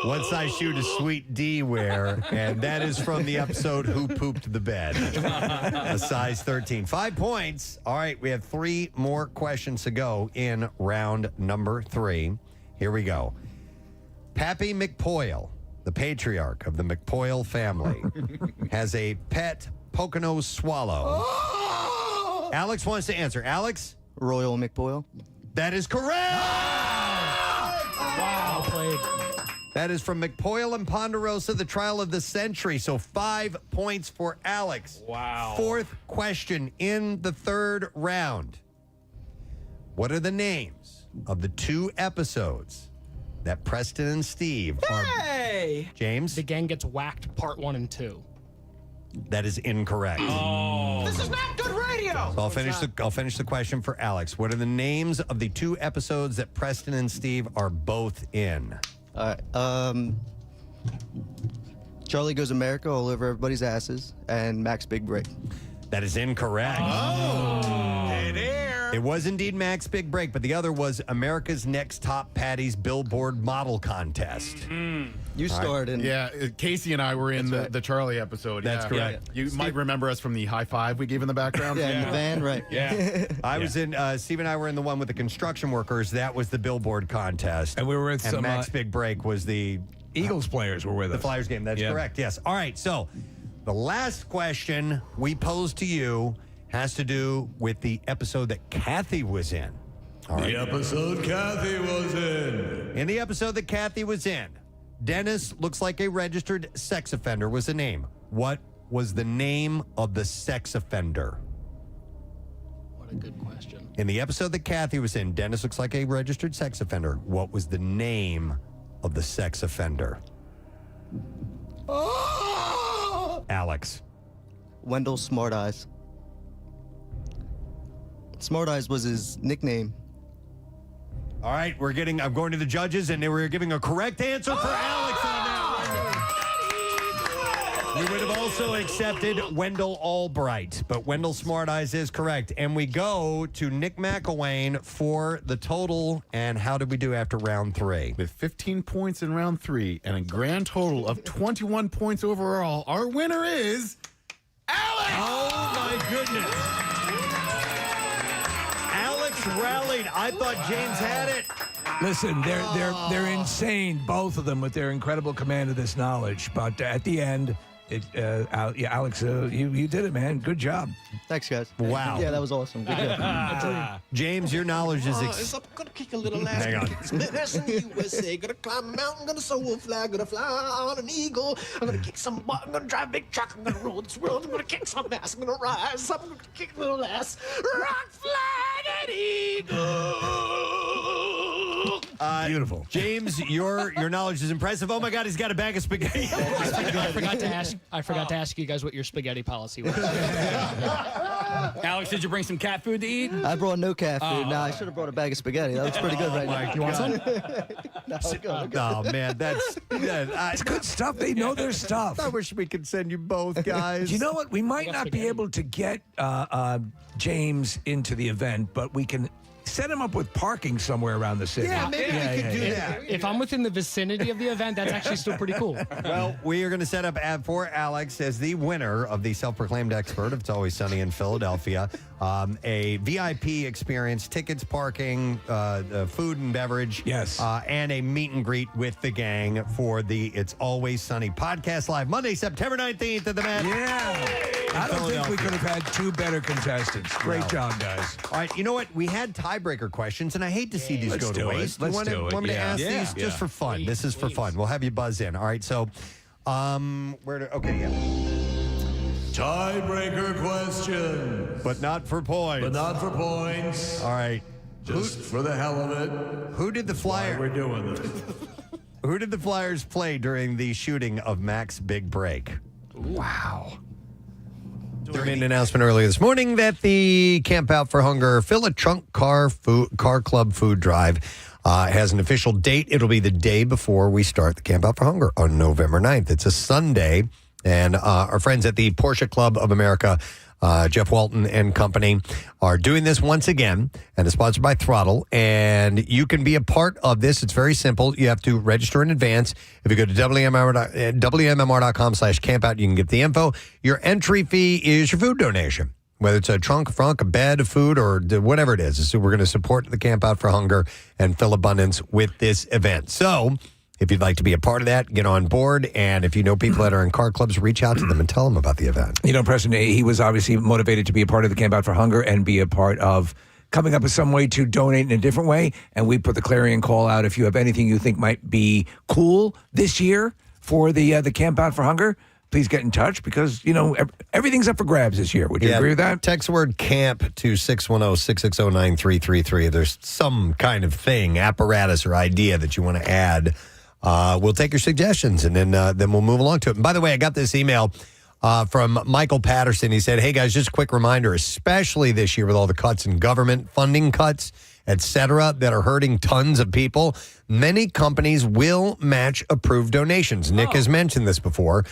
What size shoe does Sweet D wear? And that is from the episode Who Pooped the Bed? A size 13. 5 points. All right, we have 3 more questions to go in round number 3. Here we go. Pappy McPoyle, the patriarch of the McPoyle family, has a pet Pocono swallow. Alex wants to answer. Alex? Royal McPoyle. That is correct! Wow, played. That is from McPoyle and Ponderosa, the trial of the century. So 5 points for Alex. Wow. 4th question in the 3rd round. What are the names of the 2 episodes that Preston and Steve are... Hey! James? The gang gets whacked, part 1 and 2. That is incorrect. This is not good radio! So I'll finish the question for Alex. What are the names of the 2 episodes that Preston and Steve are both in? All right. Charlie Goes America all over everybody's asses, and Max Big Break. That is incorrect. It was indeed Max Big Break, but the other was America's Next Top Patties Billboard Model Contest. You starred in. Yeah, Casey and I were in the Charlie episode. That's yeah. correct. You might remember us from the high five we gave in the background. Yeah, in the van, right. Yeah. I was in, Steve and I were in the one with the construction workers. That was the Billboard contest. And we were with some, Max Big Break was the Eagles players were with the us. Flyers game. That's correct, yes. All right, so the last question we posed to you has to do with the episode that Kathy was in. All right. The episode Kathy was in. In the episode that Kathy was in, Dennis looks like a registered sex offender was the name. What was the name of the sex offender? What a good question. In the episode that Kathy was in, Dennis looks like a registered sex offender. What was the name of the sex offender? Alex. Wendell Smart Eyes. Smart Eyes was his nickname. All right, I'm going to the judges, and they were giving a correct answer for Alex on that one. We would have also accepted Wendell Albright, but Wendell Smart Eyes is correct. And we go to Nick McElwain for the total. And how did we do after round 3? With 15 points in round 3 and a grand total of 21 points overall, our winner is Alex! Oh, my goodness. Alex rallied. I thought James had it. Listen, they're insane, both of them, with their incredible command of this knowledge. But at the end, Alex, you did it, man. Good job. Thanks, guys. Wow. Yeah, that was awesome. Good job. James, your knowledge is... I'm gonna kick a little ass. Hang on. Split ass in the USA. Gonna climb a mountain. Gonna soar a flag. Gonna fly on an eagle. I'm gonna kick some butt. I'm gonna drive a big truck. I'm gonna rule this world. I'm gonna kick some ass. I'm gonna rise. I'm gonna kick a little ass. Rock, flag, and eagle. Beautiful. James, your knowledge is impressive. Oh my God, he's got a bag of spaghetti. I forgot to ask you guys what your spaghetti policy was. Alex, did you bring some cat food to eat? I brought no cat food. Nah, I should have brought a bag of spaghetti. That looks pretty good right now. You want some? Oh man, that's It's good stuff. They know their stuff. I wish we could send you both, guys. You know what? We might not be able to get James into the event, but we can set him up with parking somewhere around the city. Yeah, maybe we could do that. If I'm within the vicinity of the event, that's actually still pretty cool. Well, we are going to set up for Alex as the winner of the self-proclaimed expert of It's Always Sunny in Philadelphia, a VIP experience, tickets, parking, food and beverage, yes, and a meet and greet with the gang for the It's Always Sunny podcast live Monday, September 19th at the Met. I don't think we could have had two better contestants. Great job, guys. All right, you know what? We had tiebreaker questions, and I hate to see these go to waste. Let's Want me to ask these just for fun? This is for fun. We'll have you buzz in. All right, so Tiebreaker question. But not for points. All right. Just for the hell of it. Who did the Flyers? We're doing this. Who did the Flyers play during the shooting of Mac's big break? Wow. There made an announcement earlier this morning that the Camp Out for Hunger Fill a Trunk Car Club food drive has an official date. It'll be the day before we start the Camp Out for Hunger on November 9th. It's a Sunday, and our friends at the Porsche Club of America, Jeff Walton and company, are doing this once again, and it's sponsored by Throttle, and you can be a part of this. It's very simple. You have to register in advance. If you go to WMMR.com/campout, you can get the info. Your entry fee is your food donation, whether it's a trunk, a bed of food, or whatever it is. So we're going to support the Camp Out for Hunger and fill abundance with this event. So if you'd like to be a part of that, get on board. And if you know people that are in car clubs, reach out to them and tell them about the event. You know, Preston, he was obviously motivated to be a part of the Camp Out for Hunger and be a part of coming up with some way to donate in a different way. And we put the clarion call out. If you have anything you think might be cool this year for the Camp Out for Hunger, please get in touch because, you know, everything's up for grabs this year. Would you agree with that? Text the word CAMP to 610-660-9333. If there's some kind of thing, apparatus, or idea that you want to add, we'll take your suggestions, and then we'll move along to it. And by the way, I got this email from Michael Patterson. He said, hey, guys, just a quick reminder, especially this year with all the cuts in government funding cuts, et cetera, that are hurting tons of people, many companies will match approved donations. Nick has mentioned this before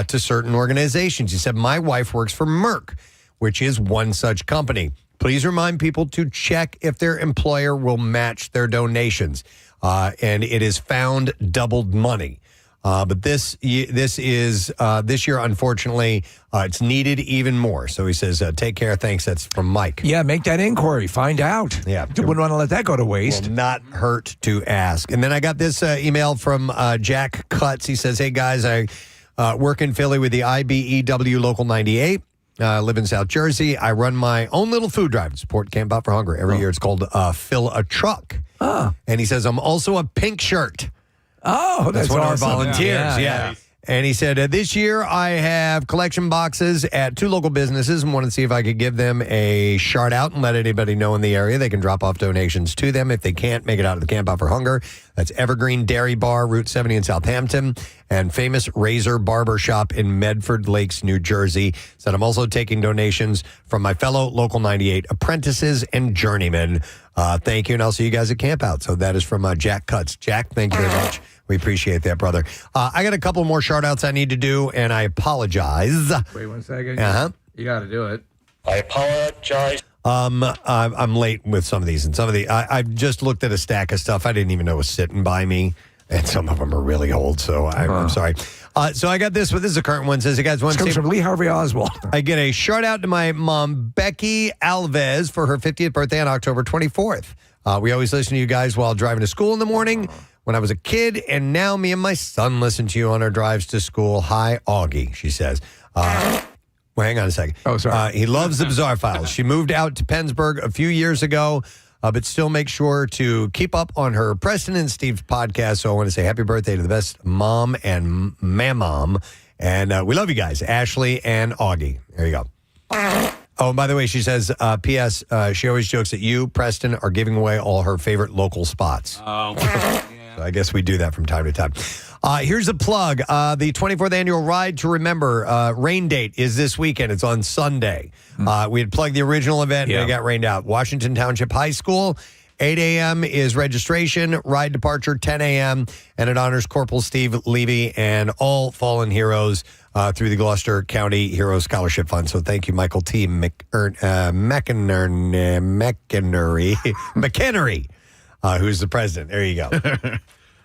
to certain organizations. He said, my wife works for Merck, which is one such company. Please remind people to check if their employer will match their donations. And it is found doubled money. But this year, unfortunately, it's needed even more. So he says, take care. Thanks. That's from Mike. Yeah, make that inquiry. Find out. Yeah. You wouldn't want to let that go to waste. Will not hurt to ask. And then I got this email from Jack Cutts. He says, hey, guys, I work in Philly with the IBEW Local 98. Live in South Jersey. I run my own little food drive to support Camp Out for Hunger. Every year it's called Fill a Truck. And he says, I'm also a pink shirt. Oh, that's one awesome. of our volunteers. Yeah. And he said, this year I have collection boxes at 2 local businesses and wanted to see if I could give them a shout out and let anybody know in the area. They can drop off donations to them if they can't make it out of the Camp Out for Hunger. That's Evergreen Dairy Bar, Route 70 in Southampton, and Famous Razor Barber Shop in Medford Lakes, New Jersey. Said I'm also taking donations from my fellow Local 98 apprentices and journeymen. Thank you, and I'll see you guys at Camp Out. So that is from Jack Cutts. Jack, thank you very much. We appreciate that, brother. I got a couple more shout-outs I need to do, and I apologize. Wait 1 second. You got to do it. I apologize. I'm late with some of these, and some of the I've just looked at a stack of stuff I didn't even know was sitting by me, and some of them are really old. So I'm sorry. So I got this one. This is a current one. It says, "Hey guys, This comes from Lee Harvey Oswald." I get a shout out to my mom, Becky Alves, for her 50th birthday on October 24th. We always listen to you guys while driving to school in the morning. When I was a kid, and now me and my son listen to you on our drives to school. Hi, Augie, she says. Well, hang on a second. Oh, sorry. He loves the Bizarre Files. She moved out to Pennsburg a few years ago, but still makes sure to keep up on her Preston and Steve's podcast. So I want to say happy birthday to the best mom and mom. And we love you guys, Ashley and Augie. There you go. Oh, and by the way, she says, P.S., she always jokes that you, Preston, are giving away all her favorite local spots. Oh, So I guess we do that from time to time. Here's a plug. The 24th annual Ride to Remember rain date is this weekend. It's on Sunday. We had plugged the original event, and it got rained out. Washington Township High School 8 a.m. is registration, ride departure 10 a.m., and it honors Corporal Steve Levy and all fallen heroes through the Gloucester County Hero Scholarship Fund. So thank you, Michael T. McHenry, who's the president. There you go.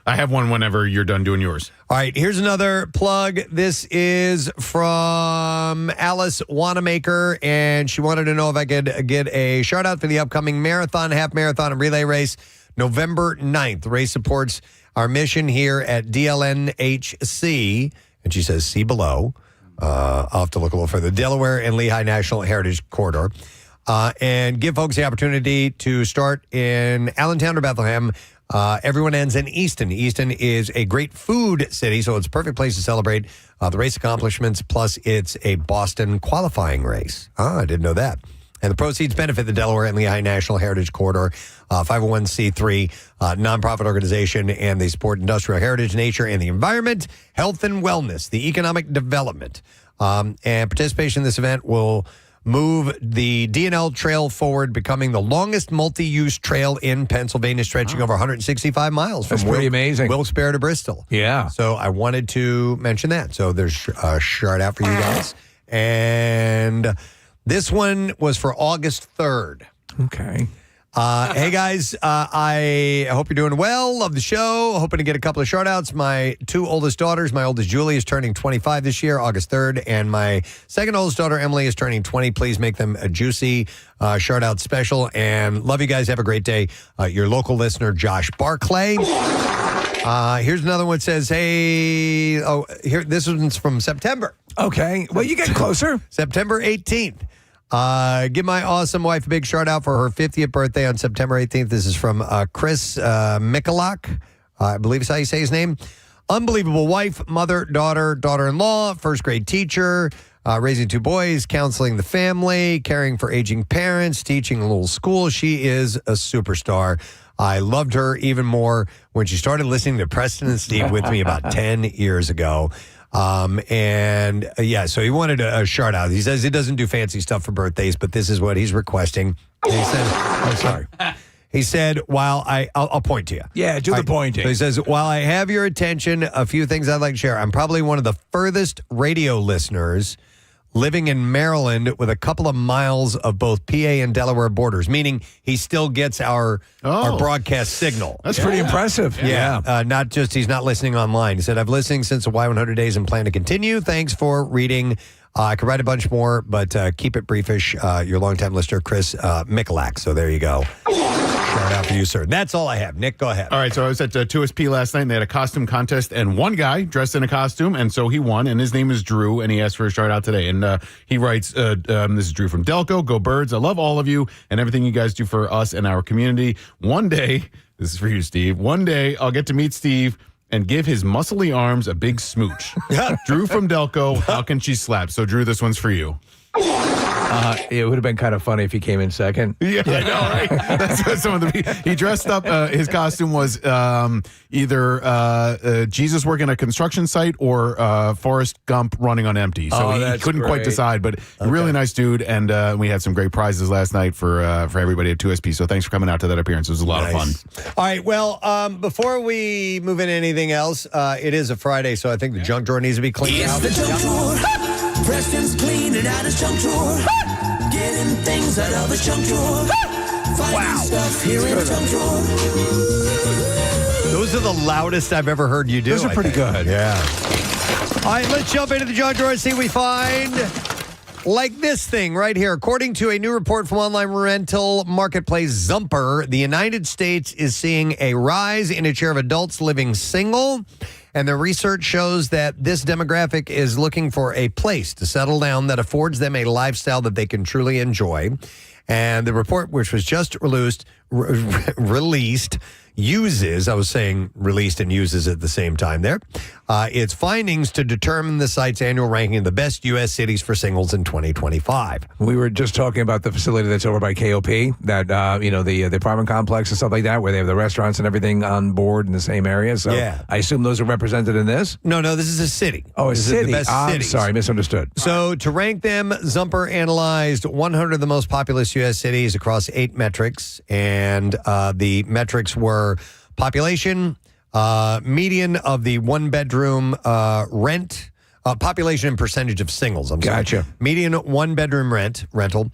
I have one whenever you're done doing yours. All right, here's another plug. This is from Alice Wanamaker, and she wanted to know if I could get a shout out for the upcoming marathon, half marathon, and relay race, November 9th. The race supports our mission here at DLNHC, and she says, see below. I'll have to look a little further. Delaware and Lehigh National Heritage Corridor. And give folks the opportunity to start in Allentown or Bethlehem. Everyone ends in Easton. Easton is a great food city, so it's a perfect place to celebrate the race accomplishments. Plus, it's a Boston qualifying race. I didn't know that. And the proceeds benefit the Delaware and Lehigh National Heritage Corridor, 501c3 nonprofit organization, and they support industrial heritage, nature, and the environment, health and wellness, the economic development. And participation in this event will move the D&L Trail forward, becoming the longest multi-use trail in Pennsylvania, stretching over 165 miles. That's from pretty amazing. Wilkes-Barre to Bristol. Yeah. So I wanted to mention that. So there's a shout out for you guys. And this one was for August 3rd. Okay. Hey, guys, I hope you're doing well. Love the show. Hoping to get a couple of shout-outs. My two oldest daughters, my oldest Julie is turning 25 this year, August 3rd, and my second oldest daughter, Emily, is turning 20. Please make them a juicy shout-out special. And love you guys. Have a great day. Your local listener, Josh Barclay. Here's another one that says, hey, this one's from September. Okay. Well, you get closer. September 18th. Give my awesome wife a big shout out for her 50th birthday on September 18th. This is from Chris Mikulak, I believe is how you say his name. Unbelievable wife, mother, daughter, daughter-in-law, first grade teacher, raising two boys, counseling the family, caring for aging parents, teaching a little school. She is a superstar. I loved her even more when she started listening to Preston and Steve with me about 10 years ago. So he wanted a shout out. He says he doesn't do fancy stuff for birthdays, but this is what he's requesting. He said, I'm sorry. He said, I'll point to you. Yeah, do the pointing. So he says, while I have your attention, a few things I'd like to share. I'm probably one of the furthest radio listeners living in Maryland with a couple of miles of both PA and Delaware borders, meaning he still gets our broadcast signal. That's pretty impressive. Yeah. Not just he's not listening online. He said, I've listened since the Y100 days and plan to continue. Thanks for reading. I could write a bunch more, but keep it briefish. Your longtime listener, Chris Mikulak. So there you go. Shout out for you, sir. That's all I have. Nick, go ahead. All right, so I was at 2SP last night, and they had a costume contest, and one guy dressed in a costume, and so he won, and his name is Drew, and he asked for a shout out today. And he writes, this is Drew from Delco. Go Birds. I love all of you and everything you guys do for us and our community. One day, this is for you, Steve, one day I'll get to meet Steve and give his muscly arms a big smooch. Drew from Delco, how can she slap? So, Drew, this one's for you. It would have been kind of funny if he came in second. Yeah, I know, right? That's what some of the he dressed up. His costume was either Jesus working a construction site or Forrest Gump running on empty. So he couldn't quite decide. But a really nice dude, and we had some great prizes last night for everybody at 2SP. So thanks for coming out to that appearance. It was a lot of fun. All right. Well, before we move into anything else, it is a Friday, so I think the junk drawer needs to be cleaned out. It's the junk drawer. Preston's cleaning out his junk drawer. Getting things out of his junk drawer. Finding stuff here in the junk drawer. Those are the loudest I've ever heard you do. Those are pretty good. Yeah. All right, let's jump into the junk drawer and see what we find. Like this thing right here. According to a new report from online rental marketplace Zumper, the United States is seeing a rise in its share of adults living single. And the research shows that this demographic is looking for a place to settle down that affords them a lifestyle that they can truly enjoy. And the report, which was just released, uses, I was saying released and uses at the same time there, its findings to determine the site's annual ranking of the best U.S. cities for singles in 2025. We were just talking about the facility that's over by KOP, that, the apartment complex and stuff like that, where they have the restaurants and everything on board in the same area. So yeah. I assume those are represented in this? No, this is a city. Oh, a this city. Is the best I'm cities. sorry, misunderstood. So to rank them, Zumper analyzed 100 of the most populous U.S. cities across 8 metrics. And the metrics were population, median of the one-bedroom rent, population and percentage of singles. I'm sorry. Gotcha. Median one-bedroom rental,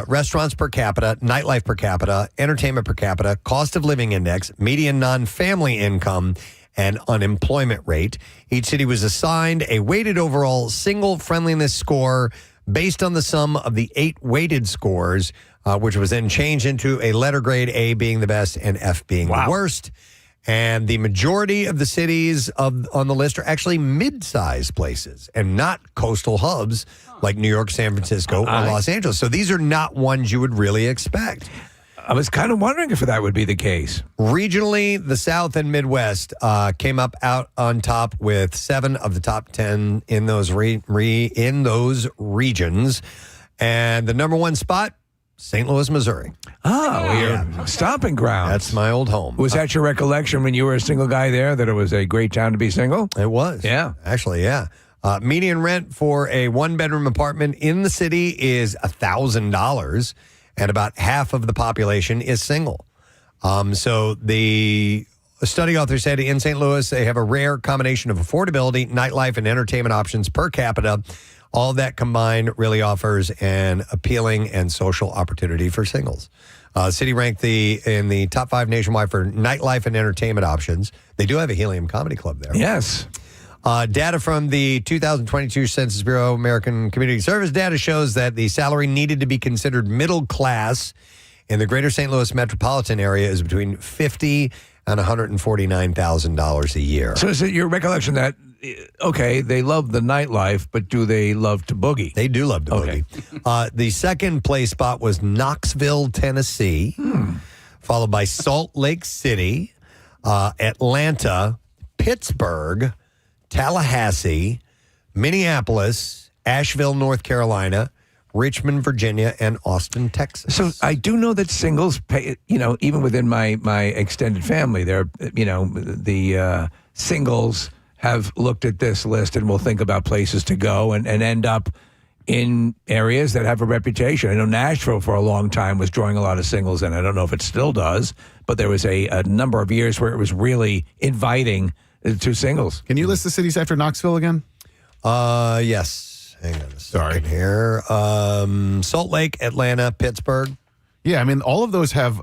restaurants per capita, nightlife per capita, entertainment per capita, cost of living index, median non-family income, and unemployment rate. Each city was assigned a weighted overall single friendliness score based on the sum of the 8 weighted scores, which was then changed into a letter grade, A being the best and F being the worst. And the majority of the cities on the list are actually mid-sized places and not coastal hubs like New York, San Francisco, or Los Angeles. So these are not ones you would really expect. I was kind of wondering if that would be the case. Regionally, the South and Midwest came up out on top with 7 of the top 10 in those in those regions. And the number 1 spot, St. Louis, Missouri. Oh, your stomping ground. That's my old home. Was that your recollection when you were a single guy there, that it was a great town to be single? It was. Yeah. Actually, yeah. Median rent for a one-bedroom apartment in the city is $1,000, and about half of the population is single. So the study author said in St. Louis, they have a rare combination of affordability, nightlife, and entertainment options per capita. All that combined really offers an appealing and social opportunity for singles. City ranked in the top 5 nationwide for nightlife and entertainment options. They do have a Helium Comedy Club there. Yes. Data from the 2022 Census Bureau American Community Service data shows that the salary needed to be considered middle class in the greater St. Louis metropolitan area is between $50,000 and $149,000 a year. So is it your recollection that, okay, they love the nightlife, but do they love to boogie? They do love to boogie. The second place spot was Knoxville, Tennessee, followed by Salt Lake City, Atlanta, Pittsburgh, Tallahassee, Minneapolis, Asheville, North Carolina, Richmond, Virginia, and Austin, Texas. So I do know that singles pay, even within my extended family, the singles have looked at this list and will think about places to go and end up in areas that have a reputation. I know Nashville for a long time was drawing a lot of singles, and I don't know if it still does, but there was a number of years where it was really inviting to singles. Can you list the cities after Knoxville again? Yes. Hang on a second here. Salt Lake, Atlanta, Pittsburgh. Yeah, I mean, all of those have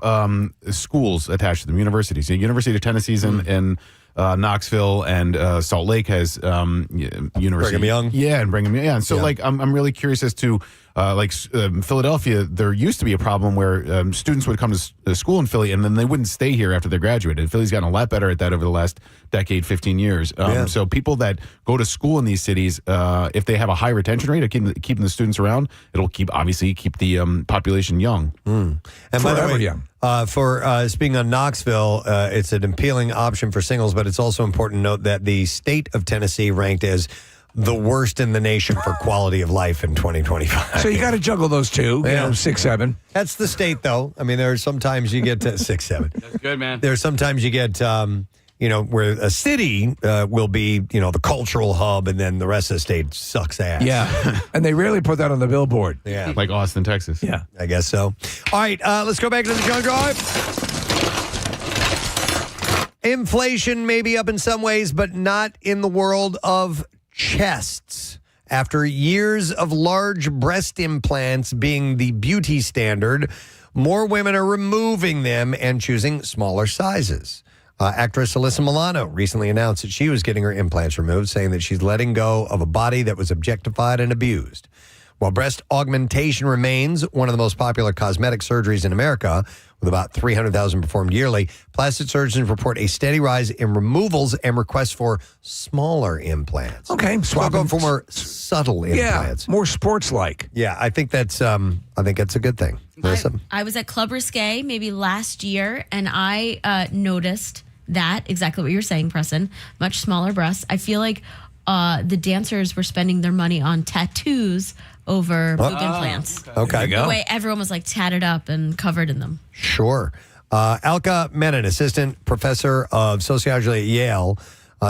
schools attached to them, universities. The University of Tennessee's in Knoxville, and Salt Lake has University. Brigham Young. Yeah, and Brigham Young. Yeah, and so, I'm really curious as to, Philadelphia, there used to be a problem where students would come to school in Philly, and then they wouldn't stay here after they graduated. Philly's gotten a lot better at that over the last decade, 15 years. So people that go to school in these cities, if they have a high retention rate of keeping the students around, it'll keep the population young. And by the way, young. For speaking on Knoxville, it's an appealing option for singles, but it's also important to note that the state of Tennessee ranked as the worst in the nation for quality of life in 2025. So you got to juggle those two, 6, 7. That's the state, though. I mean, there's sometimes you get to 6, 7. That's good, man. There's sometimes you get, where a city will be, the cultural hub, and then the rest of the state sucks ass. Yeah. And they rarely put that on the billboard. Yeah. Like Austin, Texas. Yeah. I guess so. All right, let's go back to the junk drive. Inflation may be up in some ways, but not in the world of chests. After years of large breast implants being the beauty standard, more women are removing them and choosing smaller sizes. Actress Alyssa Milano recently announced that she was getting her implants removed, saying that she's letting go of a body that was objectified and abused. While breast augmentation remains one of the most popular cosmetic surgeries in America, with about 300,000 performed yearly, plastic surgeons report a steady rise in removals and requests for smaller implants. Okay, go for more subtle implants. Yeah, more sports-like. Yeah, I think that's a good thing. I was at Club Risque maybe last year, and I noticed that, exactly what you're saying, Preston, much smaller breasts. I feel like the dancers were spending their money on tattoos over boob implants. Okay. The way everyone was like tatted up and covered in them. Sure. Alka Menon, assistant professor of sociology at Yale,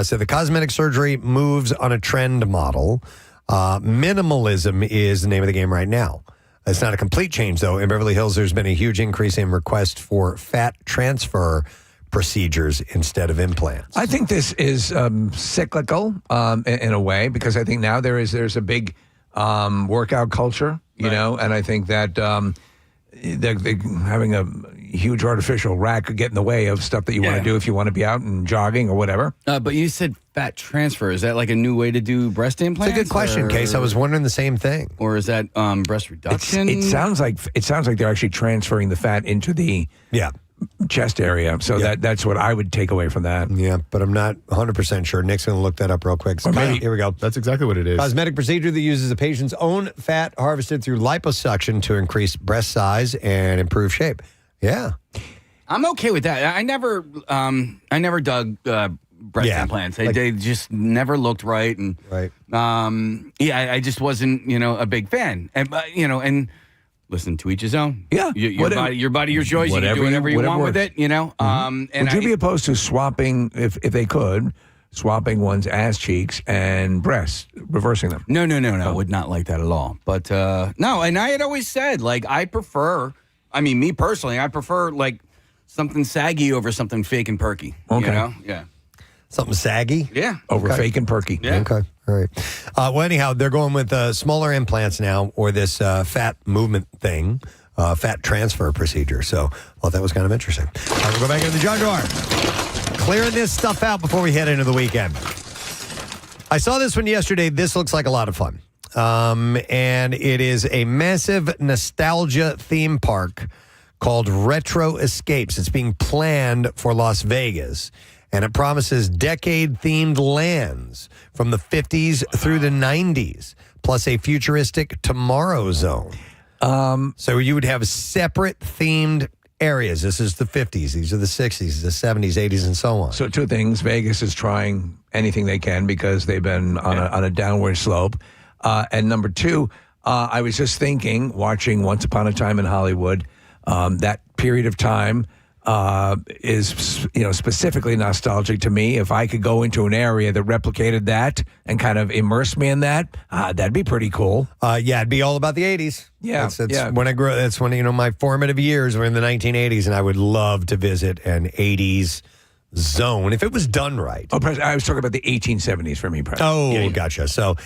said the cosmetic surgery moves on a trend model. Minimalism is the name of the game right now. It's not a complete change, though. In Beverly Hills, there's been a huge increase in requests for fat transfer procedures instead of implants. I think this is cyclical in a way, because I think now there's a big workout culture, you know, and I think that they're having a huge artificial rack could get in the way of stuff that you want to do if you want to be out and jogging or whatever. But you said fat transfer. Is that like a new way to do breast implants? It's a good question, Case. I was wondering the same thing. Or is that breast reduction? It sounds like they're actually transferring the fat into the chest area. So that's what I would take away from that. Yeah, but I'm not 100% sure. Nick's going to look that up real quick. So here we go. That's exactly what it is. Cosmetic procedure that uses a patient's own fat harvested through liposuction to increase breast size and improve shape. Yeah. I'm okay with that. I never dug breast implants. They just never looked right. And I just wasn't, a big fan. And, and listen, to each his own. Yeah. Your body, your choice. You can do whatever you want with it, And would you be opposed to swapping, if they could, swapping one's ass cheeks and breasts, reversing them? No. I would not like that at all. But, no, and I had always said, me personally, I prefer, something saggy over something fake and perky. Okay. Yeah. Something saggy? Yeah. Over fake and perky. Yeah. Okay. All right. Well, anyhow, they're going with smaller implants now, or this fat movement thing, fat transfer procedure. So, that was kind of interesting. All right, we'll go back into the jug drawer. Clearing this stuff out before we head into the weekend. I saw this one yesterday. This looks like a lot of fun. And it is a massive nostalgia theme park called Retro Escapes. It's being planned for Las Vegas, and it promises decade-themed lands from the 50s through the 90s, plus a futuristic tomorrow zone. So you would have separate themed areas. This is the 50s. These are the 60s, the 70s, 80s, and so on. So two things. Vegas is trying anything they can because they've been on a downward slope. And number two, I was just thinking, watching Once Upon a Time in Hollywood, that period of time is, specifically nostalgic to me. If I could go into an area that replicated that and kind of immerse me in that, that'd be pretty cool. It'd be all about the 80s. Yeah. That's when I grew. That's when, my formative years were in the 1980s, and I would love to visit an 80s zone if it was done right. Oh, I was talking about the 1870s for me, Preston. Oh, gotcha. So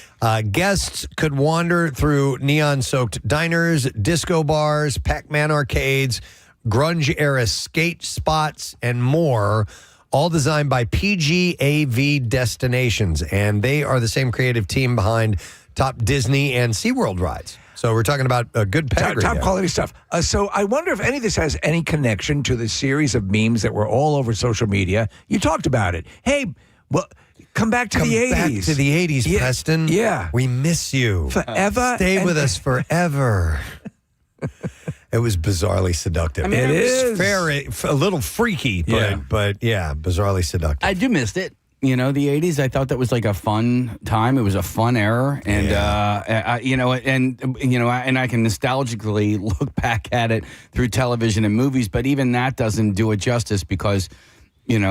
guests could wander through neon-soaked diners, disco bars, Pac-Man arcades, grunge-era skate spots, and more, all designed by PGAV Destinations. And they are the same creative team behind top Disney and SeaWorld rides. So we're talking about a good pedigree. Top quality stuff. So I wonder if any of this has any connection to the series of memes that were all over social media. You talked about it. Hey, come back to the 80s. Come back to the 80s, Preston. Yeah. We miss you. Forever. Stay with us forever. It was bizarrely seductive. It is. A little freaky, but bizarrely seductive. I do miss it. The 80s, I thought that was like a fun time. It was a fun era. And, and I can nostalgically look back at it through television and movies, but even that doesn't do it justice because, looking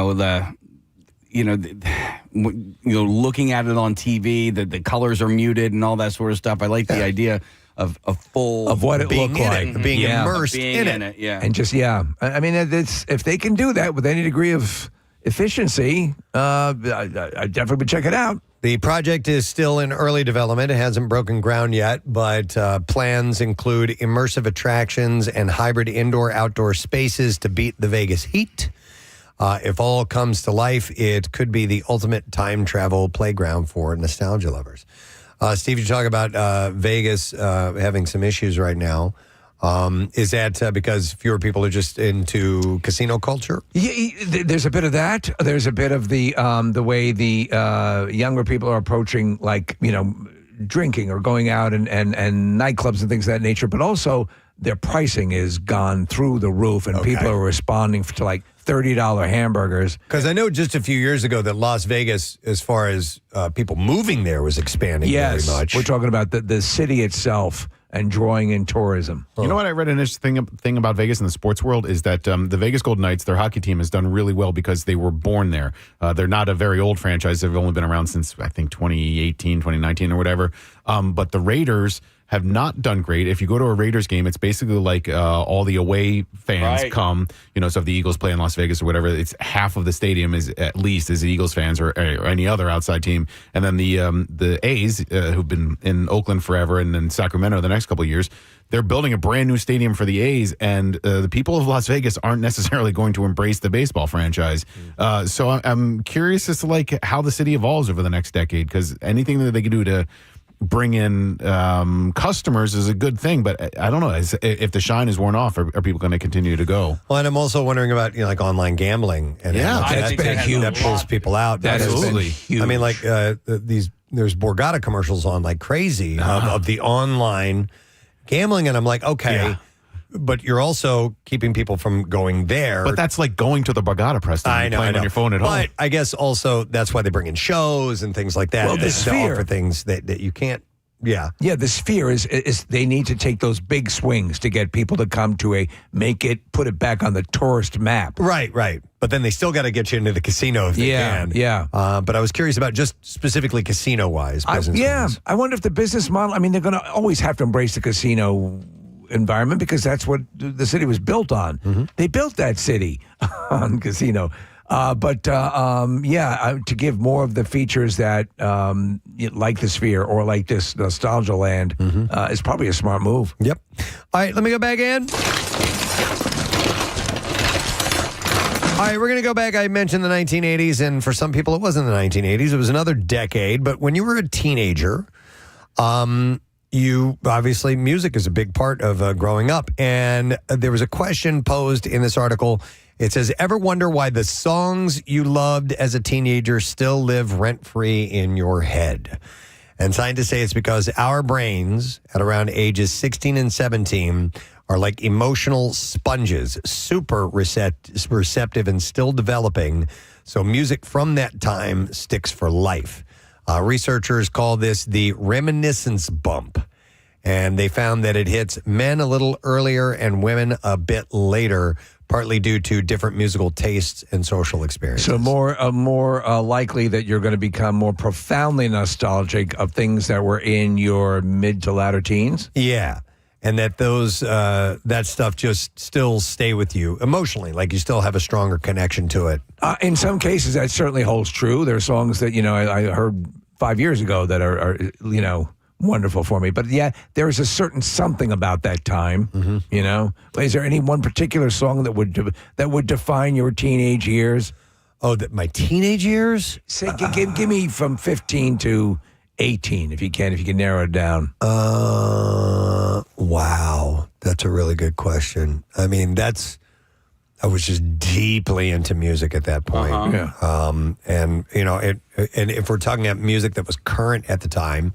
at it on TV, the colors are muted and all that sort of stuff. I like the idea of what it looked like, being immersed in it. Yeah. And just, I mean, if they can do that with any degree of efficiency, I definitely would check it out. The project is still in early development. It hasn't broken ground yet, but plans include immersive attractions and hybrid indoor-outdoor spaces to beat the Vegas heat. If all comes to life, it could be the ultimate time travel playground for nostalgia lovers. Steve, you talk about Vegas having some issues right now. Is that because fewer people are just into casino culture? Yeah, there's a bit of that. There's a bit of the way the younger people are approaching, drinking or going out and nightclubs and things of that nature. But also, their pricing is gone through the roof, and people are responding to $30 hamburgers. Because I know just a few years ago that Las Vegas, as far as people moving there, was expanding very much. We're talking about the city itself and drawing in tourism. You know what I read an interesting thing about Vegas in the sports world is that the Vegas Golden Knights, their hockey team, has done really well because they were born there. They're not a very old franchise. They've only been around since, I think, 2018, 2019 or whatever. But the Raiders have not done great. If you go to a Raiders game, it's basically like all the away fans come. So if the Eagles play in Las Vegas or whatever, it's half of the stadium is at least is Eagles fans or any other outside team. And then the A's, who've been in Oakland forever and then Sacramento the next couple of years, they're building a brand new stadium for the A's, and the people of Las Vegas aren't necessarily going to embrace the baseball franchise. So I'm curious as to how the city evolves over the next decade, because anything that they can do to bring in customers is a good thing. But I don't know if the shine is worn off, are people going to continue to go? Well, and I'm also wondering about online gambling, and that's been huge. That pulls people out. That has been huge. I mean, there's Borgata commercials on like crazy of the online gambling, and I'm like, okay, but you're also keeping people from going there. But that's like going to the Borgata, Preston. I know, playing on your phone at home. But I guess also that's why they bring in shows and things like that. Well, the Sphere, offer things that you can't. Yeah. The Sphere is they need to take those big swings to get people to come to put it back on the tourist map. Right. But then they still got to get you into the casino if they can. Yeah. But I was curious about just specifically casino-wise. I wonder if the business model, I mean, they're going to always have to embrace the casino environment because that's what the city was built on. Mm-hmm. They built that city on casino. To give more of the features that like the Sphere or like this Nostalgia Land is probably a smart move. Yep. All right, let me go back in. All right, we're going to go back. I mentioned the 1980s, and for some people it wasn't the 1980s. It was another decade. But when you were a teenager, you obviously, music is a big part of growing up. And there was a question posed in this article. It says, ever wonder why the songs you loved as a teenager still live rent-free in your head? And scientists say it's because our brains at around ages 16 and 17 are like emotional sponges, super receptive and still developing. So music from that time sticks for life. Researchers call this the reminiscence bump. And they found that it hits men a little earlier and women a bit later, partly due to different musical tastes and social experiences. So more likely that you're going to become more profoundly nostalgic of things that were in your mid to latter teens? Yeah. And that those that stuff just still stay with you emotionally, like you still have a stronger connection to it. In some cases, that certainly holds true. There are songs that, I heard 5 years ago that are wonderful for me. But yeah, there is a certain something about that time, Is there any one particular song that would define your teenage years? Oh, my teenage years? Say, give me from 15 to 18, if you can narrow it down. Wow. That's a really good question. I mean, I was just deeply into music at that point. And if we're talking about music that was current at the time,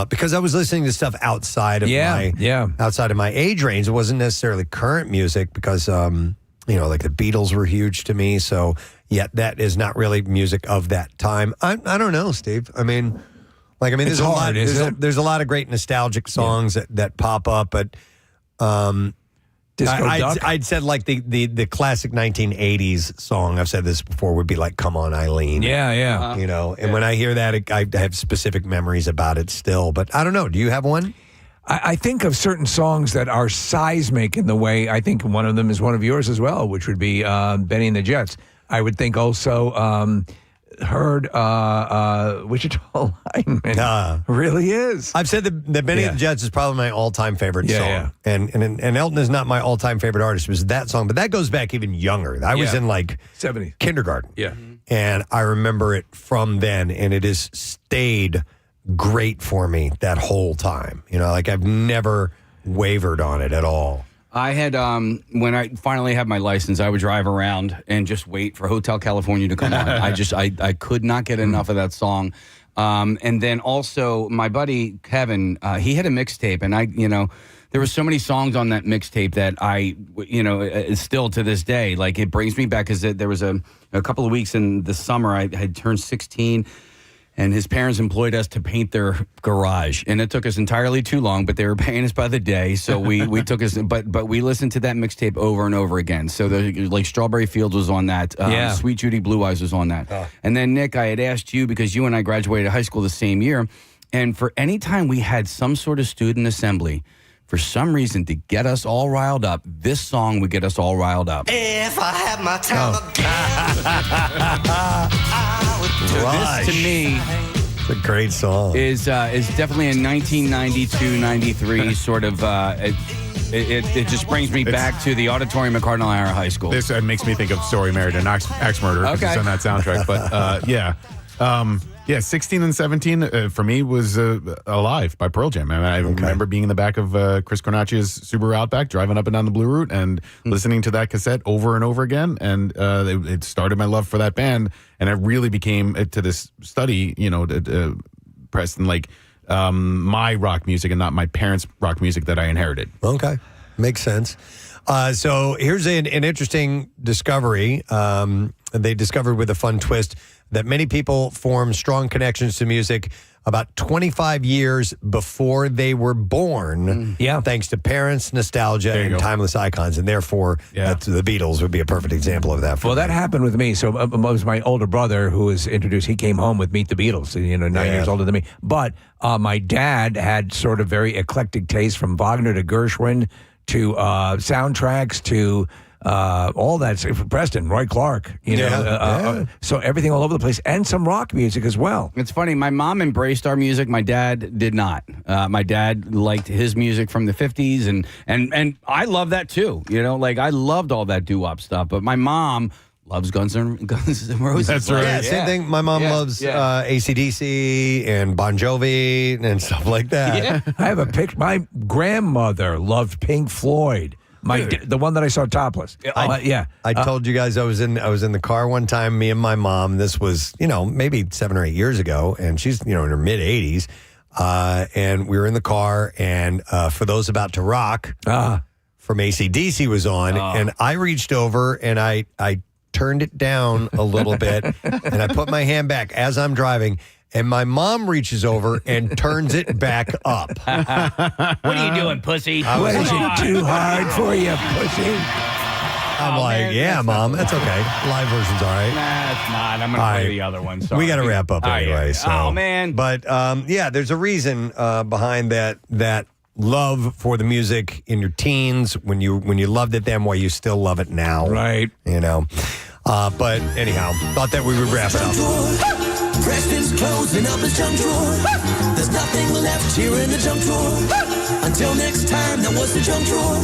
because I was listening to stuff outside of my age range. It wasn't necessarily current music because like the Beatles were huge to me. So that is not really music of that time. I don't know, Steve. I mean, there's there's a lot of great nostalgic songs that pop up, but I'd said like the classic 1980s song, I've said this before, would be like "Come On, Eileen." Yeah. And when I hear that, I have specific memories about it still. But I don't know. Do you have one? I think of certain songs that are seismic in the way. I think one of them is one of yours as well, which would be Benny and the Jets. I would think also heard Wichita Lineman. Really is. I've said that Benny and the Jets is probably my all-time favorite song. Yeah. And Elton is not my all-time favorite artist. It was that song, but that goes back even younger. I was in like 70s kindergarten. Yeah. And I remember it from then, and it has stayed great for me that whole time. I've never wavered on it at all. I had, when I finally had my license, I would drive around and just wait for Hotel California to come on. I could not get enough of that song. And then also my buddy Kevin, he had a mixtape, and there were so many songs on that mixtape that still to this day, like it brings me back because there was a couple of weeks in the summer, I had turned 16. And his parents employed us to paint their garage, and it took us entirely too long. But they were paying us by the day, so we took us. But we listened to that mixtape over and over again. So like Strawberry Fields was on that. Sweet Judy Blue Eyes was on that. And then Nick, I had asked you because you and I graduated high school the same year. And for any time we had some sort of student assembly, for some reason, to get us all riled up, this song would get us all riled up. If I had my time This, to me, it's a great song. Is definitely a 1992-93 sort of. It just brings me back to the auditorium at Cardinal Ira High School. This makes me think of Story Married and Axe Murder because it's on that soundtrack. But yeah, 16 and 17 for me was Alive by Pearl Jam. I remember being in the back of Chris Cornacchi's Subaru Outback, driving up and down the Blue Route and listening to that cassette over and over again. And it started my love for that band. And it really became, to this study, Preston, like my rock music and not my parents' rock music that I inherited. Okay. Makes sense. So here's an interesting discovery. They discovered with a fun twist that many people form strong connections to music about 25 years before they were born, thanks to parents, nostalgia, and timeless icons. And therefore, the Beatles would be a perfect example of that. Well, that happened with me. So it was my older brother who was introduced. He came home with Meet the Beatles, 9 years older than me. But my dad had sort of very eclectic taste, from Wagner to Gershwin to soundtracks to all that. Preston, Roy Clark, so everything all over the place, and some rock music as well. It's funny. My mom embraced our music. My dad did not. My dad liked his music from the 50s, and I love that too. I loved all that doo-wop stuff. But my mom loves Guns N' Roses. That's right. Yeah, same thing. My mom loves AC/DC and Bon Jovi and stuff like that. Yeah. I have a picture. My grandmother loved Pink Floyd. The one that I saw topless. I told you guys I was in the car one time, me and my mom. This was, maybe 7 or 8 years ago, and she's, in her mid 80s. And we were in the car, and For Those About to Rock from AC/DC was on, and I reached over and I turned it down a little bit, and I put my hand back as I'm driving. And my mom reaches over and turns it back up. What are you doing, pussy? What is it too hard for you, pussy? I'm like, yeah, Mom, that's okay. Live version's all right. Nah, it's not. I'm going to play the other one. Sorry. We got to wrap up anyway. So. Oh, man. But, there's a reason behind that love for the music in your teens, when you loved it then, why you still love it now. Right. But anyhow, thought that we would wrap it up. Preston's closing up his junk drawer. There's nothing left here in the junk drawer. Until next time, that was the junk drawer.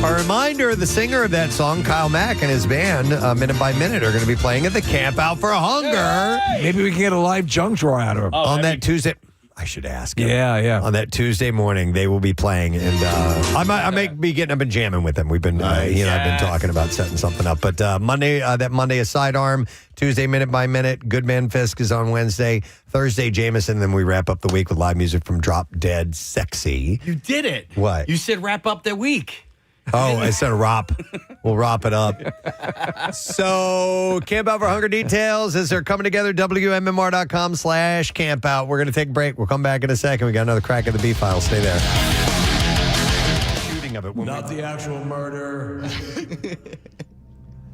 A reminder, the singer of that song, Kyle Mack, and his band, Minute by Minute, are going to be playing at the Camp Out for Hunger. Maybe we can get a live junk drawer out of him. On that Tuesday. I should ask him. Yeah. On that Tuesday morning, they will be playing, and I may be getting up and jamming with them. We've been, I've been talking about setting something up. But Monday, that Monday is Sidearm. Tuesday, Minute by Minute. Good Man Fisk is on Wednesday. Thursday, Jameson. Then we wrap up the week with live music from Drop Dead Sexy. You did it. What? You said wrap up the week. Oh, I said wrap. We'll wrap it up. So, Camp Out for Hunger details as they're coming together, WMMR.com/Camp Out. We're going to take a break. We'll come back in a second. We got another crack at the B file. Stay there. Shooting of it. Not the actual murder.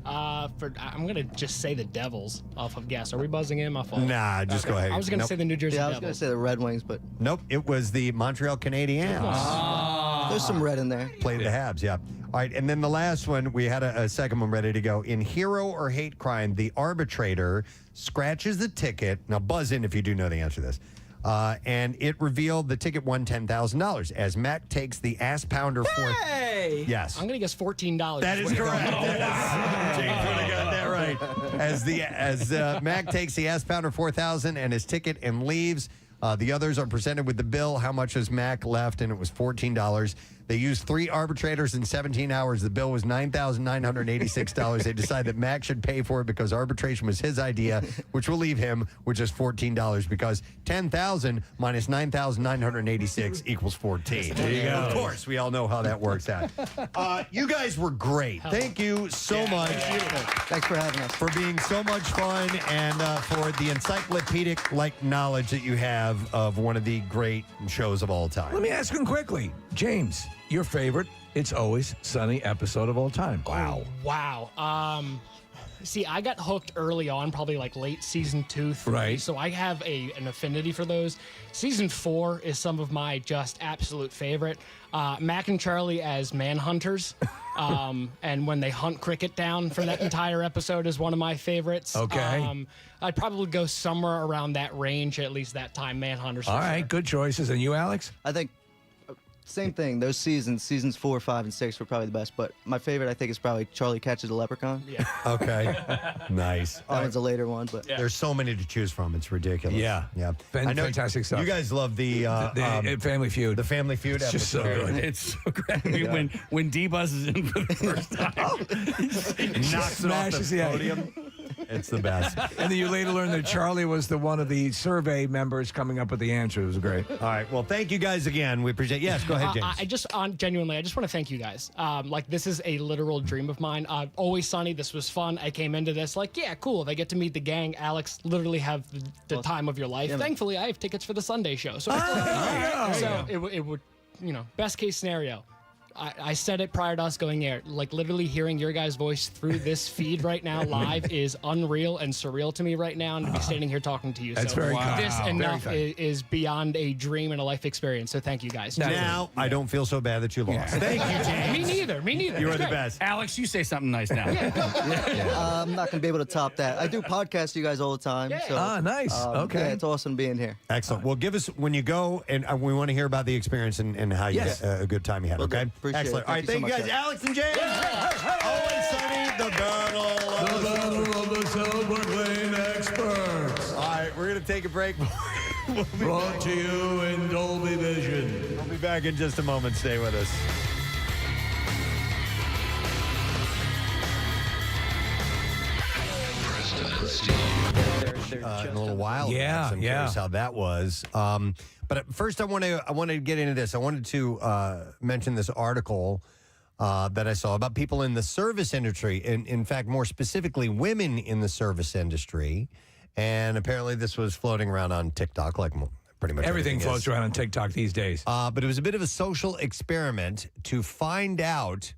I'm gonna just say the Devils off of Guess. Are we buzzing him off? Nah, just go ahead. I was gonna say the New Jersey. Yeah, I was Devils. gonna say the Red Wings, but nope, it was the Montreal Canadiens. There's some red in there. Played the Habs, yeah. All right, and then the last one, we had a second one ready to go. In Hero or Hate Crime, the arbitrator scratches the ticket. Now, buzz in if you do know the answer to this. And it revealed the ticket won $10,000 as Mac takes the ass pounder for. Hey! Yes. I'm gonna guess $14. That is correct. James would have got that right. As Mac takes the ass pounder 4,000 and his ticket and leaves. The others are presented with the bill. How much has Mac left? And it was $14. They used 3 arbitrators in 17 hours. The bill was $9,986. They decided that Mac should pay for it because arbitration was his idea, which will leave him with just $14 because $10,000 minus $9,986 equals 14. There you go. Of course, we all know how that works out. You guys were great. Thank you so much. Thanks for having us. For being so much fun and for the encyclopedic-like knowledge that you have of one of the great shows of all time. Let me ask him quickly. James, your favorite It's Always Sunny episode of all time. Wow. Wow. See, I got hooked early on, probably like late season 2, 3. Right. So I have an affinity for those. Season 4 is some of my just absolute favorite. Mac and Charlie as manhunters, and when they hunt Cricket down for that entire episode is one of my favorites. Okay. I'd probably go somewhere around that range, at least that time, manhunters. All right, good choices. And you, Alex? I think same thing. Those seasons 4, 5, and 6 were probably the best. But my favorite, I think, is probably Charlie Catches a Leprechaun. Yeah. Okay. Nice. That one's a later one, but There's so many to choose from. It's ridiculous. Yeah. I know Fantastic stuff. You guys love the Family Feud. The Family Feud It's just so episode. good. It's so great. When D buzzes in for the first time, Knocks it off the Smashes the podium. It's the best. And then you later learn that Charlie was the one of the survey members coming up with the answer. It was great. All right. Well, thank you guys again. We appreciate. Yes, go ahead, James. Genuinely, I just want to thank you guys. Like, this is a literal dream of mine. Always Sunny. This was fun. I came into this like, yeah, cool. They get to meet the gang. Alex, literally have the time of your life. Yeah, Thankfully, I have tickets for the Sunday show. So, it would, best case scenario. I said it prior to us going there. Like, literally hearing your guys' voice through this feed right now live is unreal and surreal to me right now, and to be standing here talking to you. That's so very kind. this Wow. enough Very is beyond a dream and a life experience. So thank you guys. Now I don't feel so bad that you lost. Thank you, James. Me neither. You are It's the great. best. Alex, you say something nice now. I'm not gonna be able to top that. I do podcasts to you guys all the time. Yeah. So, Nice. Okay. Yeah, it's awesome being here. Excellent. Well, give us when you go, and we want to hear about the experience and how you Yes. a good time you had. Will do. Okay. Appreciate it. Excellent. All right. Thank Thank you you so guys, much, guys. Alex and James. Always Sunny, the battle of the South Brooklyn experts. All right, we're gonna take a break. We'll be Brought to you in Dolby Vision. We'll be back in just a moment. Stay with us. In a little while. Yeah, I'm curious how that was. But at first, I want to get into this. I wanted to mention this article that I saw about people in the service industry, and in fact, more specifically, women in the service industry. And apparently, this was floating around on TikTok, like pretty much Everything is. floats around on TikTok these days. But it was a bit of a social experiment to find out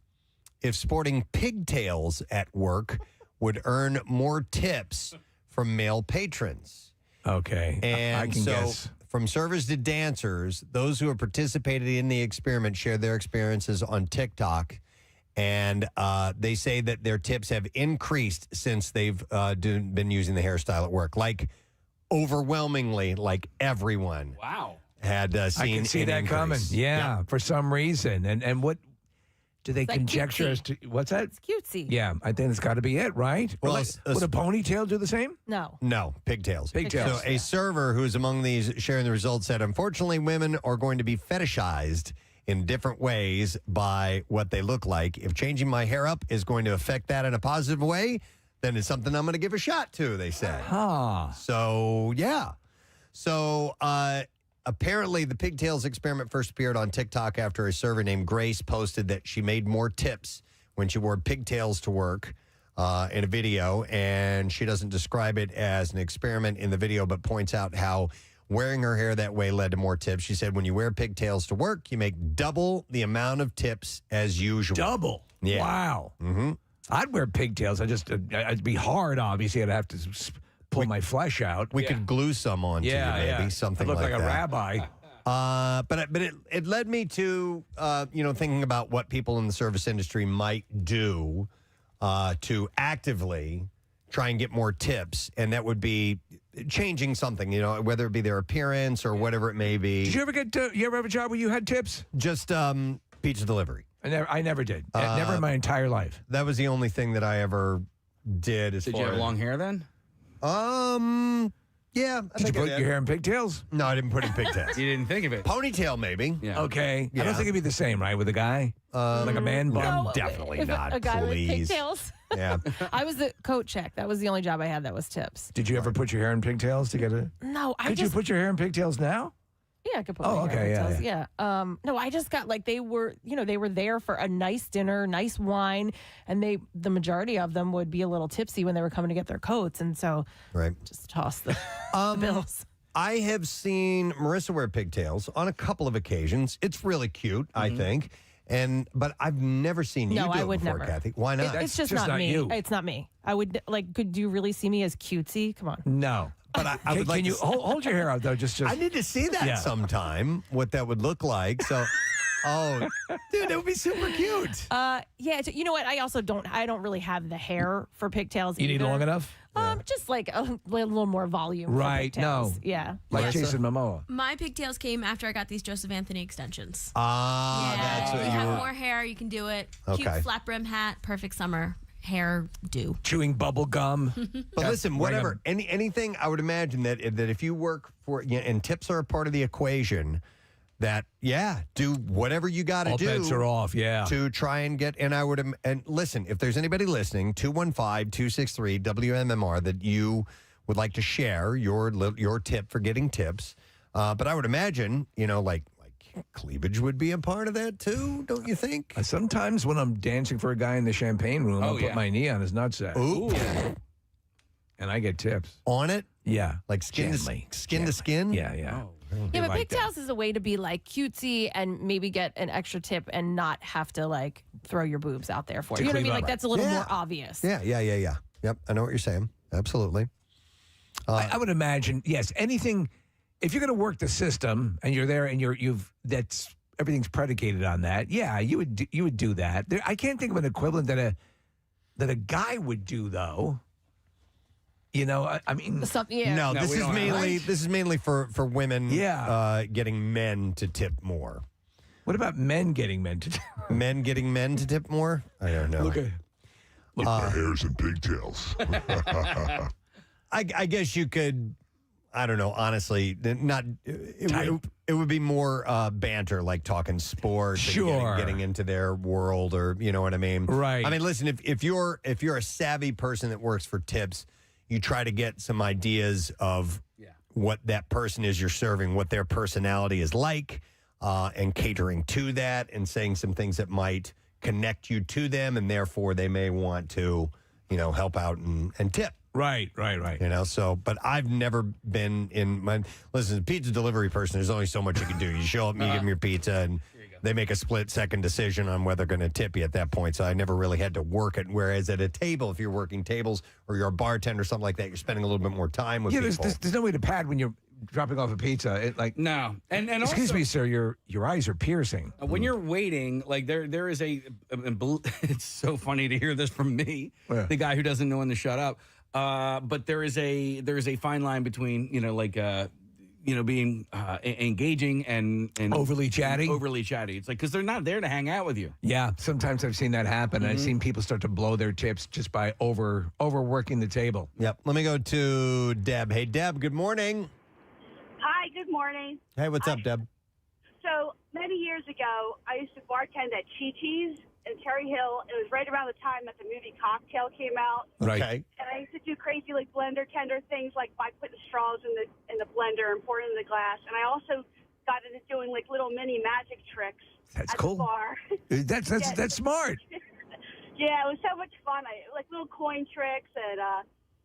if sporting pigtails at work would earn more tips from male patrons. Okay. And I can so, guess. from servers to dancers, those who have participated in the experiment shared their experiences on TikTok. And they say that their tips have increased since they've been using the hairstyle at work. Like, overwhelmingly, like everyone had seen I can see an that increase. coming. Yeah, for some reason. And what do they It's like conjecture as to what's that? It's cutesy. Yeah, I think it's got to be it, right? Well, Or like, would a ponytail do the same? No. No, pigtails. Pigtails. So a server who's among these sharing the results said, unfortunately, women are going to be fetishized in different ways by what they look like. If changing my hair up is going to affect that in a positive way, then it's something I'm going to give a shot to, they said. So, yeah. So, apparently, the pigtails experiment first appeared on TikTok after a server named Grace posted that she made more tips when she wore pigtails to work in a video. And she doesn't describe it as an experiment in the video, but points out how wearing her hair that way led to more tips. She said, when you wear pigtails to work, you make double the amount of tips as usual. Double? Yeah. Wow. Mm-hmm. I'd wear pigtails. It'd be hard, obviously. I'd have to pull my flesh out. We could glue some on to you, maybe, something I look like like that. a rabbi. But it led me to thinking about what people in the service industry might do to actively try and get more tips, and that would be changing something, whether it be their appearance or whatever it may be. Did you ever have a job where you had tips? Just pizza delivery. I never did. Never in my entire life. That was the only thing that I ever did. Did you have long hair then? Yeah. Did you put your hair in pigtails? No, I didn't put in pigtails. You didn't think of it. Ponytail, maybe. Yeah. Okay. Yeah. I don't think it'd be the same, right, with a guy? like a man bun? No, Definitely if not. A guy please. with pigtails. Yeah. I was the coat check. That was the only job I had that was tips. Did you ever put your hair in pigtails to get it? No, Could you put your hair in pigtails now? Yeah, I could put. Oh, my hair in okay, pigtails. Yeah. No, I just got like they were there for a nice dinner, nice wine, and the majority of them would be a little tipsy when they were coming to get their coats, and so just toss the bills. I have seen Marissa wear pigtails on a couple of occasions. It's really cute, I think. But I've never seen you No, do I it would before, never. Kathy. Why not? It's just not me. It's not me. I would could you really see me as cutesy? Come on. No. But I would like can you to hold your hair out though? Just I need to see that sometime. What that would look like. So, dude, it would be super cute. Yeah. You know what? I also don't really have the hair for pigtails. You need either. long enough? Just like a little more volume. for Right. pigtails. No. Yeah. Like Jason Momoa. My pigtails came after I got these Joseph Anthony extensions. That's what you you have were. more hair, you can do it. Okay. Cute flat brim hat, perfect summer hair do. Chewing bubble gum. But listen, whatever, anything. I would imagine that if you work for, and tips are a part of the equation. That do whatever you got to All do. bets are off, to try and get. And I would and listen, if there's anybody listening, 215-263 WMMR that you would like to share your tip for getting tips. But I would imagine, like cleavage would be a part of that too, don't you think? Sometimes when I'm dancing for a guy in the champagne room, I'll put my knee on his nutsack. Ooh. And I get tips. On it? Yeah. Like skin to skin? Yeah, yeah. Yeah, but pigtails is a way to be like cutesy and maybe get an extra tip and not have to like throw your boobs out there for To you. You know what I clean mean? up. Like that's a little Yeah. more obvious. Yeah. Yep, I know what you're saying. Absolutely. I would imagine, yes, anything. If you're going to work the system and you're there and everything's predicated on that. Yeah, you would do that. I can't think of an equivalent that a guy would do though. I mean, No, this is mainly for women. Yeah. Getting men to tip more. What about men getting men to tip? Men getting men to tip more? I don't know. Look at hairs and pigtails. I guess you could. I don't know. Honestly, not. It would be more banter, like talking sports. Sure. And getting into their world, or you know what I mean. Right. I mean, listen. If you're a savvy person that works for tips, you try to get some ideas of what that person is you're serving, what their personality is like, and catering to that, and saying some things that might connect you to them, and therefore they may want to, help out and tip. Right. But I've never been listen, pizza delivery person, there's only so much you can do. You show up and you give them your pizza, and they make a split-second decision on whether they're going to tip you at that point. So I never really had to work it. Whereas at a table, if you're working tables or you're a bartender or something like that, you're spending a little bit more time with people. There's no way to pad when you're dropping off a pizza. No. And excuse also, me, sir, your eyes are piercing. When you're waiting, like there is it's so funny to hear this from me, the guy who doesn't know when to shut up. But there is a fine line between being engaging and overly chatty. It's like because they're not there to hang out with you. Yeah, sometimes I've seen that happen. Mm-hmm. I've seen people start to blow their tips just by overworking the table. Yep. Let me go to Deb. Hey, Deb. Good morning. Hi, good morning. Hey, what's up, Deb? So many years ago, I used to bartend at Chi-Chi's in Cherry Hill. It was right around the time that the movie Cocktail came out. Right. Okay. And I used to do crazy like blender tender things, like by putting straws in the blender and pouring it in the glass. And I also got into doing like little mini magic tricks That's at cool. the bar. That's smart. Yeah, it was so much fun. Like little coin tricks and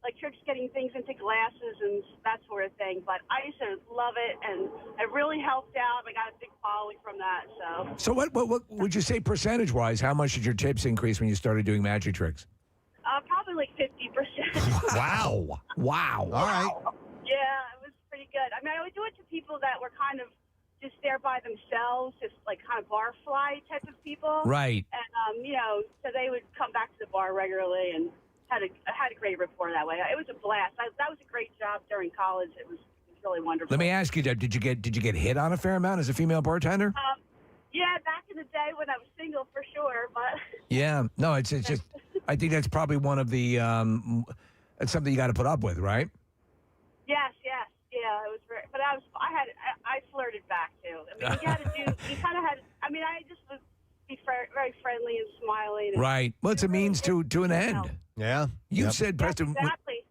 like tricks getting things into glasses and that sort of thing. But I used to love it, and it really helped out. I got a big following from that. So what would you say percentage-wise? How much did your tips increase when you started doing magic tricks? Probably like 50%. Wow. All right. Yeah, it was pretty good. I mean, I would do it to people that were kind of just there by themselves, just like kind of barfly type of people. Right. And, so they would come back to the bar regularly and had a great rapport that way. It was a blast. That was a great job during college. It was really wonderful. Let me ask you, Deb, did you get hit on a fair amount as a female bartender? Yeah, back in the day when I was single, for sure. But Yeah. No, it's just, I think that's probably one of the, it's something you got to put up with, right? yes, yeah, it was very. But I flirted back too. I mean, you kind of had. I mean, I just was be very friendly and smiling. And, Right. Well, it's a means to an end. Yeah. You said, Preston, exactly.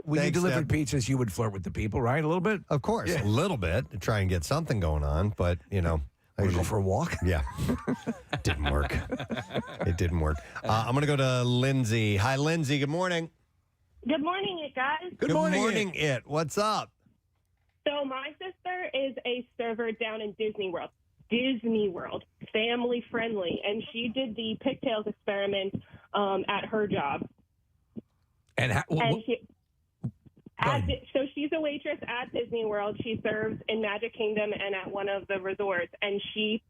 when you Thanks, delivered Deb. pizzas, you would flirt with the people, right? A little bit? Of course, Yeah. a little bit to try and get something going on, but I go for a walk. Yeah, didn't work. It didn't work. I'm going to go to Lindsay. Hi, Lindsay. Good morning. Good morning, you guys. Good morning. It. What's up? So my sister is a server down in Disney World. Disney World, family friendly, and she did the pigtails experiment at her job. And so she's a waitress at Disney World. She serves in Magic Kingdom and at one of the resorts, and she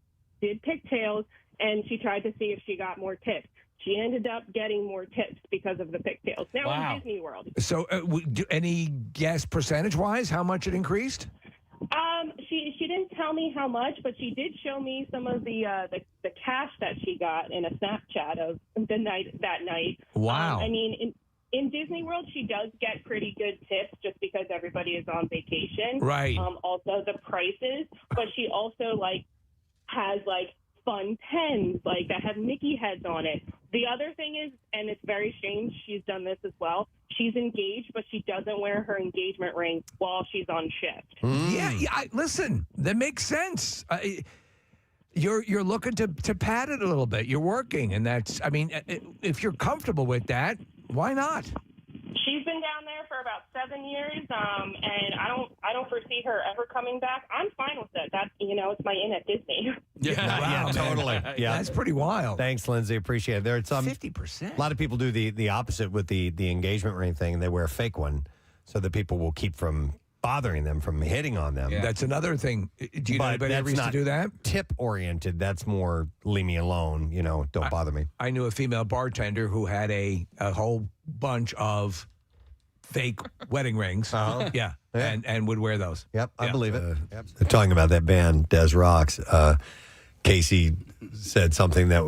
did pigtails, and she tried to see if she got more tips. She ended up getting more tips because of the pigtails. Now in Disney World. So, any guess percentage-wise how much it increased? She didn't tell me how much, but she did show me some of the cash that she got in a Snapchat of that night. Wow. I mean, in Disney World, she does get pretty good tips just because everybody is on vacation. Right. Also the prices, but she also has fun pens that have Mickey heads on it. The other thing is, and it's very strange, she's done this as well. She's engaged, but she doesn't wear her engagement ring while she's on shift. Yeah. Listen, that makes sense. You're looking to pad it a little bit. You're working, and that's. I mean, if you're comfortable with that, why not? She's been down there for about 7 years, and I don't foresee her ever coming back. I'm fine with it. That's it's my in at Disney. Yeah, totally. Yeah, that's pretty wild. Thanks, Lindsay. Appreciate it. There's 50%. A lot of people do the opposite with the engagement ring thing, and they wear a fake one so that people will keep from bothering them, from hitting on them. Yeah. That's another thing. Do you know anybody ever used to do that? Tip oriented. That's more leave me alone. Don't bother me. I knew a female bartender who had a whole bunch of fake wedding rings. Yeah. And would wear those. Yep, I believe it. Talking about that band, Des Rocks, Casey said something that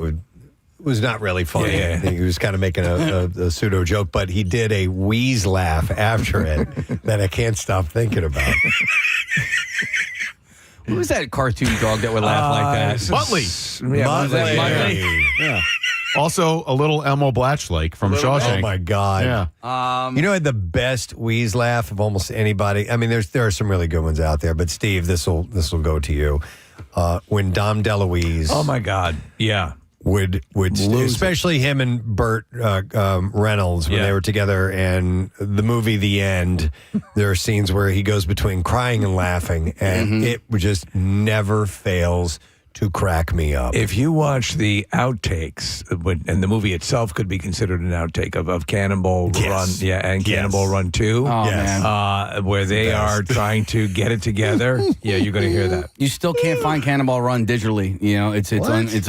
was not really funny. Yeah. He was kind of making a pseudo joke, but he did a wheeze laugh after it that I can't stop thinking about. Who was that cartoon dog that would laugh like that? Muttley. Yeah, Muttley. Yeah. Also, a little Elmo Blatch-like from Shawshank. Oh, my God. Yeah. I had the best wheeze laugh of almost anybody. I mean, there are some really good ones out there, but Steve, this will go to you. When Dom DeLuise. Oh, my God. Yeah. Would especially him and Burt Reynolds when they were together, and the movie The End, there are scenes where he goes between crying and laughing, and it just never fails to crack me up. If you watch the outtakes, and the movie itself could be considered an outtake of Cannonball Run, and Cannonball Run 2, where they are trying to get it together. Yeah, you're going to hear that. You still can't find Cannonball Run digitally. It's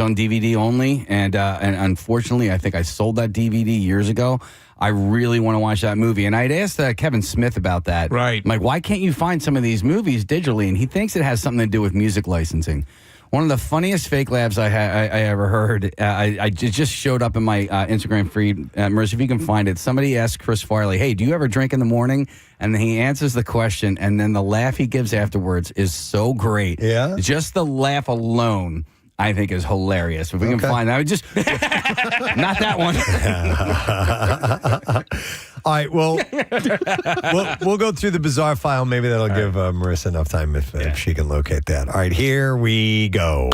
on DVD only, and unfortunately, I think I sold that DVD years ago. I really want to watch that movie. And I'd asked Kevin Smith about that. Right. I'm like, why can't you find some of these movies digitally? And he thinks it has something to do with music licensing. One of the funniest fake laughs I ever heard, I just showed up in my Instagram feed. Marissa, if you can find it, somebody asked Chris Farley, hey, do you ever drink in the morning? And then he answers the question, and then the laugh he gives afterwards is so great. Yeah? Just the laugh alone, I think, is hilarious. If we can find that, not that one. All right, well, we'll go through the bizarre file. Maybe that'll give Marissa enough time if she can locate that. All right, here we go.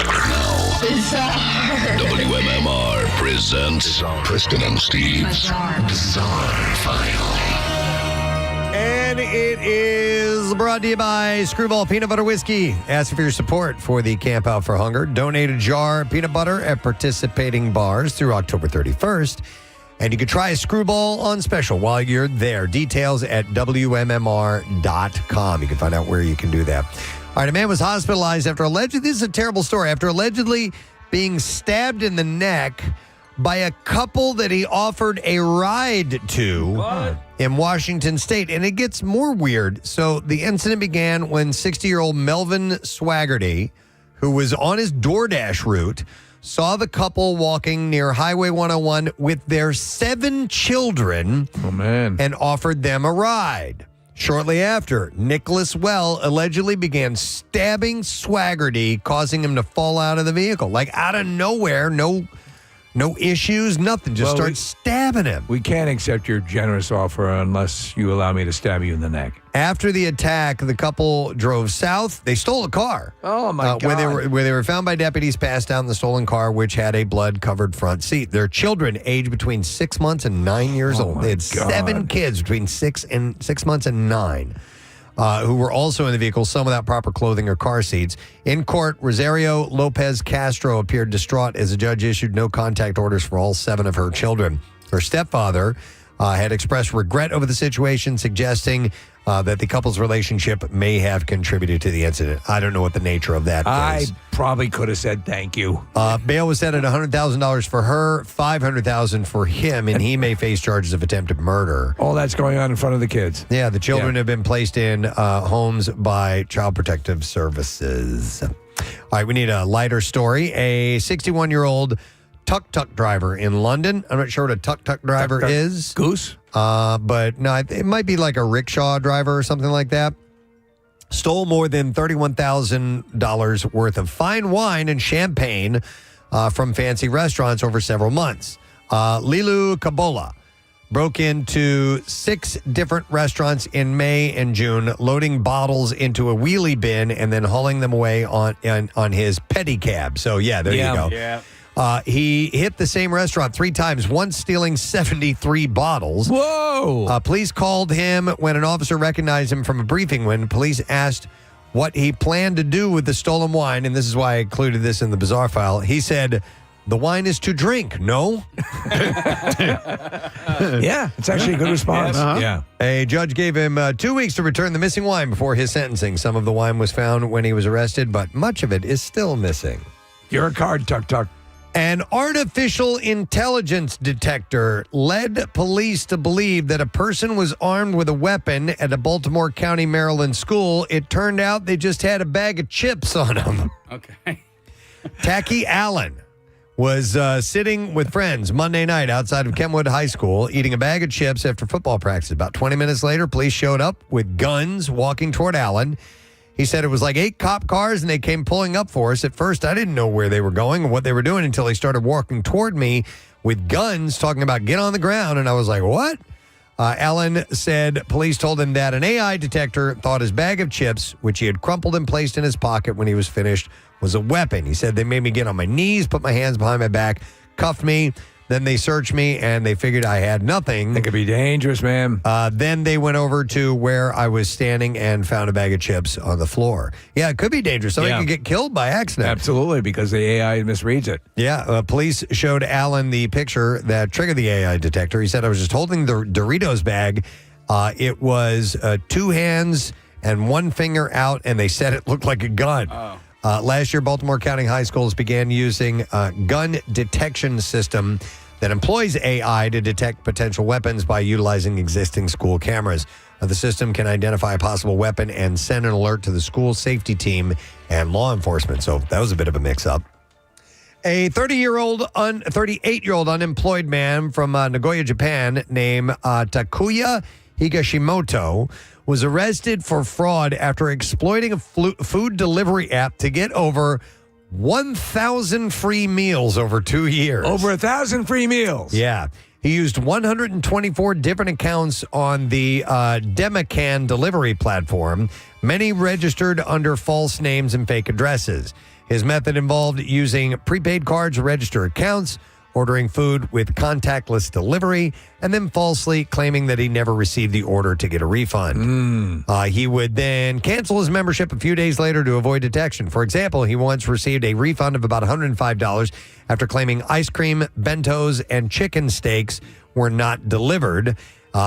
WMMR presents Preston and Steve's Bizarre File. And it is brought to you by Screwball Peanut Butter Whiskey. Ask for your support for the Camp Out for Hunger. Donate a jar of peanut butter at participating bars through October 31st. And you can try a Screwball on special while you're there. Details at WMMR.com. You can find out where you can do that. All right, a man was hospitalized after this is a terrible story, after allegedly being stabbed in the neck by a couple that he offered a ride to in Washington State. And it gets more weird. So the incident began when 60-year-old Melvin Swaggerty, who was on his DoorDash route, saw the couple walking near Highway 101 with their 7 children and offered them a ride. Shortly after, Nicholas Well allegedly began stabbing Swaggerty, causing him to fall out of the vehicle. Like out of nowhere, no issues, nothing. Just start stabbing him. We can't accept your generous offer unless you allow me to stab you in the neck. After the attack, the couple drove south. They stole a car. Oh, my God. Where they were found by deputies passed out in the stolen car, which had a blood-covered front seat. Their children, aged between 6 months and 9 years old. They had 7 kids between 6 months and 9. who were also in the vehicle, some without proper clothing or car seats. In court, Rosario Lopez Castro appeared distraught as the judge issued no contact orders for all 7 of her children. Her stepfather had expressed regret over the situation, suggesting that the couple's relationship may have contributed to the incident. I don't know what the nature of that is. I probably could have said thank you. Bail was set at $100,000 for her, $500,000 for him, and he may face charges of attempted murder. All that's going on in front of the kids. Yeah, the children have been placed in homes by Child Protective Services. All right, we need a lighter story. A 61-year-old tuk-tuk driver in London. I'm not sure what a tuk-tuk driver is. Goose? But no, it might be like a rickshaw driver or something like that. Stole more than $31,000 worth of fine wine and champagne from fancy restaurants over several months. Lilu Kabola broke into 6 different restaurants in May and June, loading bottles into a wheelie bin and then hauling them away on his pedicab. So, yeah, there you go. Yeah. He hit the same restaurant 3 times, once stealing 73 bottles. Whoa! Police called him when an officer recognized him from a briefing when police asked what he planned to do with the stolen wine, and this is why I included this in the bizarre file. He said, "The wine is to drink, no?" Yeah, it's actually a good response. Yes. Yeah. A judge gave him 2 weeks to return the missing wine before his sentencing. Some of the wine was found when he was arrested, but much of it is still missing. You're a card, tuk-tuk. An artificial intelligence detector led police to believe that a person was armed with a weapon at a Baltimore County, Maryland school. It turned out they just had a bag of chips on them. Okay. Tacky Allen was sitting with friends Monday night outside of Kenwood High School eating a bag of chips after football practice. About 20 minutes later, police showed up with guns walking toward Allen. He said it was like 8 cop cars, and they came pulling up for us. At first, I didn't know where they were going or what they were doing until they started walking toward me with guns, talking about get on the ground. And I was like, what? Allen said police told him that an AI detector thought his bag of chips, which he had crumpled and placed in his pocket when he was finished, was a weapon. He said they made me get on my knees, put my hands behind my back, cuffed me. Then they searched me, and they figured I had nothing. It could be dangerous, man. Then they went over to where I was standing and found a bag of chips on the floor. Yeah, it could be dangerous. Somebody could get killed by accident. Absolutely, because the AI misreads it. Yeah, police showed Allen the picture that triggered the AI detector. He said, I was just holding the Doritos bag. It was 2 hands and 1 finger out, and they said it looked like a gun. Oh. Last year, Baltimore County high schools began using a gun detection system that employs AI to detect potential weapons by utilizing existing school cameras. The system can identify a possible weapon and send an alert to the school safety team and law enforcement. So that was a bit of a mix-up. A 38-year-old unemployed man from Nagoya, Japan, named Takuya Higashimoto, was arrested for fraud after exploiting a food delivery app to get over 1,000 free meals over 2 years. Over 1,000 free meals. Yeah. He used 124 different accounts on the Demacan delivery platform, many registered under false names and fake addresses. His method involved using prepaid cards to register accounts, ordering food with contactless delivery, and then falsely claiming that he never received the order to get a refund. He would then cancel his membership a few days later to avoid detection. For example, he once received a refund of about $105 after claiming ice cream, bentos, and chicken steaks were not delivered.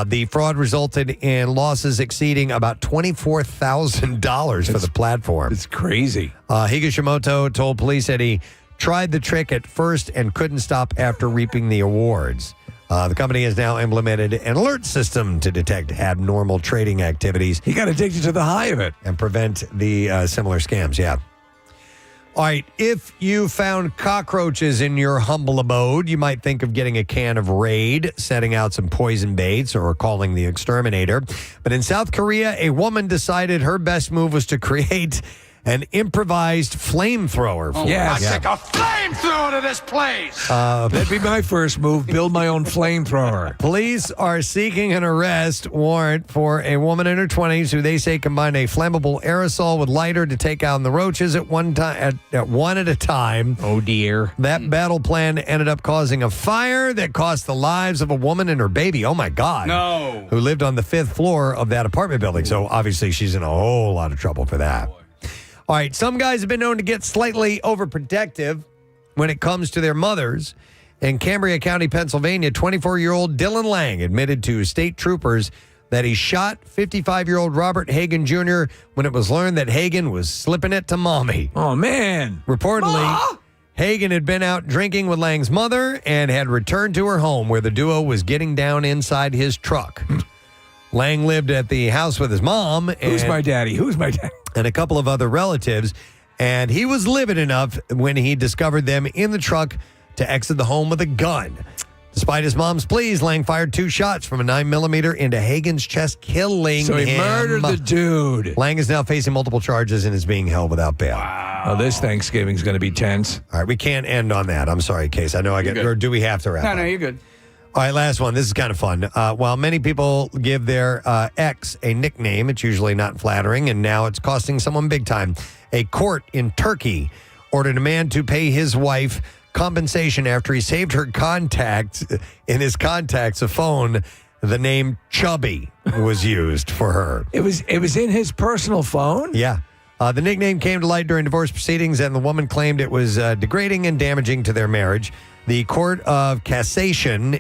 The fraud resulted in losses exceeding about $24,000 for the platform. It's crazy. Higashimoto told police that he tried the trick at first and couldn't stop after reaping the awards. The company has now implemented an alert system to detect abnormal trading activities. He got addicted to the high of it. And prevent the similar scams, yeah. All right, if you found cockroaches in your humble abode, you might think of getting a can of Raid, setting out some poison baits, or calling the exterminator. But in South Korea, a woman decided her best move was to create An improvised flamethrower. Oh, yes. Take a flamethrower to this place. That'd be my first move. Build my own flamethrower. Police are seeking an arrest warrant for a woman in her 20s who they say combined a flammable aerosol with lighter to take out the roaches at one at a time. Oh, dear. That battle plan ended up causing a fire that cost the lives of a woman and her baby. Oh, my God. No. Who lived on the 5th floor of that apartment building. So obviously she's in a whole lot of trouble for that. All right, some guys have been known to get slightly overprotective when it comes to their mothers. In Cambria County, Pennsylvania, 24-year-old Dylan Lang admitted to state troopers that he shot 55-year-old Robert Hagen Jr. when it was learned that Hagen was slipping it to mommy. Oh, man. Reportedly, Hagen had been out drinking with Lang's mother and had returned to her home where the duo was getting down inside his truck. Lang lived at the house with his mom. Who's my daddy? Who's my daddy? And a couple of other relatives. And he was livid enough when he discovered them in the truck to exit the home with a gun. Despite his mom's pleas, Lang fired 2 shots from a 9mm into Hagen's chest, killing him. So he murdered the dude. Lang is now facing multiple charges and is being held without bail. Wow. Oh, this Thanksgiving's going to be tense. All right, we can't end on that. I'm sorry, Case. I know I get, or do we have to wrap up? No, you're good. All right, last one. This is kind of fun. While many people give their ex a nickname, it's usually not flattering, and now it's costing someone big time. A court in Turkey ordered a man to pay his wife compensation after he saved her contacts in his contacts a phone. The name Chubby was used for her. It was in his personal phone? Yeah. The nickname came to light during divorce proceedings, and the woman claimed it was degrading and damaging to their marriage. The Court of Cassation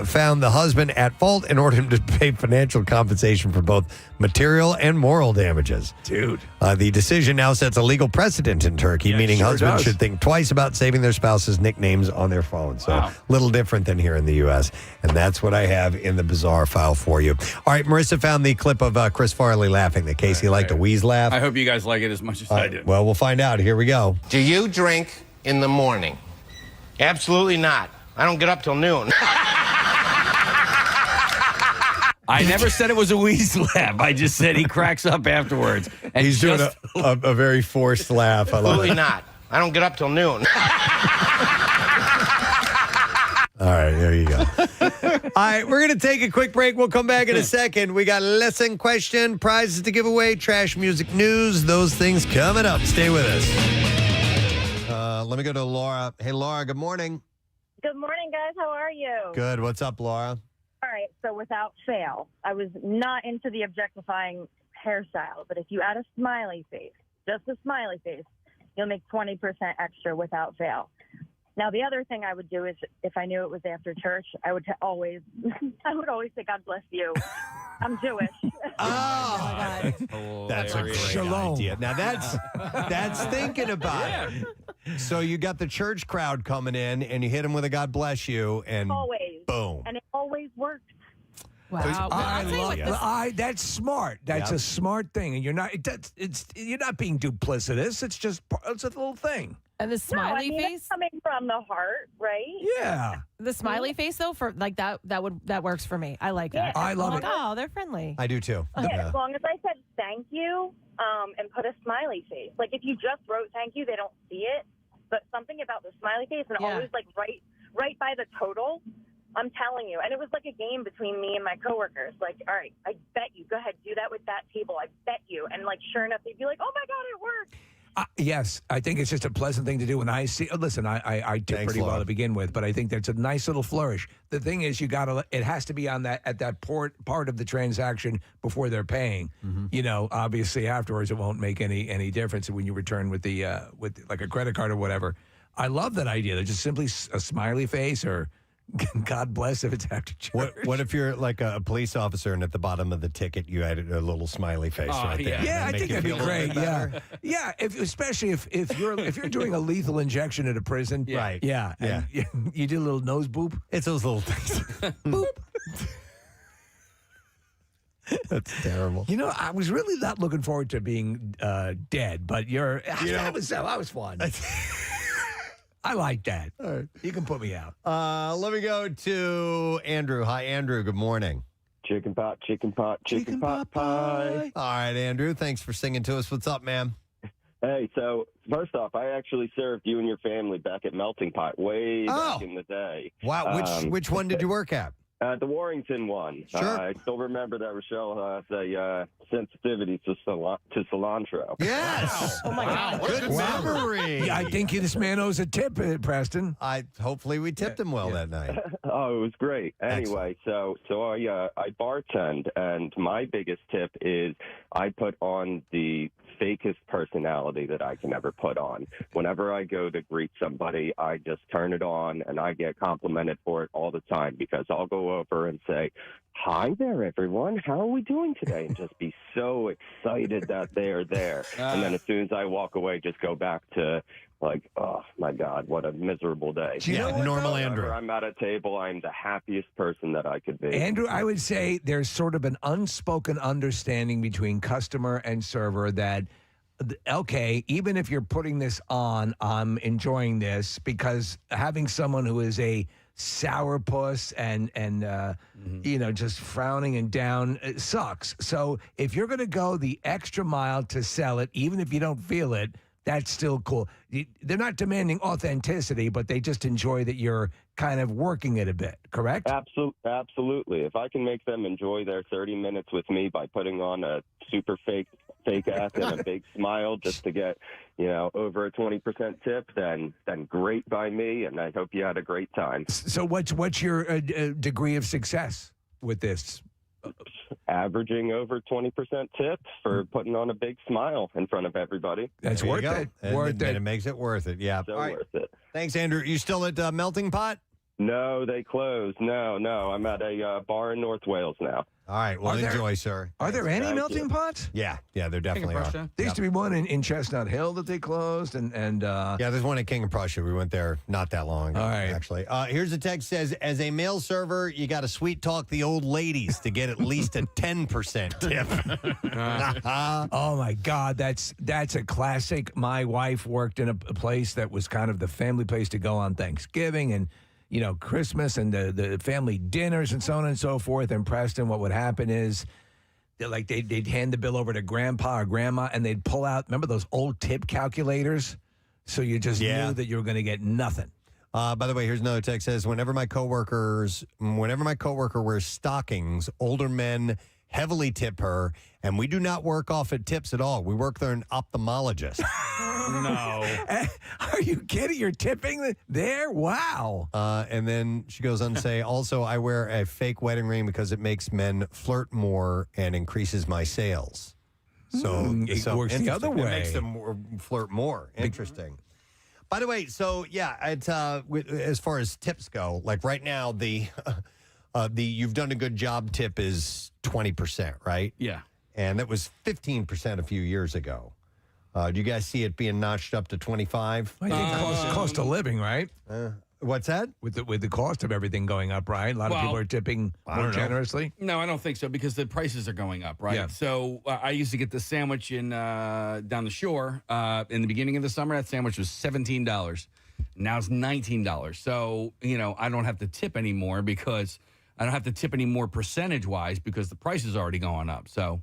found the husband at fault and ordered him to pay financial compensation for both material and moral damages. Dude. The decision now sets a legal precedent in Turkey, meaning husbands should think twice about saving their spouse's nicknames on their phone. So a little different than here in the U.S. And that's what I have in the bizarre file for you. All right, Marissa found the clip of Chris Farley laughing that Casey liked a wheeze laugh. I hope you guys like it as much as I do. Well, we'll find out. Here we go. Do you drink in the morning? Absolutely not. I don't get up till noon. I never said it was a wheeze laugh. I just said he cracks up afterwards. And He's doing a very forced laugh. I love Absolutely it. not. I don't get up till noon. All right, there you go. All right, we're going to take a quick break. We'll come back in a second. We got a lesson question, prizes to give away, trash music news, those things coming up. Stay with us. Let me go to Laura. Hey, Laura, good morning. Good morning, guys. How are you? Good. What's up, Laura? All right. So without fail, I was not into the objectifying hairstyle, but if you add a smiley face, just a smiley face, you'll make 20% extra without fail. Now, the other thing I would do is if I knew it was after church, I would always say, God bless you. I'm Jewish. That's a great idea. Now, that's thinking about it. So you got the church crowd coming in, and you hit them with a God bless you, and always. Boom. And it always works. Wow. I love it. That's smart. That's a smart thing, and you're not being duplicitous. It's a little thing. And the smiley face it's coming from the heart, right? Yeah. The smiley face though, for like that works for me. I like that. Yeah, I love it. Oh, they're friendly. I do too. Yeah, as long as I said thank you and put a smiley face. Like if you just wrote thank you, they don't see it. But something about the smiley face and always like right by the total. I'm telling you. And it was like a game between me and my coworkers. Like, all right, I bet you. Go ahead, do that with that table. I bet you. And like, sure enough, they'd be like, oh my God, it worked. Yes, I think it's just a pleasant thing to do. When I see, listen, I did pretty well to begin with, but I think that's a nice little flourish. The thing is, it has to be on at that part of the transaction before they're paying. Mm-hmm. You know, obviously afterwards it won't make any difference when you return with with like a credit card or whatever. I love that idea. They're just simply a smiley face or God bless if it's after church. What if you're like a police officer and at the bottom of the ticket you added a little smiley face right there? Yeah, I think that'd be great. Yeah, yeah. Especially if you're doing a lethal injection at a prison, right? Yeah, yeah. You do a little nose boop. It's those little things. Boop. That's terrible. You know, I was really not looking forward to being dead, but that was fun. I like that. All right. You can put me out. Let me go to Andrew. Hi, Andrew. Good morning. Chicken pot pie. All right, Andrew. Thanks for singing to us. What's up, man? Hey, so first off, I actually served you and your family back at Melting Pot way back in the day. Wow. Which one did you work at? The Warrington one. Sure. I still remember that Rochelle has a sensitivity to cilantro. Yes. Oh my God. Good memory. Yeah, I think this man owes a tip, Preston. Hopefully we tipped him well that night. Oh, it was great. Anyway, so I bartend, and my biggest tip is I put on the fakest personality that I can ever put on. Whenever I go to greet somebody, I just turn it on, and I get complimented for it all the time because I'll go over and say, "Hi there, everyone. How are we doing today?" and just be so excited that they're there. And then as soon as I walk away, just go back to like, oh my God, what a miserable day. Normal Andrew. Whenever I'm at a table, I'm the happiest person that I could be. Andrew, I would say there's sort of an unspoken understanding between customer and server that, okay, even if you're putting this on, I'm enjoying this, because having someone who is a sourpuss and just frowning and down, it sucks. So if you're going to go the extra mile to sell it, even if you don't feel it, that's still cool. They're not demanding authenticity, but they just enjoy that you're kind of working it a bit, correct? Absolutely. If I can make them enjoy their 30 minutes with me by putting on a super fake ass and a big smile just to get, over a 20% tip, then great by me, and I hope you had a great time. So what's your degree of success with this? Averaging over 20% tips for putting on a big smile in front of everybody. That's worth it. And it makes it worth it. Yeah. So worth it. Thanks, Andrew. You still at Melting Pot? No, they closed. No. I'm at a bar in North Wales now. All right. Well, enjoy, sir. Are there any Thank melting you. pots? Yeah, there definitely are. There used to be one in Chestnut Hill that they closed, and yeah, there's one in King of Prussia. We went there not that long ago, actually. Here's a text says, as a male server, you got to sweet talk the old ladies to get at least a 10% tip. Oh my God, that's a classic. My wife worked in a place that was kind of the family place to go on Thanksgiving and Christmas and the family dinners and so on and so forth. And Preston, what would happen is they'd hand the bill over to grandpa or grandma, and they'd pull out, remember those old tip calculators? So you just knew that you were going to get nothing. By the way, here's another text says, whenever my coworker wears stockings, older men heavily tip her, and we do not work off at tips at all. We work there an ophthalmologist. No. Are you kidding? You're tipping there? Wow. And then she goes on to say, also, I wear a fake wedding ring because it makes men flirt more and increases my sales. So it works the other way. It makes them flirt more. Interesting. By the way, so yeah, as far as tips go, like right now, the you've done a good job tip is 20%, right? Yeah. And that was 15% a few years ago. Do you guys see it being notched up to 25? I think cost of living, right? What's that? With the cost of everything going up, right? A lot of people are tipping more generously. No, I don't think so, because the prices are going up, right? Yeah. So I used to get the sandwich in down the shore in the beginning of the summer. That sandwich was $17. Now it's $19. So I don't have to tip anymore because I don't have to tip any more percentage wise because the price is already going up. So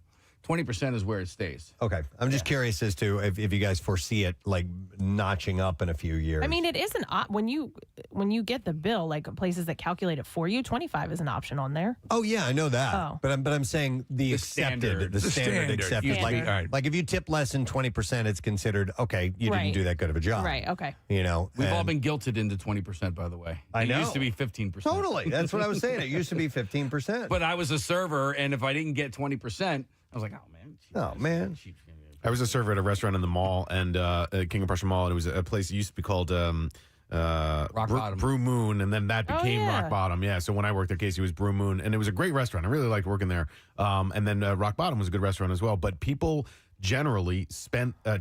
20% is where it stays. Okay. I'm just curious as to if you guys foresee it like notching up in a few years. I mean, it is when you get the bill, like places that calculate it for you, 25 is an option on there. Oh yeah, I know that. Oh. But I'm saying the standard accepted. Like if you tip less than 20%, it's considered okay. You didn't do that good of a job. Right. Okay. We've all been guilted into 20%, by the way. I know. It used to be 15%. Totally. That's what I was saying. It used to be 15%. But I was a server, and if I didn't get 20%, I was like, oh man. I was a server at a restaurant in the mall, and King of Prussia Mall, and it was a place that used to be called Rock Bottom. Brew Moon, and then that became Rock Bottom. Yeah, so when I worked there, Casey, was Brew Moon, and it was a great restaurant. I really liked working there. And then Rock Bottom was a good restaurant as well. But people generally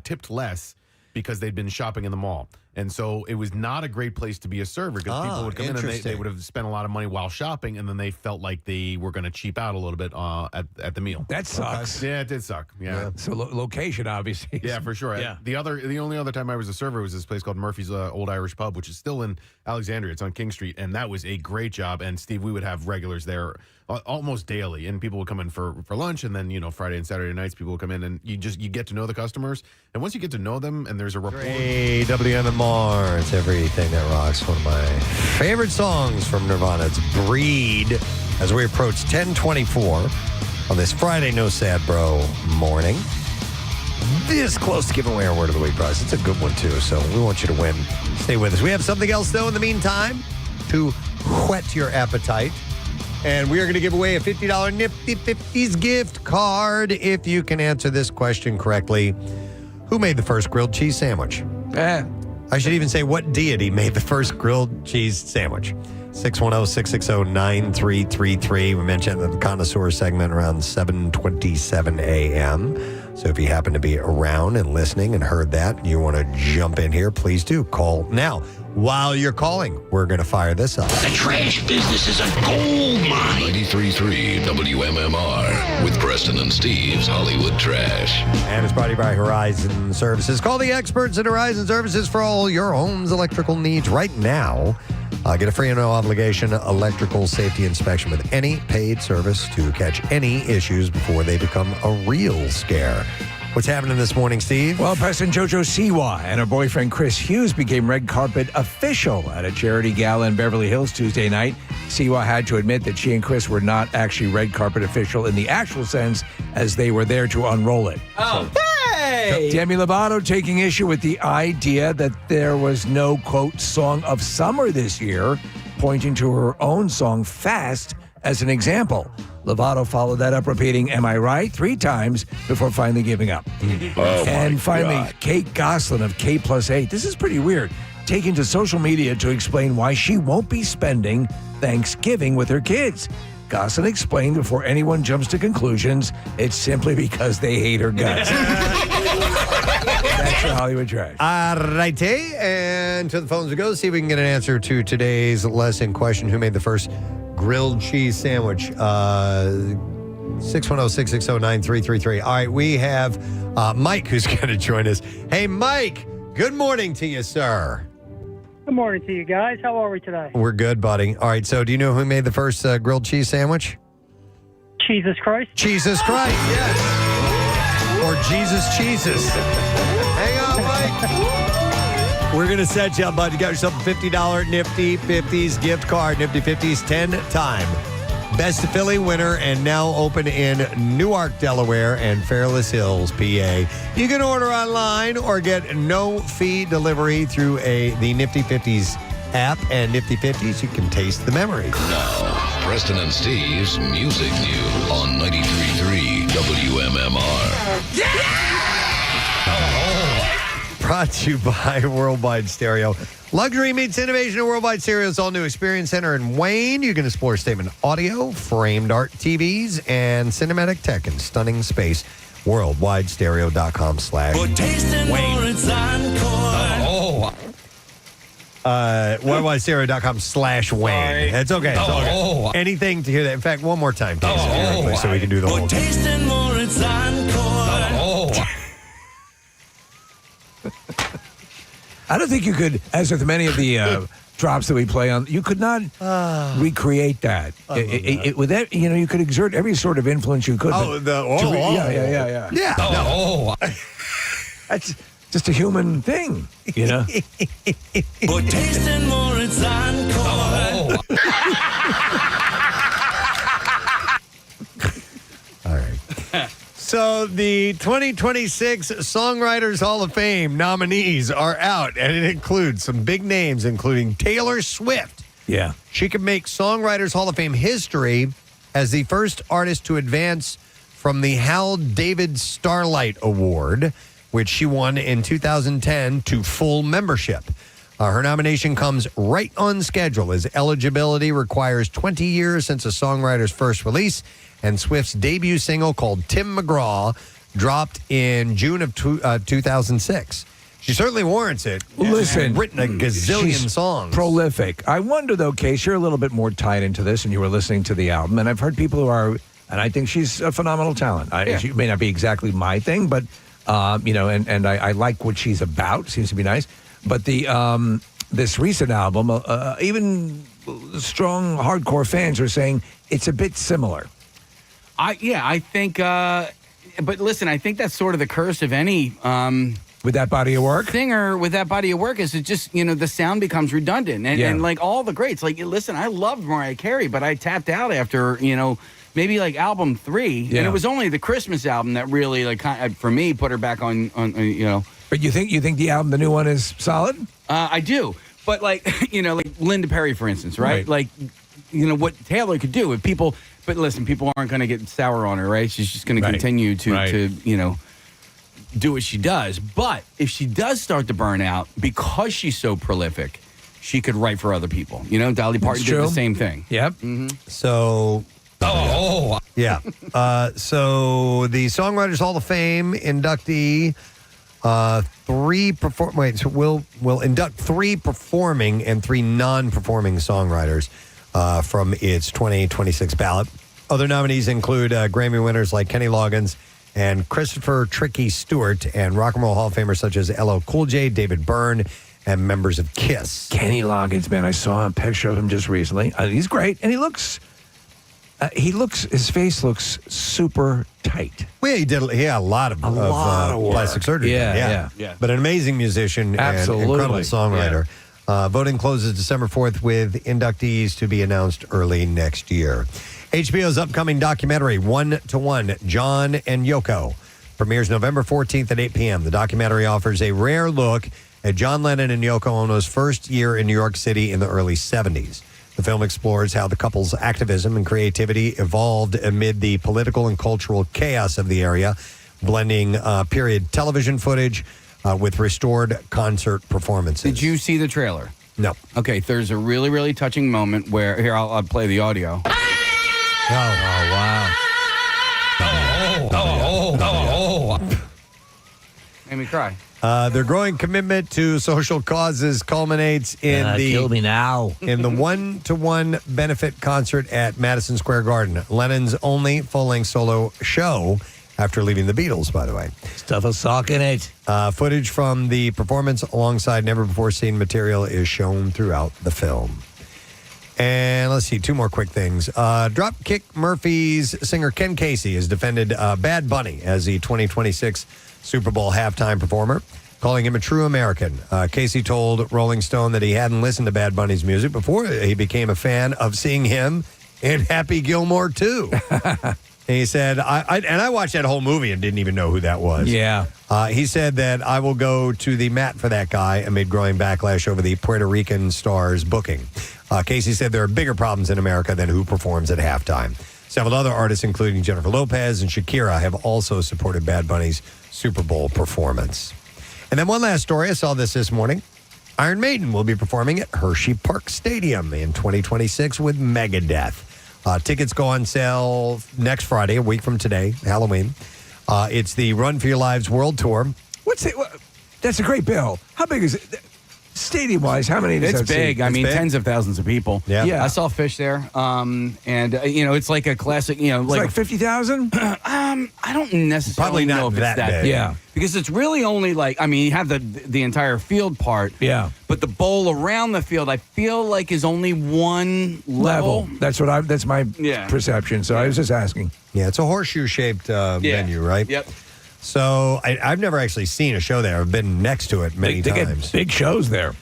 tipped less because they'd been shopping in the mall. And so it was not a great place to be a server because people would come in and they interesting. would have spent a lot of money while shopping, and then they felt like they were going to cheap out a little bit at the meal. That sucks. Yeah, it did suck. Yeah. So location, obviously. Yeah, for sure. Yeah. The only other time I was a server was this place called Murphy's Old Irish Pub, which is still in Alexandria. It's on King Street, and that was a great job. And Steve, we would have regulars there almost daily, and people would come in for lunch, and then Friday and Saturday nights people would come in, and you get to know the customers, and once you get to know them, and there's a rapport. Hey, WMMR, it's everything that rocks. One of my favorite songs from Nirvana. It's Breed. As we approach 10:24 on this Friday, No Sad Bro morning. This close to giving away our Word of the Week prize. It's a good one, too, so we want you to win. Stay with us. We have something else, though, in the meantime to whet your appetite. And we are going to give away a $50 Nifty 50s gift card if you can answer this question correctly. Who made the first grilled cheese sandwich? I should even say what deity made the first grilled cheese sandwich. 610-660-9333. We mentioned the Connoisseur segment around 7:27 a.m. So if you happen to be around and listening and heard that, and you want to jump in here, please do. Call now. While you're calling, we're going to fire this up. The trash business is a gold mine. 93.3 WMMR with Preston and Steve's Hollywood Trash. And it's brought to you by Horizon Services. Call the experts at Horizon Services for all your home's electrical needs right now. Get a free and no obligation electrical safety inspection with any paid service to catch any issues before they become a real scare. What's happening this morning, Steve? Well, Preston JoJo Siwa and her boyfriend Chris Hughes became red carpet official at a charity gala in Beverly Hills Tuesday night. Siwa had to admit that she and Chris were not actually red carpet official in the actual sense, as they were there to unroll it. Oh, Hey! Demi Lovato taking issue with the idea that there was no, quote, song of summer this year, pointing to her own song, Fast, as an example. Lovato followed that up, repeating, "Am I right?" 3 times before finally giving up. And finally, Kate Goslin of K+8. This is pretty weird. Taking to social media to explain why she won't be spending Thanksgiving with her kids. Goslin explained before anyone jumps to conclusions, it's simply because they hate her guts. That's your Hollywood Trash. All righty. And to the phones we go. See if we can get an answer to today's lesson question. Who made the first grilled cheese sandwich? 610-660-9333. All right, we have Mike who's going to join us. Hey, Mike, good morning to you, sir. Good morning to you guys. How are we today? We're good, buddy. All right, so do you know who made the first grilled cheese sandwich? Jesus Christ. Jesus Christ, yes. Or Jesus Cheeses. Hang on, Mike. We're going to set you up, bud. You got yourself a $50 Nifty 50s gift card. Nifty 50s 10-time Best of Philly winner, and now open in Newark, Delaware, and Fairless Hills, PA. You can order online or get no-fee delivery through the Nifty 50s app and Nifty 50s. You can taste the memories. Now, Preston and Steve's Music News on 93.3 WMMR. Brought to you by Worldwide Stereo. Luxury meets innovation at Worldwide Stereo's all-new Experience Center in Wayne. You can explore statement audio, framed art TVs, and cinematic tech in stunning space. WorldwideStereo.com/Wayne. WorldwideStereo.com/Wayne. It's okay. It's okay. Anything to hear that. In fact, one more time, please, so we can do the whole thing. I don't think you could, as with many of the drops that we play on, you could not recreate that. With that, you could exert every sort of influence you could. Yeah. That's just a human thing, But tasting more, it's encore. All right. So the 2026 Songwriters Hall of Fame nominees are out, and it includes some big names, including Taylor Swift. Yeah. She could make Songwriters Hall of Fame history as the first artist to advance from the Hal David Starlight Award, which she won in 2010, to full membership. Her nomination comes right on schedule, as eligibility requires 20 years since a songwriter's first release, and Swift's debut single, called Tim McGraw, dropped in June of 2006. She certainly warrants it. Listen, She's written a gazillion she's songs. Prolific. I wonder, though, Case, you're a little bit more tied into this, and you were listening to the album, and I've heard people who are, and I think she's a phenomenal talent. She may not be exactly my thing, but, and I like what she's about. Seems to be nice. But the this recent album, even strong hardcore fans are saying it's a bit similar. I think, but listen, I think that's sort of the curse of any with that body of work. Singer with that body of work is it just the sound becomes redundant and like all the greats. Like listen, I loved Mariah Carey, but I tapped out after maybe like album 3, and it was only the Christmas album that really like for me put her back on. But you think the album, the new one, is solid? I do, but like like Linda Perry, for instance, right? Like what Taylor could do if people. But listen, people aren't going to get sour on her, right? She's just going to continue to do what she does. But if she does start to burn out because she's so prolific, she could write for other people. Dolly Parton did the same thing. Yep. Mm-hmm. So, yeah. So the Songwriters Hall of Fame inductee, we'll induct 3 performing and 3 non-performing songwriters from its 2026 ballot. Other nominees include Grammy winners like Kenny Loggins and Christopher Tricky Stewart, and Rock and Roll Hall of Famers such as LL Cool J, David Byrne, and members of KISS. Kenny Loggins, man, I saw a picture of him just recently. He's great, and his face looks super tight. Well, he had a lot of work. plastic surgery. Yeah. But an amazing musician Absolutely. and incredible songwriter. Voting closes December 4th with inductees to be announced early next year. HBO's upcoming documentary, 1-to-1, John and Yoko, premieres November 14th at 8 p.m. The documentary offers a rare look at John Lennon and Yoko Ono's first year in New York City in the early 70s. The film explores how the couple's activism and creativity evolved amid the political and cultural chaos of the area, blending period television footage with restored concert performances. Did you see the trailer? No. Okay, there's a really, really touching moment where I'll play the audio. Oh, wow. Made me cry. Their growing commitment to social causes culminates in kill me now. in the 1-to-1 benefit concert at Madison Square Garden, Lennon's only full-length solo show after leaving the Beatles, by the way. Stuff a sock in it. Footage from the performance alongside never-before-seen material is shown throughout the film. And let's see, 2 more quick things. Dropkick Murphys singer Ken Casey has defended Bad Bunny as the 2026 Super Bowl halftime performer, calling him a true American. Casey told Rolling Stone that he hadn't listened to Bad Bunny's music before he became a fan of seeing him in Happy Gilmore 2. And he said, I watched that whole movie and didn't even know who that was. Yeah. He said that I will go to the mat for that guy amid growing backlash over the Puerto Rican star's booking. Casey said there are bigger problems in America than who performs at halftime. Several other artists, including Jennifer Lopez and Shakira, have also supported Bad Bunny's Super Bowl performance. And then one last story. I saw this morning. Iron Maiden will be performing at Hershey Park Stadium in 2026 with Megadeth. Tickets go on sale next Friday, a week from today, Halloween. It's the Run for Your Lives World Tour. That's a great bill. How big is it? Stadium-wise, how many does It's that big. seat? I mean, It's big? tens of thousands of people. Yeah. I saw Fish there. It's like a classic, It's like 50,000? I don't necessarily Probably not know if that it's that big. Yeah. Because it's really only you have the entire field part. Yeah. But the bowl around the field, I feel like is only one level. That's my perception. So I was just asking. Yeah, it's a horseshoe-shaped venue, right? Yep. So I've never actually seen a show there. I've been next to it many They times. get big shows there.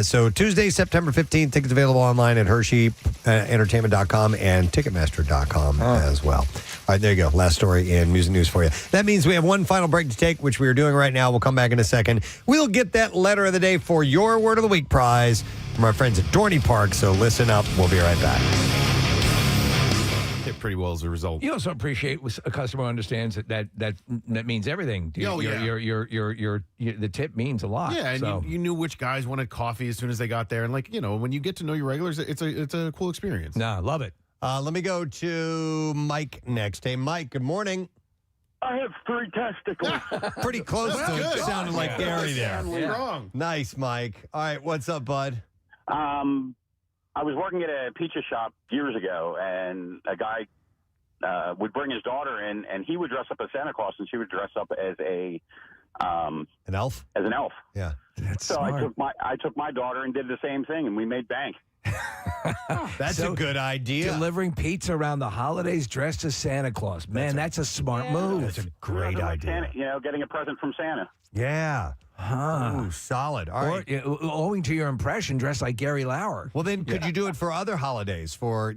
So Tuesday, September 15th, tickets available online at HersheyEntertainment.com and Ticketmaster.com as well. All right, there you go. Last story in music news for you. That means we have one final break to take, which we are doing right now. We'll come back in a second. We'll get that letter of the day for your Word of the Week prize from our friends at Dorney Park. So listen up. We'll be right back. Hit pretty well as a result. You also appreciate when a customer understands that means everything. Oh, yeah. The tip means a lot. Yeah, and so. you knew which guys wanted coffee as soon as they got there, and when you get to know your regulars, it's a cool experience. Nah, love it. Let me go to Mike next. Hey, Mike, good morning. I have 3 testicles. Pretty close to it. Sounded like Gary there. Wrong. Nice, Mike. All right, what's up, bud? I was working at a pizza shop years ago, and a guy would bring his daughter in, and he would dress up as Santa Claus, and she would dress up as an elf. As an elf. Yeah, that's so smart. I took my daughter and did the same thing, and we made bank. That's a good idea. Delivering pizza around the holidays dressed as Santa Claus. Man, that's a smart move. That's a great idea. Santa, getting a present from Santa. Yeah. Ooh, solid. All right. Owing to your impression, dressed like Gary Lauer. Well, then could you do it for other holidays? For,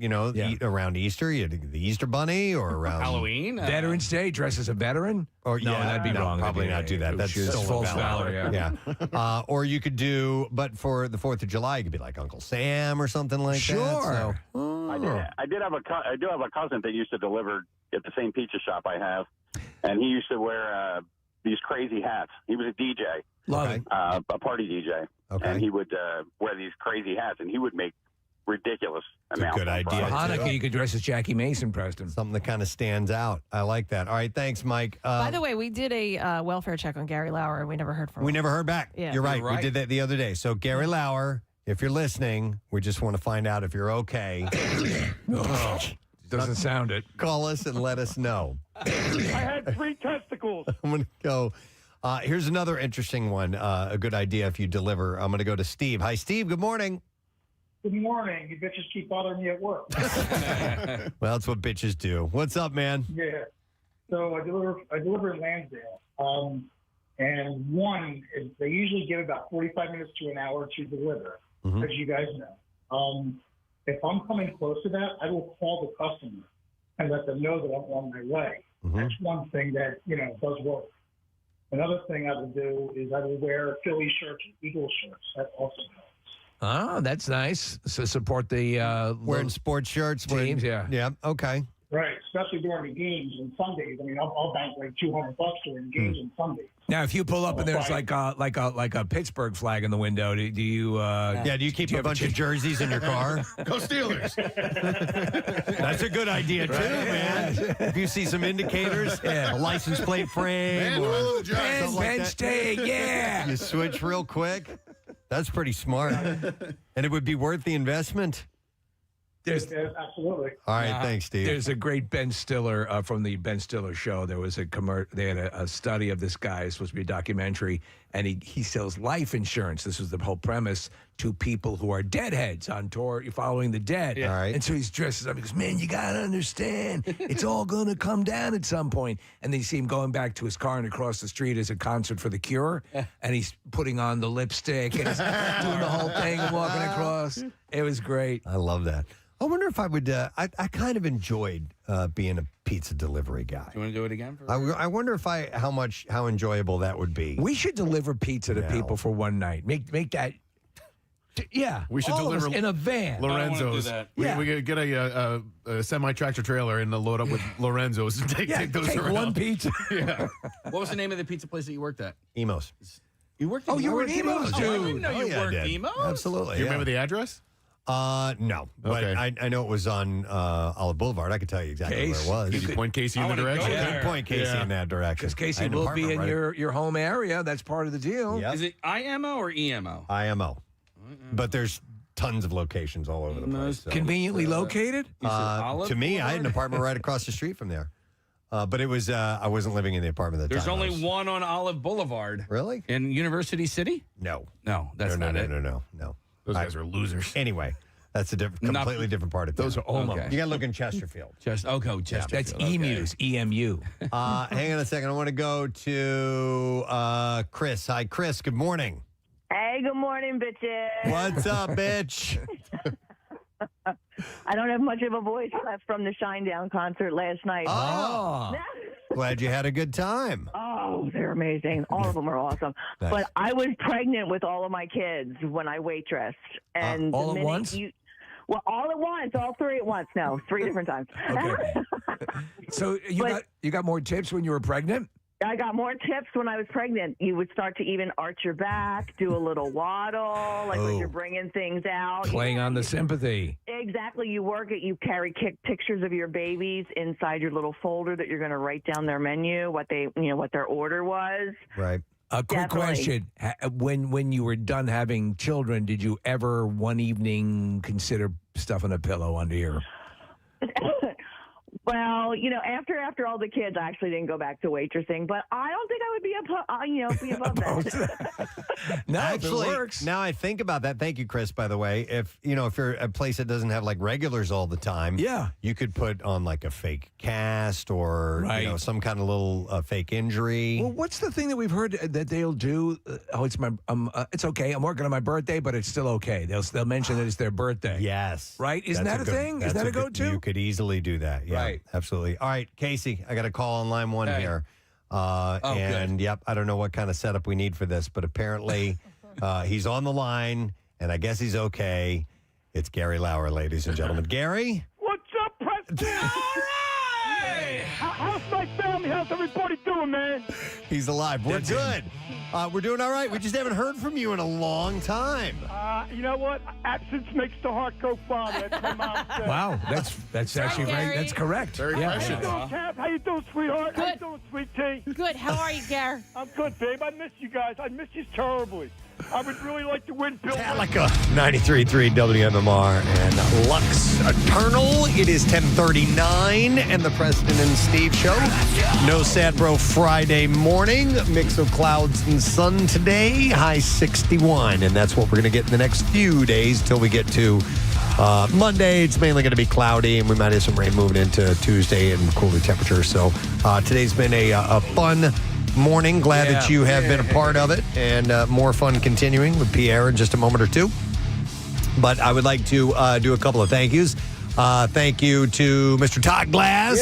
around Easter, you the Easter Bunny or around Halloween? Veterans Day, dressed as a veteran? Or no, that'd be wrong. Probably not do that. That's just stolen false valor. valor. Yeah. Or you could do, but for the 4th of July, you could be like Uncle Sam or something like that. Sure. I do have a cousin that used to deliver at the same pizza shop I have, and he used to wear these crazy hats. He was a DJ, a party DJ, and he would wear these crazy hats, and he would make ridiculous amounts. Good idea. For Hanukkah, you could dress as Jackie Mason, Preston. Something that kind of stands out. I like that. All right, thanks, Mike. By the way, we did a welfare check on Gary Lauer, and we never heard from him. We never heard back. Yeah. You're right. We did that the other day. So, Gary Lauer, if you're listening, we just want to find out if you're okay. Doesn't sound it. Call us and let us know. I had 3 testicles. I'm going to go. Here's another interesting one. A good idea if you deliver. I'm going to go to Steve. Hi, Steve. Good morning. Good morning. You bitches keep bothering me at work. Well, that's what bitches do. What's up, man? Yeah. So I deliver in Lansdale. And one is they usually give about 45 minutes to an hour to deliver, as you guys know. If I'm coming close to that, I will call the customer and let them know that I'm on my way. That's one thing that, does work. Another thing I would do is I would wear Philly shirts and Eagle shirts. That also helps. Oh, that's nice. So support the wearing sports shirts, teams. Yeah. Okay. Right, especially during the games and Sundays. I mean, I'll bank like $200 during the games and Sundays. Now, if you pull up and there's like a Pittsburgh flag in the window, do you? Do you keep a bunch of jerseys in your car? Go Steelers. That's a good idea too, man. If you see some indicators, a license plate frame, or Penn State, you switch real quick. That's pretty smart, and it would be worth the investment. Absolutely. All right, thanks, Steve. There's a great Ben Stiller from the Ben Stiller show. There was they had a study of this guy. It's supposed to be a documentary, and he sells life insurance. This was the whole premise to people who are deadheads on tour following the dead. All right. And so he's dressed up. He goes, man, you got to understand, it's all going to come down at some point. And then you see him going back to his car and across the street is a concert for The Cure, and he's putting on the lipstick and he's doing the whole thing and walking across. It was great. I love that. I wonder if I would. I kind of enjoyed being a pizza delivery guy. You want to do it again? I wonder if how enjoyable that would be. We should deliver pizza to people for one night. Make that. Yeah, we should all of deliver us in a van. Lorenzo's. We could get a semi-tractor trailer and load up with Lorenzo's and take those around. One pizza. Yeah. What was the name of the pizza place that you worked at? Emos. You worked. You were at Emos, dude. I didn't know you worked Emos. Absolutely. Do you remember the address? No, but I know it was on Olive Boulevard. I could tell you exactly where it was. Could you point Casey in the direction? I could point Casey in that direction. Because Casey will be in your home area. That's part of the deal. Yep. Is it IMO or EMO? IMO. But there's tons of locations all over the place. So. Conveniently located? To me, I had an apartment right across the street from there. But it was I wasn't living in the apartment at the There's time. only one on Olive Boulevard. Really? In University City? No, that's not it. No. Those guys are losers. Anyway, that's a completely different part of town. Those are Omaha. Okay. You got to look in Chesterfield. Chesterfield. That's emus, EMU. Hang on a second. I want to go to Chris. Hi, Chris. Good morning. Hey, good morning, bitches. What's up, bitch? I don't have much of a voice left from the Shinedown concert last night. Oh. Glad you had a good time. Oh, they're amazing. All of them are awesome. Nice. But I was pregnant with all of my kids when I waitressed. And all at once? Well, all at once, all 3 at once. No, 3 different times. Okay. So you got more tips when you were pregnant? I got more tips when I was pregnant. You would start to even arch your back, do a little waddle, like when you're bringing things out. Playing on the sympathy. Exactly. You work it. You carry pictures of your babies inside your little folder that you're going to write down their menu, what their order was. Right. A quick question. When you were done having children, did you ever one evening consider stuffing a pillow under your... Well, after all the kids, I actually didn't go back to waitressing, but I don't think I would be above that. No, actually, if it works. Now I think about that. Thank you, Chris, by the way. If you're a place that doesn't have like regulars all the time, you could put on like a fake cast or some kind of little fake injury. Well, what's the thing that we've heard that they'll do? It's okay. I'm working on my birthday, but it's still okay. They'll mention that it's their birthday. Yes. Right? Isn't that a thing? Is that a go-to? You could easily do that. Yeah, right. Absolutely. All right, Casey, I got a call on line 1 here. Good. Yep, I don't know what kind of setup we need for this, but apparently he's on the line, and I guess he's okay. It's Gary Lauer, ladies and gentlemen. Gary? What's up, Preston? All right! How's my family? How's everybody doing, man? He's alive. We're good. We're doing all right. We just haven't heard from you in a long time. You know what? Absence makes the heart go fonder. That's what my mom said. Wow, that's actually very, that's correct. Very precious. How you doing, Cap? How you doing, sweetheart? Good. How you doing, sweet tea? Good. How are you, Gare? I'm good, babe. I miss you guys. I miss you terribly. I would really like to win Bill. Metallica, 93.3 WMMR and Lux Eternal. It is 10:39 and the Preston and Steve Show. No Sad Bro Friday morning. Mix of clouds and sun today. High 61. And that's what we're going to get in the next few days till we get to Monday. It's mainly going to be cloudy and we might have some rain moving into Tuesday and cooler temperatures. So today's been a fun morning. Glad that you have been a part of it, and more fun continuing with Pierre in just a moment or two. But I would like to do a couple of thank yous. Thank you to Mr. Todd Glass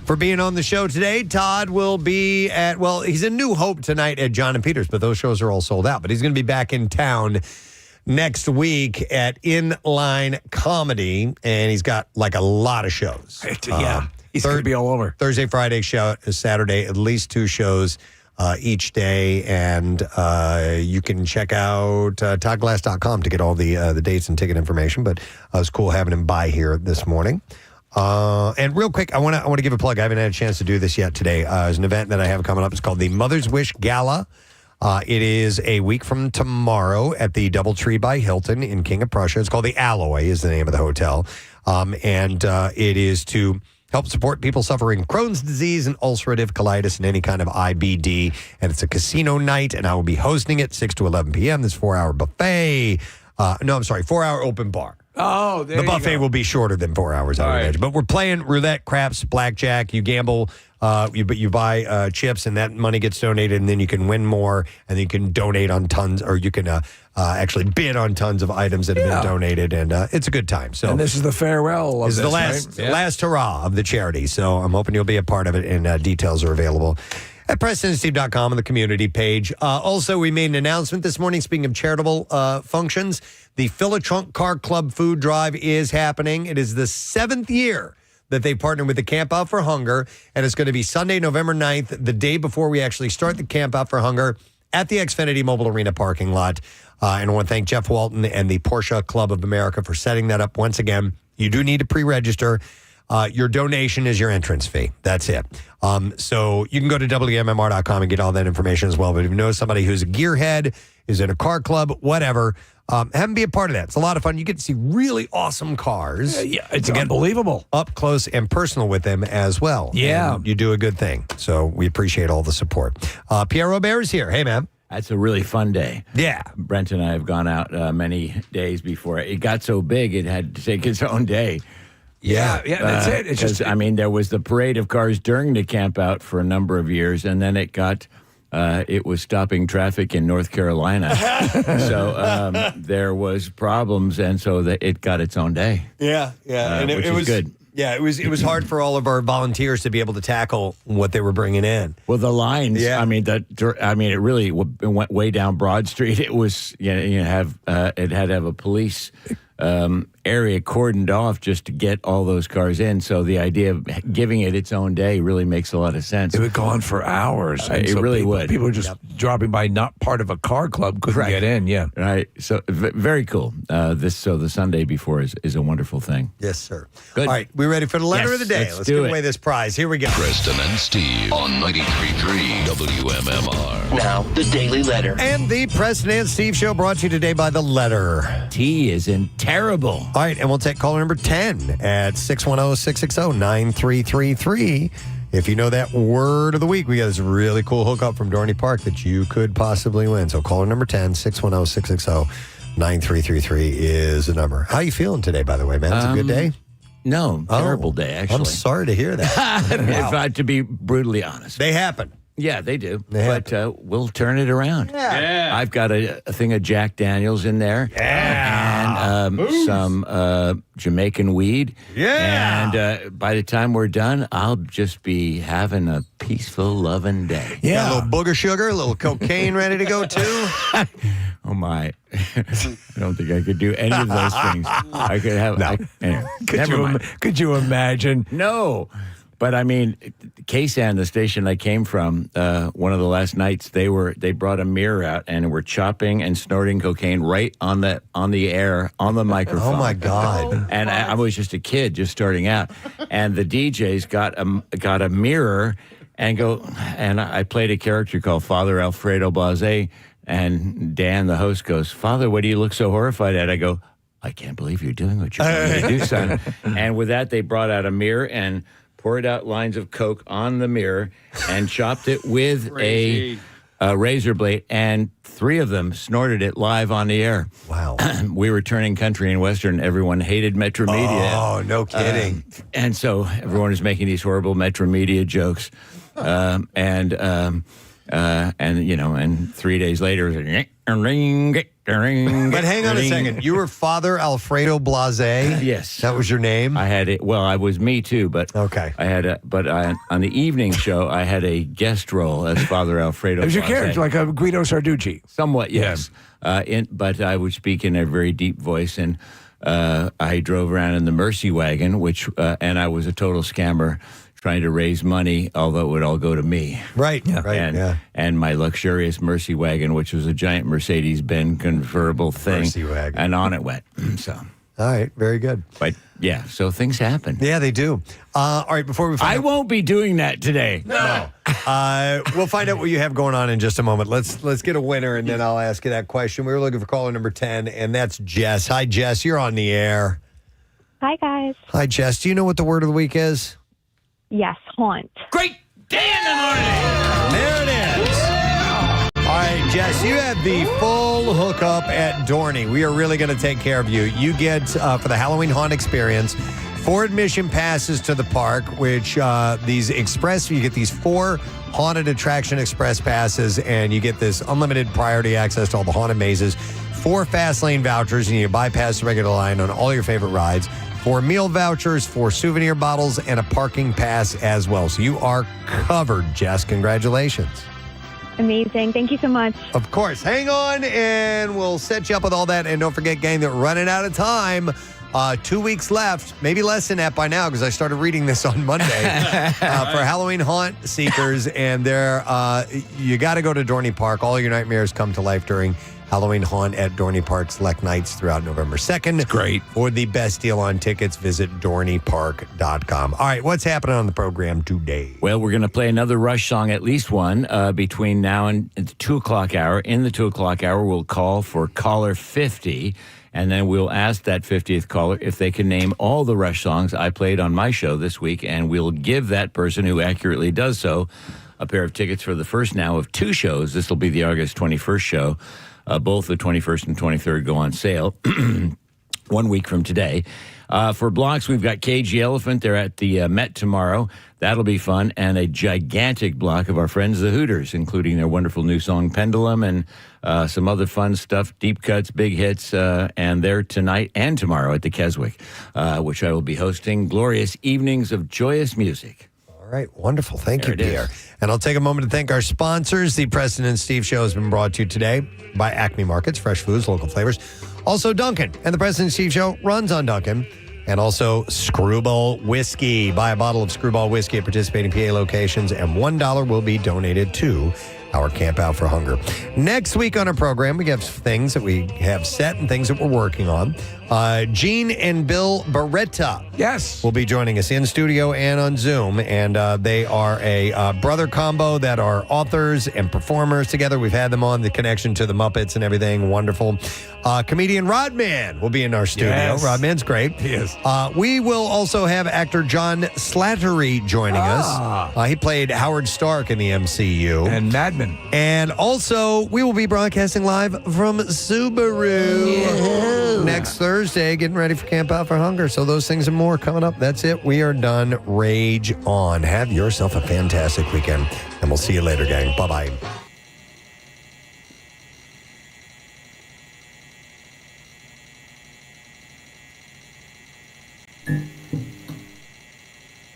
for being on the show today. Todd will be he's in New Hope tonight at John and Peter's, but those shows are all sold out. But he's going to be back in town next week at Inline Comedy, and he's got like a lot of shows. He's going to be all over. Thursday, Friday, Saturday, at least 2 shows each day. And you can check out toddglass.com to get all the dates and ticket information. But it was cool having him by here this morning. And real quick, I want to give a plug. I haven't had a chance to do this yet today. There's an event that I have coming up. It's called the Mother's Wish Gala. It is a week from tomorrow at the Doubletree by Hilton in King of Prussia. It's called the Alloy is the name of the hotel. And it is to help support people suffering Crohn's disease and ulcerative colitis and any kind of IBD. And it's a casino night, and I will be hosting it 6 to 11 p.m. This 4-hour buffet. 4-hour open bar. Oh, there the buffet will be shorter than 4 hours, I would imagine. But we're playing roulette, craps, blackjack. You gamble, you buy chips, and that money gets donated, and then you can win more, and then you can donate on tons, or you can actually bid on tons of items that have been donated, and it's a good time. So, and this is the farewell of this is the last hurrah of the charity. So I'm hoping you'll be a part of it, and details are available at PrestonandSteve.com on the community page. Also, we made an announcement this morning, speaking of charitable functions. The Fill a Trunk Car Club food drive is happening. It is the 7th year that they partnered with the Camp Out for Hunger, and it's going to be Sunday, November 9th, the day before we actually start the Camp Out for Hunger at the Xfinity Mobile Arena parking lot. And I want to thank Jeff Walton and the Porsche Club of America for setting that up once again. You do need to pre-register. Your donation is your entrance fee. That's it. So you can go to WMMR.com and get all that information as well. But if you know somebody who's a gearhead, is in a car club, whatever, have them be a part of that. It's a lot of fun. You get to see really awesome cars. It's unbelievable. Up close and personal with them as well. Yeah. And you do a good thing. So we appreciate all the support. Pierre Robert is here. Hey, man. That's a really fun day. Yeah. Brent and I have gone out many days before. It got so big, it had to take its own day. Yeah, that's it. It's just, there was the parade of cars during the camp out for a number of years, and then it was stopping traffic in North Carolina. So there was problems, and so it got its own day. Yeah. And which is good. Yeah, it was hard for all of our volunteers to be able to tackle what they were bringing in. Well, the lines. Yeah. It really went way down Broad Street. It was it had to have a police area cordoned off just to get all those cars in. So the idea of giving it its own day really makes a lot of sense. It would go on for hours. And It so really people, would. People were just dropping by, not part of a car club, couldn't get in. Yeah. Right. So very cool. So the Sunday before is a wonderful thing. Yes, sir. Good. All right, we ready for the letter Yes, of the day? let's Let's do give it. away this prize. Here we go. Preston and Steve on 93.3 WMMR. Now, the Daily Letter. And the Preston and Steve Show brought to you today by the letter T is in terrible. All right, and we'll take caller number 10 at 610-660-9333. If you know that word of the week, we got this really cool hookup from Dorney Park that you could possibly win. So caller number 10, 610-660-9333 is the number. How you feeling today, by the way, man? It's a good day? No, terrible day, actually. I'm sorry to hear that. If I had to be brutally honest. They happen. Yeah, they do. But we'll turn it around. Yeah. I've got a thing of Jack Daniels in there. Yeah. And some Jamaican weed. Yeah. And by the time we're done, I'll just be having a peaceful, loving day. Yeah. Got a little booger sugar, a little cocaine ready to go, too. Oh, my. I don't think I could do any of those things. I could have... No. Anyway, Could you imagine? No. But I mean, KSAN, the station I came from, one of the last nights they brought a mirror out and were chopping and snorting cocaine right on the air on the microphone. Oh my God! And I was just a kid, just starting out, and the DJs got a mirror and I played a character called Father Alfredo Blase, and Dan, the host, goes, "Father, what do you look so horrified at?" I go, "I can't believe you're doing what you're going to do, son." And with that, they brought out a mirror and poured out lines of coke on the mirror and chopped it with a razor blade, and 3 of them snorted it live on the air. Wow. We were turning country and western. Everyone hated Metro Media. Oh, no kidding. And so everyone was making these horrible Metro Media jokes. And 3 days later, it was like, but hang on a second. You were Father Alfredo Blase? Yes. That was your name? I had it. Well, I was me too, but okay. On the evening show, I had a guest role as Father Alfredo. It was your Blase. character, like a Guido Sarducci. Somewhat, yes. But I would speak in a very deep voice, and I drove around in the Mercy wagon, and I was a total scammer, trying to raise money, although it would all go to me. Right, And my luxurious Mercy wagon, which was a giant Mercedes-Benz convertible thing. Mercy wagon. And on it went. So. All right, very good. But, yeah, so things happen. Yeah, they do. All right, before we find out... won't be doing that today. No. We'll find out what you have going on in just a moment. Let's get a winner, and then I'll ask you that question. We were looking for caller number 10, and that's Jess. Hi, Jess. You're on the air. Hi, guys. Hi, Jess. Do you know what the word of the week is? Yes, haunt. Great day in the morning. There it is. All right, Jess, you have the full hookup at Dorney. We are really going to take care of you. You get, for the Halloween Haunt experience, 4 admission passes to the park, which you get these 4 haunted attraction express passes, and you get this unlimited priority access to all the haunted mazes, 4 fast lane vouchers, and you bypass the regular line on all your favorite rides, 4 meal vouchers, 4 souvenir bottles, and a parking pass as well. So you are covered, Jess. Congratulations. Amazing. Thank you so much. Of course. Hang on, and we'll set you up with all that. And don't forget, gang, that we're running out of time. 2 weeks left, maybe less than that by now, because I started reading this on Monday for Halloween Haunt Seekers. And you got to go to Dorney Park. All your nightmares come to life during Halloween Haunt at Dorney Park select nights throughout November 2nd. Great. For the best deal on tickets, visit dorneypark.com. All right, what's happening on the program today? Well, we're going to play another Rush song, at least one, between now and the 2 o'clock hour. In the 2 o'clock hour, we'll call for caller 50, and then we'll ask that 50th caller if they can name all the Rush songs I played on my show this week, and we'll give that person who accurately does so a pair of tickets for the first now of 2 shows. This will be the August 21st show. Both the 21st and 23rd go on sale 1 week from today. For blocks, we've got Cagey Elephant. They're at the Met tomorrow. That'll be fun. And a gigantic block of our friends, the Hooters, including their wonderful new song, Pendulum, and some other fun stuff, deep cuts, big hits. And they're tonight and tomorrow at the Keswick, which I will be hosting. Glorious evenings of joyous music. All right, wonderful. Thank you, Pierre. And I'll take a moment to thank our sponsors. The Preston and Steve Show has been brought to you today by Acme Markets, fresh foods, local flavors. Also, Duncan and the Preston and Steve Show runs on Duncan. And also Screwball Whiskey. Buy a bottle of Screwball Whiskey at participating PA locations, and $1 will be donated to our Camp Out for Hunger. Next week on our program, we have things that we have set and things that we're working on. Gene and Bill Beretta, yes, will be joining us in studio and on Zoom, and they are a brother combo that are authors and performers together. We've had them on, the connection to the Muppets and everything, wonderful. Comedian Rodman will be in our studio. Yes. Rodman's great. He is. We will also have actor John Slattery joining us. He played Howard Stark in the MCU. And Mad Men. And also, we will be broadcasting live from Subaru next Thursday, getting ready for Camp Out for Hunger. So those things and more coming up. That's it. We are done. Rage on. Have yourself a fantastic weekend, and we'll see you later, gang. Bye-bye.